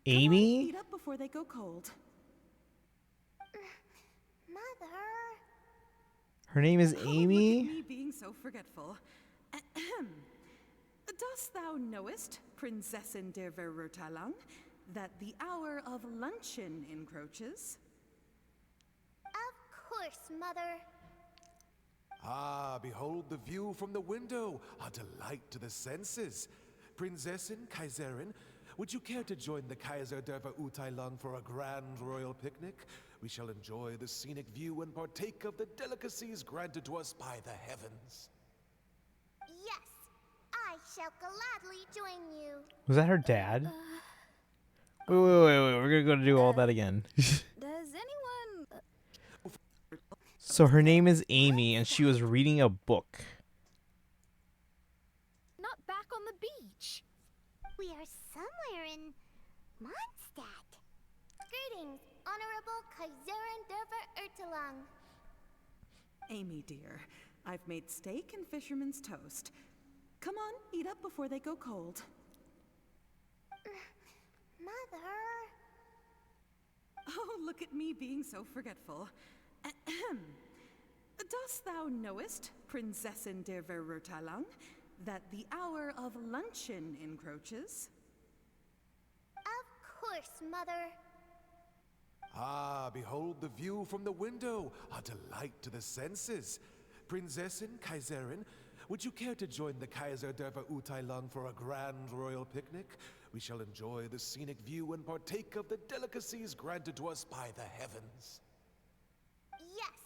Amy? Eat up before they go cold. Mother. Her name is Oh, Amy? look at me being so forgetful. Ahem. Dost thou knowest, Prinzessin der Verurteilung, that the hour of luncheon encroaches? Of course, Mother. Ah, behold the view from the window, a delight to the senses. Prinzessin, Kaiserin, would you care to join the Kaiser der Verurteilung for a grand royal picnic? We shall enjoy the scenic view and partake of the delicacies granted to us by the heavens. Yes, I shall gladly join you. Was that her dad? Wait, we're gonna do all that again. Does anyone... So her name is Amy, and she was reading a book. Not back on the beach. We are somewhere in Mondstadt. Greetings, Honorable Kaiserin Derver Ertelang. Amy, dear, I've made steak and fisherman's toast. Come on, eat up before they go cold. Mother. Oh, look at me being so forgetful. Ahem. Dost thou knowest, Prinzessin der Verurteilung, that the hour of luncheon encroaches? Of course, Mother. Ah, behold the view from the window, a delight to the senses. Prinzessin, Kaiserin, would you care to join the Kaiser der Verurteilung for a grand royal picnic? We shall enjoy the scenic view and partake of the delicacies granted to us by the heavens. Yes,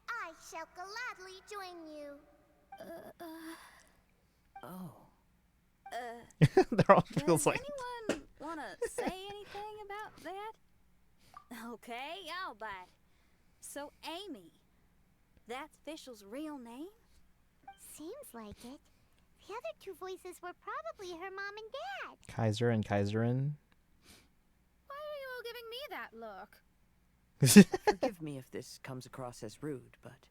I shall gladly join you. Oh. They're all Does feels like. anyone want to say anything about that? Okay, I'll bite. So, Amy, that's Fischl's real name? Seems like it. The other two voices were probably her mom and dad. Kaiser and Kaiserin. Why are you all giving me that look? Forgive me if this comes across as rude, but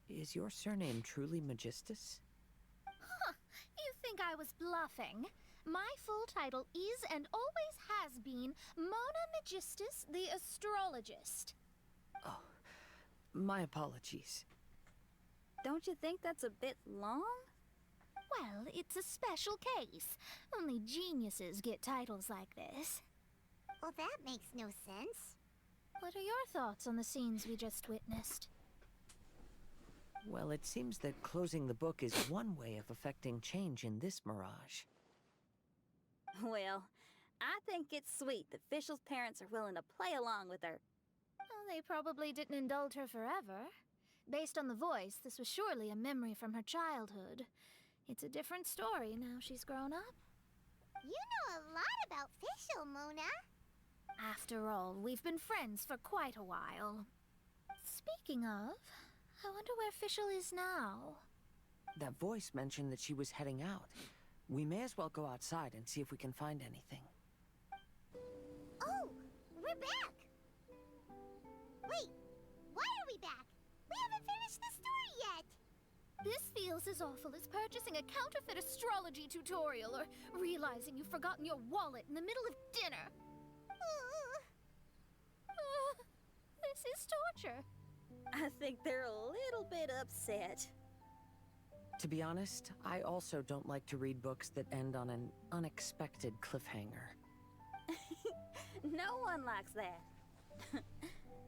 is your surname truly Magistus? Huh, you think I was bluffing? My full title is and always has been Mona Magistus the Astrologist. Oh, my apologies. Don't you think that's a bit long? Well, it's a special case. Only geniuses get titles like this. Well, that makes no sense. What are your thoughts on the scenes we just witnessed? Well, it seems that closing the book is one way of affecting change in this mirage. Well, I think it's sweet that Fischl's parents are willing to play along with her. Well, they probably didn't indulge her forever. Based on the voice, this was surely a memory from her childhood. It's a different story now she's grown up. You know a lot about Fischl, Mona. After all, we've been friends for quite a while. Speaking of, I wonder where Fischl is now. That voice mentioned that she was heading out. We may as well go outside and see if we can find anything. Oh, we're back! Wait, why are we back? We haven't finished the story yet! This feels as awful as purchasing a counterfeit astrology tutorial or realizing you've forgotten your wallet in the middle of dinner. This is torture. I think they're a little bit upset. To be honest, I also don't like to read books that end on an unexpected cliffhanger. No one likes that.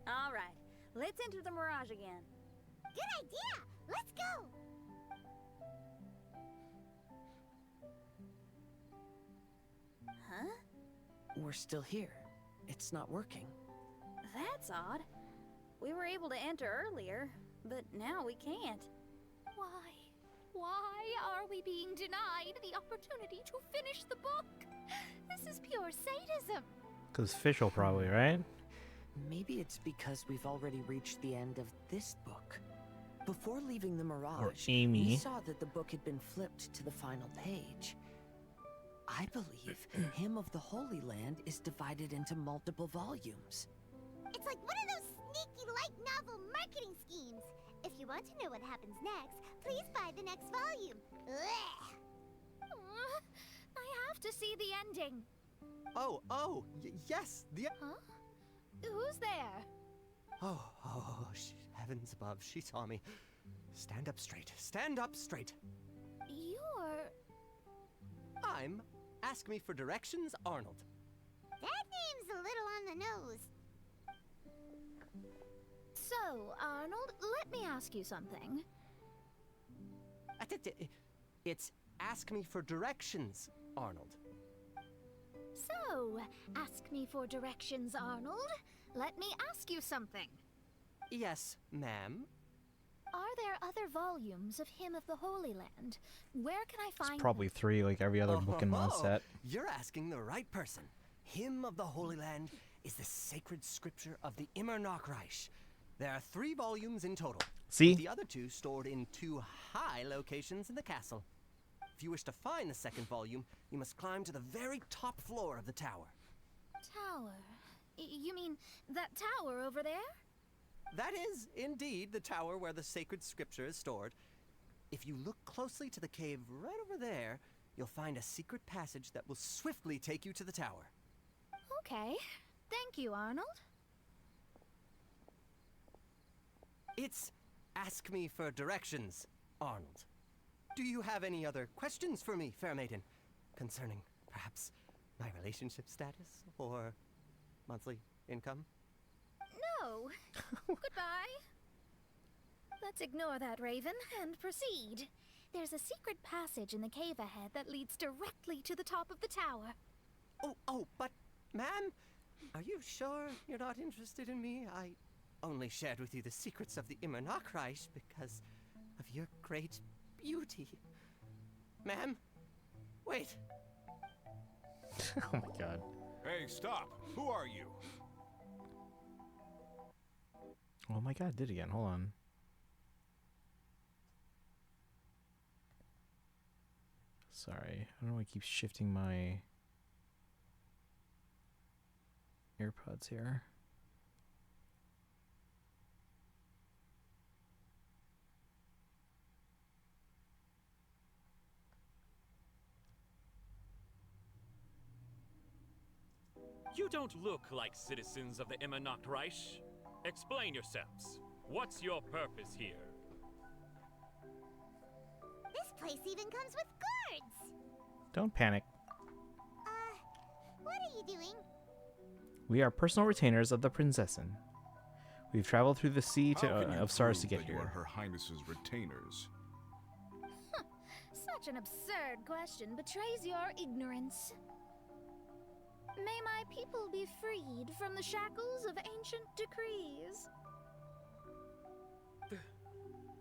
All right, let's enter the mirage again. Good idea! Let's go! Huh? We're still here. It's not working. That's odd. We were able to enter earlier, but now we can't. Why? Why are we being denied the opportunity to finish the book? This is pure sadism. Because Fischl probably, right? Maybe it's because we've already reached the end of this book. Before leaving the Mirage, Amy. we saw that the book had been flipped to the final page. I believe Hymn of the Holy Land is divided into multiple volumes. It's like one of those sneaky light novel marketing schemes. If you want to know what happens next, please buy the next volume. Ugh. I have to see the ending. Yes, the... Huh? Who's there? Heavens above, she saw me. Stand up straight, stand up straight. You're... I'm Ask Me for Directions, Arnold. That name's a little on the nose. So, Arnold, let me ask you something. It's Ask Me for Directions, Arnold. So, ask me for directions, Arnold. Let me ask you something. Yes, ma'am. Are there other volumes of Hymn of the Holy Land? Where can I find It's probably 3, like every other book in one set. You're asking the right person. Hymn of the Holy Land is the sacred scripture of the Immernachtreich. There are 3 volumes in total. See? The other 2 stored in 2 high locations in the castle. If you wish to find the second volume, you must climb to the very top floor of the tower. Tower? You mean that tower over there? That is, indeed, the tower where the sacred scripture is stored. If you look closely to the cave right over there, you'll find a secret passage that will swiftly take you to the tower. Okay. Thank you, Arnold. It's Ask Me for Directions, Arnold. Do you have any other questions for me, fair maiden? Concerning, perhaps, my relationship status or monthly income? No. Goodbye. Let's ignore that, Raven, and proceed. There's a secret passage in the cave ahead that leads directly to the top of the tower. But, ma'am, are you sure you're not interested in me? I only shared with you the secrets of the Immernachtreich because of your great beauty. Ma'am, wait. Oh my god. Hey, stop! Who are you? Oh my god, I did it again. Hold on. Sorry. I don't know why I keep shifting my AirPods here. You don't look like citizens of the Immernachtreich. Explain yourselves. What's your purpose here? This place even comes with guards! Don't panic. What are you doing? We are personal retainers of the Prinzessin. We've traveled through the sea to, How can you of stars to prove get that you are here. Her Highness's retainers? Such an absurd question betrays your ignorance. May my people be freed from the shackles of ancient decrees.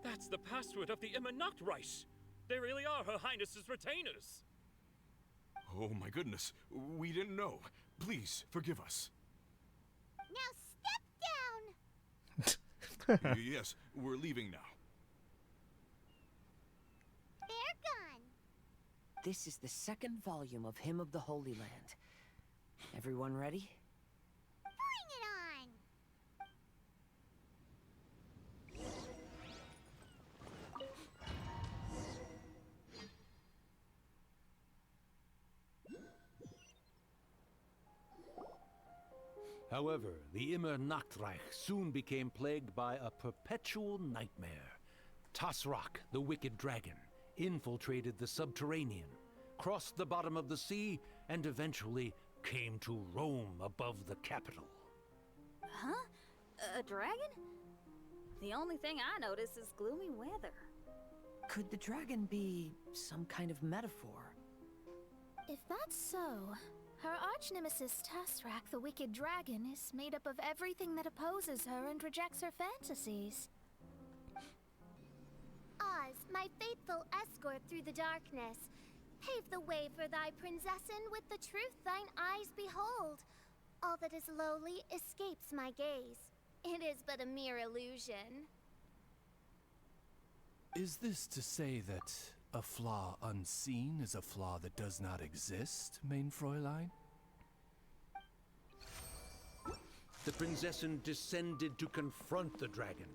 That's the password of the Immernachtreich. They really are Her Highness's retainers. Oh my goodness, we didn't know. Please, forgive us. Now step down! Yes, we're leaving now. They're gone. This is the second volume of Hymn of the Holy Land. Everyone ready? Bring it on! However, the Immernachtreich soon became plagued by a perpetual nightmare. Tasrak, the wicked dragon, infiltrated the subterranean, crossed the bottom of the sea, and eventually came to Rome above the capital. Huh? A dragon? The only thing I notice is gloomy weather. Could the dragon be some kind of metaphor? If that's so, her arch-nemesis Tasrak, the wicked dragon, is made up of everything that opposes her and rejects her fantasies. Oz, my faithful escort through the darkness, pave the way for thy princessin with the truth thine eyes behold. All that is lowly escapes my gaze. It is but a mere illusion. Is this to say that a flaw unseen is a flaw that does not exist, main Fräulein? The Prinzessin descended to confront the dragon.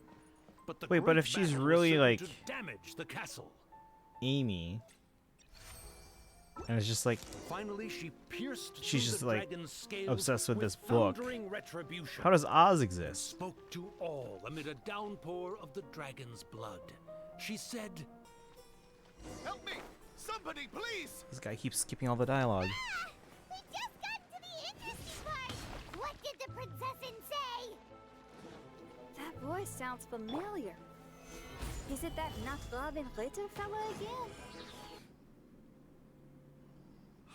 But the Wait, but great if she's battle was really, certain like, to damage the castle. Amy, and it's just like Finally, she pierced she's through just the like dragon's scales obsessed with this book. thundering retribution. How does Oz exist? Spoke to all amid a downpour of the dragon's blood. She said, Help me! Somebody, please! This guy keeps skipping all the dialogue. We just got to the interesting part! What did the princessin say? That voice sounds familiar. Is it that Nachtraben Ritter fella again?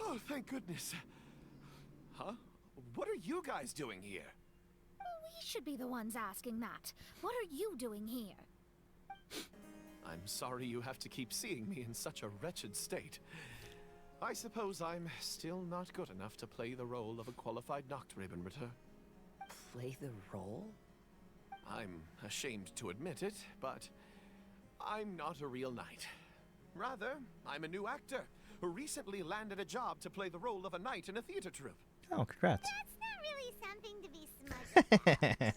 Oh, thank goodness. Huh? What are you guys doing here? We should be the ones asking that. What are you doing here? I'm sorry you have to keep seeing me in such a wretched state. I suppose I'm still not good enough to play the role of a qualified Nachtrebenritter. Play the role? I'm ashamed to admit it, but I'm not a real knight. Rather, I'm a new actor who recently landed a job to play the role of a knight in a theater troupe. Oh, congrats. That's not really something to be smug about.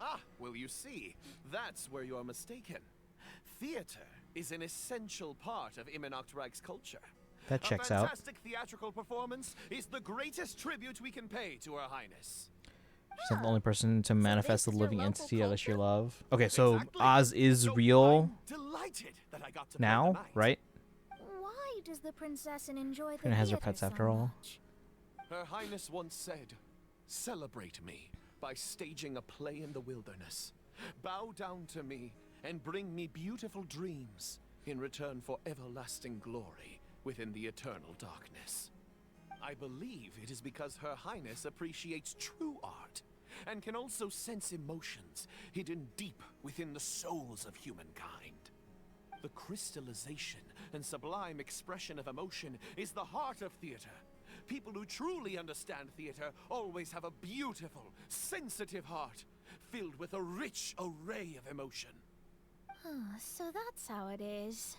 Ah, well, you see, that's where you're mistaken. Theater is an essential part of Immernachtreich's culture. That checks a out. fantastic theatrical performance is the greatest tribute we can pay to Her Highness. She's not the only person to manifest the this living your entity local that you love. Okay, so Exactly. Oz is So real I'm delighted that I got to play the now, knight. right? Why does the princessin enjoy the And has her theater pets so after all. much? Her Highness once said, "Celebrate me by staging a play in the wilderness. Bow down to me and bring me beautiful dreams in return for everlasting glory within the eternal darkness." I believe it is because Her Highness appreciates true art and can also sense emotions hidden deep within the souls of humankind. The crystallization and sublime expression of emotion is the heart of theater. People who truly understand theater always have a beautiful, sensitive heart filled with a rich array of emotion. So that's how it is.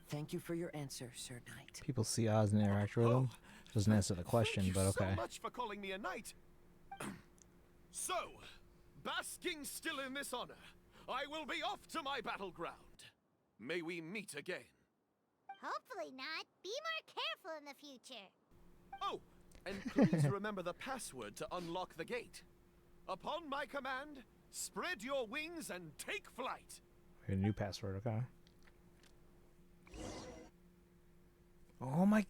Thank you for your answer, Sir Knight. People see Oz and interact with him. Doesn't answer the question, Thank you but okay. so much for calling me a knight. So, basking still in this honor, I will be off to my battleground. May we meet again. Hopefully not. Be more careful in the future. Oh, and please remember the password to unlock the gate. Upon my command, spread your wings and take flight. A new password, okay. Oh my...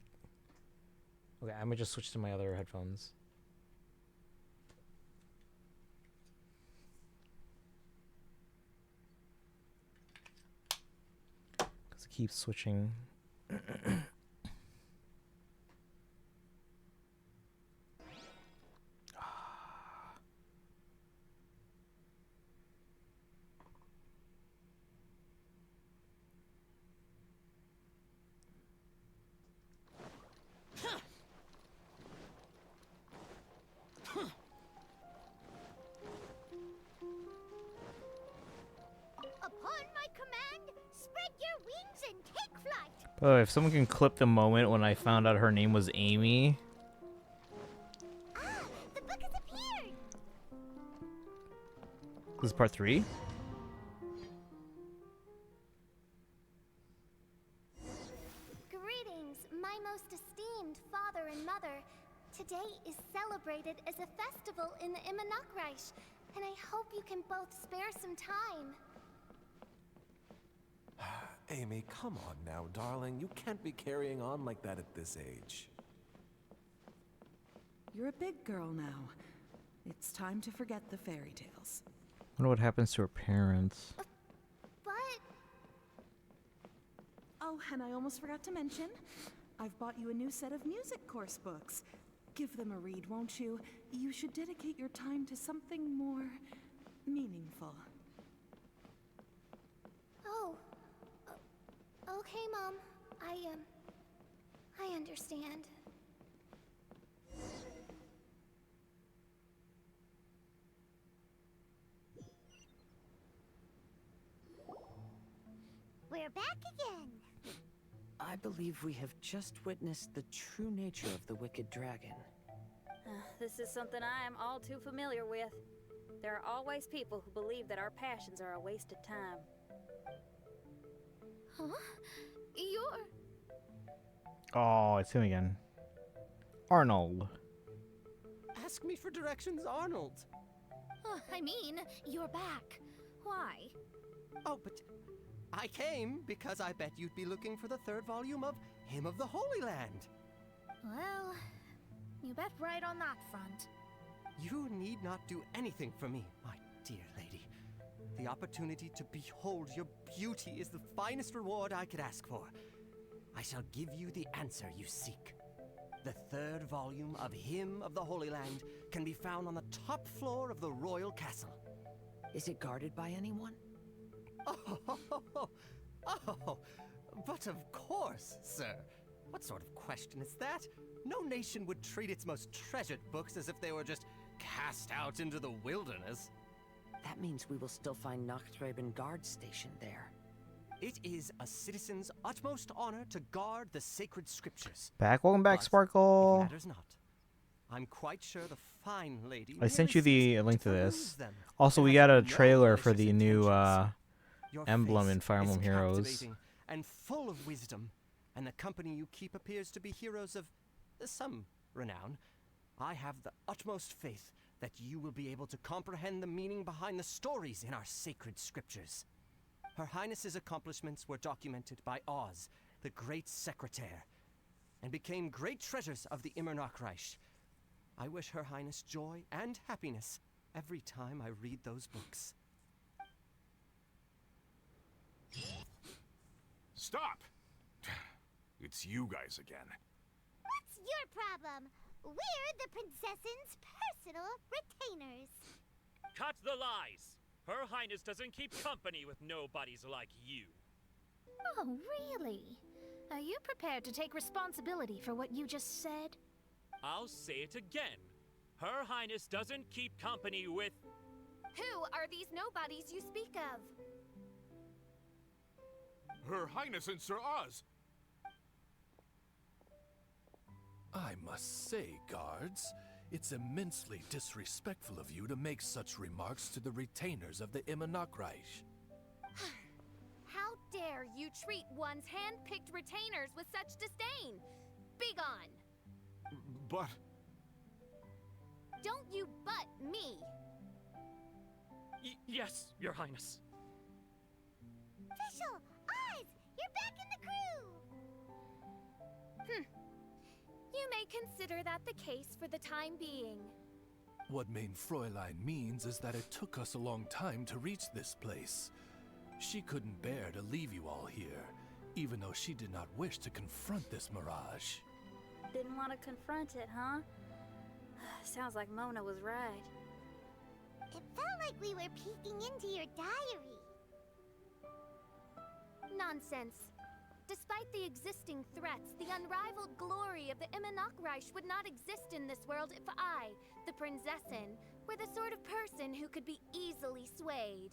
Okay, I'm gonna just switch to my other headphones. keep switching. Upon my command, spread your wings and take flight. Oh, if someone can clip the moment when I found out her name was Amy. Ah, the book has appeared. This is part 3? Greetings, my most esteemed father and mother. Today is celebrated as a festival in the Immonokreich, and I hope you can both spare some time. Amy, come on now, darling. You can't be carrying on like that at this age. You're a big girl now. It's time to forget the fairy tales. I wonder what happens to her parents. But... Oh, and I almost forgot to mention, I've bought you a new set of music course books. Give them a read, won't you? You should dedicate your time to something more meaningful. Oh. Okay, Mom. I understand. We're back again. I believe we have just witnessed the true nature of the wicked dragon. This is something I am all too familiar with. There are always people who believe that our passions are a waste of time. Huh? You're... Oh, it's him again. Arnold. Ask me for directions, Arnold. I mean, you're back. Why? Oh, but I came because I bet you'd be looking for the 3rd volume of Hymn of the Holy Land. Well, you bet right on that front. You need not do anything for me, my dear lady. The opportunity to behold your beauty is the finest reward I could ask for. I shall give you the answer you seek. The 3rd volume of Hymn of the Holy Land can be found on the top floor of the royal castle. Is it guarded by anyone? Oh, but of course, sir. What sort of question is that? No nation would treat its most treasured books as if they were just cast out into the wilderness. That means we will still find Nachthreben guard stationed there. It is a citizen's utmost honor to guard the sacred scriptures. Welcome back, But Sparkle. it matters not. I'm quite sure the fine lady I sent you merely the seeks link to to this. peruse them. Also, we It got has a no trailer for malicious the new Your emblem face in Fire is Emblem Heroes. captivating and full of wisdom, and the company you keep appears to be heroes of some renown. I have the utmost faith that you will be able to comprehend the meaning behind the stories in our sacred scriptures. Her Highness's accomplishments were documented by Oz, the great secretaire, and became great treasures of the Immonokreich. I wish Her Highness joy and happiness every time I read those books. Stop! It's you guys again. What's your problem? We're the princess's personal retainers. Cut the lies! Her Highness doesn't keep company with nobodies like you. Oh, really? Are you prepared to take responsibility for what you just said? I'll say it again. Her Highness doesn't keep company with... Who are these nobodies you speak of? Her Highness and Sir Oz. I must say, guards, it's immensely disrespectful of you to make such remarks to the retainers of the Immonokreich. How dare you treat one's hand-picked retainers with such disdain? Begone! But... Don't you butt me! Yes, Your Highness. Official! Oz! You're back in the crew! You may consider that the case for the time being. What Mein Fräulein means is that it took us a long time to reach this place. She couldn't bear to leave you all here, even though she did not wish to confront this mirage. Didn't want to confront it, huh? Sounds like Mona was right. It felt like we were peeking into your diary. Nonsense. Despite the existing threats, the unrivaled glory of the Immonokreich would not exist in this world if I, the Prinzessin, were the sort of person who could be easily swayed.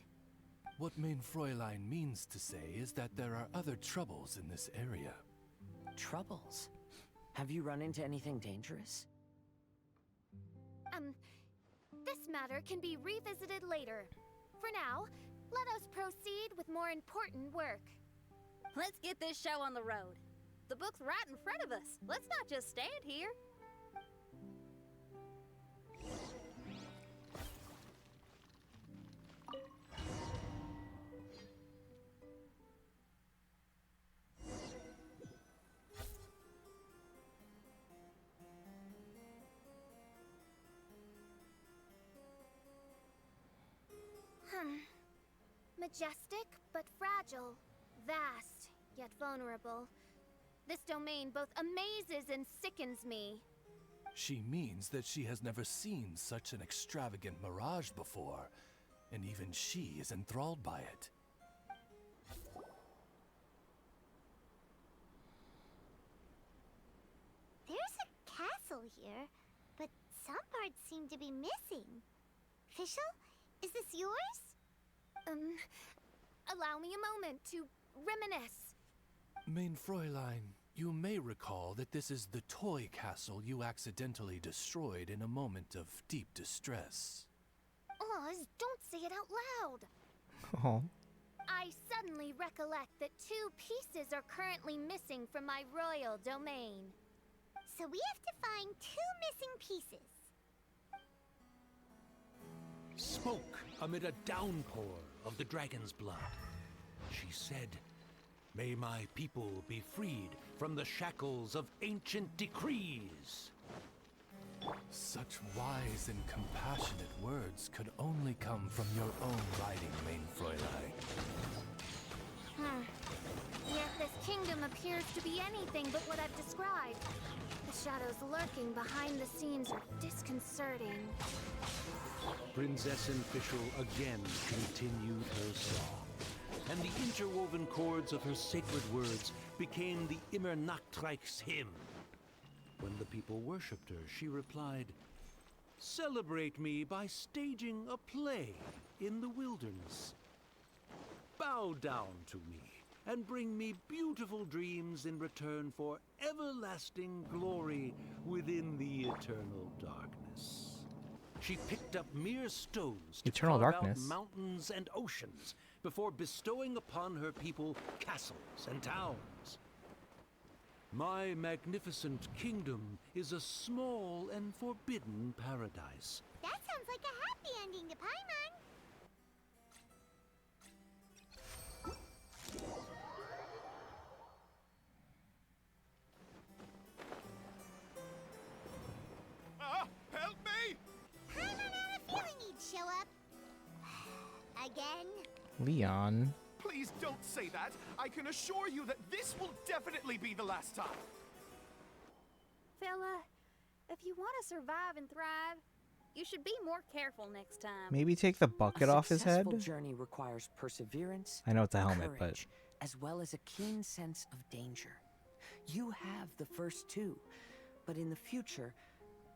What Main Fräulein means to say is that there are other troubles in this area. Troubles? Have you run into anything dangerous? This matter can be revisited later. For now, let us proceed with more important work. Let's get this show on the road. The book's right in front of us. Let's not just stand here. Majestic, but fragile. Vast, yet vulnerable. This domain both amazes and sickens me. She means that she has never seen such an extravagant mirage before, and even she is enthralled by it. There's a castle here, but some parts seem to be missing. Fischl, is this yours? Allow me a moment to reminisce. Main Fräulein, you may recall that this is the toy castle you accidentally destroyed in a moment of deep distress. Oz, don't say it out loud. Oh. I suddenly recollect that 2 pieces are currently missing from my royal domain. So we have to find 2 missing pieces. Smoke amid a downpour of the dragon's blood. She said, "May my people be freed from the shackles of ancient decrees." Such wise and compassionate words could only come from your own writing, Main Fräulein. Yet this kingdom appears to be anything but what I've described. The shadows lurking behind the scenes are disconcerting. Prinzessin Fischl again continued her song, and the interwoven chords of her sacred words became the Immonokreich's hymn. When the people worshipped her, she replied, "Celebrate me by staging a play in the wilderness. Bow down to me and bring me beautiful dreams in return for everlasting glory within the eternal darkness." She picked up mere stones to Eternal carve darkness. out mountains and oceans before bestowing upon her people castles and towns. My magnificent kingdom is a small and forbidden paradise. That sounds like a happy ending to Paimon. Help me! Paimon had a feeling he'd show up. Again? Leon. Please don't say that. I can assure you that this will definitely be the last time. Fella, if you want to survive and thrive, you should be more careful next time. Maybe take the bucket off his head? A successful journey requires perseverance, I know it's a helmet, courage, as well as a keen sense of danger. You have the first 2, but in the future,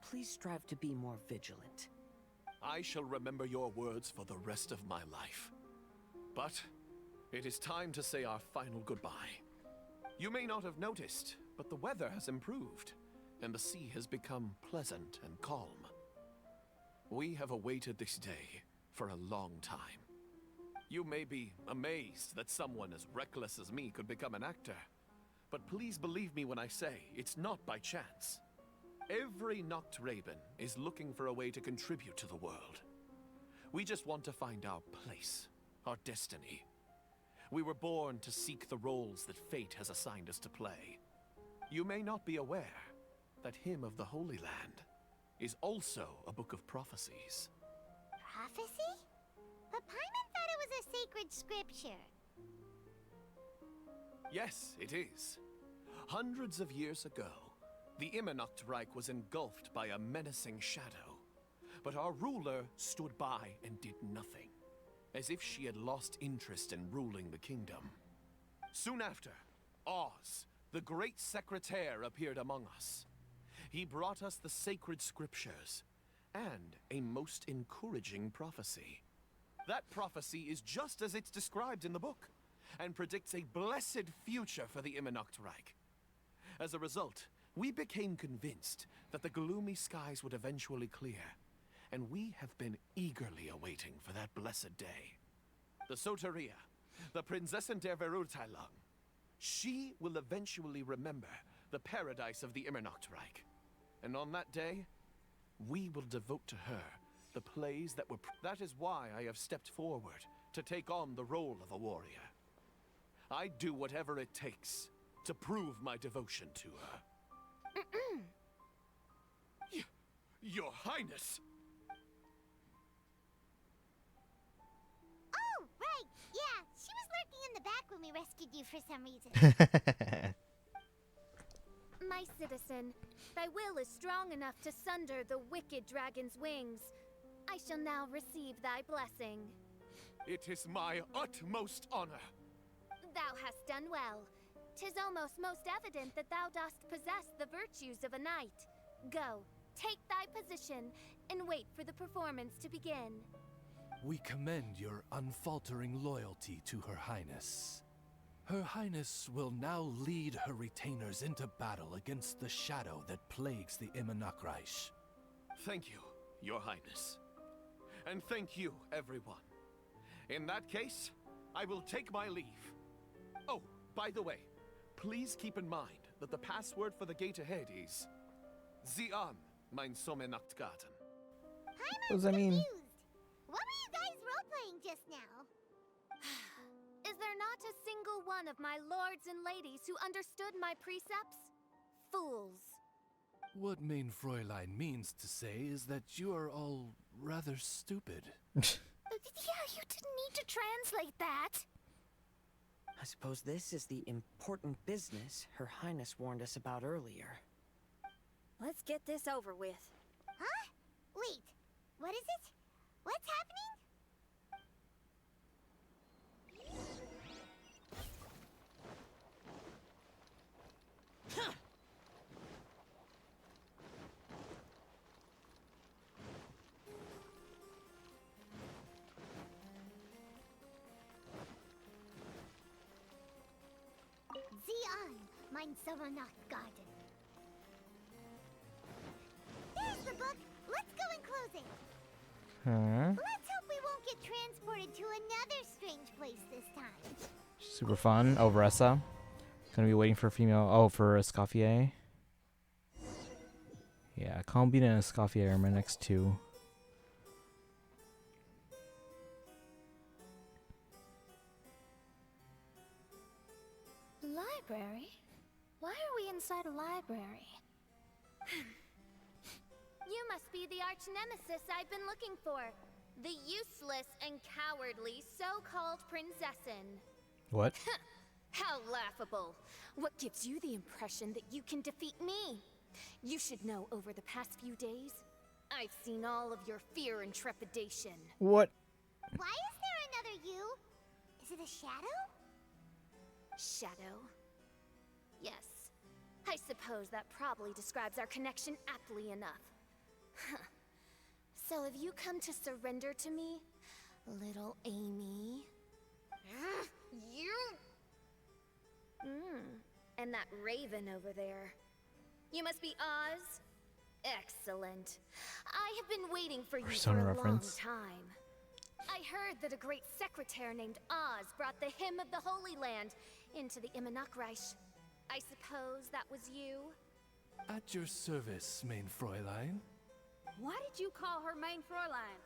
please strive to be more vigilant. I shall remember your words for the rest of my life. But it is time to say our final goodbye. You may not have noticed, but the weather has improved, and the sea has become pleasant and calm. We have awaited this day for a long time. You may be amazed that someone as reckless as me could become an actor, but please believe me when I say it's not by chance. Every Noctraben is looking for a way to contribute to the world. We just want to find our place, our destiny. We were born to seek the roles that fate has assigned us to play. You may not be aware that Hymn of the Holy Land is also a book of prophecies. Prophecy? But Paimon thought it was a sacred scripture. Yes, it is. Hundreds of years ago, the Immernachtreich was engulfed by a menacing shadow. But our ruler stood by and did nothing, as if she had lost interest in ruling the kingdom. Soon after, Oz, the great secretaire, appeared among us. He brought us the sacred scriptures and a most encouraging prophecy. That prophecy is just as it's described in the book, and predicts a blessed future for the Immernachtreich. As a result, we became convinced that the gloomy skies would eventually clear, and we have been eagerly awaiting for that blessed day. The Soteria, the Prinzessin der Verurteilung, she will eventually remember the paradise of the Immernachtreich. And on that day, we will devote to her the plays that were... That is why I have stepped forward to take on the role of a warrior. I'd do whatever it takes to prove my devotion to her. Your Highness! Oh, right! Yeah, she was lurking in the back when we rescued you for some reason. My citizen, thy will is strong enough to sunder the wicked dragon's wings. I shall now receive thy blessing. It is my utmost honor. Thou hast done well. 'Tis almost most evident that thou dost possess the virtues of a knight. Go, take thy position, and wait for the performance to begin. We commend your unfaltering loyalty to Her Highness. Her Highness will now lead her retainers into battle against the shadow that plagues the Immernachtreich. Thank you, Your Highness. And thank you, everyone. In that case, I will take my leave. Oh, by the way, please keep in mind that the password for the gate ahead is Zian, mein Sommernachtgarten. What does that mean? What were you guys role-playing just now? Is there not a single one of my lords and ladies who understood my precepts? Fools. What Main Fräulein means to say is that you are all rather stupid. Yeah, you didn't need to translate that. I suppose this is the important business Her Highness warned us about earlier. Let's get this over with. Huh? Wait, what is it? What's happening? Zian, mein Sommernachtgarten. There's the book. Let's go and close it. Let's hope we won't get transported to another strange place this time. Super fun. Oh, VARESA. Gonna be waiting for a female. Oh, for Escoffier. Yeah, Calmbina and Escoffier are my next two. Library? Why are we inside a library? You must be the arch-nemesis I've been looking for. The useless and cowardly so-called Prinzessin. What? How laughable. What gives you the impression that you can defeat me? You should know over the past few days, I've seen all of your fear and trepidation. What? Why is there another you? Is it a shadow? Shadow? Yes. I suppose that probably describes our connection aptly enough. So have you come to surrender to me, little Amy? You... And that raven over there. You must be Oz? Excellent. I have been waiting for you Persona for a reference. long time. I heard that a great secretary named Oz brought the Hymn of the Holy Land into the Immernachtreich. I suppose that was you? At your service, Main Fräulein. Why did you call her Main Fräulein?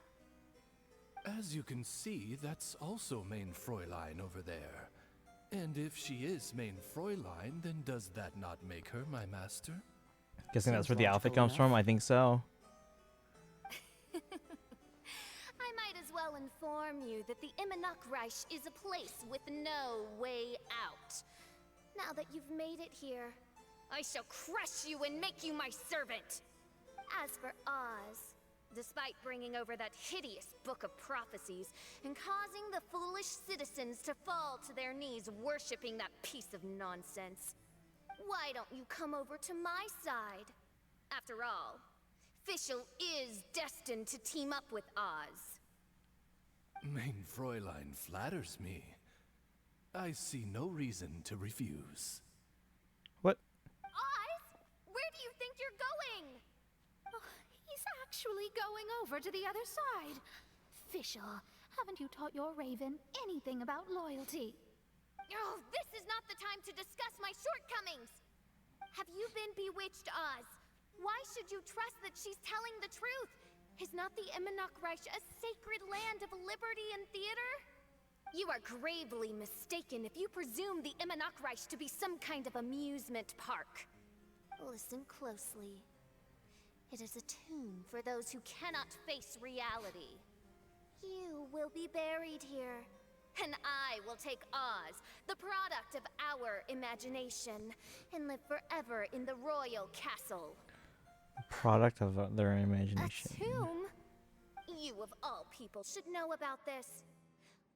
As you can see, that's also Main Fräulein over there. And if she is Main Fräulein, then does that not make her my master? Guessing that's where Seems the outfit logical comes from. I think so. I might as well inform you that the Immernachtreich is a place with no way out. Now that you've made it here, I shall crush you and make you my servant. As for Oz, despite bringing over that hideous book of prophecies and causing the foolish citizens to fall to their knees worshipping that piece of nonsense, why don't you come over to my side? After all, Fischl is destined to team up with Oz. Main Fräulein flatters me. I see no reason to refuse. What? Oz? Where do you think you're going? He's actually going over to the other side. Fischl, haven't you taught your raven anything about loyalty? Oh, this is not the time to discuss my shortcomings! Have you been bewitched, Oz? Why should you trust that she's telling the truth? Is not the Immonok-Reich a sacred land of liberty and theater? You are gravely mistaken if you presume the Immonok-Reich to be some kind of amusement park. Listen closely. It is a tomb for those who cannot face reality. You will be buried here, and I will take Oz, the product of our imagination, and live forever in the royal castle. Product of their imagination. A tomb? You of all people should know about this.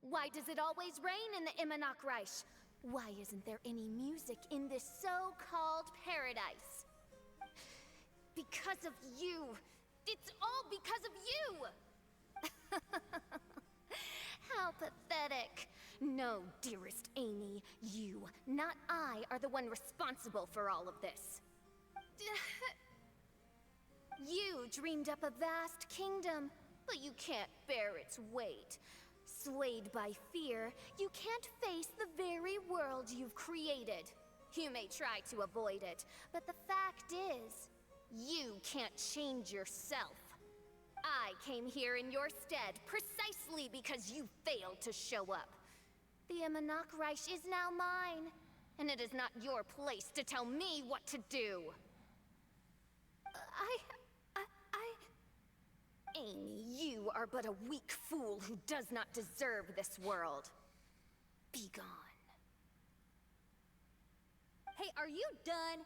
Why does it always rain in the Immonok-Reich? Why isn't there any music in this so-called paradise? Because of you. It's all because of you! How pathetic. No, dearest Amy, you, not I, are the one responsible for all of this. You dreamed up a vast kingdom, but you can't bear its weight. Swayed by fear, you can't face the very world you've created. You may try to avoid it, but the fact is, you can't change yourself. I came here in your stead precisely because you failed to show up. The Immonok-Reich is now mine, and it is not your place to tell me what to do. Amy, you are but a weak fool who does not deserve this world. Be gone. Hey, are you done?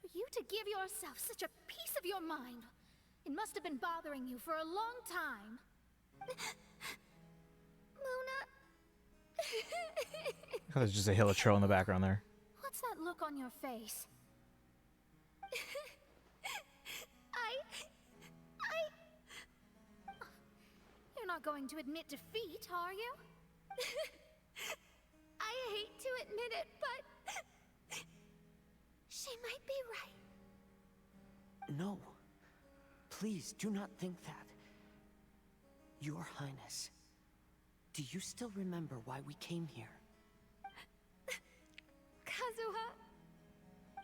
For you to give yourself such a piece of your mind, it must have been bothering you for a long time. Luna? There's just a Hilichurl in the background there. What's that look on your face? You're not going to admit defeat, are you? I hate to admit it, but she might be right. No. Please, do not think that. Your Highness, do you still remember why we came here? Kazuha?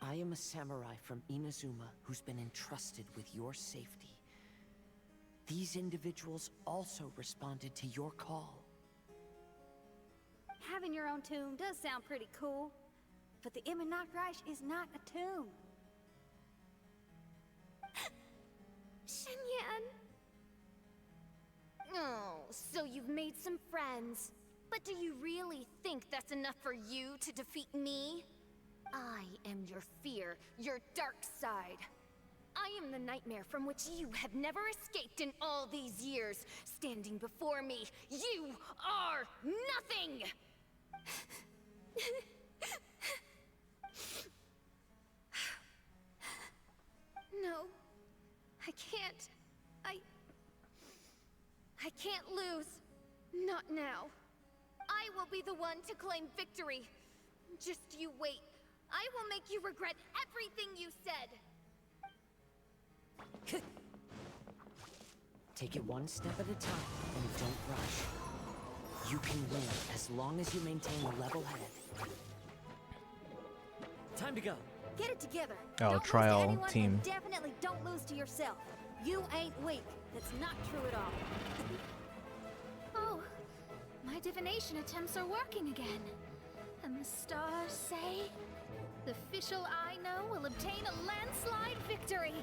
I am a samurai from Inazuma who's been entrusted with your safety. These individuals also responded to your call. Having your own tomb does sound pretty cool, but the Immonok-Reich is not a tomb. Shenyan! Oh, so you've made some friends. But do you really think that's enough for you to defeat me? I am your fear, your dark side. I am the nightmare from which you have never escaped in all these years. Standing before me, you are nothing! No, I can't. I can't lose. Not now. I will be the one to claim victory. Just you wait. I will make you regret everything you said. Take it one step at a time, and don't rush. You can win as long as you maintain a level head. Time to go. Get it together. Oh, don't trial lose to anyone, team. and definitely don't lose to yourself. You ain't weak. That's not true at all. Oh, my divination attempts are working again. And the stars say, the Fischl I know will obtain a landslide victory.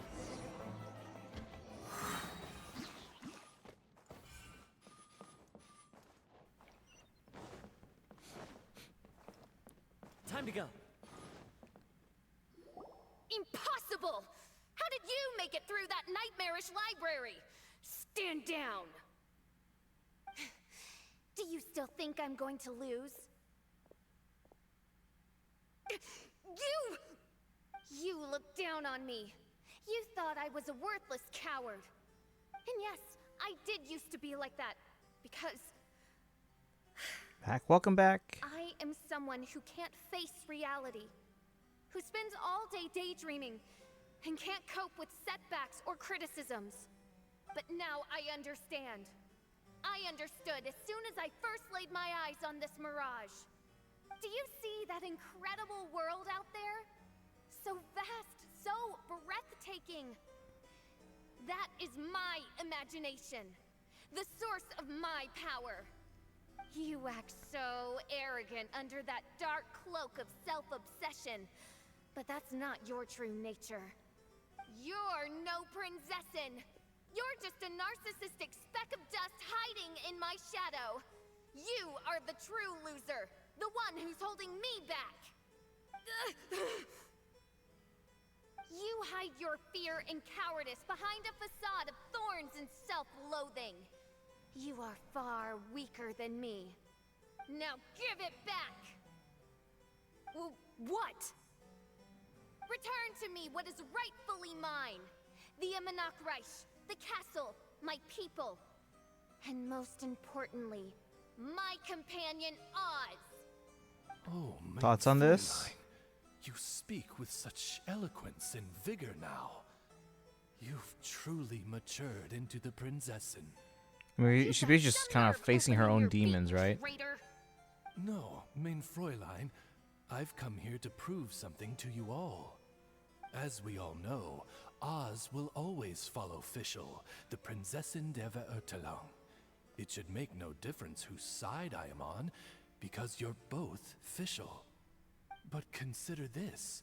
Time to go. Impossible! How did you make it through that nightmarish library? Stand down! Do you still think I'm going to lose? You looked down on me. You thought I was a worthless coward. And yes, I did used to be like that, because Welcome back. I am someone who can't face reality, who spends all day daydreaming, and can't cope with setbacks or criticisms. But now I understand. I understood as soon as I first laid my eyes on this mirage. Do you see that incredible world out there? So vast, so breathtaking. That is my imagination, the source of my power. You act so arrogant under that dark cloak of self-obsession, but that's not your true nature. You're no princessin. You're just a narcissistic speck of dust hiding in my shadow. You are the true loser, the one who's holding me back. You hide your fear and cowardice behind a facade of thorns and self-loathing. You are far weaker than me. Now give it back! What? Return to me what is rightfully mine. The Reich, the castle, my people. And most importantly, my companion Oz. Oh, Thoughts on this? You speak with such eloquence and vigor now. You've truly matured into the Prinzessin. I mean, she's basically just kind of facing her own demons, right? No, mein Fräulein, I've come here to prove something to you all. As we all know, Oz will always follow Fischl, the Prinzessin der Verurteilung. It should make no difference whose side I am on, because you're both Fischl. But consider this.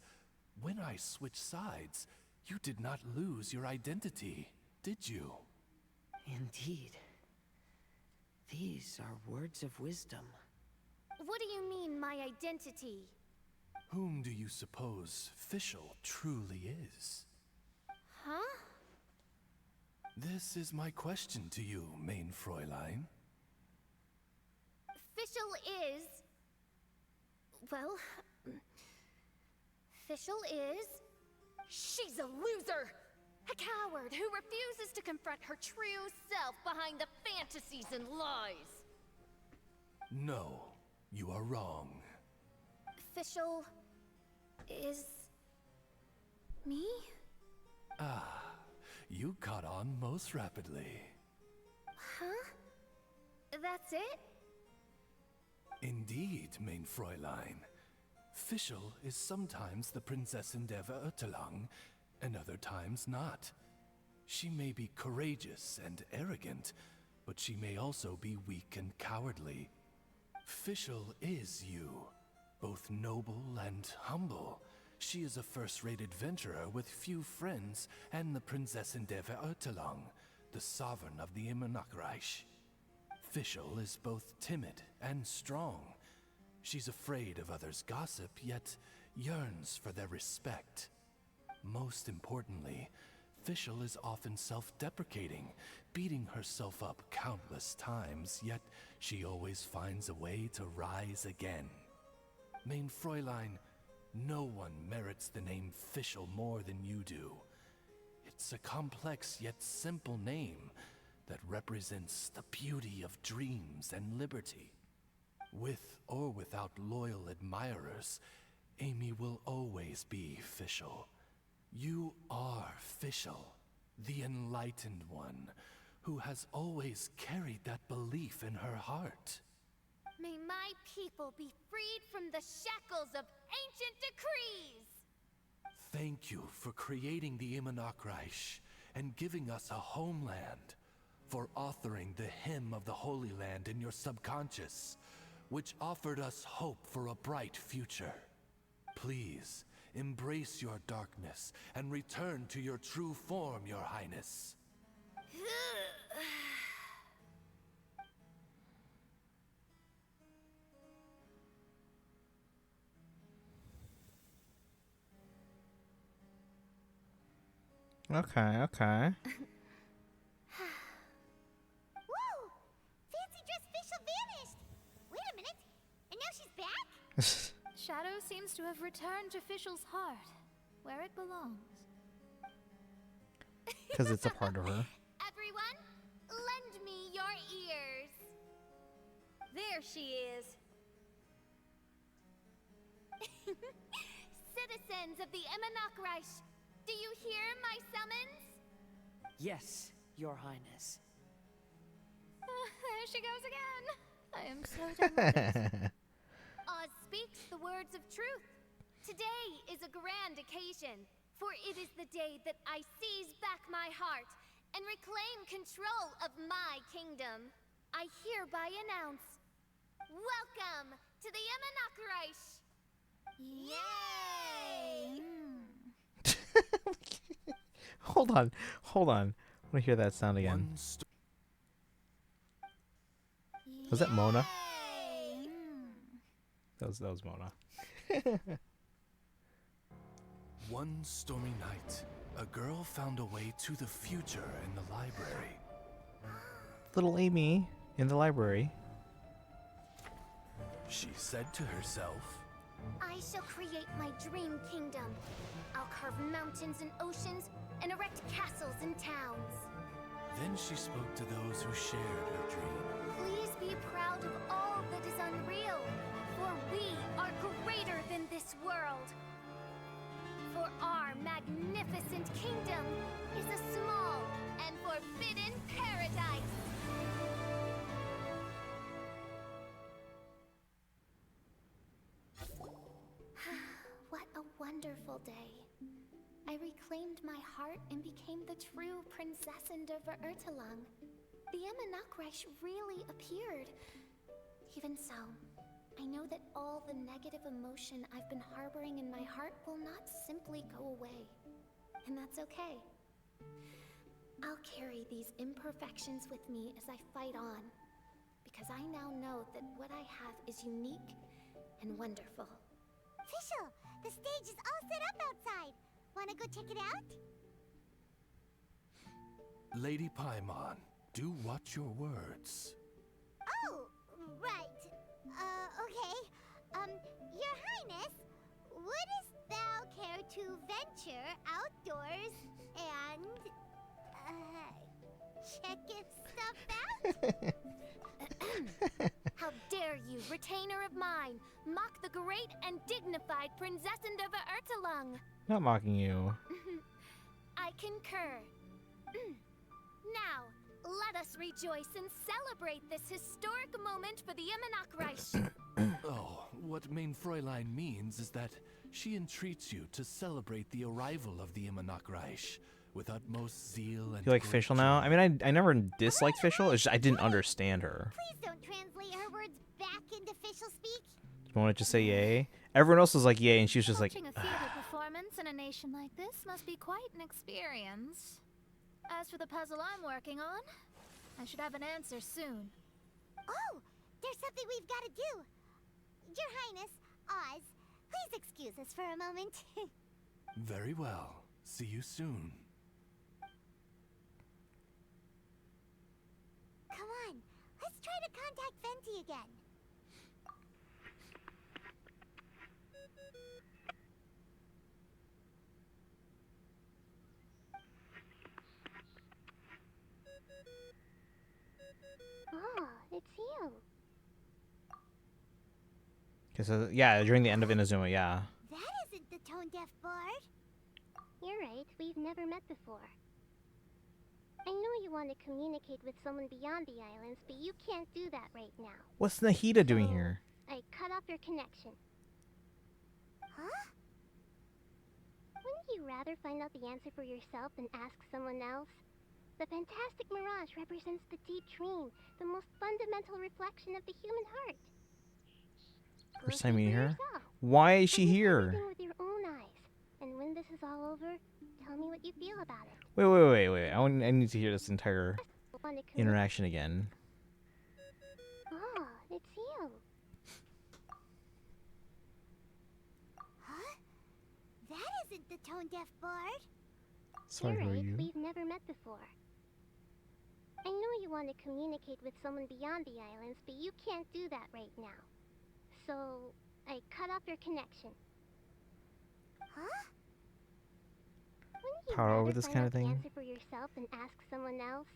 When I switched sides, you did not lose your identity, did you? Indeed. These are words of wisdom. What do you mean, my identity? Whom do you suppose Fischl truly is? Huh? This is my question to you, mein Fräulein. Fischl is... Well... Fischl is... She's a loser! A coward who refuses to confront her true self behind the fantasies and lies. No, you are wrong. Fischl is... me? Ah, you caught on most rapidly. Huh? That's it? Indeed, mein Fräulein. Fischl is sometimes the Prinzessin der Verurteilung, and other times not. She may be courageous and arrogant, but she may also be weak and cowardly. Fischl is you, both noble and humble. She is a first-rate adventurer with few friends and the Prinzessin der Verurteilung, the sovereign of the Reich. Fischl is both timid and strong. She's afraid of others' gossip, yet yearns for their respect. Most importantly, Fischl is often self-deprecating, beating herself up countless times, yet she always finds a way to rise again. Mein Fräulein, no one merits the name Fischl more than you do. It's a complex yet simple name that represents the beauty of dreams and liberty. With or without loyal admirers, Amy will always be Fischl. You are Fischl, the enlightened one, who has always carried that belief in her heart. May my people be freed from the shackles of ancient decrees! Thank you for creating the Reich and giving us a homeland, for authoring the hymn of the Holy Land in your subconscious, which offered us hope for a bright future. Please, embrace your darkness and return to your true form, Your Highness. Okay, okay. Whoa! Fancy dress Fischl vanished! Wait a minute, and now she's back? Shadow seems to have returned to Fischl's heart, where it belongs. Because it's a part of her. Everyone, lend me your ears. There she is. Citizens of the Immonokreich, do you hear my summons? Yes, Your Highness. There she goes again. I am so done with this. Oz speaks the words of truth. Today is a grand occasion, for it is the day that I seize back my heart and reclaim control of my kingdom. I hereby announce, welcome to the Immonokreich! Yay! Hold on. I want to hear that sound again. Was that Mona? That was Mona. One stormy night, a girl found a way to the future in the library. Little Amy in the library. She said to herself, I shall create my dream kingdom. I'll carve mountains and oceans and erect castles and towns. Then she spoke to those who shared her dream. Please be proud of all that is unreal, for we are greater than this world. For our magnificent kingdom is a small and forbidden paradise. What a wonderful day. I reclaimed my heart and became the true Prinzessin der Verurteilung. The Immonokreich really appeared. Even so, I know that all the negative emotion I've been harboring in my heart will not simply go away. And that's okay. I'll carry these imperfections with me as I fight on, because I now know that what I have is unique and wonderful. Fischl, the stage is all set up outside. Wanna go check it out? Lady Paimon, do watch your words. Oh, right. Okay. Your Highness, wouldst thou care to venture outdoors and, check if stuff out? How dare you, retainer of mine, mock the great and dignified Prinzessin der Verurteilung? Not mocking you. I concur. Now, let us rejoice and celebrate this historic moment for the Immonokreich. Oh, what Main Fräulein means is that she entreats you to celebrate the arrival of the Immonokreich with utmost zeal and You like great Fischl now? I mean, I never disliked Fischl. It's just I didn't understand her. Please don't translate her words back into Fischl speak. You want to just say yay? Everyone else was like yay, and she was just like. Watching a theater performance in a nation like this must be quite an experience. As for the puzzle I'm working on, I should have an answer soon. Oh, there's something we've got to do. Your Highness, Oz, please excuse us for a moment. Very well. See you soon. Come on, let's try to contact Venti again. Oh, it's you. So, yeah, during the end of Inazuma, yeah. That isn't the tone-deaf bard. You're right, we've never met before. I know you want to communicate with someone beyond the islands, but you can't do that right now. What's Nahida doing here? I cut off your connection. Huh? Wouldn't you rather find out the answer for yourself than ask someone else? The fantastic mirage represents the deep dream, the most fundamental reflection of the human heart. First time meeting her? Why is she here? With your own eyes. And when this is all over, tell me what you feel about it. Wait. I need to hear this entire interaction again. Oh, it's you. Huh? That isn't the tone-deaf bard. Sorry You're for right, you. we've never met before. I know you want to communicate with someone beyond the islands, but you can't do that right now. So, I cut off your connection. Huh? Wouldn't you Power over rather this find kind out of the thing? answer for yourself and ask someone else?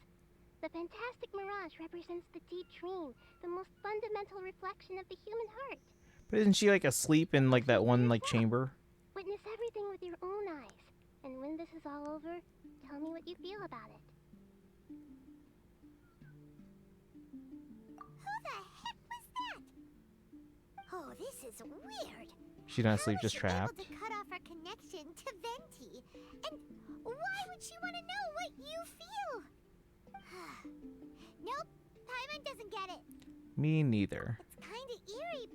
The fantastic mirage represents the deep dream, the most fundamental reflection of the human heart. But isn't she like asleep in like that one like chamber? Witness everything with your own eyes. And when this is all over, tell me what you feel about it. Who the heck was that? Oh, this is weird. She's not asleep, just Able trapped. to cut off her connection to Venti. And why would she want to know what you feel? Nope, Paimon doesn't get it. Me neither. It's kind of eerie,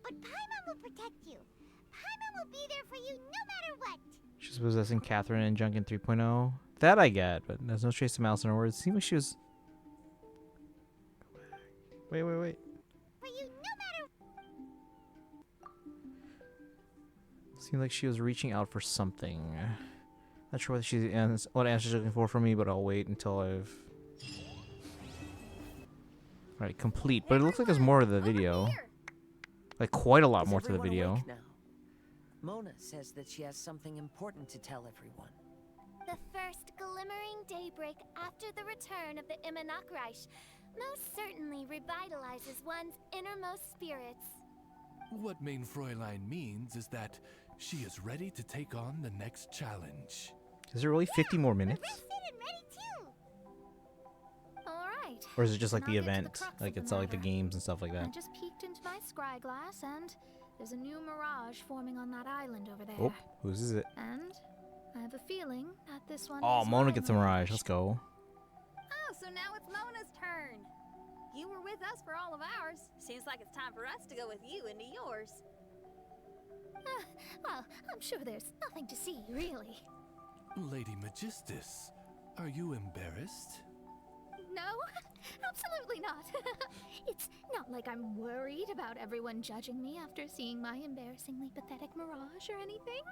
but Paimon will protect you. Paimon will be there for you no matter what. She's possessing Catherine in Junkin 3.0. That I get, but there's no trace of malice in her words. Seems like she was. Wait. For you no matter. Seemed like she was reaching out for something. Not sure what answer she's looking for from me, but I'll wait until I've. Alright, complete. But it looks like there's more to the video. Like quite a lot more to the Everyone video. awake now? Mona says that she has something important to tell everyone. The first glimmering daybreak after the return of the Immonakreich most certainly revitalizes one's innermost spirits. What Main Fräulein means is that she is ready to take on the next challenge. Is there really 50 more minutes? And ready too. All right. Or is it just like Then the I'll get to event? crux Like of it's the all like the matter. games and stuff like I that. just peeked into my scry glass, and there's a new mirage forming on that island over there. Oh, whose is it? And I have a feeling that this one Oh, is Mona my gets a mirage. Let's go. Oh, so now it's Mona's turn. You were with us for all of ours. Seems like it's time for us to go with you into yours. Well, I'm sure there's nothing to see, really. Lady Magistus, are you embarrassed? No, absolutely not. It's not like I'm worried about everyone judging me after seeing my embarrassingly pathetic mirage or anything.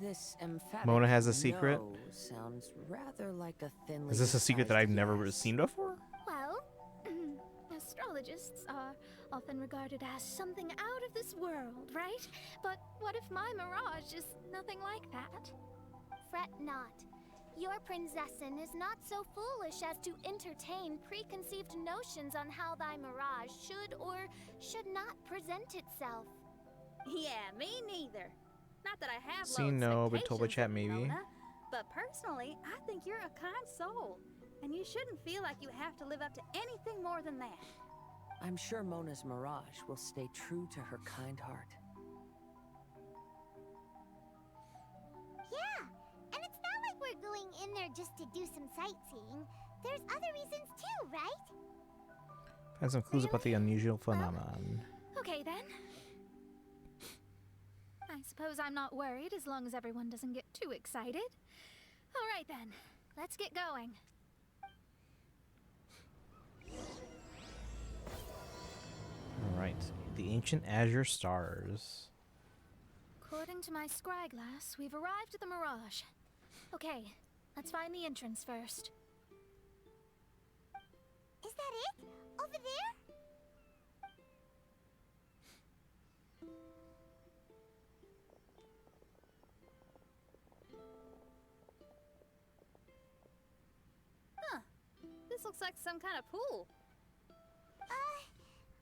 This emphatic Mona has a secret? no sounds rather like a thinly Is this a secret that I've disguised never yes. seen before? Well, astrologists are often regarded as something out of this world, right? But what if my mirage is nothing like that? Fret not. Your Prinzessin is not so foolish as to entertain preconceived notions on how thy mirage should or should not present itself. Yeah, me neither. Not that I have See, low no, but told by expectations chat of you, maybe. Mona, but personally, I think you're a kind soul, and you shouldn't feel like you have to live up to anything more than that. I'm sure Mona's mirage will stay true to her kind heart. Yeah, and it's not like we're going in there just to do some sightseeing. There's other reasons too, right? Find some clues about the unusual phenomenon. Okay then. I suppose I'm not worried as long as everyone doesn't get too excited. All right then, let's get going. Alright, the ancient azure stars. According to my scry glass, we've arrived at the Mirage. Okay, let's find the entrance first. Is that it? Over there? Huh. This looks like some kind of pool.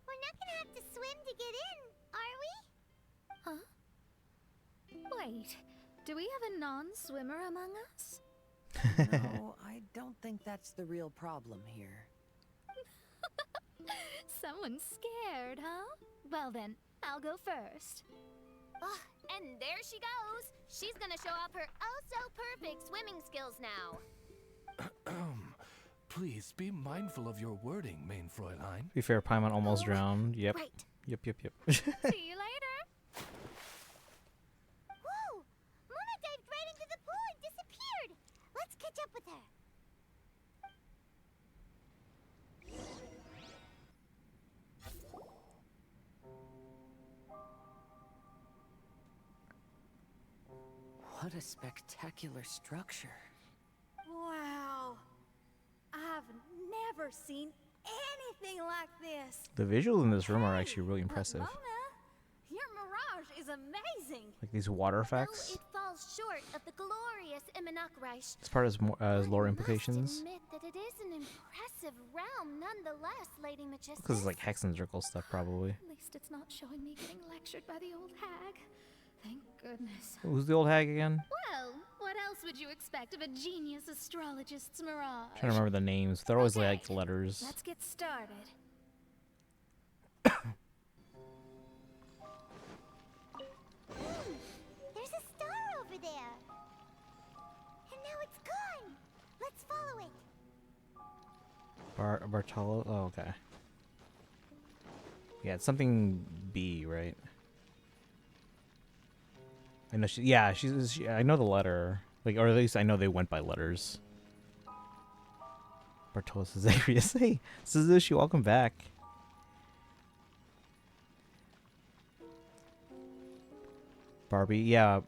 We're not gonna have to swim to get in, are we? Huh? Wait, do we have a non-swimmer among us? No, I don't think that's the real problem here. Someone's scared, huh? Well then, I'll go first. Oh, and there she goes. She's gonna show off her oh-so-perfect swimming skills now. Please be mindful of your wording, Main Fräulein. To be fair, Paimon almost drowned. Yep. Right. Yep. See you later. Whoa! Mona dived right into the pool and disappeared. Let's catch up with her. What a spectacular structure. Wow. I've never seen anything like this. The visuals in this room are actually really impressive. Mona, your mirage is amazing. Like these water effects. Though it falls short of the glorious Imanakreich, As part as lore implications. admit that it is an impressive realm nonetheless, Lady Magistus. Because it's like hex and circle stuff, probably. At least it's not showing me getting lectured by the old hag. Thank goodness. Who's the old hag again? Well, what else would you expect of a genius astrologist's mirage? I'm trying to remember the names. They're always like letters. Let's get started. There's a star over there. And now it's gone. Let's follow it. Bartolo? Oh, okay. Yeah, it's something B, right? I know I know the letter. Like, or at least I know they went by letters. Bartolo Zagreus. Hey, Suzushi, welcome back. Barbie, yeah.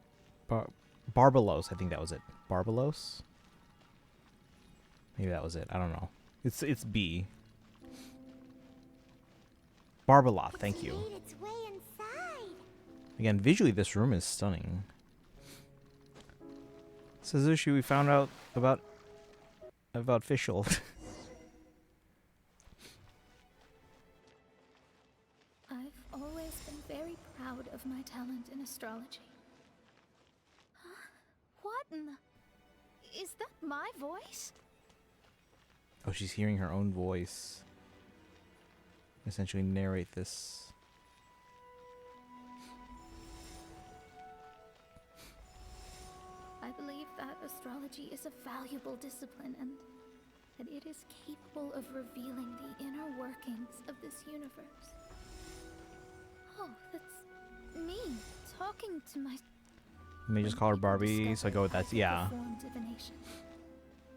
Barbalos, I think that was it. Barbalos? Maybe that was it. I don't know. It's B. Barbaloth, thank you. Made its way inside. Again, visually this room is stunning. Suzushi, we found out about Fischl. I've always been very proud of my talent in astrology. Huh? What in the... Is that my voice? Oh, she's hearing her own voice. Essentially narrate this. I believe that astrology is a valuable discipline and that it is capable of revealing the inner workings of this universe. Oh, that's me talking to my... Let me just call her Barbie, so I go with that. Yeah. perform divination.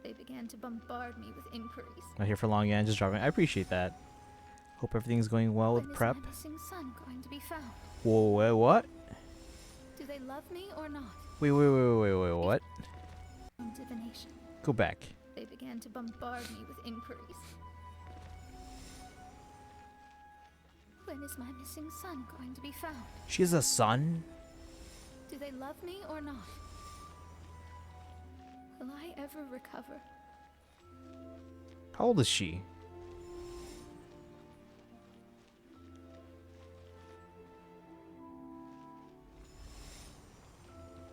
They began to bombard me with inquiries. Not here for long, yeah, just driving. I appreciate that. Hope everything's going well with When is prep. my missing son going to be found? Whoa, wait, what? Do they love me or not? Wait, what? Divination. Go back. They began to bombard me with inquiries. When is my missing son going to be found? She has a son? Do they love me or not? Will I ever recover? How old is she?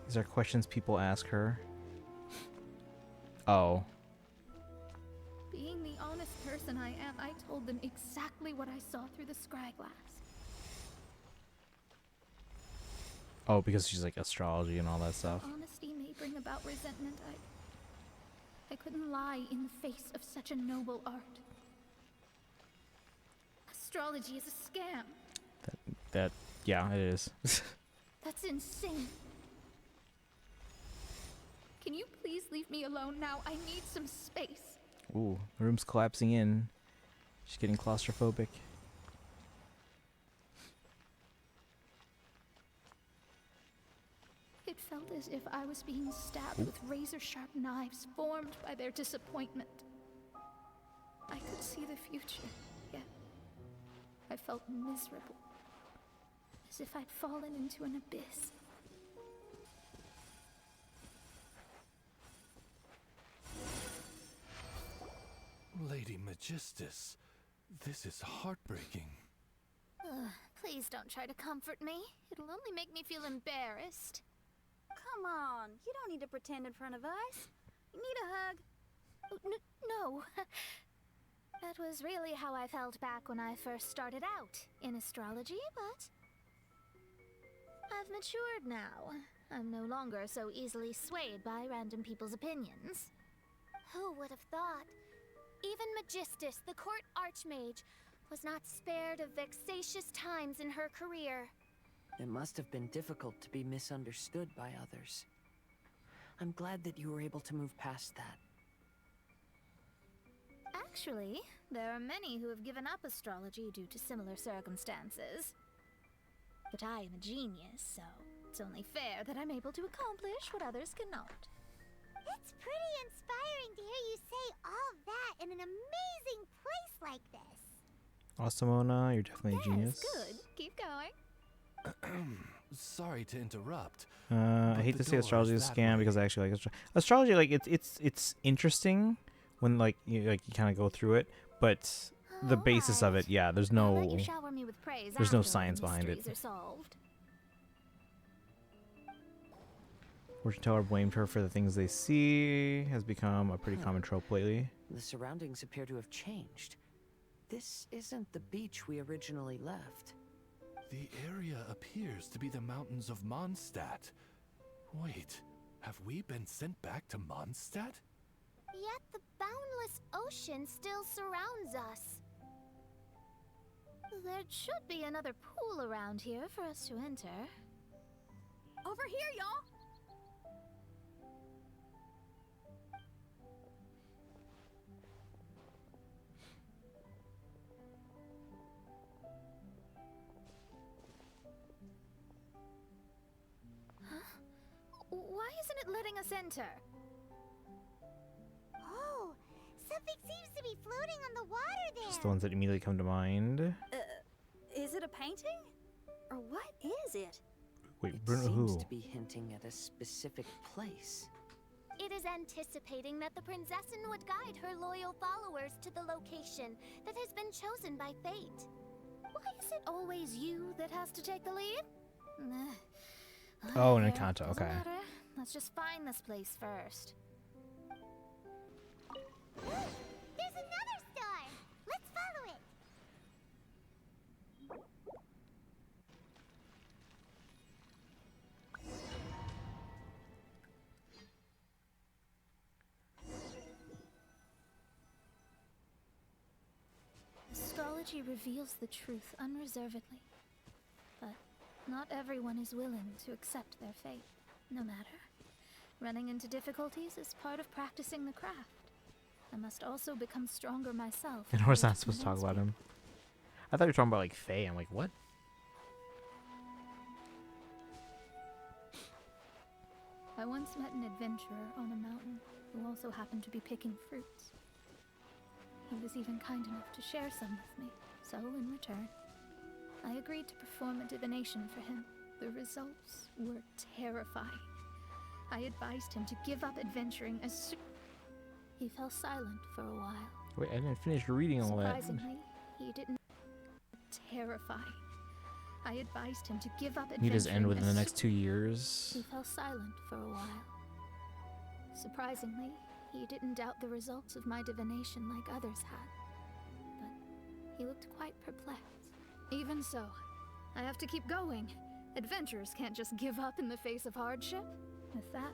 These are questions people ask her. Oh. Being the honest person I am, I told them exactly what I saw through the scry glass. Oh, because she's like astrology and all that stuff. Honesty may bring about resentment. I couldn't lie in the face of such a noble art. Astrology is a scam. Yeah, it is. That's insane. Can you please leave me alone now? I need some space. Ooh, the room's collapsing in. She's getting claustrophobic. It felt as if I was being stabbed with razor-sharp knives formed by their disappointment. I could see the future, yet I felt miserable. As if I'd fallen into an abyss. Lady Magistus, this is heartbreaking. Please don't try to comfort me. It'll only make me feel embarrassed. Come on, you don't need to pretend in front of us. You need a hug. No. That was really how I felt back when I first started out in astrology, but I've matured now. I'm no longer so easily swayed by random people's opinions. Who would have thought? Even Magistus, the court archmage, was not spared of vexatious times in her career. It must have been difficult to be misunderstood by others. I'm glad that you were able to move past that. Actually, there are many who have given up astrology due to similar circumstances. But I am a genius, so It's only fair that I'm able to accomplish what others cannot. It's pretty inspiring to hear you say all that in an amazing place like this. Awesomona, you're definitely a genius. Good. Keep going. Sorry to interrupt. I hate to say astrology is a scam because I actually like astrology. Like it's interesting when like you kind of go through it, but the basis of it, yeah, there's no science behind it. Fortune teller blamed her for the things they see has become a pretty common trope lately. The surroundings appear to have changed. This isn't the beach we originally left. The area appears to be the mountains of Mondstadt. Wait, have we been sent back to Mondstadt? Yet the boundless ocean still surrounds us. There should be another pool around here for us to enter. Over here, y'all! Why isn't it letting us enter? Oh, something seems to be floating on the water there. Just the ones that immediately come to mind. Is it a painting? Or what is it? Wait, It Bruno seems who? to be hinting at a specific place. It is anticipating that the Princessin would guide her loyal followers to the location that has been chosen by fate. Why is it always you that has to take the lead? Oh, an Whatever, Encanto, doesn't okay. matter. Let's just find this place first. There's another star. Let's follow it. Astrology reveals the truth unreservedly. But not everyone is willing to accept their fate, no matter. Running into difficulties is part of practicing the craft. I must also become stronger myself. And we're not supposed to talk about him. I thought you were talking about like Faye. I'm like, what? I once met an adventurer on a mountain who also happened to be picking fruits. He was even kind enough to share some with me, so in return, I agreed to perform a divination for him. The results were terrifying. I advised him to give up adventuring as soon. He fell silent for a while. Wait, I didn't finish reading all that. Surprisingly, he didn't. Terrifying. I advised him to give up adventuring. Need his end within as the next 2 years. He fell silent for a while. Surprisingly, he didn't doubt the results of my divination like others had. But he looked quite perplexed. Even so, I have to keep going. Adventurers can't just give up in the face of hardship. With that,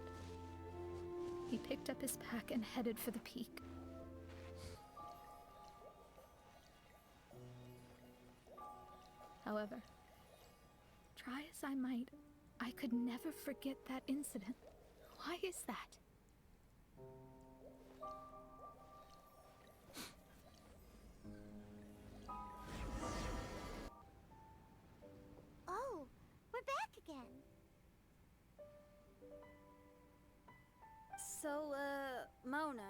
he picked up his pack and headed for the peak. However, try as I might, I could never forget that incident. Why is that? Oh, we're back again. So, Mona,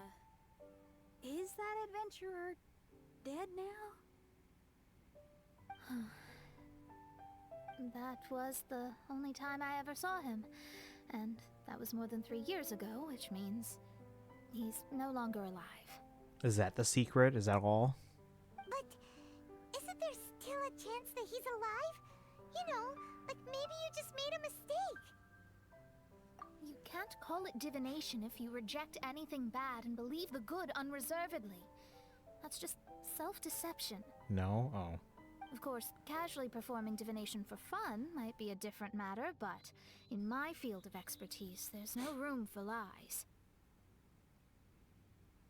is that adventurer dead now? That was the only time I ever saw him, and that was more than 3 years ago, which means he's no longer alive. Is that the secret? Is that all? But isn't there still a chance that he's alive? You know, like maybe you just made a mistake. You can't call it divination if you reject anything bad and believe the good unreservedly. That's just self-deception. No? Oh. Of course, casually performing divination for fun might be a different matter, but in my field of expertise, there's no room for lies.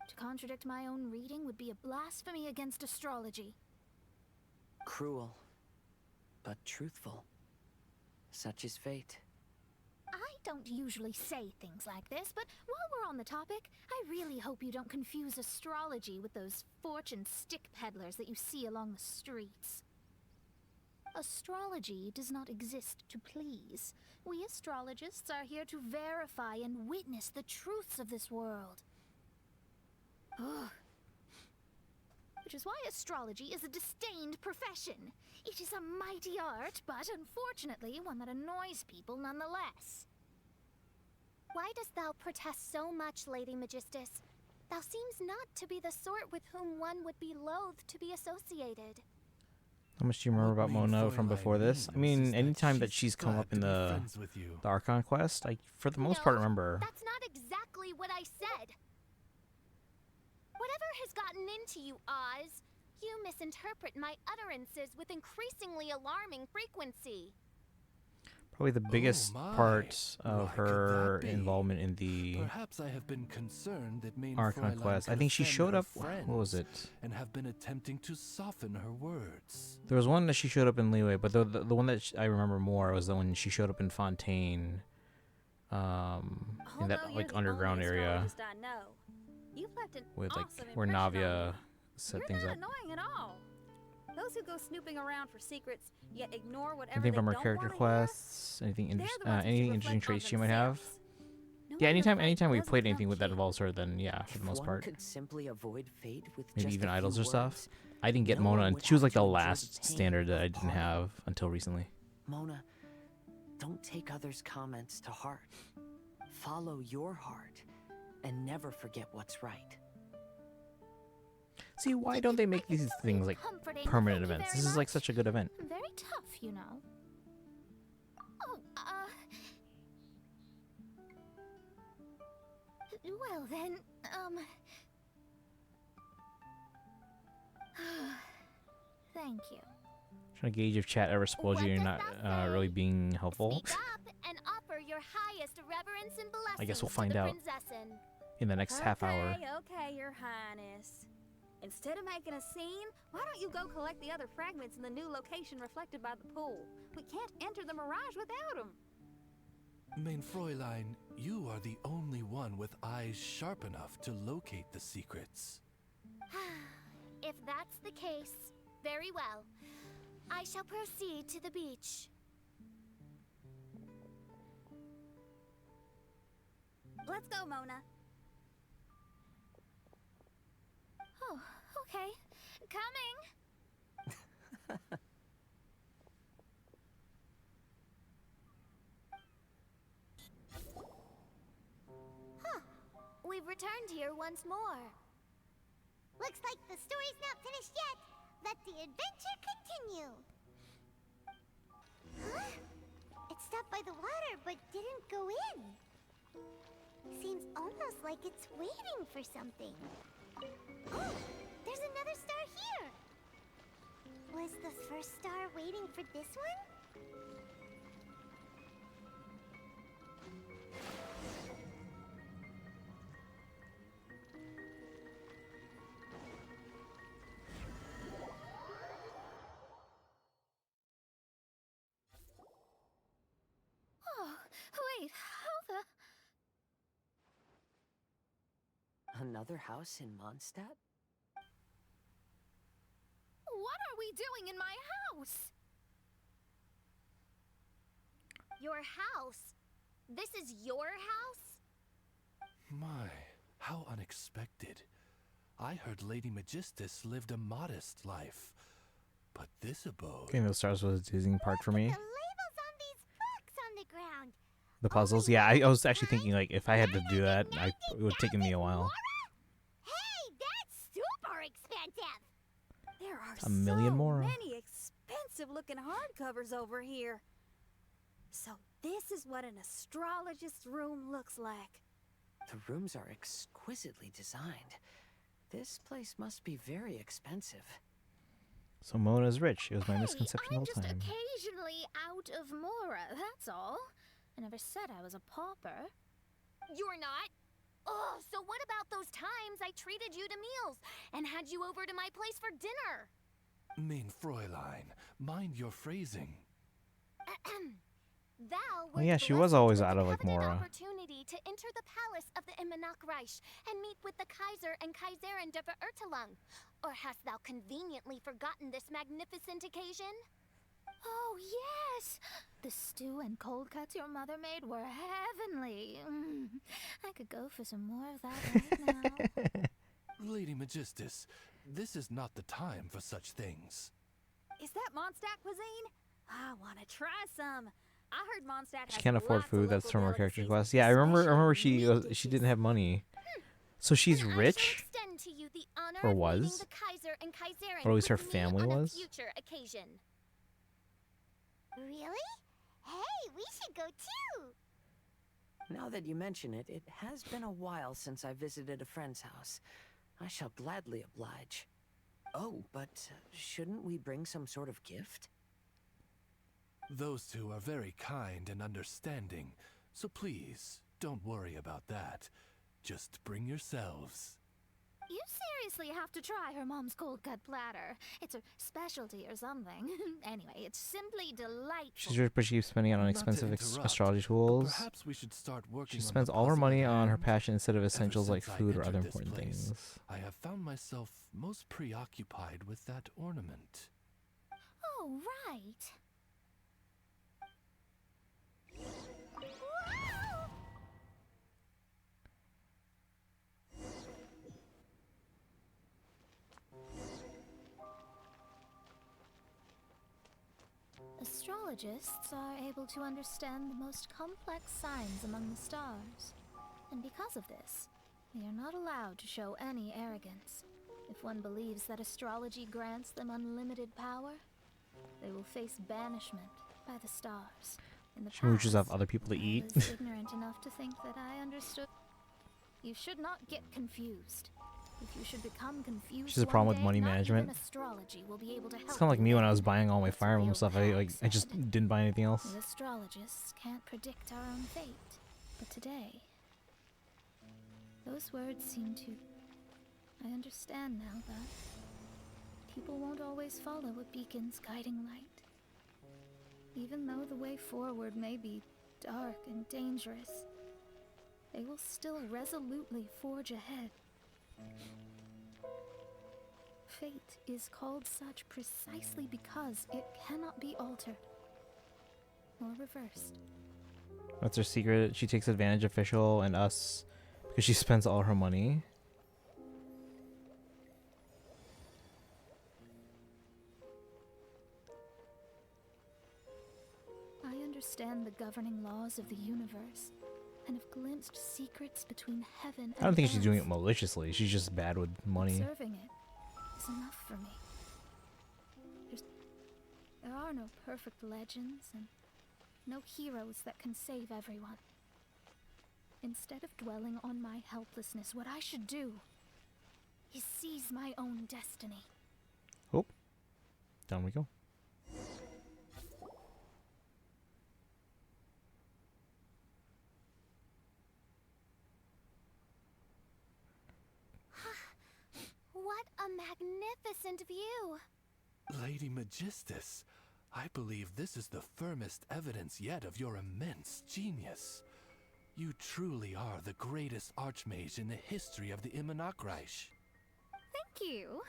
To contradict my own reading would be a blasphemy against astrology. Cruel, but truthful. Such is fate. I don't usually say things like this, but while we're on the topic, I really hope you don't confuse astrology with those fortune stick peddlers that you see along the streets. Astrology does not exist to please. We astrologists are here to verify and witness the truths of this world. Ugh. Which is why astrology is a disdained profession. It is a mighty art, but unfortunately one that annoys people nonetheless. Why dost thou protest so much, Lady Magistus? Thou seems not to be the sort with whom one would be loath to be associated. How much do you remember about Mona from before this? I mean, anytime that she's come up in the Archon quest, I, for the most part, remember. That's not exactly what I said. Whatever has gotten into you, Oz, you misinterpret my utterances with increasingly alarming frequency. Probably the biggest part of her involvement in the Perhaps I have been concerned that main Archon Fräulein quest. I could think she offend showed her up. What was it? And have been attempting to soften her words. There was one that she showed up in Leeway, but the one that I remember more was the one she showed up in Fontaine, in that like underground area I know. You've left an with like awesome where impression on Navia me. set You're things not up. annoying at all. Those who go snooping around for secrets yet ignore whatever Anything they from her don't character wanna quests? Anything They're the ones who should anything interesting reflect on traits she might have? Yeah, anytime we played anything with that involves her, then yeah, for the most One part. could simply avoid fate with Maybe just even a idols few or stuff. words, I didn't get no Mona, one and would she was have like the to endure last pain standard that or I didn't heartache. have until recently. Mona, don't take others' comments to heart. Follow your heart and never forget what's right. See, why don't they make these things like comforting. permanent Thank you events? very This is like much. such a good event. Very tough, you know. Oh, well then, thank you. Trying to gauge if chat ever spoiled you and you're not really being helpful. Speak up and offer your highest reverence and blessings I guess we'll to find the out Prinzessin. in the next half hour. Okay, Your Highness. Instead of making a scene, why don't you go collect the other fragments in the new location reflected by the pool? We can't enter the Mirage without them. Main Fräulein, you are the only one with eyes sharp enough to locate the secrets. If that's the case, very well. I shall proceed to the beach. Let's go, Mona. Oh, okay. Coming. We've returned here once more. Looks like the story's not finished yet. Let the adventure continue. Huh? It stopped by the water, but didn't go in. Seems almost like it's waiting for something. Oh, there's another star here. Was the first star waiting for this one? Oh, wait, how the... Another house in Mondstadt? What are we doing in my house? Your house? This is your house? My, how unexpected. I heard Lady Magistus lived a modest life. But this abode... Getting those stars was a dizzying part for me. The labels on these books on the ground. The puzzles, yeah, I was actually thinking like if I had to do that, it would have taken me a while. Hey, that's super expensive. There are A million so more. many expensive-looking hardcovers over here. So this is what an astrologist's room looks like. The rooms are exquisitely designed. This place must be very expensive. So Mona's rich. It was my misconception I'm the just whole time. occasionally out of Mora, that's all. I never said I was a pauper. You're not? Oh, so what about those times I treated you to meals and had you over to my place for dinner? Main Fräulein, mind your phrasing. Thou Oh yeah, she was always out of like Mora. opportunity to enter the palace of the Immanok Reich and meet with the Kaiser and Kaiserin der Verurteilung. Or hast thou conveniently forgotten this magnificent occasion? Oh, yes! The stew and cold cuts your mother made were heavenly. I could go for some more of that right now. Lady Magistus, this is not the time for such things. Is that Mondstadt cuisine? I want to try some. I heard Mondstadt She has can't afford lots of food. That's local from her character delicacies, class. Yeah, I remember especially she meat she didn't have money. So she's rich? Extend to you the honor Or of meeting was? the Kaiser and Kaiserin Or at least her with me family on a was? future occasion. Really? Hey, we should go too. Now that you mention it, it has been a while since I visited a friend's house. I shall gladly oblige. Oh, but shouldn't we bring some sort of gift? Those two are very kind and understanding, so please, don't worry about that. Just bring yourselves. You seriously have to try her mom's cold cut platter. It's a specialty or something. Anyway, it's simply delightful. She's rich, but she keeps spending it on Not to expensive interrupt, astrology but tools. perhaps we should start working She on spends the all her puzzle money at on her hand. passion instead of Ever essentials like since I food or entered other this important place, things. I have found myself most preoccupied with that ornament. Oh, right. Astrologists are able to understand the most complex signs among the stars. And because of this, they are not allowed to show any arrogance. If one believes that astrology grants them unlimited power, they will face banishment by the stars. In the She mooches off past, other people to eat. I was ignorant enough to think that I understood. You should not get confused. If you should become confused, She has a problem one with day, money not management. even astrology will be able to help It's kind of like you me when then. I was buying all my Fire Emblem stuff. I just didn't buy anything else. The astrologists can't predict our own fate, but today, those words seem to. I understand now that people won't always follow a beacon's guiding light. Even though the way forward may be dark and dangerous, they will still resolutely forge ahead. Fate is called such precisely because it cannot be altered or reversed. That's her secret. She takes advantage of Fischl and us because she spends all her money. I understand the governing laws of the universe and have glimpsed secrets between heaven and I don't think she's earth. doing it maliciously. She's just bad with money. Observing it is enough for me. There are no perfect legends and no heroes that can save everyone. Instead of dwelling on my helplessness, what I should do is seize my own destiny. Oh, down we go. What a magnificent view! Lady Magistus, I believe this is the firmest evidence yet of your immense genius. You truly are the greatest archmage in the history of the Immonachreich. Thank you.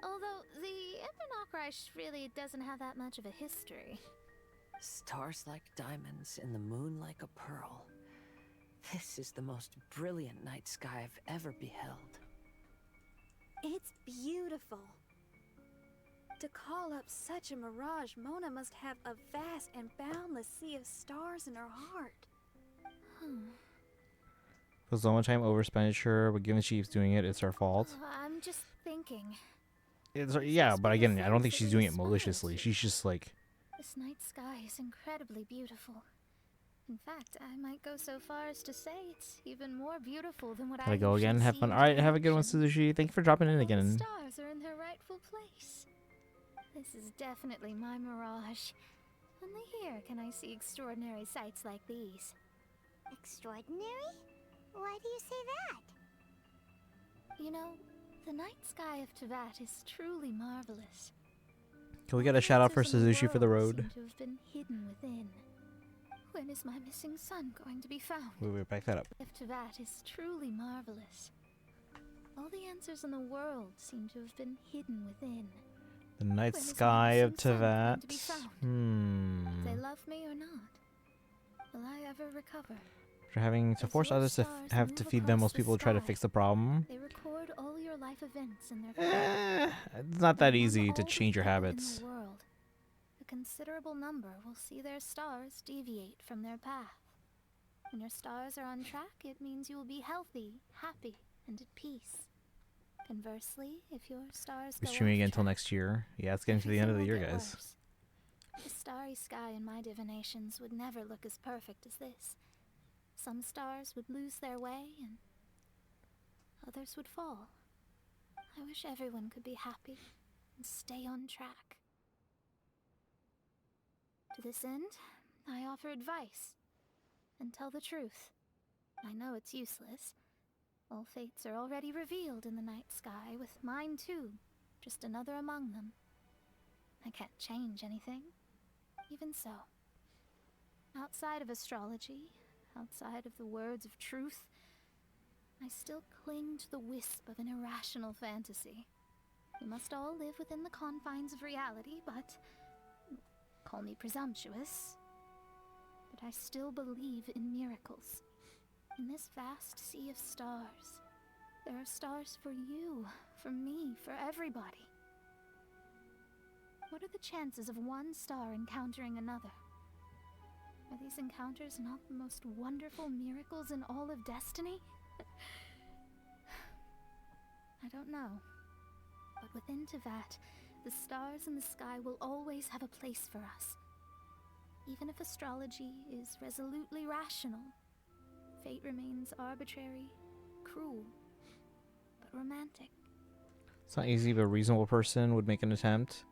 Although the Immonachreich really doesn't have that much of a history. Stars like diamonds and the moon like a pearl. This is the most brilliant night sky I've ever beheld. It's beautiful. To call up such a mirage, Mona must have a vast and boundless sea of stars in her heart. There's so much time over expenditure, but given she keeps doing it, it's her fault. I'm just thinking. Yeah, but again, I don't think she's doing it maliciously. She's just like, This night sky is incredibly beautiful. In fact, I might go so far as to say it's even more beautiful than what gotta I go usually again, have see fun. in Alright, have a good one, television. Suzushi. Thank you for dropping in All the again. stars are in their rightful place. This is definitely my mirage. Only here can I see extraordinary sights like these. Extraordinary? Why do you say that? You know, the night sky of Tevat is truly marvelous. Can we get a shout out for Answers in the Suzushi for the world road? seem to have been hidden within. When is my missing son going to be found? Wait, back that up. If Tevat is truly marvelous, all the answers in the world seem to have been hidden within. The night When is sky of Magician Sun going to be Tevat. found? They love me or not? Will I ever recover? After having to As force your others to stars have move to feed them, across most the people try to sky, fix the problem. They record all your life events in their It's not that Among easy to all the change your people habits. In the world, a considerable number will see their stars deviate from their path. When your stars are on track, it means you will be healthy, happy, and at peace. Conversely, if your stars We're go streaming off again until track, next year. Yeah, it's getting to the end of the year, everything will guys. get worse. The starry sky in my divinations would never look as perfect as this. Some stars would lose their way, and others would fall. I wish everyone could be happy and stay on track. To this end, I offer advice and tell the truth. I know it's useless. All fates are already revealed in the night sky, with mine too, just another among them. I can't change anything. Even so, outside of astrology, outside of the words of truth, I still cling to the wisp of an irrational fantasy. We must all live within the confines of reality, but call me presumptuous, but I still believe in miracles. In this vast sea of stars, there are stars for you, for me, for everybody. What are the chances of one star encountering another? Are these encounters not the most wonderful miracles in all of destiny? I don't know. But within Tevat, the stars in the sky will always have a place for us. Even if astrology is resolutely rational, fate remains arbitrary, cruel, but romantic. It's not easy, but a reasonable person would make an attempt.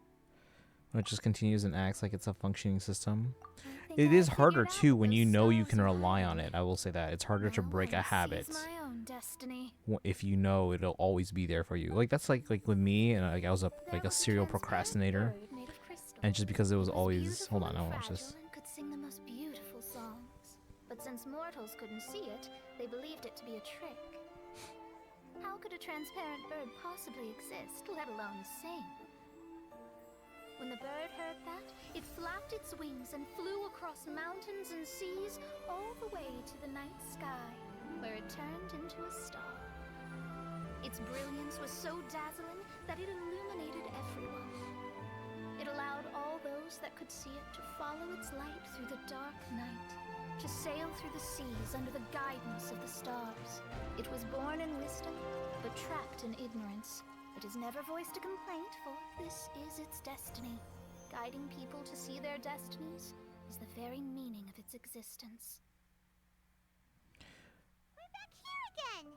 When it just continues and acts like it's a functioning system. It is harder too when you know you can rely on it. I will say that. It's harder to break a habit My own destiny. if you know it'll always be there for you. Like that's like with me, and like I was a serial procrastinator. And just because it was always hold on, I want to watch this. Could sing the most beautiful songs. But since mortals couldn't see it, they believed it to be a trick. How could a transparent bird possibly exist, let alone sing? When the bird heard that, it flapped its wings and flew across mountains and seas all the way to the night sky, where it turned into a star. Its brilliance was so dazzling that it illuminated everyone. It allowed all those that could see it to follow its light through the dark night, to sail through the seas under the guidance of the stars. It was born in wisdom, but trapped in ignorance. It has never voiced a complaint, for this is its destiny. Guiding people to see their destinies is the very meaning of its existence. We're back here again.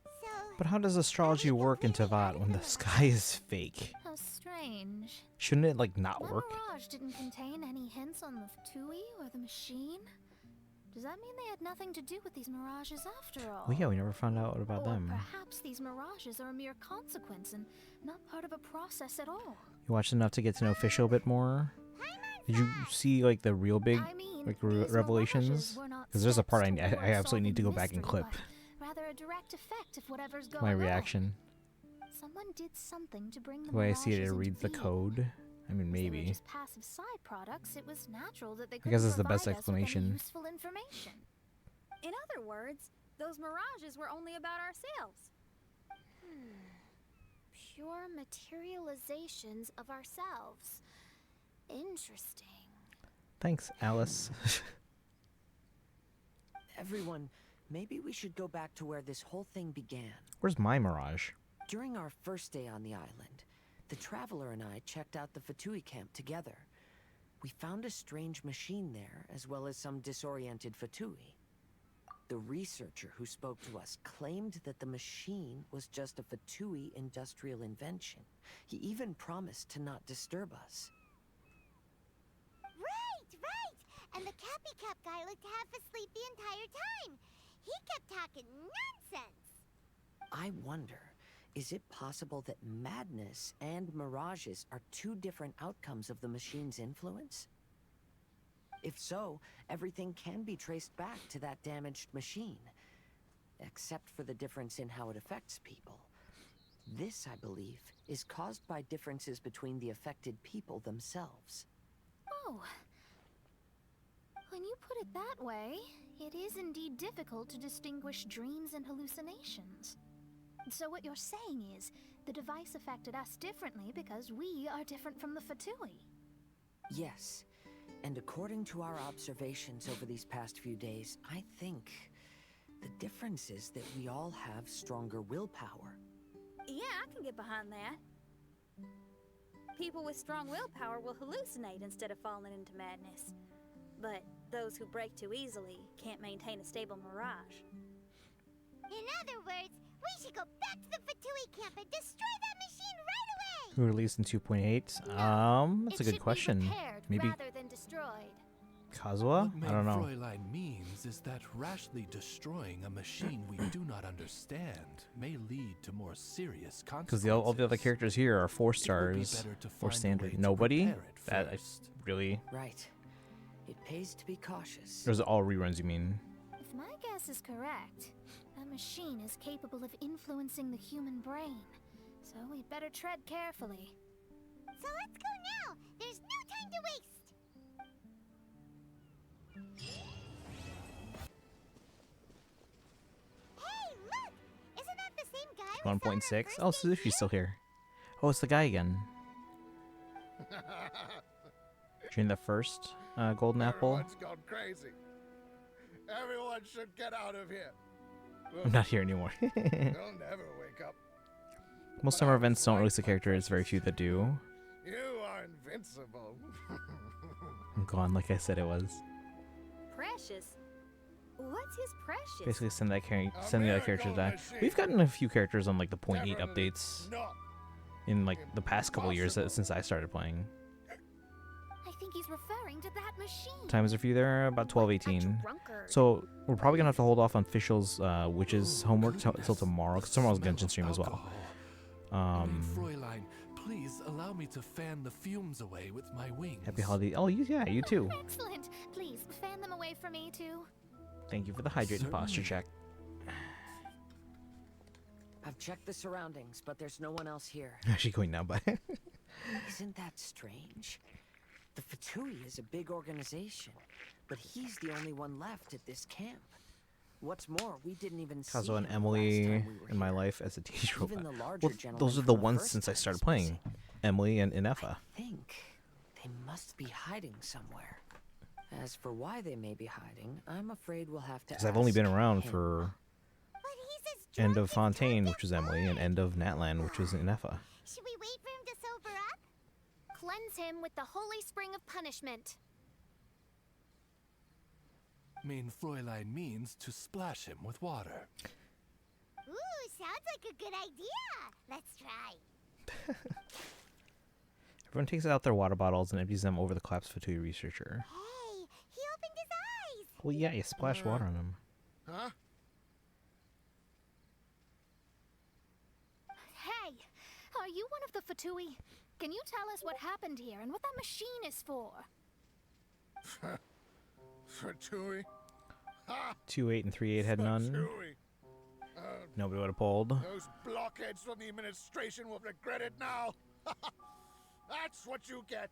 So, But how does astrology work in Tevat when the sky is fake? How strange. Shouldn't it like not My work? mirage didn't contain any hints on the Fatui or the machine. Does that mean they had nothing to do with these mirages after all? Well, yeah, we never found out about Or them. perhaps these mirages are a mere consequence and not part of a process at all. You watched enough to get to know Fischl a bit more. Did you see like the real big like revelations? Because there's a part I absolutely need to go back and clip Rather a direct effect of whatever's going my on. reaction. Someone did something to bring the The way I see it, mirages it into reads the being. code. I mean, If they were maybe. just passive side products, it was natural that they I guess couldn't it's the best provide us with any explanation. useful information. In other words, those mirages were only about ourselves. Pure materializations of ourselves. Interesting. Thanks, Alice. Everyone, maybe we should go back to where this whole thing began. Where's my mirage? During our first day on the island, the Traveler and I checked out the Fatui camp together. We found a strange machine there, as well as some disoriented Fatui. The researcher who spoke to us claimed that the machine was just a Fatui industrial invention. He even promised to not disturb us. Right! And the Cappy Cap guy looked half asleep the entire time. He kept talking nonsense. I wonder, is it possible that madness and mirages are two different outcomes of the machine's influence? If so, everything can be traced back to that damaged machine, except for the difference in how it affects people. This, I believe, is caused by differences between the affected people themselves. Oh. When you put it that way, it is indeed difficult to distinguish dreams and hallucinations. So what you're saying is, the device affected us differently because we are different from the Fatui. Yes, and according to our observations over these past few days, I think the difference is that we all have stronger willpower. Yeah, I can get behind that. People with strong willpower will hallucinate instead of falling into madness. But those who break too easily can't maintain a stable mirage. In other words, we should go back to the Fatui camp and destroy that machine right away! Who released in 2.8? That's a good question. Maybe rather than destroyed. Kazuha? I don't know. Fräulein means is that rashly destroying a machine we do not understand may lead to more serious consequences. Because all the other characters here are 4 stars or standard. Nobody? That I really. Right. It pays to be cautious. Those are all reruns, you mean? If my guess is correct, that machine is capable of influencing the human brain. So we'd better tread carefully. So let's go now! There's no time to waste! Hey, look! Isn't that the same guy? 1.6? Oh, Sushi's still here. Oh, it's the guy again. During the first golden apple. Everyone's gone crazy. Everyone should get out of here. I'm not here anymore. They'll never wake up. Most summer events don't release a character. It's very few that do. You are invincible. I'm gone, like I said it was. Precious? What's his precious? Basically, send the other characters back. We've gotten a few characters on like the 0.8 updates in like the past couple years since I started playing. I think he's referring to that machine. Times a few there, about 12:18. So we're probably gonna have to hold off on officials, Witch's homework till tomorrow, because tomorrow's Genshin stream as well. Fräulein, please allow me to fan the fumes away with my wings. Happy holiday! Oh, yeah, you too. Excellent. Please fan them away from me too. Thank you for the hydrated posture check. I've checked the surroundings, but there's no one else here. Actually going now, but Isn't that strange? The Fatui is a big organization, but he's the only one left at this camp. What's more, we didn't even see Kazuha and him Emily last time we were in my here. life as a teacher Even robot. the larger Well, gentleman those are from the the ones first since I time started is playing. missing. Emily and Inefa. I think they must be hiding somewhere. As for why they may be hiding, I'm afraid we'll have to Because I've only been around him. for End of Fontaine, which was Emily, and End of Natlan, which was Inefa. Should we wait for him to sober up? Cleanse him with the holy spring of punishment. Mein Fräulein means to splash him with water. Ooh, sounds like a good idea. Let's try. Everyone takes out their water bottles and empties them over the collapsed Fatui researcher. Hey, he opened his eyes. Well, yeah, you splash water on him. Huh? Hey, are you one of the Fatui? Can you tell us what happened here and what that machine is for? Fatui? Ha! 2.8 and 3.8 had none. Fatui. Nobody would have pulled. Those blockheads from the administration will regret it now. That's what you get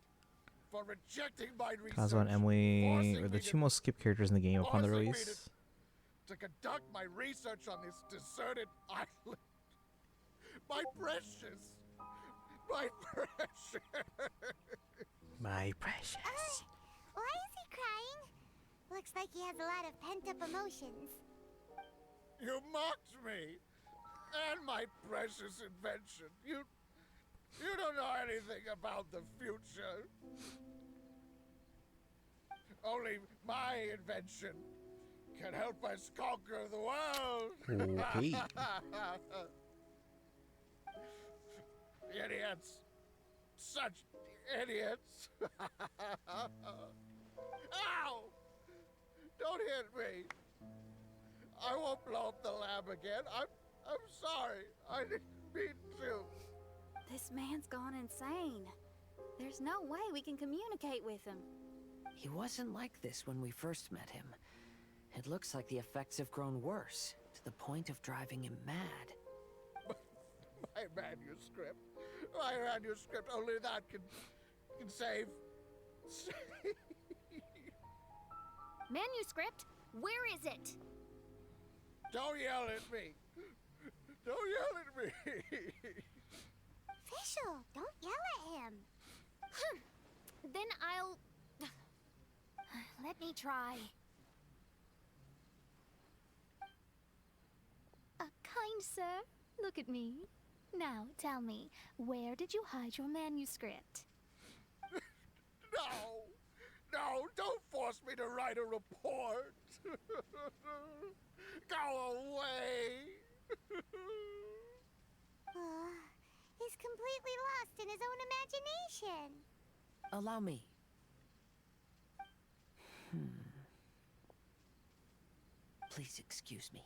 for rejecting my research. Kazuha and Emily forcing are the me two most skipped characters in the game upon the forcing me release. to conduct my research on this deserted island. My precious. My precious. My precious. Why is he crying? Looks like he has a lot of pent-up emotions. You mocked me and my precious invention. You don't know anything about the future. Only my invention can help us conquer the world. Okay. Idiots. Such idiots. Ow! Don't hit me. I won't blow up the lab again. I'm sorry. I didn't mean to. This man's gone insane. There's no way we can communicate with him. He wasn't like this when we first met him. It looks like the effects have grown worse, to the point of driving him mad. My manuscript. My manuscript. Only that can save. Manuscript? Where is it? Don't yell at me. Don't yell at me. Fischl, don't yell at him. Then I'll... Let me try. Kind sir, look at me. Now, tell me, where did you hide your manuscript? No, don't force me to write a report. Go away. He's completely lost in his own imagination. Allow me. Please excuse me.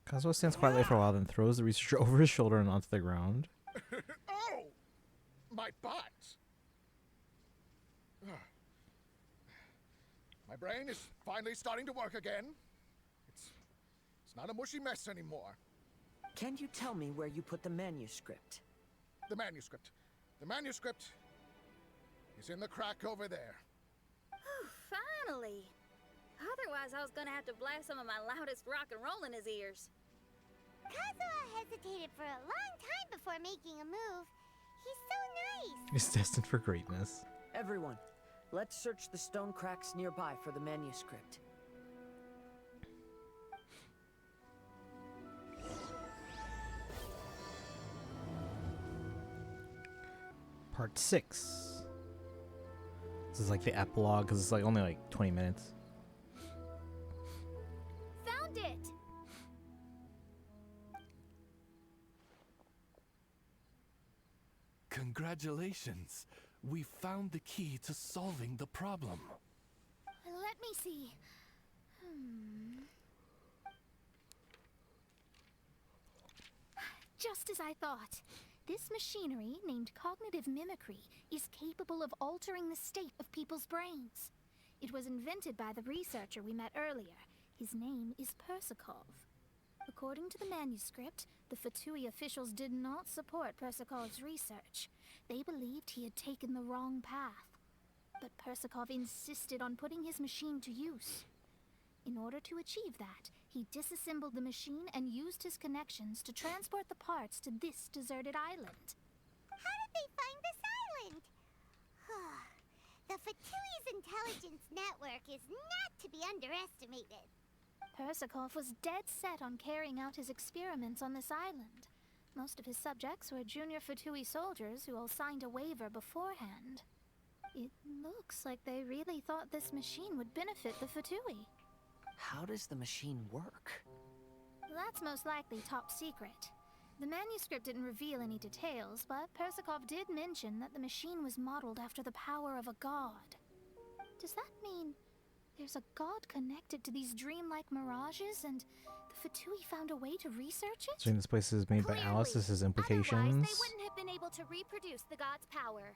Kazuo stands quietly for a while, then throws the researcher over his shoulder and onto the ground. Oh! My butt! My brain is finally starting to work again. It's not a mushy mess anymore. Can you tell me where you put the manuscript? The manuscript. The manuscript is in the crack over there. Finally! Otherwise, I was gonna have to blast some of my loudest rock and roll in his ears. Kazuo hesitated for a long time before making a move. He's so nice. He's destined for greatness. Everyone, let's search the stone cracks nearby for the manuscript. Part 6. This is like the epilogue because it's like only like 20 minutes. Found it! Congratulations! We found the key to solving the problem. Let me see. Just as I thought. This machinery, named cognitive mimicry, is capable of altering the state of people's brains. It was invented by the researcher we met earlier. His name is Persakov. According to the manuscript, the Fatui officials did not support Persakov's research. They believed he had taken the wrong path. But Persakov insisted on putting his machine to use. In order to achieve that, he disassembled the machine and used his connections to transport the parts to this deserted island. How did they find this island? The Fatui's intelligence network is not to be underestimated. Persakov was dead set on carrying out his experiments on this island. Most of his subjects were junior Fatui soldiers who all signed a waiver beforehand. It looks like they really thought this machine would benefit the Fatui. How does the machine work? That's most likely top secret. The manuscript didn't reveal any details, but Persakov did mention that the machine was modeled after the power of a god. Does that mean there's a god connected to these dreamlike mirages, and the Fatui found a way to research it? So this place is made by Alice. This is implications. Otherwise, they wouldn't have been able to reproduce the god's power.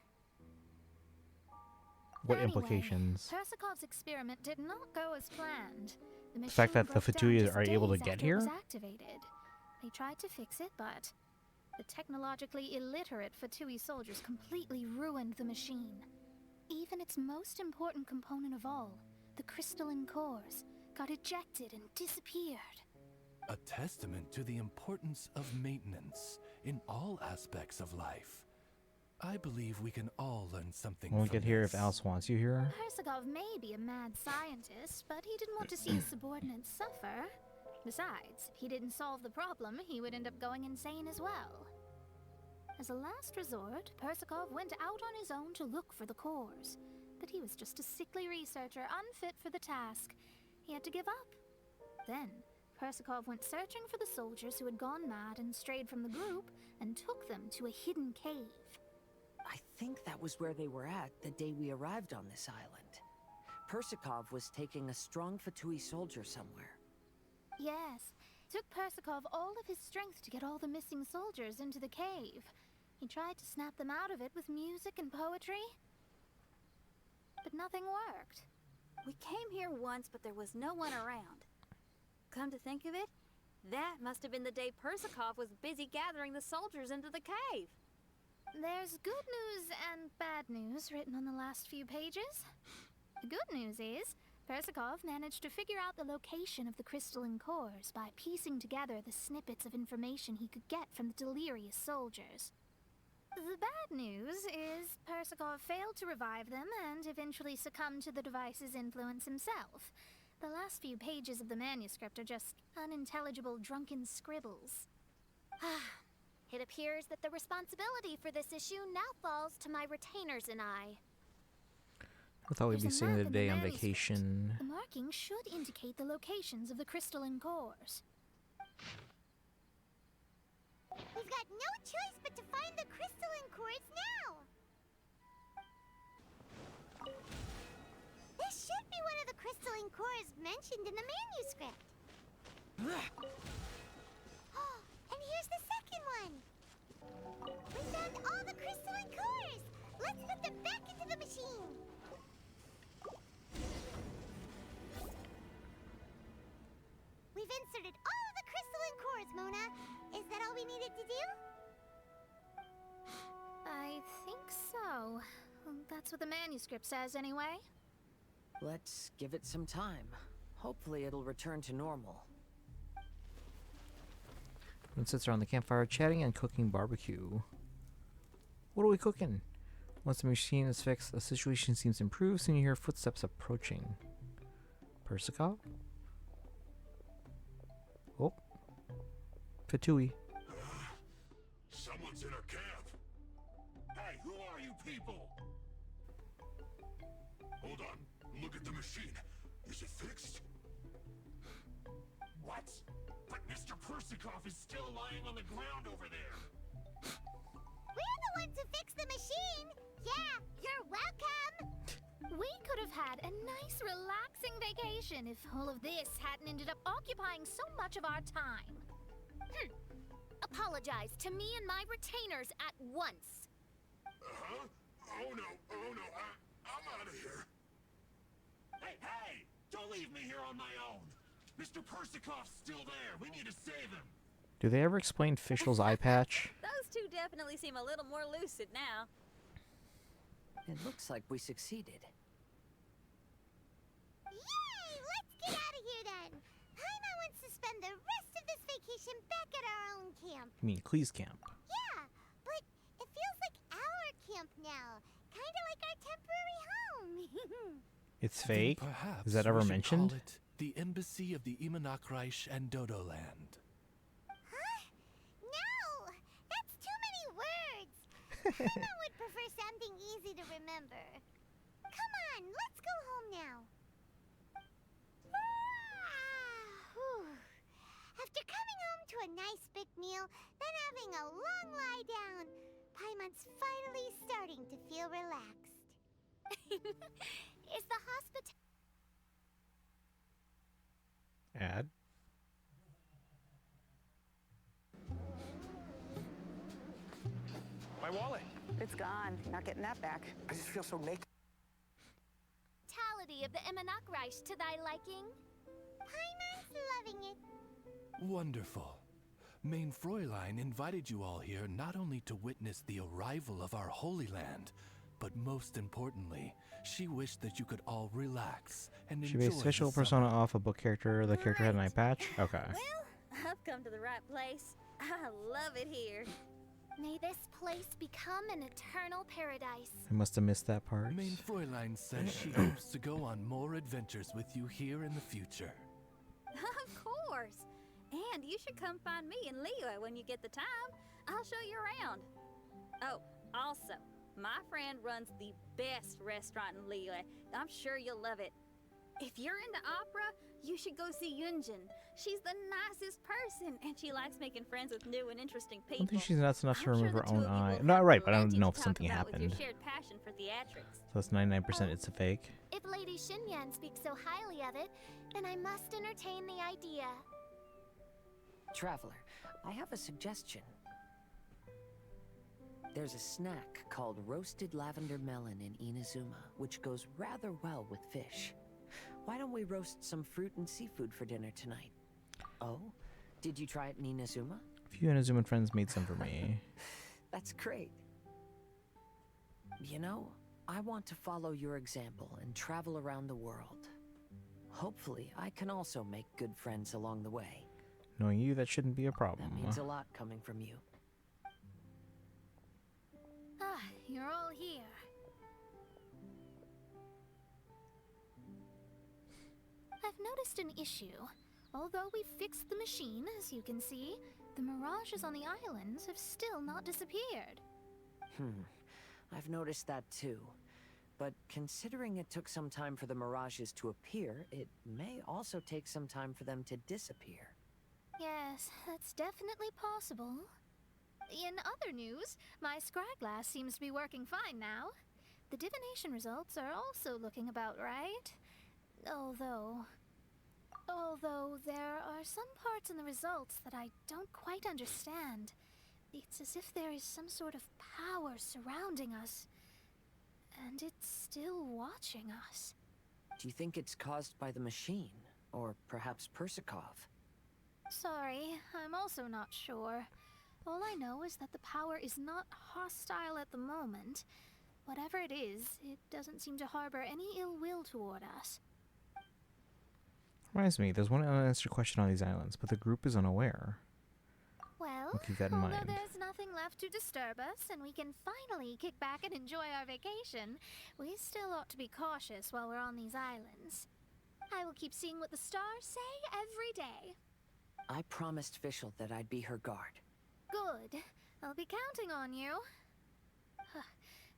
What Anyway, implications? Persakov's experiment did not go as planned. The fact that the Fatui are able to get here? Was activated. They tried to fix it, but the technologically illiterate Fatui soldiers completely ruined the machine. Even its most important component of all, the crystalline cores, got ejected and disappeared. A testament to the importance of maintenance in all aspects of life. I believe we can all learn something When we from get here, this. if Alice wants you here. Persakov may be a mad scientist, but he didn't want to see his subordinates suffer. Besides, if he didn't solve the problem, he would end up going insane as well. As a last resort, Persakov went out on his own to look for the cores. But he was just a sickly researcher, unfit for the task. He had to give up. Then, Persakov went searching for the soldiers who had gone mad and strayed from the group, and took them to a hidden cave. I think that was where they were at the day we arrived on this island. Persakov was taking a strong Fatui soldier somewhere. Yes, it took Persakov all of his strength to get all the missing soldiers into the cave. He tried to snap them out of it with music and poetry, but nothing worked. We came here once, but there was no one around. Come to think of it, That must have been the day Persikov was busy gathering the soldiers into the cave. There's good news and bad news written on the last few pages. The good news is, Persikov managed to figure out the location of the crystalline cores by piecing together the snippets of information he could get from the delirious soldiers. The bad news is Persikov failed to revive them and eventually succumbed to the device's influence himself. The last few pages of the manuscript are just unintelligible drunken scribbles. It appears that the responsibility for this issue now falls to my retainers and I. I thought we'd be There's a seeing map the in day on manuscript. vacation. The markings should indicate the locations of the crystalline cores. We've got no choice but to find the crystalline cores now! This should be one of the crystalline cores mentioned in the manuscript. Oh, and here's the second one! We found all the crystalline cores! Let's put them back into the machine! We've inserted all of the crystalline cores, Mona. Is that all we needed to do? I think so. That's what the manuscript says, anyway. Let's give it some time. Hopefully it'll return to normal. Everyone sits around the campfire chatting and cooking barbecue. What are we cooking? Once the machine is fixed, the situation seems improved. Soon you hear footsteps approaching. Persikov? Oh. Fatui. Someone's in our camp. Hey, who are you people? Hold on. Look at the machine. Is it fixed? What? But Mr. Persikov is still lying on the ground over there. We're the ones who fixed the machine! Yeah, you're welcome! We could have had a nice, relaxing vacation if all of this hadn't ended up occupying so much of our time. Apologize to me and my retainers at once. Huh? Oh no, I'm out of here. Hey! Don't leave me here on my own. Mr. Persikov's still there. We need to save him. Do they ever explain Fischl's eye patch? Those two definitely seem a little more lucid now. It looks like we succeeded. Yay! Let's get out of here then! Paimon wants to spend the rest of this vacation back at our own camp. I mean, Klee's camp. Yeah, but it feels like our camp now. Kinda like our temporary home. It's fake? Perhaps Is that ever we should mentioned? Call it the Embassy of the Imanakreich and Dodoland. Huh? No! That's too many words! Paimon would prefer something easy to remember. Come on, let's go home now. After coming home to a nice big meal, then having a long lie down, Paimon's finally starting to feel relaxed. Is the hospital... Ad? My wallet. It's gone. Not getting that back. I just feel so naked. Of the Imanakreich to thy liking? Paimon's loving it. Wonderful. Main Fräulein invited you all here not only to witness the arrival of our Holy Land, but most importantly, she wished that you could all relax and She enjoy based the Fischl summer. persona off a book character. The character had an eye patch? Okay. Well, I've come to the right place. I love it here. May this place become an eternal paradise. I must have missed that part. Main Fräulein says she hopes to go on more adventures with you here in the future. Of course. And you should come find me in Liyue when you get the time. I'll show you around. Oh, also, my friend runs the best restaurant in Liyue. I'm sure you'll love it. If you're into opera, you should go see Yunjin. She's the nicest person, and she likes making friends with new and interesting I people. don't think she's nuts enough to I'm remove sure her the two own of you eye. will Not have right, but I don't plenty know to if talk something about with happened. your shared passion for theatrics. So it's 99% it's a fake. If Lady Xinyan speaks so highly of it, then I must entertain the idea. Traveler, I have a suggestion. There's a snack called roasted lavender melon in Inazuma, which goes rather well with fish. Why don't we roast some fruit and seafood for dinner tonight? Oh, Did you try it in Inazuma? A few Inazuma friends made some for me. That's great. You know, I want to follow your example and travel around the world. Hopefully, I can also make good friends along the way. Knowing you, that shouldn't be a problem. That means a lot coming from you. Ah, you're all here. I've noticed an issue. Although we fixed the machine, as you can see, the mirages on the islands have still not disappeared. I've noticed that too. But considering it took some time for the mirages to appear, it may also take some time for them to disappear. Yes, that's definitely possible. In other news, my scryglass seems to be working fine now. The divination results are also looking about right. Although there are some parts in the results that I don't quite understand. It's as if there is some sort of power surrounding us, and it's still watching us. Do you think it's caused by the machine? Or perhaps Persikov? Sorry, I'm also not sure. All I know is that the power is not hostile at the moment. Whatever it is, it doesn't seem to harbor any ill will toward us. Reminds me, there's one unanswered question on these islands, but the group is unaware. Well, We'll keep that in although mind. there's nothing left to disturb us and we can finally kick back and enjoy our vacation, we still ought to be cautious while we're on these islands. I will keep seeing what the stars say every day. I promised Fischl that I'd be her guard. Good. I'll be counting on you.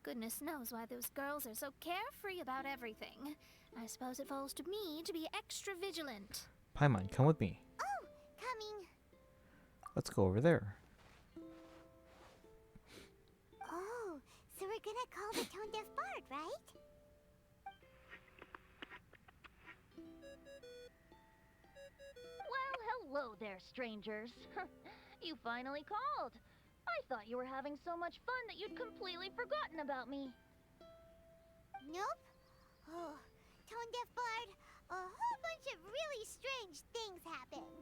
Goodness knows why those girls are so carefree about everything. I suppose it falls to me to be extra vigilant. Paimon, come with me. Oh, coming. Let's go over there. Oh, so we're gonna call the Tone Deaf Bard, right? Well, hello there, strangers. You finally called. I thought you were having so much fun that you'd completely forgotten about me. Nope. Oh, Tone Deaf Bard, a whole bunch of really strange things happened.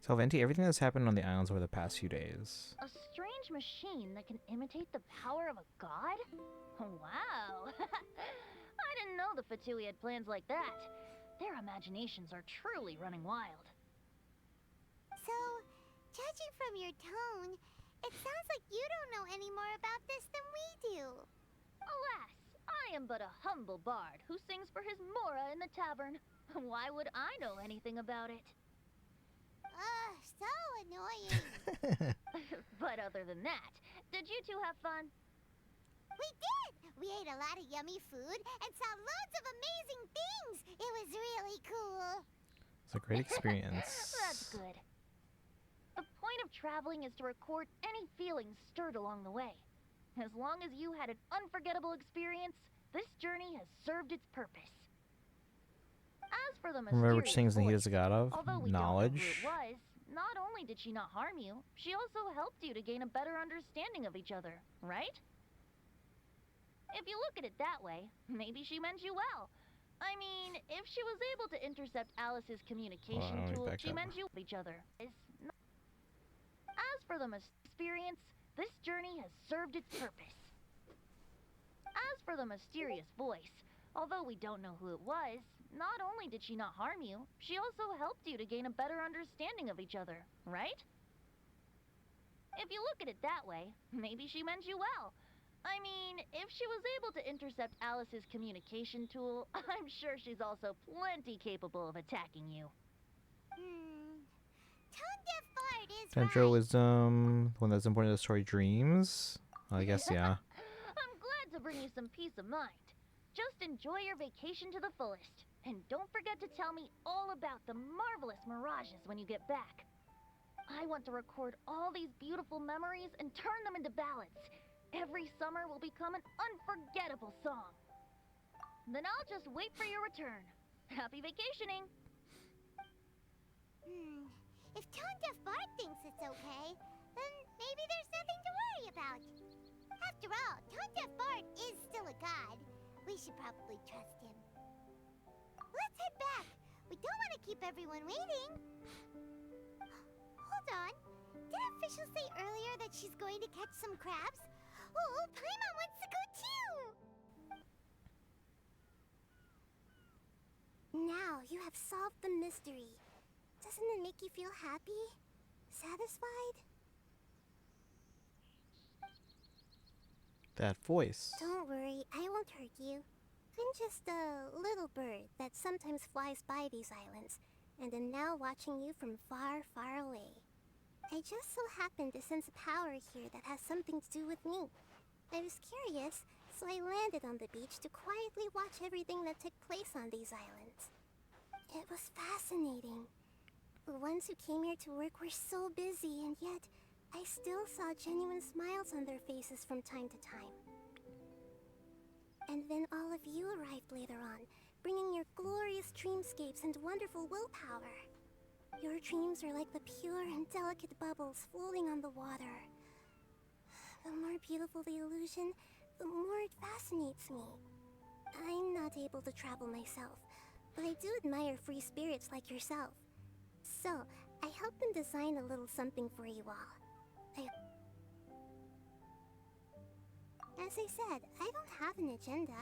So, Venti, everything that's happened on the islands over the past few days. A strange machine that can imitate the power of a god? Wow. I didn't know the Fatui had plans like that. Their imaginations are truly running wild. So, judging from your tone, it sounds like you don't know any more about this than we do. Alas, I am but a humble bard who sings for his Mora in the tavern. Why would I know anything about it? Ugh, so annoying. But other than that, did you two have fun? We did! We ate a lot of yummy food and saw loads of amazing things. It was really cool. It's a great experience. That's good. The point of traveling is to record any feelings stirred along the way. As long as you had an unforgettable experience, this journey has served its purpose. As for the Remember which things that he voice, has got of? although we Knowledge. don't know who it was, not only did she not harm you, she also helped you to gain a better understanding of each other, right? If you look at it that way, maybe she meant you well. I mean, if she was able to intercept Alice's communication let me tool, back she up. meant you each other. As for the experience, this journey has served its purpose. As for the mysterious voice, although we don't know who it was, not only did she not harm you, she also helped you to gain a better understanding of each other, right? If you look at it that way, maybe she meant you well. I mean, if she was able to intercept Alice's communication tool, I'm sure she's also plenty capable of attacking you. Tone Deaf Bard is Dendro wisdom, the one that's important to the story, dreams. I guess, yeah. I'm glad to bring you some peace of mind. Just enjoy your vacation to the fullest. And don't forget to tell me all about the marvelous mirages when you get back. I want to record all these beautiful memories and turn them into ballads. Every summer will become an unforgettable song. Then I'll just wait for your return. Happy vacationing! If Tone Deaf Bard thinks it's okay, then maybe there's nothing to worry about. After all, Tone Deaf Bard is still a god. We should probably trust him. Let's head back. We don't want to keep keep everyone waiting. Hold on. Did officials say earlier that she's going to catch some crabs? Oh, Paimon wants to go too! Now you have solved the mystery. Doesn't it make you feel happy? Satisfied? That voice. Don't worry, I won't hurt you. I'm just a little bird that sometimes flies by these islands, and am now watching you from far, far away. I just so happened to sense a power here that has something to do with me. I was curious, so I landed on the beach to quietly watch everything that took place on these islands. It was fascinating. The ones who came here to work were so busy, and yet I still saw genuine smiles on their faces from time to time. And then all of you arrived later on, bringing your glorious dreamscapes and wonderful willpower. Your dreams are like the pure and delicate bubbles floating on the water. The more beautiful the illusion, the more it fascinates me. I'm not able to travel myself, but I do admire free spirits like yourself. So, I helped them design a little something for you all. As I said, I don't have an agenda.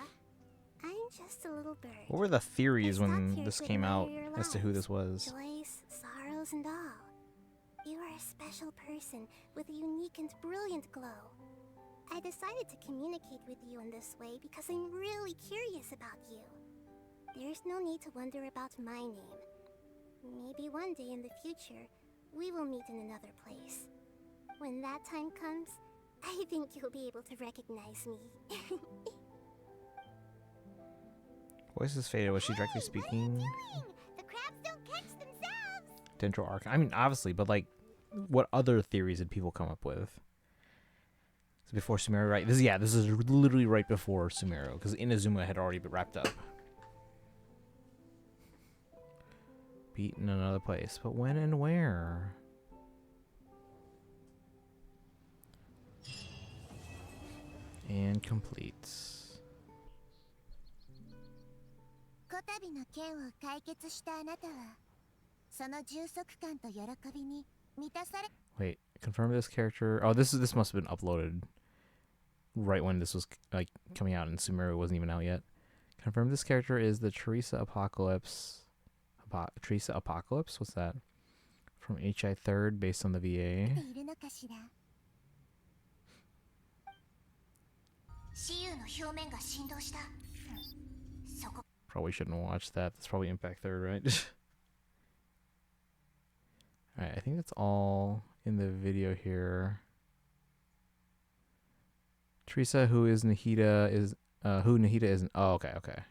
I'm just a little bird. What were the theories I stopped when here this to came out admire your as to who this lives, was? Joys, sorrows, and all. You are a special person with a unique and brilliant glow. I decided to communicate with you in this way because I'm really curious about you. There's no need to wonder about my name. Maybe one day in the future, we will meet in another place. When that time comes, I think you'll be able to recognize me. Voice is faded. Was she directly speaking? The crabs don't catch themselves! Dendro Arc. I mean, obviously, but like, what other theories did people come up with? It's before Sumeru, right? This is literally right before Sumeru, because Inazuma had already been wrapped up. Beat in another place, but when and where? And completes. こたびの件を解決したあなたはその充足感と喜びに満たされ Wait, confirm this character. Oh, this must have been uploaded right when this was like coming out, and Sumeru wasn't even out yet. Confirm this character is the Teresa Apocalypse. Teresa Apocalypse? What's that? From HI 3rd, based on the VA. いるのかしら雌雄の表面が振動したそこ Probably shouldn't watch that. That's probably Impact 3rd, right? Alright, I think that's all in the video here. Teresa, who is Nahida, is who Nahida is. Oh, okay.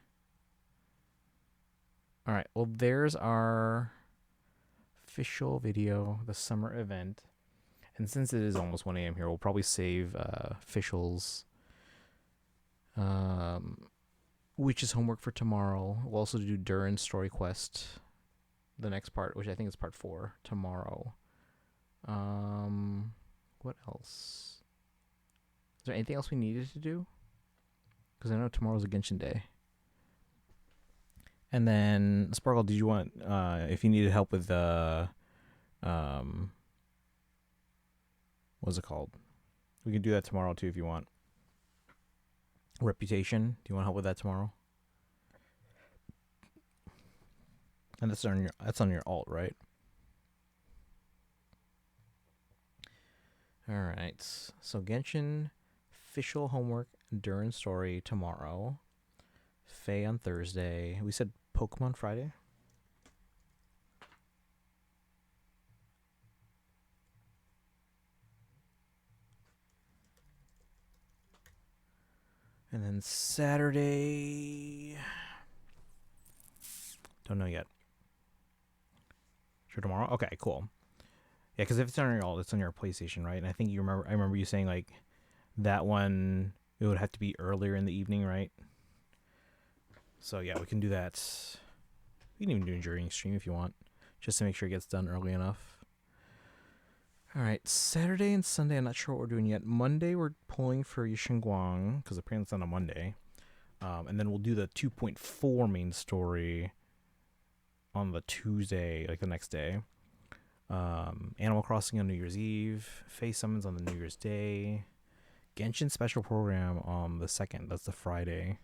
Alright, well, there's our official video, the summer event. And since it is almost 1 a.m. here, we'll probably save officials. Which is homework for tomorrow. We'll also do Durin's story quest, the next part, which I think is part 4, tomorrow. What else? Is there anything else we needed to do? Because I know tomorrow's a Genshin day. And then, Sparkle, did you want, if you needed help with the, what's it called? We can do that tomorrow too if you want. Reputation. Do you want help with that tomorrow? And that's on your alt, right? All right. So Genshin official homework Durin story tomorrow. Faye on Thursday. We said Pokemon Friday. And then Saturday, don't know yet. Sure, tomorrow. Okay, cool. Yeah, because if it's on your alt, it's on your PlayStation, right? And I think I remember you saying like that one. It would have to be earlier in the evening, right? So yeah, we can do that. We can even do it during stream if you want, just to make sure it gets done early enough. All right, Saturday and Sunday, I'm not sure what we're doing yet. Monday, we're pulling for Yishinguang, because apparently it's on a Monday. And then we'll do the 2.4 main story on the Tuesday, like the next day. Animal Crossing on New Year's Eve. Face Summons on the New Year's Day. Genshin special program on the 2nd. That's the Friday.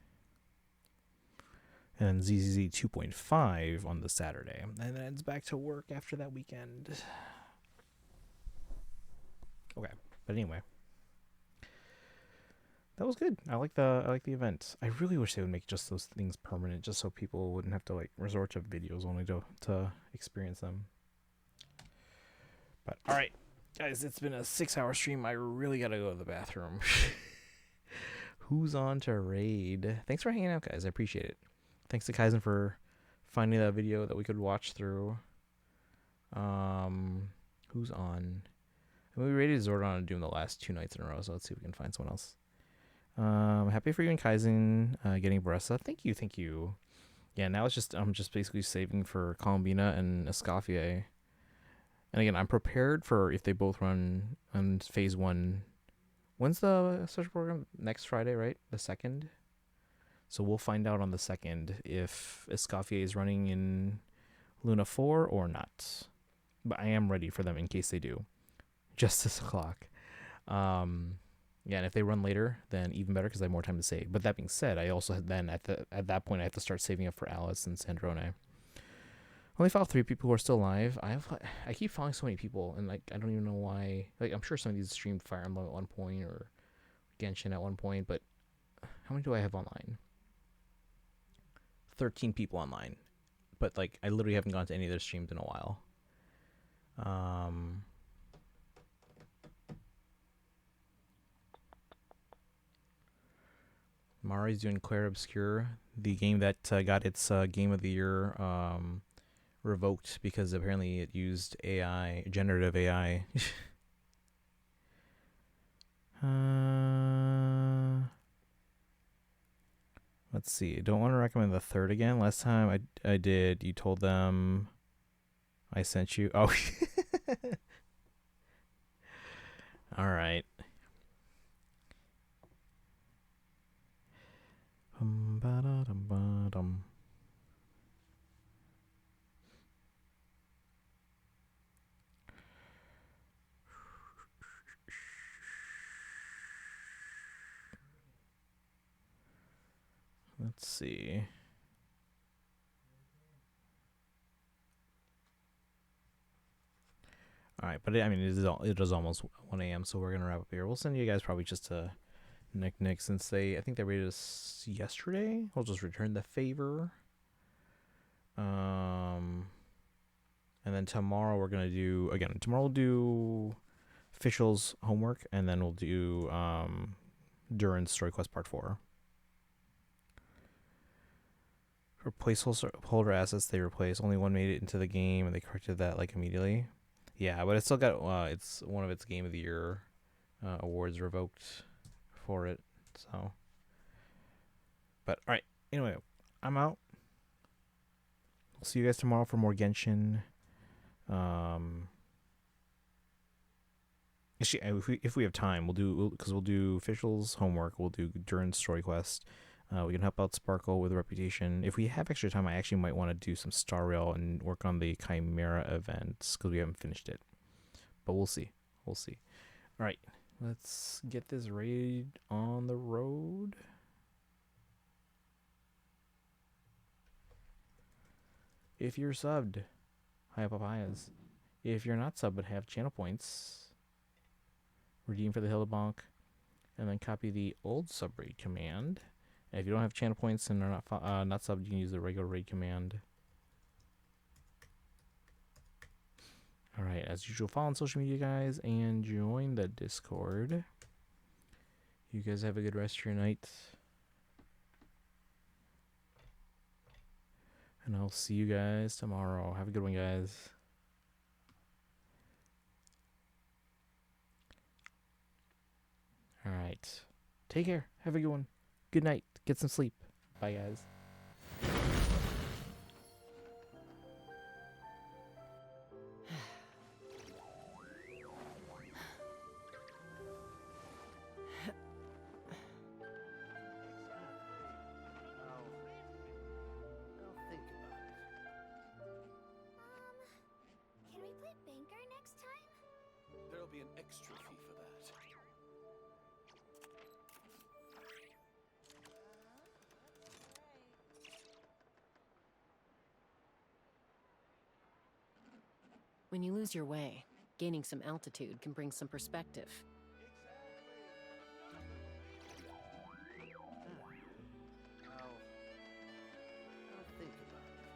And ZZZ 2.5 on the Saturday. And then it's back to work after that weekend. Okay, but anyway. That was good. I like the event. I really wish they would make just those things permanent, just so people wouldn't have to like resort to videos only to experience them. But all right, guys, it's been a 6-hour stream. I really gotta go to the bathroom. Who's on to raid? Thanks for hanging out, guys. I appreciate it. Thanks to Kaizen for finding that video that we could watch through. Who's on? I mean, we raided Zordon and Doom the last 2 nights in a row, so let's see if we can find someone else. Happy for you and Kaizen getting VARESA. Thank you. Yeah, now it's I'm just basically saving for Columbina and Escoffier. And again, I'm prepared for if they both run on phase 1. When's the social program? Next Friday, right? The 2nd. So we'll find out on the 2nd if Escoffier is running in Luna 4 or not. But I am ready for them in case they do. Just o'clock. Yeah, and if they run later, then even better because I have more time to save. But that being said, I also then at that point I have to start saving up for Alice and Sandrone. Only followed 3 people who are still alive. I keep following so many people, and like I don't even know why. Like I'm sure some of these streamed Fire Emblem at one point or Genshin at one point, but how many do I have online? 13 people online, but like I literally haven't gone to any of their streams in a while. Mari's doing Clair Obscure, the game that got its Game of the Year revoked because apparently it used AI, generative AI. Let's see. Don't want to recommend the 3rd again. Last time I did, you told them I sent you. Oh. All right. Let's see. All right, but it is almost 1 a.m., so we're gonna wrap up here. We'll send you guys probably just to Nick since I think they rated us yesterday. We'll just return the favor. And then tomorrow we're gonna do tomorrow we'll do officials homework, and then we'll do Durin's Story Quest Part 4. For placeholder assets they replaced, only one made it into the game, and they corrected that like immediately. Yeah, but it's still got it's one of its Game of the Year awards revoked for it. So, but all right. Anyway, I'm out. We'll see you guys tomorrow for more Genshin. If we have time, we'll do officials homework. We'll do Durin's Story Quest. We can help out Sparkle with Reputation. If we have extra time, I actually might want to do some Star Rail and work on the Chimera events because we haven't finished it. But we'll see. All right, let's get this raid on the road. If you're subbed, hi papayas. If you're not subbed but have channel points, redeem for the Hildebonk, and then copy the old sub raid command. And if you don't have channel points and are not subbed, you can use the regular raid command. All right, as usual, follow on social media, guys, and join the Discord. You guys have a good rest of your night. And I'll see you guys tomorrow. Have a good one, guys. All right. Take care. Have a good one. Good night. Get some sleep. Bye, guys. extra fee for that. When you lose your way, gaining some altitude can bring some perspective. I'll think about it.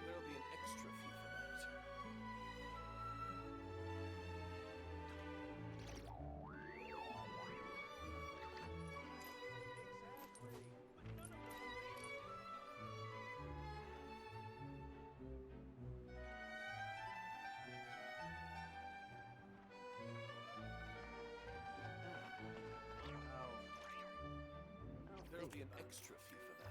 There'll be an extra fee for that. There'll be an extra fee for that.